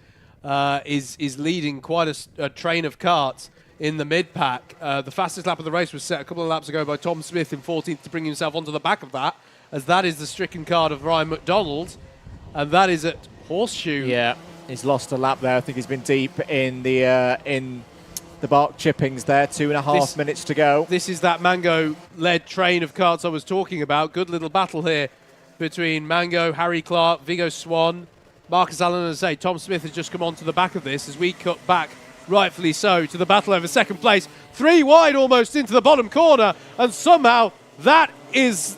Speaker 2: is leading quite a train of karts in the mid-pack. The fastest lap of the race was set a couple of laps ago by Tom Smith in 14th to bring himself onto the back of that, as that is the stricken card of Ryan McDonald, and that is at Horseshoe.
Speaker 1: Yeah, he's lost a lap there. I think he's been deep in the bark chippings there. 2.5 minutes to go.
Speaker 2: This is that Mango-led train of karts I was talking about. Good little battle here between Mango, Harry Clark, Vigo Swan, Marcus Allen, and say Tom Smith has just come onto the back of this as we cut back, rightfully so, to the battle over second place. 3 wide almost into the bottom corner, and somehow that is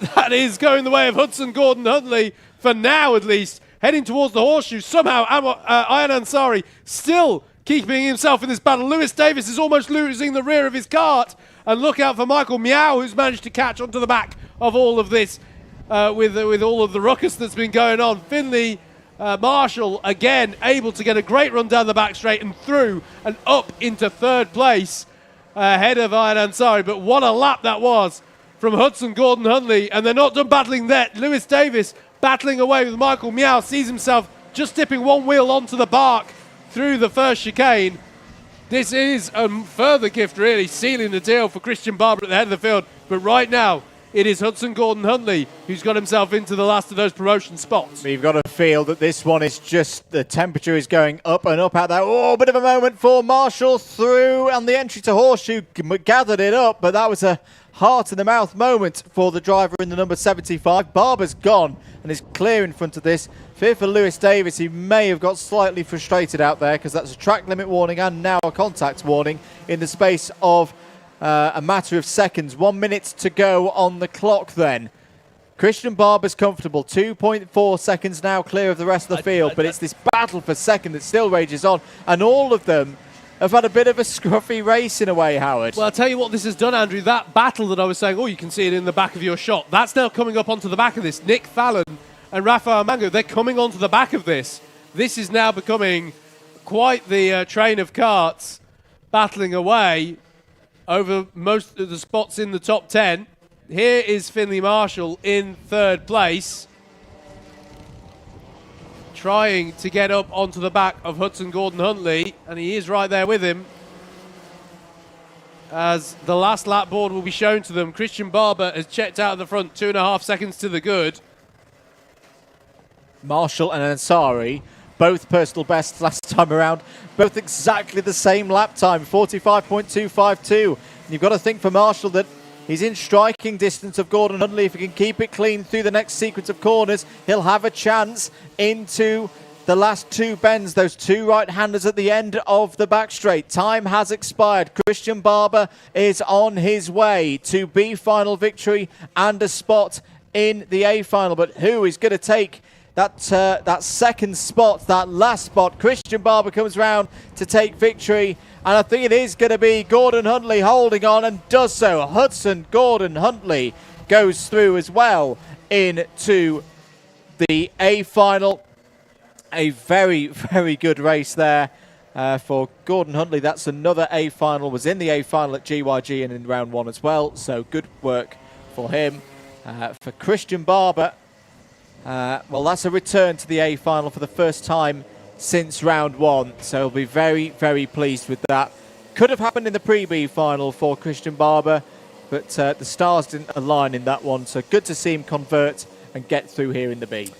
Speaker 2: going the way of Hudson Gordon Huntley, for now at least, heading towards the horseshoe. Somehow Ayan Ansari still keeping himself in this battle. Lewis Davis is almost losing the rear of his kart, and look out for Michael Meow, who's managed to catch onto the back of all of this with all of the ruckus that's been going on. Finley Marshall, again, able to get a great run down the back straight and through and up into third place ahead of Ayan Ansari. But what a lap that was from Hudson Gordon Huntley, and they're not done battling there. Lewis Davis battling away with Michael Meow, sees himself just dipping one wheel onto the bark through the first chicane. This is a further gift, really, sealing the deal for Christian Barber at the head of the field. But right now, it is Hudson Gordon Huntley who's got himself into the last of those promotion spots.
Speaker 1: You've got to feel that this one is just, the temperature is going up and up out there. Oh, bit of a moment for Marshall through, and the entry to Horseshoe gathered it up, but that was a heart-in-the-mouth moment for the driver in the number 75. Barber's gone and is clear in front of this. Fear for Lewis Davis. He may have got slightly frustrated out there because that's a track limit warning and now a contact warning in the space of a matter of seconds. 1 minute to go on the clock then. Christian Barber's comfortable. 2.4 seconds now clear of the rest of the field, but it's this battle for second that still rages on, and all of them have had a bit of a scruffy race in a way, Howard.
Speaker 2: Well, I'll tell you what this has done, Andrew. That battle that I was saying, oh, you can see it in the back of your shot, that's now coming up onto the back of this. Nick Fallon and Rafael Mango, they're coming onto the back of this. This is now becoming quite the train of karts battling away over most of the spots in the top 10. Here is Finley Marshall in third place, trying to get up onto the back of Hudson Gordon Huntley, and he is right there with him as the last lap board will be shown to them. Christian Barber has checked out of the front, 2.5 seconds to the good.
Speaker 1: Marshall and Ansari, both personal bests last time around, both exactly the same lap time, 45.252. You've got to think for Marshall that he's in striking distance of Gordon Huntley. If he can keep it clean through the next sequence of corners, he'll have a chance into the last 2 bends, those 2 right-handers at the end of the back straight. Time has expired. Christian Barber is on his way to B final victory and a spot in the A final. But who is going to take that second spot, that last spot? Christian Barber comes round to take victory, and I think it is going to be Gordon Huntley holding on, and does so. Hudson Gordon Huntley goes through as well into the A final. A very, very good race there for Gordon Huntley. That's another A final, was in the A final at GYG and in round 1 as well, so good work for him. For Christian Barber, well, that's a return to the A final for the first time since round 1, so he'll be very, very pleased with that. Could have happened in the pre-B final for Christian Barber, but the stars didn't align in that one, so good to see him convert and get through here in the B.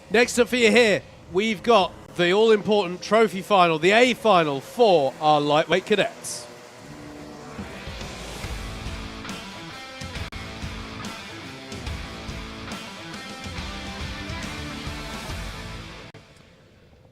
Speaker 2: Next up for you here, we've got the all-important trophy final, the A final for our lightweight cadets.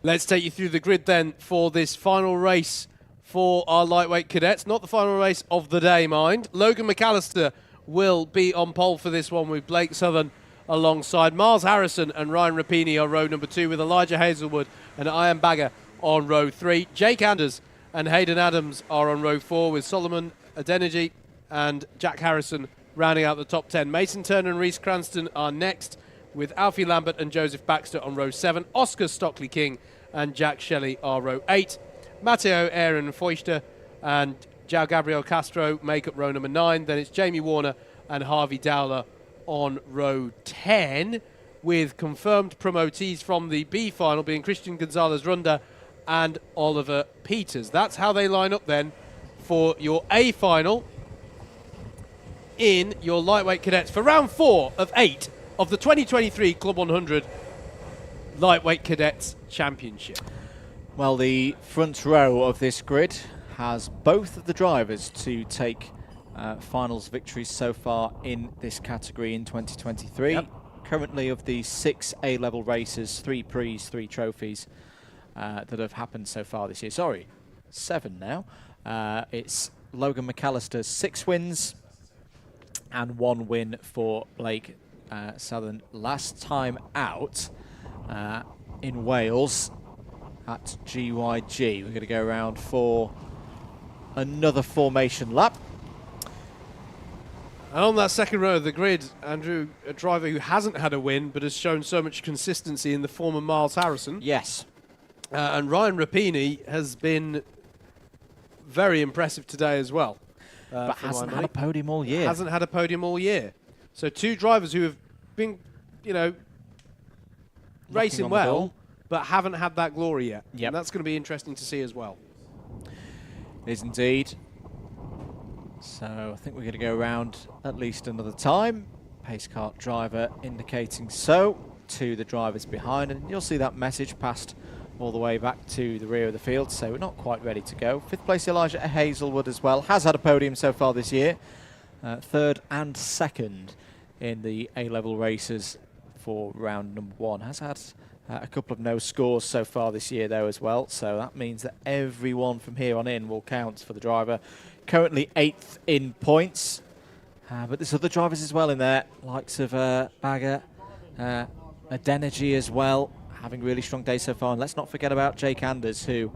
Speaker 2: Let's take you through the grid then for this final race for our lightweight cadets. Not the final race of the day, mind. Logan McAllister will be on pole for this one with Blake Southern alongside. Miles Harrison and Ryan Rapini on row number 2 with Elijah Hazelwood and Ian Bagger on row 3. Jake Anders and Hayden Adams are on row 4 with Solomon Adeniji and Jack Harrison rounding out the top 10. Mason Turner and Reese Cranston are next with Alfie Lambert and Joseph Baxter on row 7. Oscar Stockley King and Jack Shelley are row 8. Matteo Aaron Feuchter and João Gabriel Castro make up row number 9. Then it's Jamie Warner and Harvey Dowler on row 10, with confirmed promotees from the B final being Christian Gonzalez-Runda and Oliver Peters. That's how they line up then for your A final in your lightweight cadets for round 4 of 8 of the 2023 Club 100 Lightweight Cadets Championship.
Speaker 1: Well, the front row of this grid has both of the drivers to take finals victories so far in this category in 2023. Yep. currently of the 6 A-level races, 3 Prix, 3 trophies that have happened so far this year. Sorry, 7 now. It's Logan McAllister's 6 wins and 1 win for Blake Southern. Last time out in Wales at GYG. We're going to go around for another formation lap.
Speaker 2: And on that second row of the grid, Andrew, a driver who hasn't had a win but has shown so much consistency in the form of Miles Harrison.
Speaker 1: Yes.
Speaker 2: And Ryan Rapini has been very impressive today as well.
Speaker 1: But hasn't had a podium all year.
Speaker 2: Hasn't had a podium all year. So 2 drivers who have been, you know, racing well, but haven't had that glory yet.
Speaker 1: Yep.
Speaker 2: And that's going to be interesting to see as well.
Speaker 1: It is indeed. So I think we're going to go around at least another time. Pace kart driver indicating so to the drivers behind, and you'll see that message passed all the way back to the rear of the field, so we're not quite ready to go. 5th place Elijah Hazelwood as well, has had a podium so far this year. 3rd and 2nd in the A-level races for round number 1. Has had a couple of no scores so far this year though as well, so that means that everyone from here on in will count for the driver. Currently 8th in points, but there's other drivers as well in there, likes of Bagger, Adenergy as well, having really strong days so far. And let's not forget about Jake Anders, who,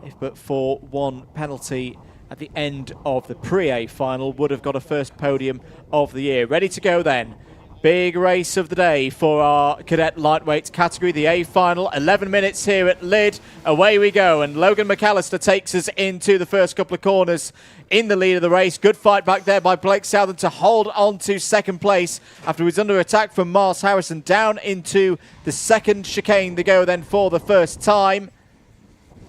Speaker 1: if but for 1 penalty at the end of the Pre-A final, would have got a first podium of the year. Ready to go then. Big race of the day for our cadet lightweight category, the A final. 11 minutes here at Lydd. Away we go, and Logan McAllister takes us into the first couple of corners in the lead of the race. Good fight back there by Blake Southern to hold on to 2nd place after he was under attack from Miles Harrison. Down into the 2nd chicane to go then for the first time.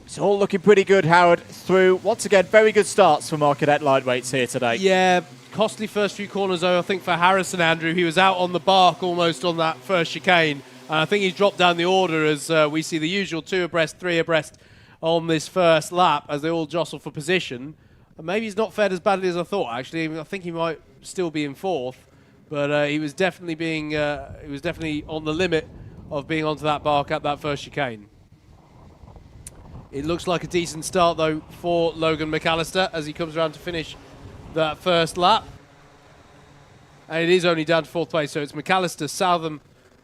Speaker 1: It's all looking pretty good, Howard, through, once again, very good starts from our cadet lightweights here today.
Speaker 2: Yeah, costly first few corners, though, I think, for Harrison, Andrew. He was out on the bark almost on that first chicane. And I think he's dropped down the order as we see the usual 2 abreast, 3 abreast on this first lap as they all jostle for position. And maybe he's not fared as badly as I thought, actually. I think he might still be in 4th. But he was definitely on the limit of being onto that bark at that first chicane. It looks like a decent start, though, for Logan McAllister as he comes around to finish that first lap. And it is only down to 4th place, so it's McAllister, Southern,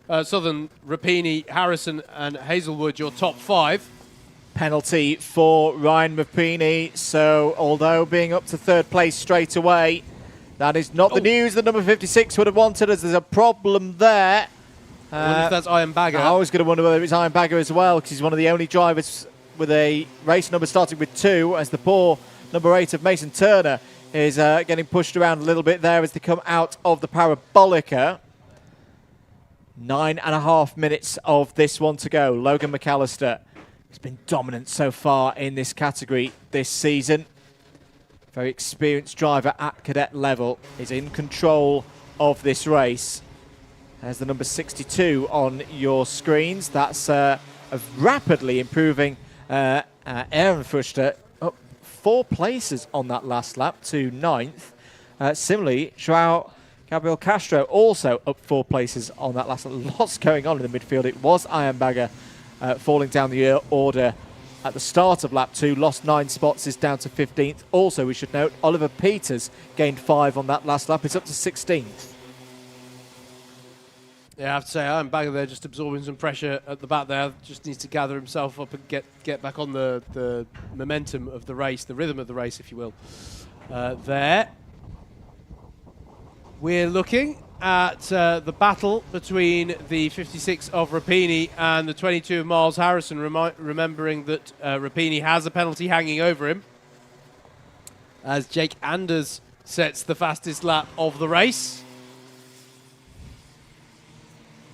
Speaker 2: Rapini, Harrison and Hazelwood, your top 5.
Speaker 1: Penalty for Ryan Rapini, so although being up to 3rd place straight away, that is not the news that number 56 would have wanted, as there's a problem there.
Speaker 2: I wonder if that's Ian Bagger.
Speaker 1: I was going to wonder whether it's Ian Bagger as well, because he's one of the only drivers with a race number starting with 2, as the poor number 8 of Mason Turner is getting pushed around a little bit there as they come out of the Parabolica. 9.5 minutes of this one to go. Logan McAllister has been dominant so far in this category this season. Very experienced driver at cadet level is in control of this race. There's the number 62 on your screens. That's a rapidly improving Aaron Fuster, up 4 places on that last lap to 9th. Similarly, Joao Gabriel Castro also up 4 places on that last lap. Lots going on in the midfield. It was Ian Bagger falling down the order at the start of lap 2, lost 9 spots, is down to 15th. Also, we should note, Oliver Peters gained 5 on that last lap. It's up to 16th.
Speaker 2: Yeah, I have to say, Ian Bagger there just absorbing some pressure at the back there. Just needs to gather himself up and get back on the momentum of the race, the rhythm of the race, if you will. There. We're looking at the battle between the 56 of Rapini and the 22 of Miles Harrison, remembering that Rapini has a penalty hanging over him, as Jake Anders sets the fastest lap of the race.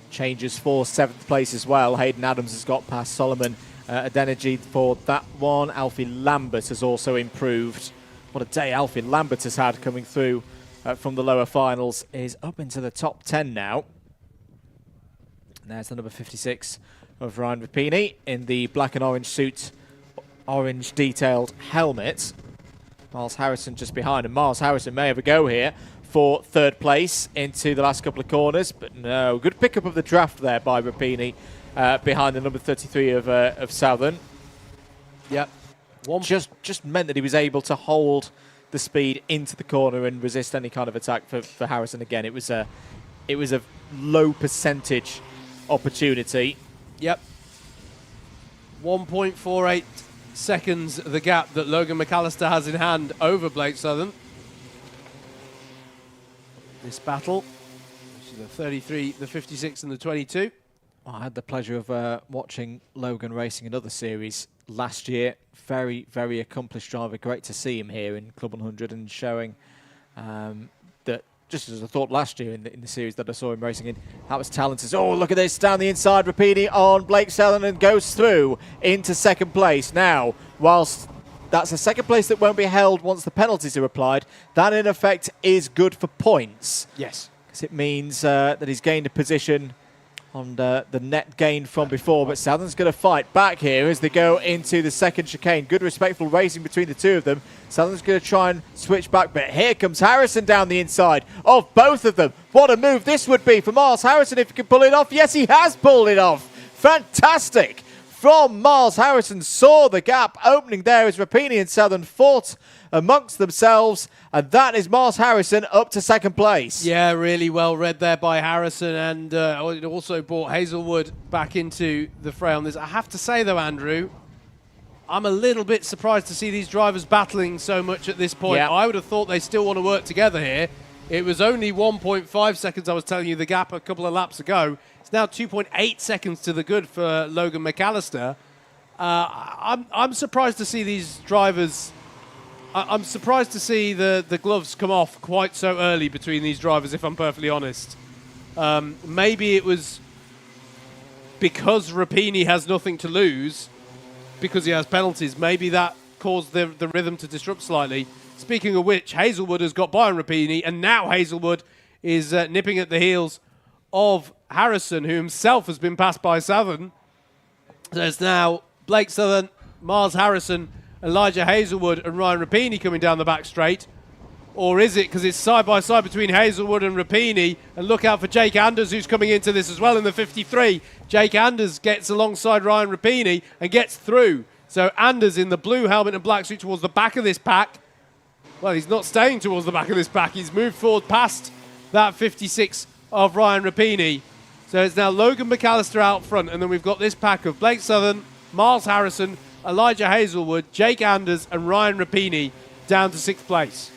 Speaker 1: Changes for 7th place as well. Hayden Adams has got past Solomon Adenergy for that one. Alfie Lambert has also improved. What a day Alfie Lambert has had coming through from the lower finals. Is up into the top 10 now. And there's the number 56 of Ryan Rapini in the black and orange suit, orange detailed helmet. Miles Harrison just behind, and Miles Harrison may have a go here. for third place into the last couple of corners. But no, good pickup of the draft there by Rapini behind the number 33 of Southern.
Speaker 2: Yep.
Speaker 1: Just meant that he was able to hold the speed into the corner and resist any kind of attack for Harrison. Again, it was a low percentage opportunity.
Speaker 2: Yep. 1.48 seconds the gap that Logan McAllister has in hand over Blake Southern. This battle, which is the 33, the 56 and the 22.
Speaker 1: Well, I had the pleasure of watching Logan racing another series last year. Very, very accomplished driver. Great to see him here in Club 100 and showing that, just as I thought last year in the series that I saw him racing in, that was talented. Oh, look at this, down the inside, Rapini on Blake Southern and goes through into second place. Now, whilst that's a second place that won't be held once the penalties are applied, that in effect is good for points.
Speaker 2: Yes.
Speaker 1: Because it means that he's gained a position on the net gain from before, but Southern's going to fight back here as they go into the second chicane. Good respectful racing between the two of them. Southern's going to try and switch back, but here comes Harrison down the inside of both of them. What a move this would be for Miles Harrison if he can pull it off. Yes, he has pulled it off. Fantastic from Miles Harrison. Saw the gap opening there as Rapini and Southern fought amongst themselves, and that is Miles Harrison up to second place.
Speaker 2: Yeah, really well read there by Harrison, and it also brought Hazelwood back into the fray on this. I have to say, though, Andrew, I'm a little bit surprised to see these drivers battling so much at this point.
Speaker 1: Yeah.
Speaker 2: I would have thought they still want to work together here. It was only 1.5 seconds, I was telling you, the gap a couple of laps ago. It's now 2.8 seconds to the good for Logan McAllister. I'm surprised to see these drivers... I'm surprised to see the gloves come off quite so early between these drivers, if I'm perfectly honest. Maybe it was because Rapini has nothing to lose, because he has penalties. Maybe that caused the rhythm to disrupt slightly. Speaking of which, Hazelwood has got by on Rapini, and now Hazelwood is nipping at the heels of Harrison, who himself has been passed by Southern. There's now Blake Southern, Miles Harrison, Elijah Hazelwood and Ryan Rapini coming down the back straight. Or is it because it's side by side between Hazelwood and Rapini? And look out for Jake Anders, who's coming into this as well in the 53. Jake Anders gets alongside Ryan Rapini and gets through. So Anders in the blue helmet and black suit towards the back of this pack. Well, he's not staying towards the back of this pack. He's moved forward past that 56 of Ryan Rapini. So it's now Logan McAllister out front, and then we've got this pack of Blake Southern, Miles Harrison, Elijah Hazelwood, Jake Anders and Ryan Rapini down to sixth place.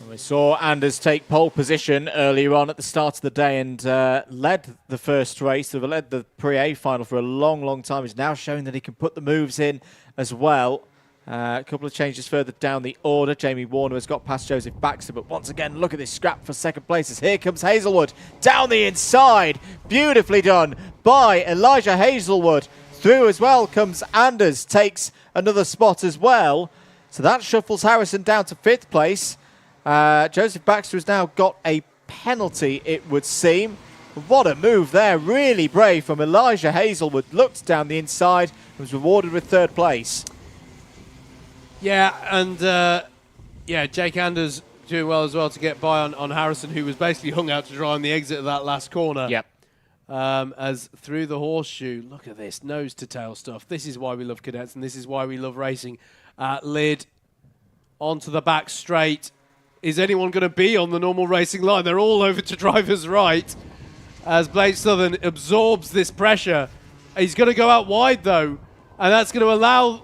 Speaker 1: We saw Anders take pole position earlier on at the start of the day and led the first race, led the Pre-A final for a long, long time. He's now showing that he can put the moves in as well. A couple of changes further down the order. Jamie Warner has got past Joseph Baxter, but once again, look at this scrap for second place as here comes Hazelwood down the inside. Beautifully done by Elijah Hazelwood. Through as well comes Anders, takes another spot as well. So that shuffles Harrison down to fifth place. Joseph Baxter has now got a penalty, it would seem. What a move there. Really brave from Elijah Hazelwood. Looked down the inside and was rewarded with third place.
Speaker 2: Yeah, and Jake Anders doing well as well to get by on Harrison, who was basically hung out to dry on the exit of that last corner.
Speaker 1: Yep.
Speaker 2: As through the horseshoe, look at this, nose to tail stuff. This is why we love cadets, and this is why we love racing. Lydd onto the back straight. Is anyone going to be on the normal racing line? They're all over to driver's right as Blake Southern absorbs this pressure. He's going to go out wide, though, and that's going to allow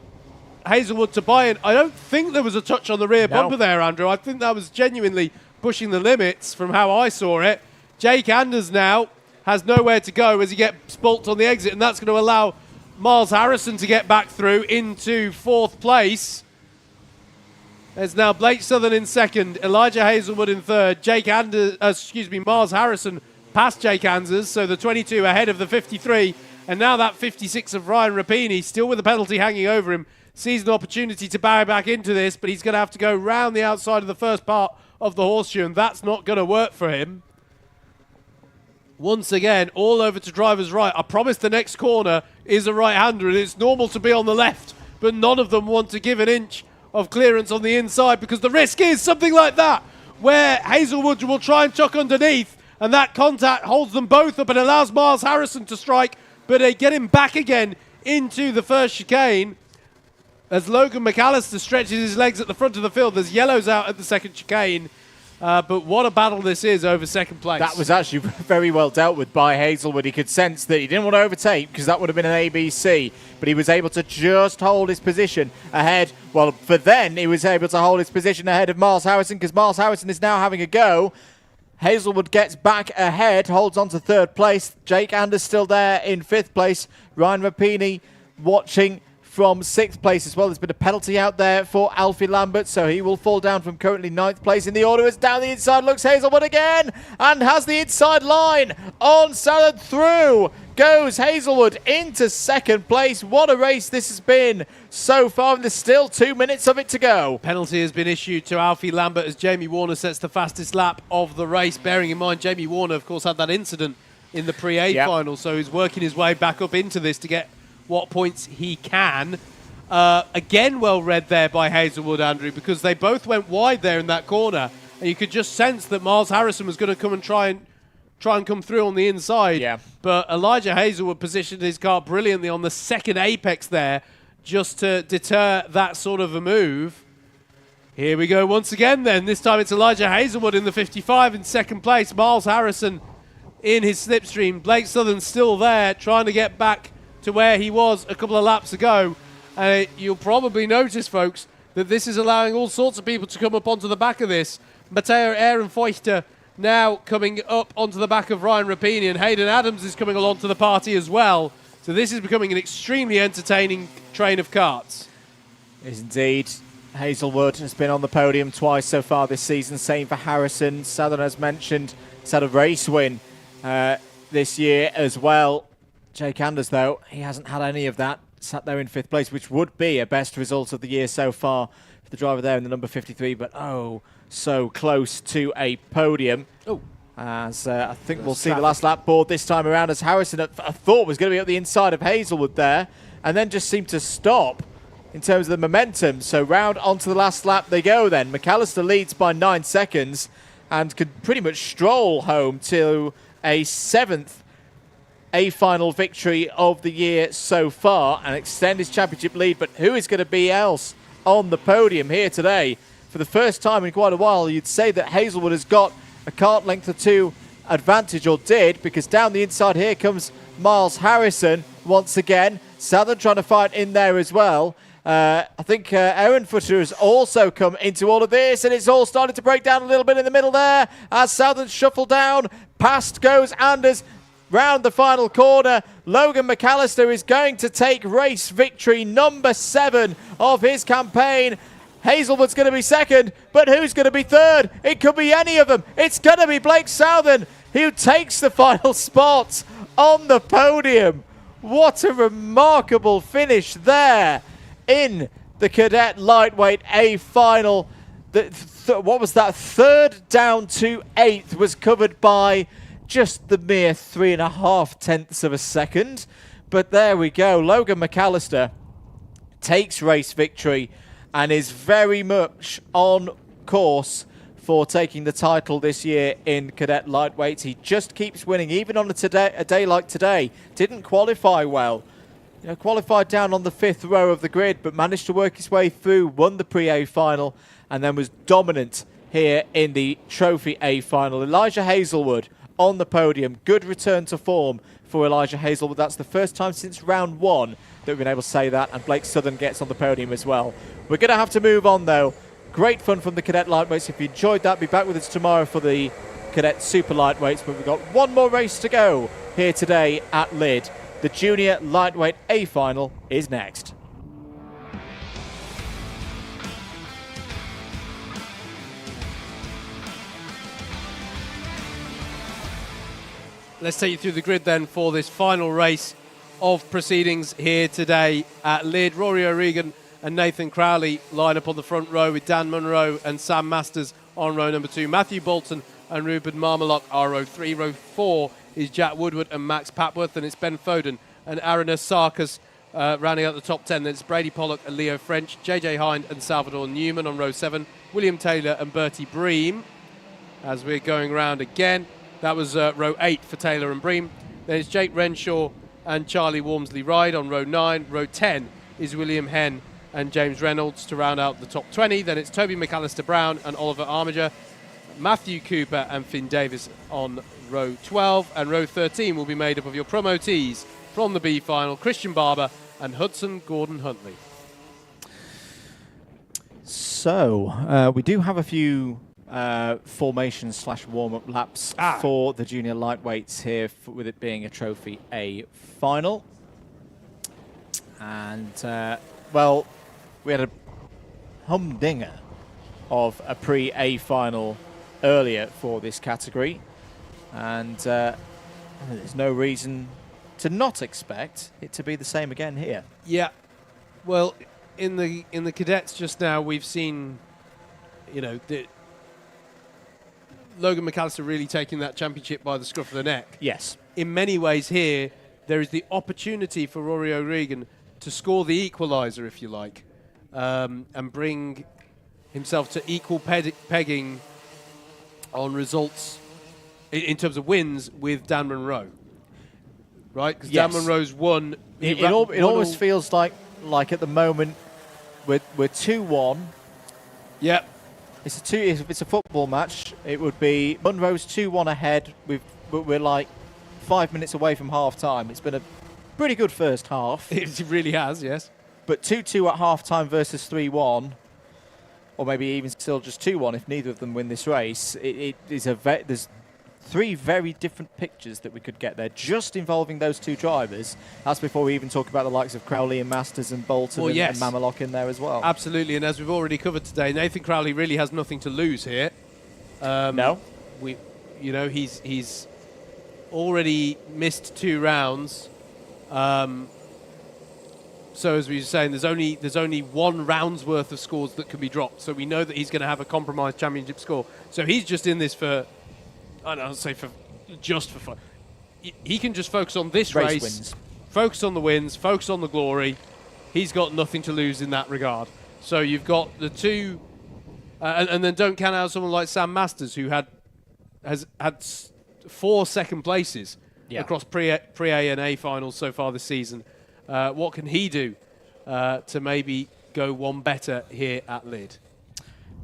Speaker 2: Hazelwood to buy in. I don't think there was a touch on the rear bumper there, Andrew. I think that was genuinely pushing the limits from how I saw it. Jake Anders now has nowhere to go as he gets spulked on the exit, and that's going to allow Miles Harrison to get back through into fourth place. There's now Blake Southern in second, Elijah Hazelwood in third, Miles Harrison past Jake Anders, so the 22 ahead of the 53, and now that 56 of Ryan Rapini, still with the penalty hanging over him, sees an opportunity to barry back into this, but he's going to have to go round the outside of the first part of the horseshoe, and that's not going to work for him. Once again, all over to driver's right. I promise the next corner is a right-hander, and it's normal to be on the left, but none of them want to give an inch of clearance on the inside because the risk is something like that. where Hazelwood will try and tuck underneath, and that contact holds them both up and allows Miles Harrison to strike, but they get him back again into the first chicane. As Logan McAllister stretches his legs at the front of the field, there's yellows out at the second chicane. But what a battle this is over second place.
Speaker 1: That was actually very well dealt with by Hazelwood. He could sense that he didn't want to overtake because that would have been an ABC, but he was able to just hold his position ahead. Well, for then, he was able to hold his position ahead of Miles Harrison because Miles Harrison is now having a go. Hazelwood gets back ahead, holds on to third place. Jake Anders still there in fifth place. Ryan Rapini watching from sixth place as well. There's been a penalty out there for Alfie Lambert, so he will fall down from currently ninth place in the order. As down the inside looks Hazelwood again and has the inside line on Southern through. Goes Hazelwood into second place. What a race this has been so far, and there's still 2 minutes of it to go.
Speaker 2: Penalty has been issued to Alfie Lambert as Jamie Warner sets the fastest lap of the race. Bearing in mind, Jamie Warner, of course, had that incident in the pre-A final, so he's working his way back up into this to get what points he can. Again, well read there by Hazelwood, Andrew, because they both went wide there in that corner, and you could just sense that Miles Harrison was going to come and try and come through on the inside.
Speaker 1: Yeah.
Speaker 2: But Elijah Hazelwood positioned his car brilliantly on the second apex there, just to deter that sort of a move. Here we go once again then. This time it's Elijah Hazelwood in the 55 in second place. Miles Harrison in his slipstream. Blake Southern still there, trying to get back to where he was a couple of laps ago. You'll probably notice, folks, that this is allowing all sorts of people to come up onto the back of this. Matteo Ehrenfeuchter now coming up onto the back of Ryan Rapini, and Hayden Adams is coming along to the party as well. So this is becoming an extremely entertaining train of karts.
Speaker 1: Is indeed. Hazelwood has been on the podium twice so far this season. Same for Harrison. Southern, as mentioned, has had a race win this year as well. Jake Anders, though, he hasn't had any of that. Sat there in fifth place, which would be a best result of the year so far for the driver there in the number 53. But, oh, so close to a podium.
Speaker 2: Oh.
Speaker 1: As I think we'll see the last lap board this time around, as Harrison, I thought, was going to be up the inside of Hazelwood there, and then just seemed to stop in terms of the momentum. So round onto the last lap they go then. McAllister leads by 9 seconds and could pretty much stroll home to a 7th A-final victory of the year so far and extend his championship lead. But who is going to be else on the podium here today? For the first time in quite a while, you'd say that Hazelwood has got a kart length or two advantage, or did, because down the inside here comes Miles Harrison once again. Southern trying to fight in there as well. I think Ehrenfeuchter has also come into all of this, and it's all started to break down a little bit in the middle there as Southern shuffle down. Past goes Anders. Round the final corner, Logan McAllister is going to take race victory number 7 of his campaign. Hazelwood's going to be second, but who's going to be third? It could be any of them. It's going to be Blake Southern who takes the final spot on the podium. What a remarkable finish there in the Cadet Lightweight A final. What was that? Third down to 8th was covered by just the mere 3.5 tenths of a second. But there we go. Logan McAllister takes race victory and is very much on course for taking the title this year in Cadet Lightweight. He just keeps winning, even on a day like today. Didn't qualify well. You know, qualified down on the 5th row of the grid, but managed to work his way through, won the pre-A final, and then was dominant here in the Trophy A final. Elijah Hazelwood on the podium. Good return to form for Elijah Hazelwood. That's the first time since round 1 that we've been able to say that, and Blake Southern gets on the podium as well. We're going to have to move on, though. Great fun from the Cadet Lightweights. If you enjoyed that, be back with us tomorrow for the Cadet Super Lightweights, but we've got one more race to go here today at Lydd. The Junior Lightweight A final is next.
Speaker 2: Let's take you through the grid then for this final race of proceedings here today at Lydd. Rory O'Regan and Nathan Crowley line up on the front row with Dan Munro and Sam Masters on row number 2. Matthew Bolton and Ruben Marmalock are row 3. Row 4 is Jack Woodward and Max Papworth, and it's Ben Foden and Aranas Sarkis rounding out the top 10. Then it's Brady Pollock and Leo French, JJ Hind and Salvador Newman on row 7. William Taylor and Bertie Bream as we're going around again. That was row 8 for Taylor and Bream. Then it's Jake Renshaw and Charlie Walmsley Ride on row 9. Row 10 is William Henn and James Reynolds to round out the top 20. Then it's Toby McAllister Brown and Oliver Armiger, Matthew Cooper and Finn Davis on row 12. And row 13 will be made up of your promotees from the B final, Christian Barber and Hudson Gordon Huntley.
Speaker 1: So, we do have a few formations / warm-up laps for the junior lightweights here, with it being a Trophy A final. And, well, we had a humdinger of a pre-A final earlier for this category. And there's no reason to not expect it to be the same again here.
Speaker 2: Yeah. Well, in the cadets just now, we've seen, you know, Logan McAllister really taking that championship by the scruff of the neck.
Speaker 1: Yes.
Speaker 2: In many ways here, there is the opportunity for Rory O'Regan to score the equaliser, if you like, and bring himself to equal pegging on results in terms of wins with Dan Munro. Right? Because
Speaker 1: yes.
Speaker 2: Dan Munro's won.
Speaker 1: It always feels like at the moment we're 2-1.
Speaker 2: Yep.
Speaker 1: If it's a football match, it would be Munro's 2-1 ahead. We're like 5 minutes away from half time. It's been a pretty good first half.
Speaker 2: It really has, yes.
Speaker 1: But 2-2 at half time versus 3-1, or maybe even still just 2-1 if neither of them win this race. There's three very different pictures that we could get there, just involving those two drivers. That's before we even talk about the likes of Crowley and Masters and Bolton and Mamelok in there as well.
Speaker 2: Absolutely, and as we've already covered today, Nathan Crowley really has nothing to lose here.
Speaker 1: No.
Speaker 2: He's already missed 2 rounds. So as we were saying, there's only 1 round's worth of scores that can be dropped. So we know that he's going to have a compromised championship score. So he's just in this for, I don't know, say just for fun. He can just focus on this race,
Speaker 1: wins.
Speaker 2: Focus on the wins, focus on the glory. He's got nothing to lose in that regard. So you've got the two, and then don't count out someone like Sam Masters, who has had 4 second places across pre-A and A finals so far this season. What can he do to maybe go one better here at Lydd?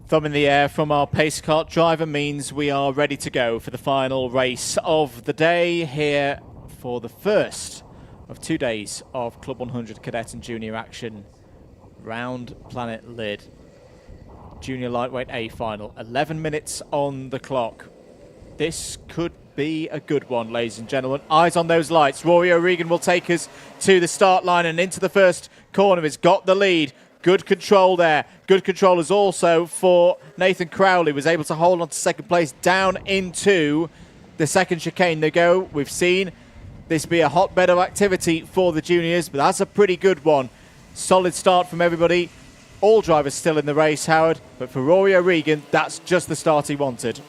Speaker 1: Thumb in the air from our pace kart driver means we are ready to go for the final race of the day here for the first of 2 days of Club 100 Cadet and Junior action round Planet Lydd. Junior Lightweight A final, 11 minutes on the clock. This could be a good one, ladies and gentlemen. Eyes on those lights. Rory O'Regan will take us to the start line and into the first corner. He's got the lead. Good control there. Good control is also for Nathan Crowley. Was able to hold on to second place down into the second chicane. They go. We've seen this be a hotbed of activity for the juniors, but that's a pretty good one. Solid start from everybody. All drivers still in the race, Howard, but for Rory O'Regan, that's just the start he wanted.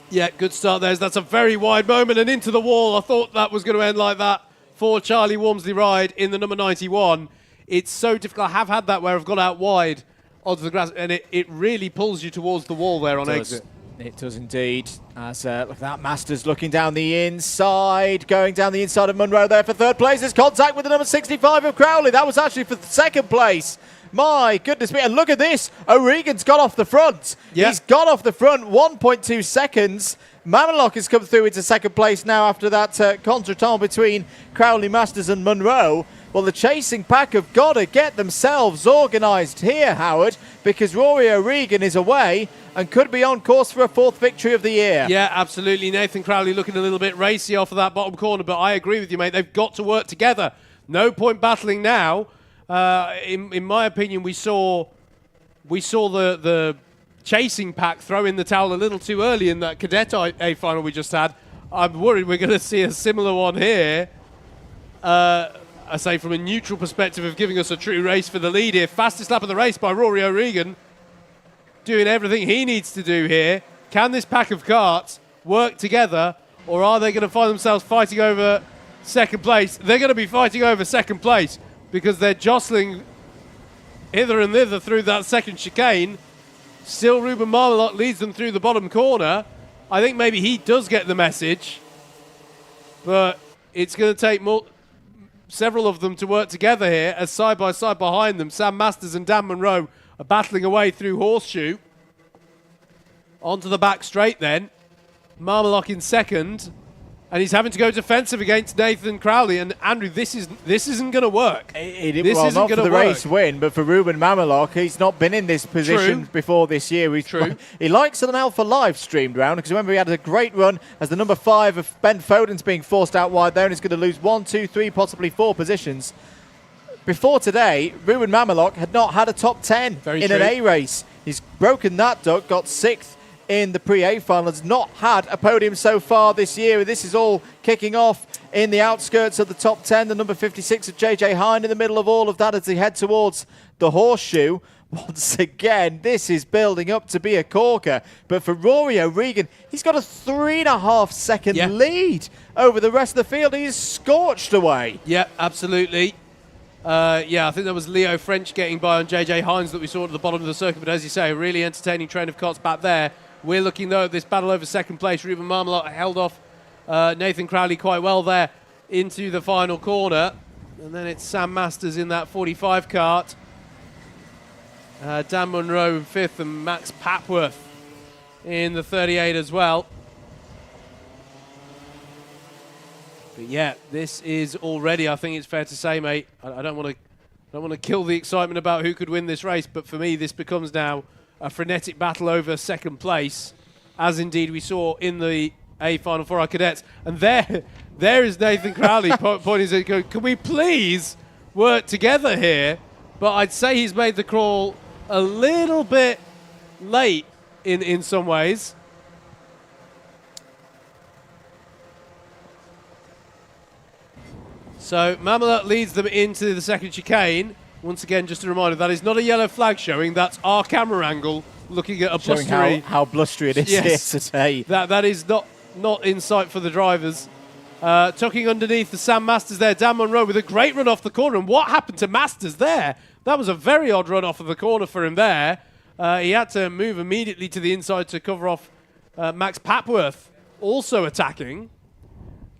Speaker 2: Yeah, good start there. That's a very wide moment and into the wall. I thought that was going to end like that for Charlie Walmsley Ride in the number 91. It's so difficult. I have had that where I've got out wide onto the grass, and it really pulls you towards the wall there on exit.
Speaker 1: It does indeed. As look at that, Masters looking down the inside, going down the inside of Munro there for third place. There's contact with the number 65 of Crowley. That was actually for second place. My goodness me. And look at this. O'Regan's got off the front.
Speaker 2: Yep.
Speaker 1: He's got off the front 1.2 seconds. Mamelok has come through into second place now after that contretemps between Crowley, Masters and Munro. Well, the chasing pack have got to get themselves organised here, Howard, because Rory O'Regan is away and could be on course for a 4th victory of the year.
Speaker 2: Yeah, absolutely. Nathan Crowley looking a little bit racy off of that bottom corner, but I agree with you, mate. They've got to work together. No point battling now. In my opinion, we saw the chasing pack throw in the towel a little too early in that Cadet A final we just had. I'm worried we're going to see a similar one here. I say from a neutral perspective of giving us a true race for the lead here. Fastest lap of the race by Rory O'Regan, doing everything he needs to do here. Can this pack of karts work together, or are they going to find themselves fighting over second place? They're going to be fighting over second place because they're jostling hither and thither through that second chicane. Still, Ruben Marmelot leads them through the bottom corner. I think maybe he does get the message, but it's going to take several of them to work together here as side by side behind them, Sam Masters and Dan Munro are battling away through Horseshoe. Onto the back straight then. Marmelock in second. And he's having to go defensive against Nathan Crowley. And Andrew, this isn't going to work.
Speaker 1: This isn't not for the race win, but for Ruben Marmelock, he's not been in this position before this year. He likes an Alpha live streamed round, because remember he had a great run as the number 5 of Ben Foden's being forced out wide there, and he's going to lose 1, 2, 3, possibly 4 positions. Before today, Ruben Marmelock had not had a top 10 in an A race. He's broken that duck, got 6th in the pre-A final, has not had a podium so far this year. This is all kicking off in the outskirts of the top 10. The number 56 of JJ Hine in the middle of all of that as they head towards the Horseshoe. Once again, this is building up to be a corker. But for Rory O'Regan, he's got a 3.5 second lead over the rest of the field. He's scorched away.
Speaker 2: Yeah, absolutely. I think that was Leo French getting by on JJ Hines that we saw at the bottom of the circuit. But as you say, a really entertaining train of carts back there. We're looking, though, at this battle over second place. Ruben Marmelock held off Nathan Crowley quite well there into the final corner. And then it's Sam Masters in that 45 cart. Dan Munro in 5th and Max Papworth in the 38 as well. But yeah, this is already, I think it's fair to say, mate, I don't want to kill the excitement about who could win this race, but for me, this becomes now a frenetic battle over second place, as indeed we saw in the A final for our cadets. And there is Nathan Crowley pointing at, can we please work together here? But I'd say he's made the crawl a little bit late in some ways. So Marmelock leads them into the second chicane. Once again, just a reminder, that is not a yellow flag showing. That's our camera angle looking at a blustery.
Speaker 1: Showing how blustery it is here today.
Speaker 2: That is not in sight for the drivers. Tucking underneath the Sam Masters there. Dan Munro with a great run off the corner. And what happened to Masters there? That was a very odd run off of the corner for him there. He had to move immediately to the inside to cover off Max Papworth, also attacking.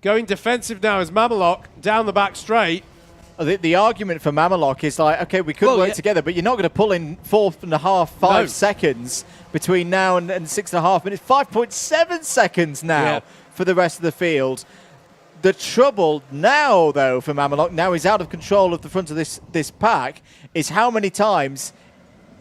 Speaker 2: Going defensive now is Marmelock down the back straight.
Speaker 1: The argument for Marmelock is like, okay, we could work together, but you're not going to pull in 4.5, 5 seconds between now and 6.5 minutes. 5.7 seconds now for the rest of the field. The trouble now, though, for Marmelock, now he's out of control of the front of this pack, is how many times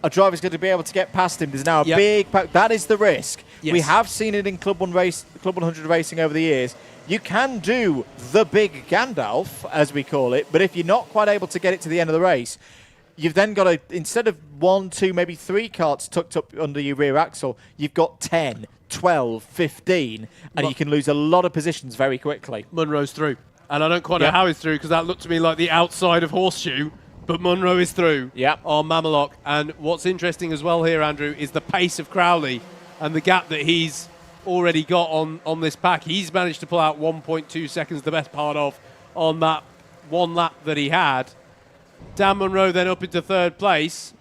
Speaker 1: a driver's going to be able to get past him. There's now a big pack. That is the risk. Yes. We have seen it in Club 100 racing over the years. You can do the big Gandalf, as we call it, but if you're not quite able to get it to the end of the race, you've then got to, instead of 1, 2, maybe 3 carts tucked up under your rear axle, you've got 10, 12, 15, and you can lose a lot of positions very quickly.
Speaker 2: Munro's through. And I don't quite know how he's through, because that looked to me like the outside of Horseshoe, but Munro is through on Marmelock. And what's interesting as well here, Andrew, is the pace of Crowley and the gap that he's already got on this pack. He's managed to pull out 1.2 seconds, the best part of, on that one lap that he had. Dan Munro then up into 3rd place.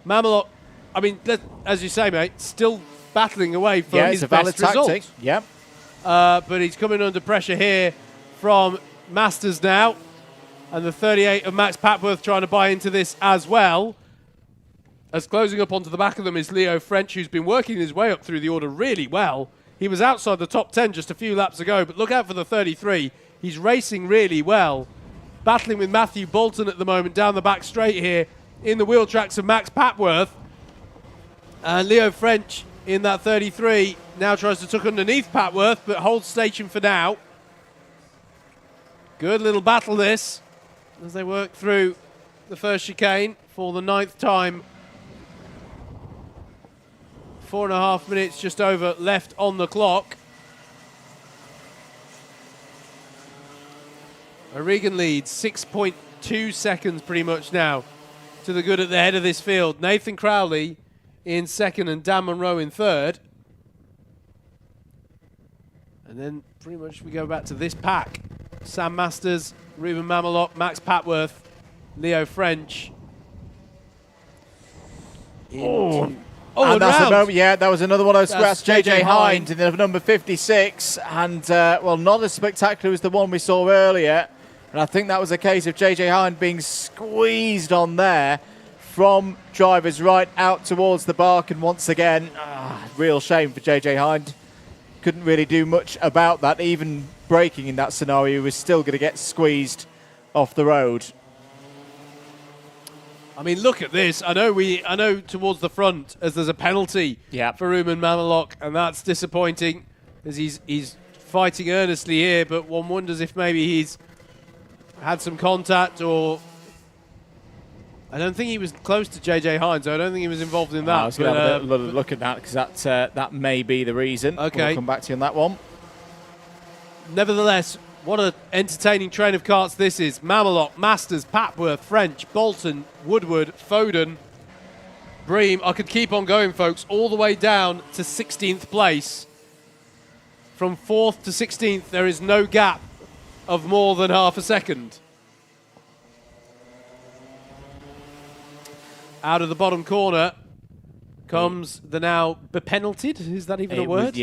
Speaker 2: Marmelock, I mean, as you say, mate, still battling away for his best result.
Speaker 1: Yeah,
Speaker 2: but he's coming under pressure here from Masters now. And the 38 of Max Papworth trying to buy into this as well. As closing up onto the back of them is Leo French, who's been working his way up through the order really well. He was outside the top 10 just a few laps ago, but look out for the 33. He's racing really well. Battling with Matthew Bolton at the moment down the back straight here in the wheel tracks of Max Papworth. And Leo French in that 33 now tries to tuck underneath Papworth, but holds station for now. Good little battle this as they work through the first chicane for the 9th time. 4.5 minutes just over left on the clock. O'Regan leads 6.2 seconds pretty much now to the good at the head of this field. Nathan Crowley in 2nd and Dan Munro in 3rd. And then pretty much we go back to this pack. Sam Masters, Ruben Marmelock, Max Papworth, Leo French. Oh,
Speaker 1: and that's the
Speaker 2: round.
Speaker 1: moment. Yeah, that was another one of those
Speaker 2: That's
Speaker 1: scraps. JJ
Speaker 2: JJ
Speaker 1: Hind in the number 56, and well, not as spectacular as the one we saw earlier. And I think that was a case of JJ Hind being squeezed on there from drivers right out towards the bark. And once again, real shame for JJ Hind. Couldn't really do much about that. Even braking in that scenario, he was still going to get squeezed off the road.
Speaker 2: I mean, look at this. I know towards the front as there's a penalty for Ruben Mamelok, and that's disappointing as he's fighting earnestly here, but one wonders if maybe he's had some contact, or I don't think he was close to JJ Hind, so I don't think he was involved in that.
Speaker 1: I was going to have a little look at that, because that may be the reason.
Speaker 2: Okay.
Speaker 1: We'll come back to you on that one.
Speaker 2: Nevertheless, what an entertaining train of karts this is. Mamelok, Masters, Papworth, French, Bolton, Woodward, Foden, Bream. I could keep on going, folks, all the way down to 16th place. From 4th to 16th, there is no gap of more than half a second. Out of the bottom corner comes the now penaltied. Is that even a word?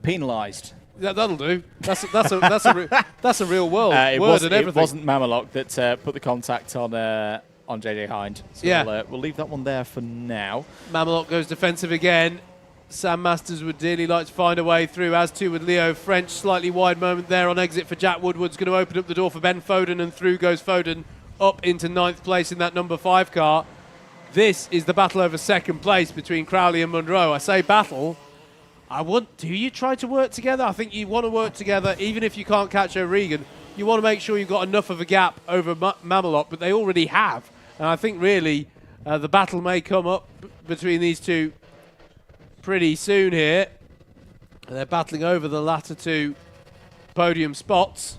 Speaker 1: Penalised.
Speaker 2: That'll do. That's a real world
Speaker 1: it
Speaker 2: word and everything.
Speaker 1: It wasn't Mamelok that put the contact on JJ Hind. So
Speaker 2: Yeah.
Speaker 1: we'll leave that one there for now.
Speaker 2: Mamelok goes defensive again. Sam Masters would dearly like to find a way through, as too would Leo French. Slightly wide moment there on exit for Jack Woodward's going to open up the door for Ben Foden, and through goes Foden up into 9th place in that number 5 car. This is the battle over 2nd place between Crowley and Munro. I say battle. Do you try to work together? I think you want to work together, even if you can't catch O'Regan. You want to make sure you've got enough of a gap over Mamelok, but they already have. And I think really the battle may come up between these two pretty soon here. They're battling over the latter two podium spots.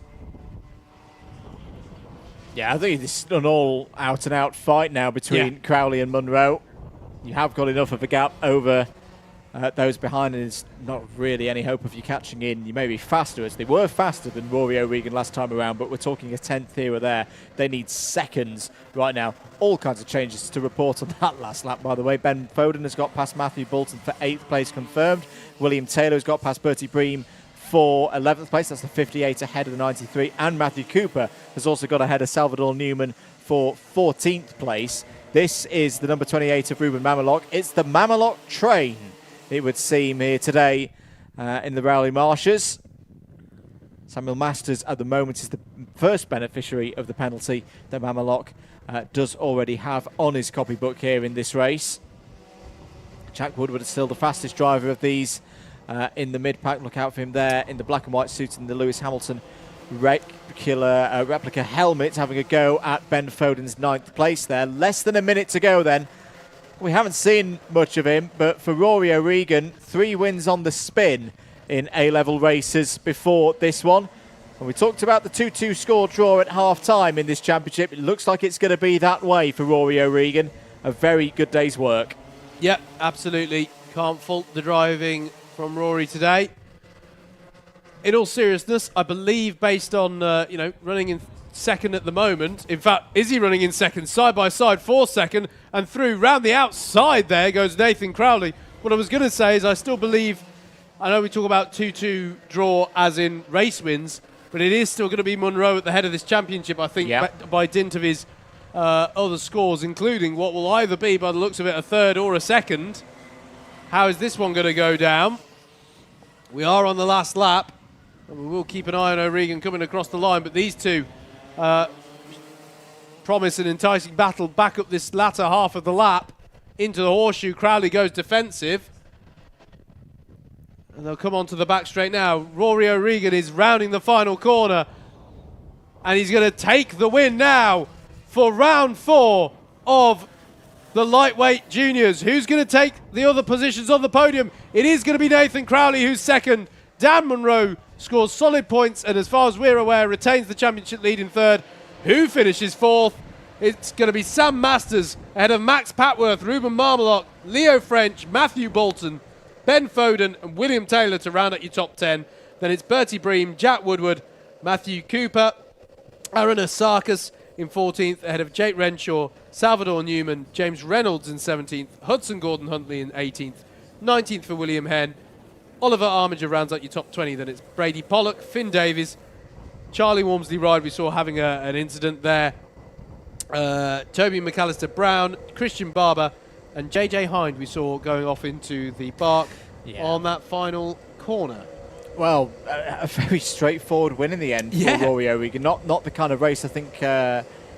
Speaker 1: Yeah, I think this is an all out-and-out fight now between Crowley and Munro. You have got enough of a gap over those behind, and there's not really any hope of you catching in. You may be faster, as they were faster than Rory O'Regan last time around, but we're talking a 10th here or there. They need seconds right now. All kinds of changes to report on that last lap, by the way. Ben Foden has got past Matthew Bolton for 8th place confirmed. William Taylor has got past Bertie Bream for 11th place. That's the 58 ahead of the 93. And Matthew Cooper has also got ahead of Salvador Newman for 14th place. This is the number 28 of Ruben Mamelok. It's the Mamelok train, it would seem, here today in the Rowley Marshes. Samuel Masters at the moment is the first beneficiary of the penalty that Mamelok does already have on his copybook here in this race. Jack Woodward is still the fastest driver of these in the mid-pack. Look out for him there in the black and white suit and the Lewis Hamilton replica helmet, having a go at Ben Foden's 9th place there. Less than a minute to go then. We haven't seen much of him, but for Rory O'Regan, 3 wins on the spin in A-level races before this one. And we talked about the 2-2 score draw at half-time in this championship. It looks like it's going to be that way for Rory O'Regan. A very good day's work.
Speaker 2: Yep, absolutely. Can't fault the driving from Rory today. In all seriousness, I believe, based on running in second at the moment. In fact, is he running in second? Side by side for second, and through round the outside there goes Nathan Crowley. What I was going to say is I still believe, I know we talk about 2-2 draw as in race wins, but it is still going to be Munro at the head of this championship, I think, by dint of his other scores, including what will either be, by the looks of it, a third or a second. How is this one going to go down? We are on the last lap, and we will keep an eye on O'Regan coming across the line, but these two promise an enticing battle back up this latter half of the lap into the horseshoe. Crowley goes defensive, and they'll come onto the back straight now. Rory O'Regan is rounding the final corner, and he's going to take the win now for round 4 of the lightweight juniors. Who's going to take the other positions on the podium? It is going to be Nathan Crowley, who's second. Dan Munro scores solid points, and as far as we're aware, retains the championship lead in third. Who finishes 4th? It's going to be Sam Masters ahead of Max Patworth, Ruben Mamelok, Leo French, Matthew Bolton, Ben Foden and William Taylor to round out your top 10. Then it's Bertie Bream, Jack Woodward, Matthew Cooper, Aaron Asarkas in 14th ahead of Jake Renshaw, Salvador Newman, James Reynolds in 17th, Hudson Gordon-Huntley in 18th, 19th for William Henn. Oliver Armiger rounds out your top 20. Then it's Brady Pollock, Finn Davies, Charlie Walmsley Ride, we saw having an incident there. Toby McAllister Brown, Christian Barber, and JJ Hind we saw going off into the bark on that final corner.
Speaker 1: Well, a very straightforward win in the end for Rory O'Regan. Not the kind of race I think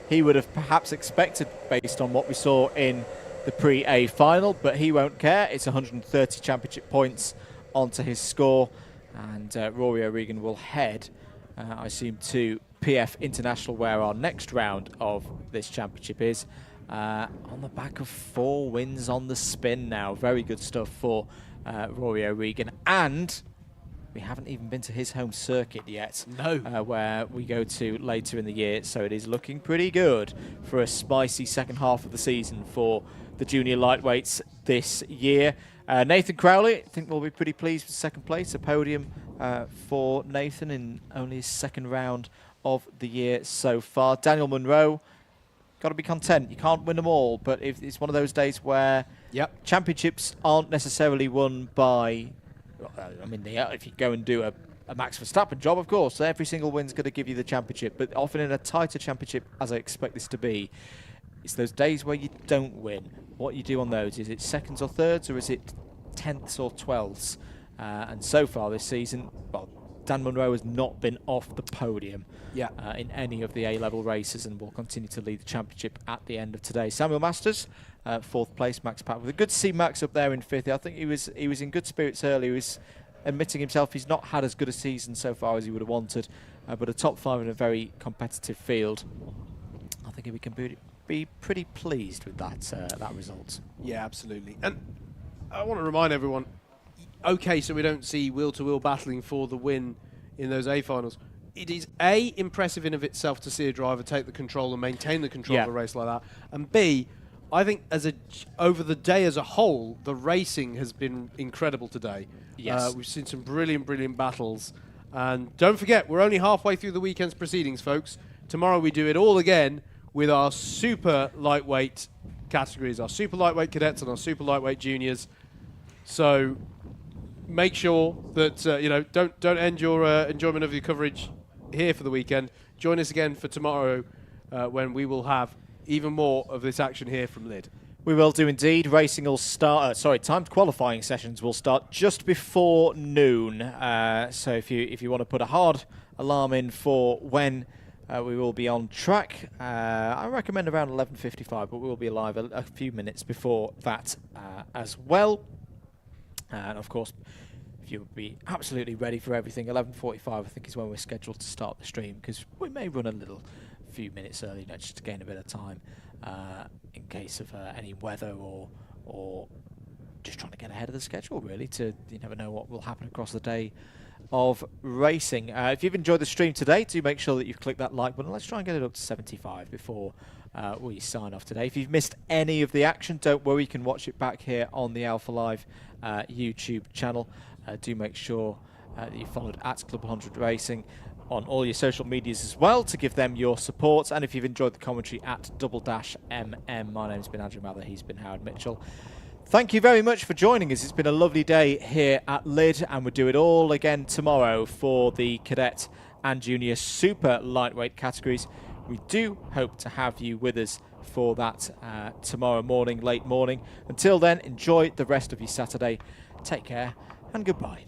Speaker 1: he would have perhaps expected based on what we saw in the Pre-A final, but he won't care. It's 130 championship points onto his score, and Rory O'Regan will head, I assume, to PF International, where our next round of this championship is, on the back of 4 wins on the spin now. Very good stuff for Rory O'Regan, and we haven't even been to his home circuit yet.
Speaker 2: No.
Speaker 1: Where we go to later in the year, so it is looking pretty good for a spicy second half of the season for the junior lightweights this year. Nathan Crowley, I think we'll be pretty pleased with second place, a podium for Nathan in only his second round of the year so far. Daniel Munro, got to be content. You can't win them all, but if it's one of those days where championships aren't necessarily won by, I mean, if you go and do a Max Verstappen job, of course, every single win's going to give you the championship, but often in a tighter championship, as I expect this to be, it's those days where you don't win. What you do on those, is it seconds or thirds, or is it 10ths or 12ths? And so far this season, well, Dan Munro has not been off the podium in any of the A-level races, and will continue to lead the championship at the end of today. Samuel Masters, 4th place. Max Paddock. Good to see Max up there in 5th. I think he was in good spirits early. He was admitting himself he's not had as good a season so far as he would have wanted, but a top 5 in a very competitive field. I think we can be pretty pleased with that result.
Speaker 2: Yeah, absolutely. And I want to remind everyone, okay, so we don't see wheel-to-wheel battling for the win in those A finals. It is A, impressive in of itself to see a driver take the control and maintain the control of a race like that, and B, I think over the day as a whole, the racing has been incredible today.
Speaker 1: Yes.
Speaker 2: We've seen some brilliant battles, and don't forget, we're only halfway through the weekend's proceedings, folks. Tomorrow we do it all again with our super lightweight categories, our super lightweight cadets and our super lightweight juniors. So make sure that don't end your enjoyment of your coverage here for the weekend. Join us again for tomorrow when we will have even more of this action here from Lydd.
Speaker 1: We will do indeed. Racing will start. Timed qualifying sessions will start just before noon. So if you want to put a hard alarm in for when we will be on track, I recommend around 11:55, but we will be live a few minutes before that as well. And of course, if you'll be absolutely ready for everything, 11:45 I think is when we're scheduled to start the stream, because we may run a few minutes early, just to gain a bit of time in case of any weather or just trying to get ahead of the schedule, really. You never know what will happen across the day of racing. If you've enjoyed the stream today, do make sure that you've clicked that like button. Let's try and get it up to 75 before we sign off today. If you've missed any of the action, don't worry, you can watch it back here on the Alpha Live YouTube channel. Do make sure that you followed at CLUB100 Racing on all your social medias as well to give them your support. And if you've enjoyed the commentary at _MM, my name's been Andrew Mather, he's been Howard Mitchell. Thank you very much for joining us. It's been a lovely day here at Lydd, and we'll do it all again tomorrow for the cadet and junior super lightweight categories. We do hope to have you with us for that tomorrow morning, late morning. Until then, enjoy the rest of your Saturday. Take care and goodbye.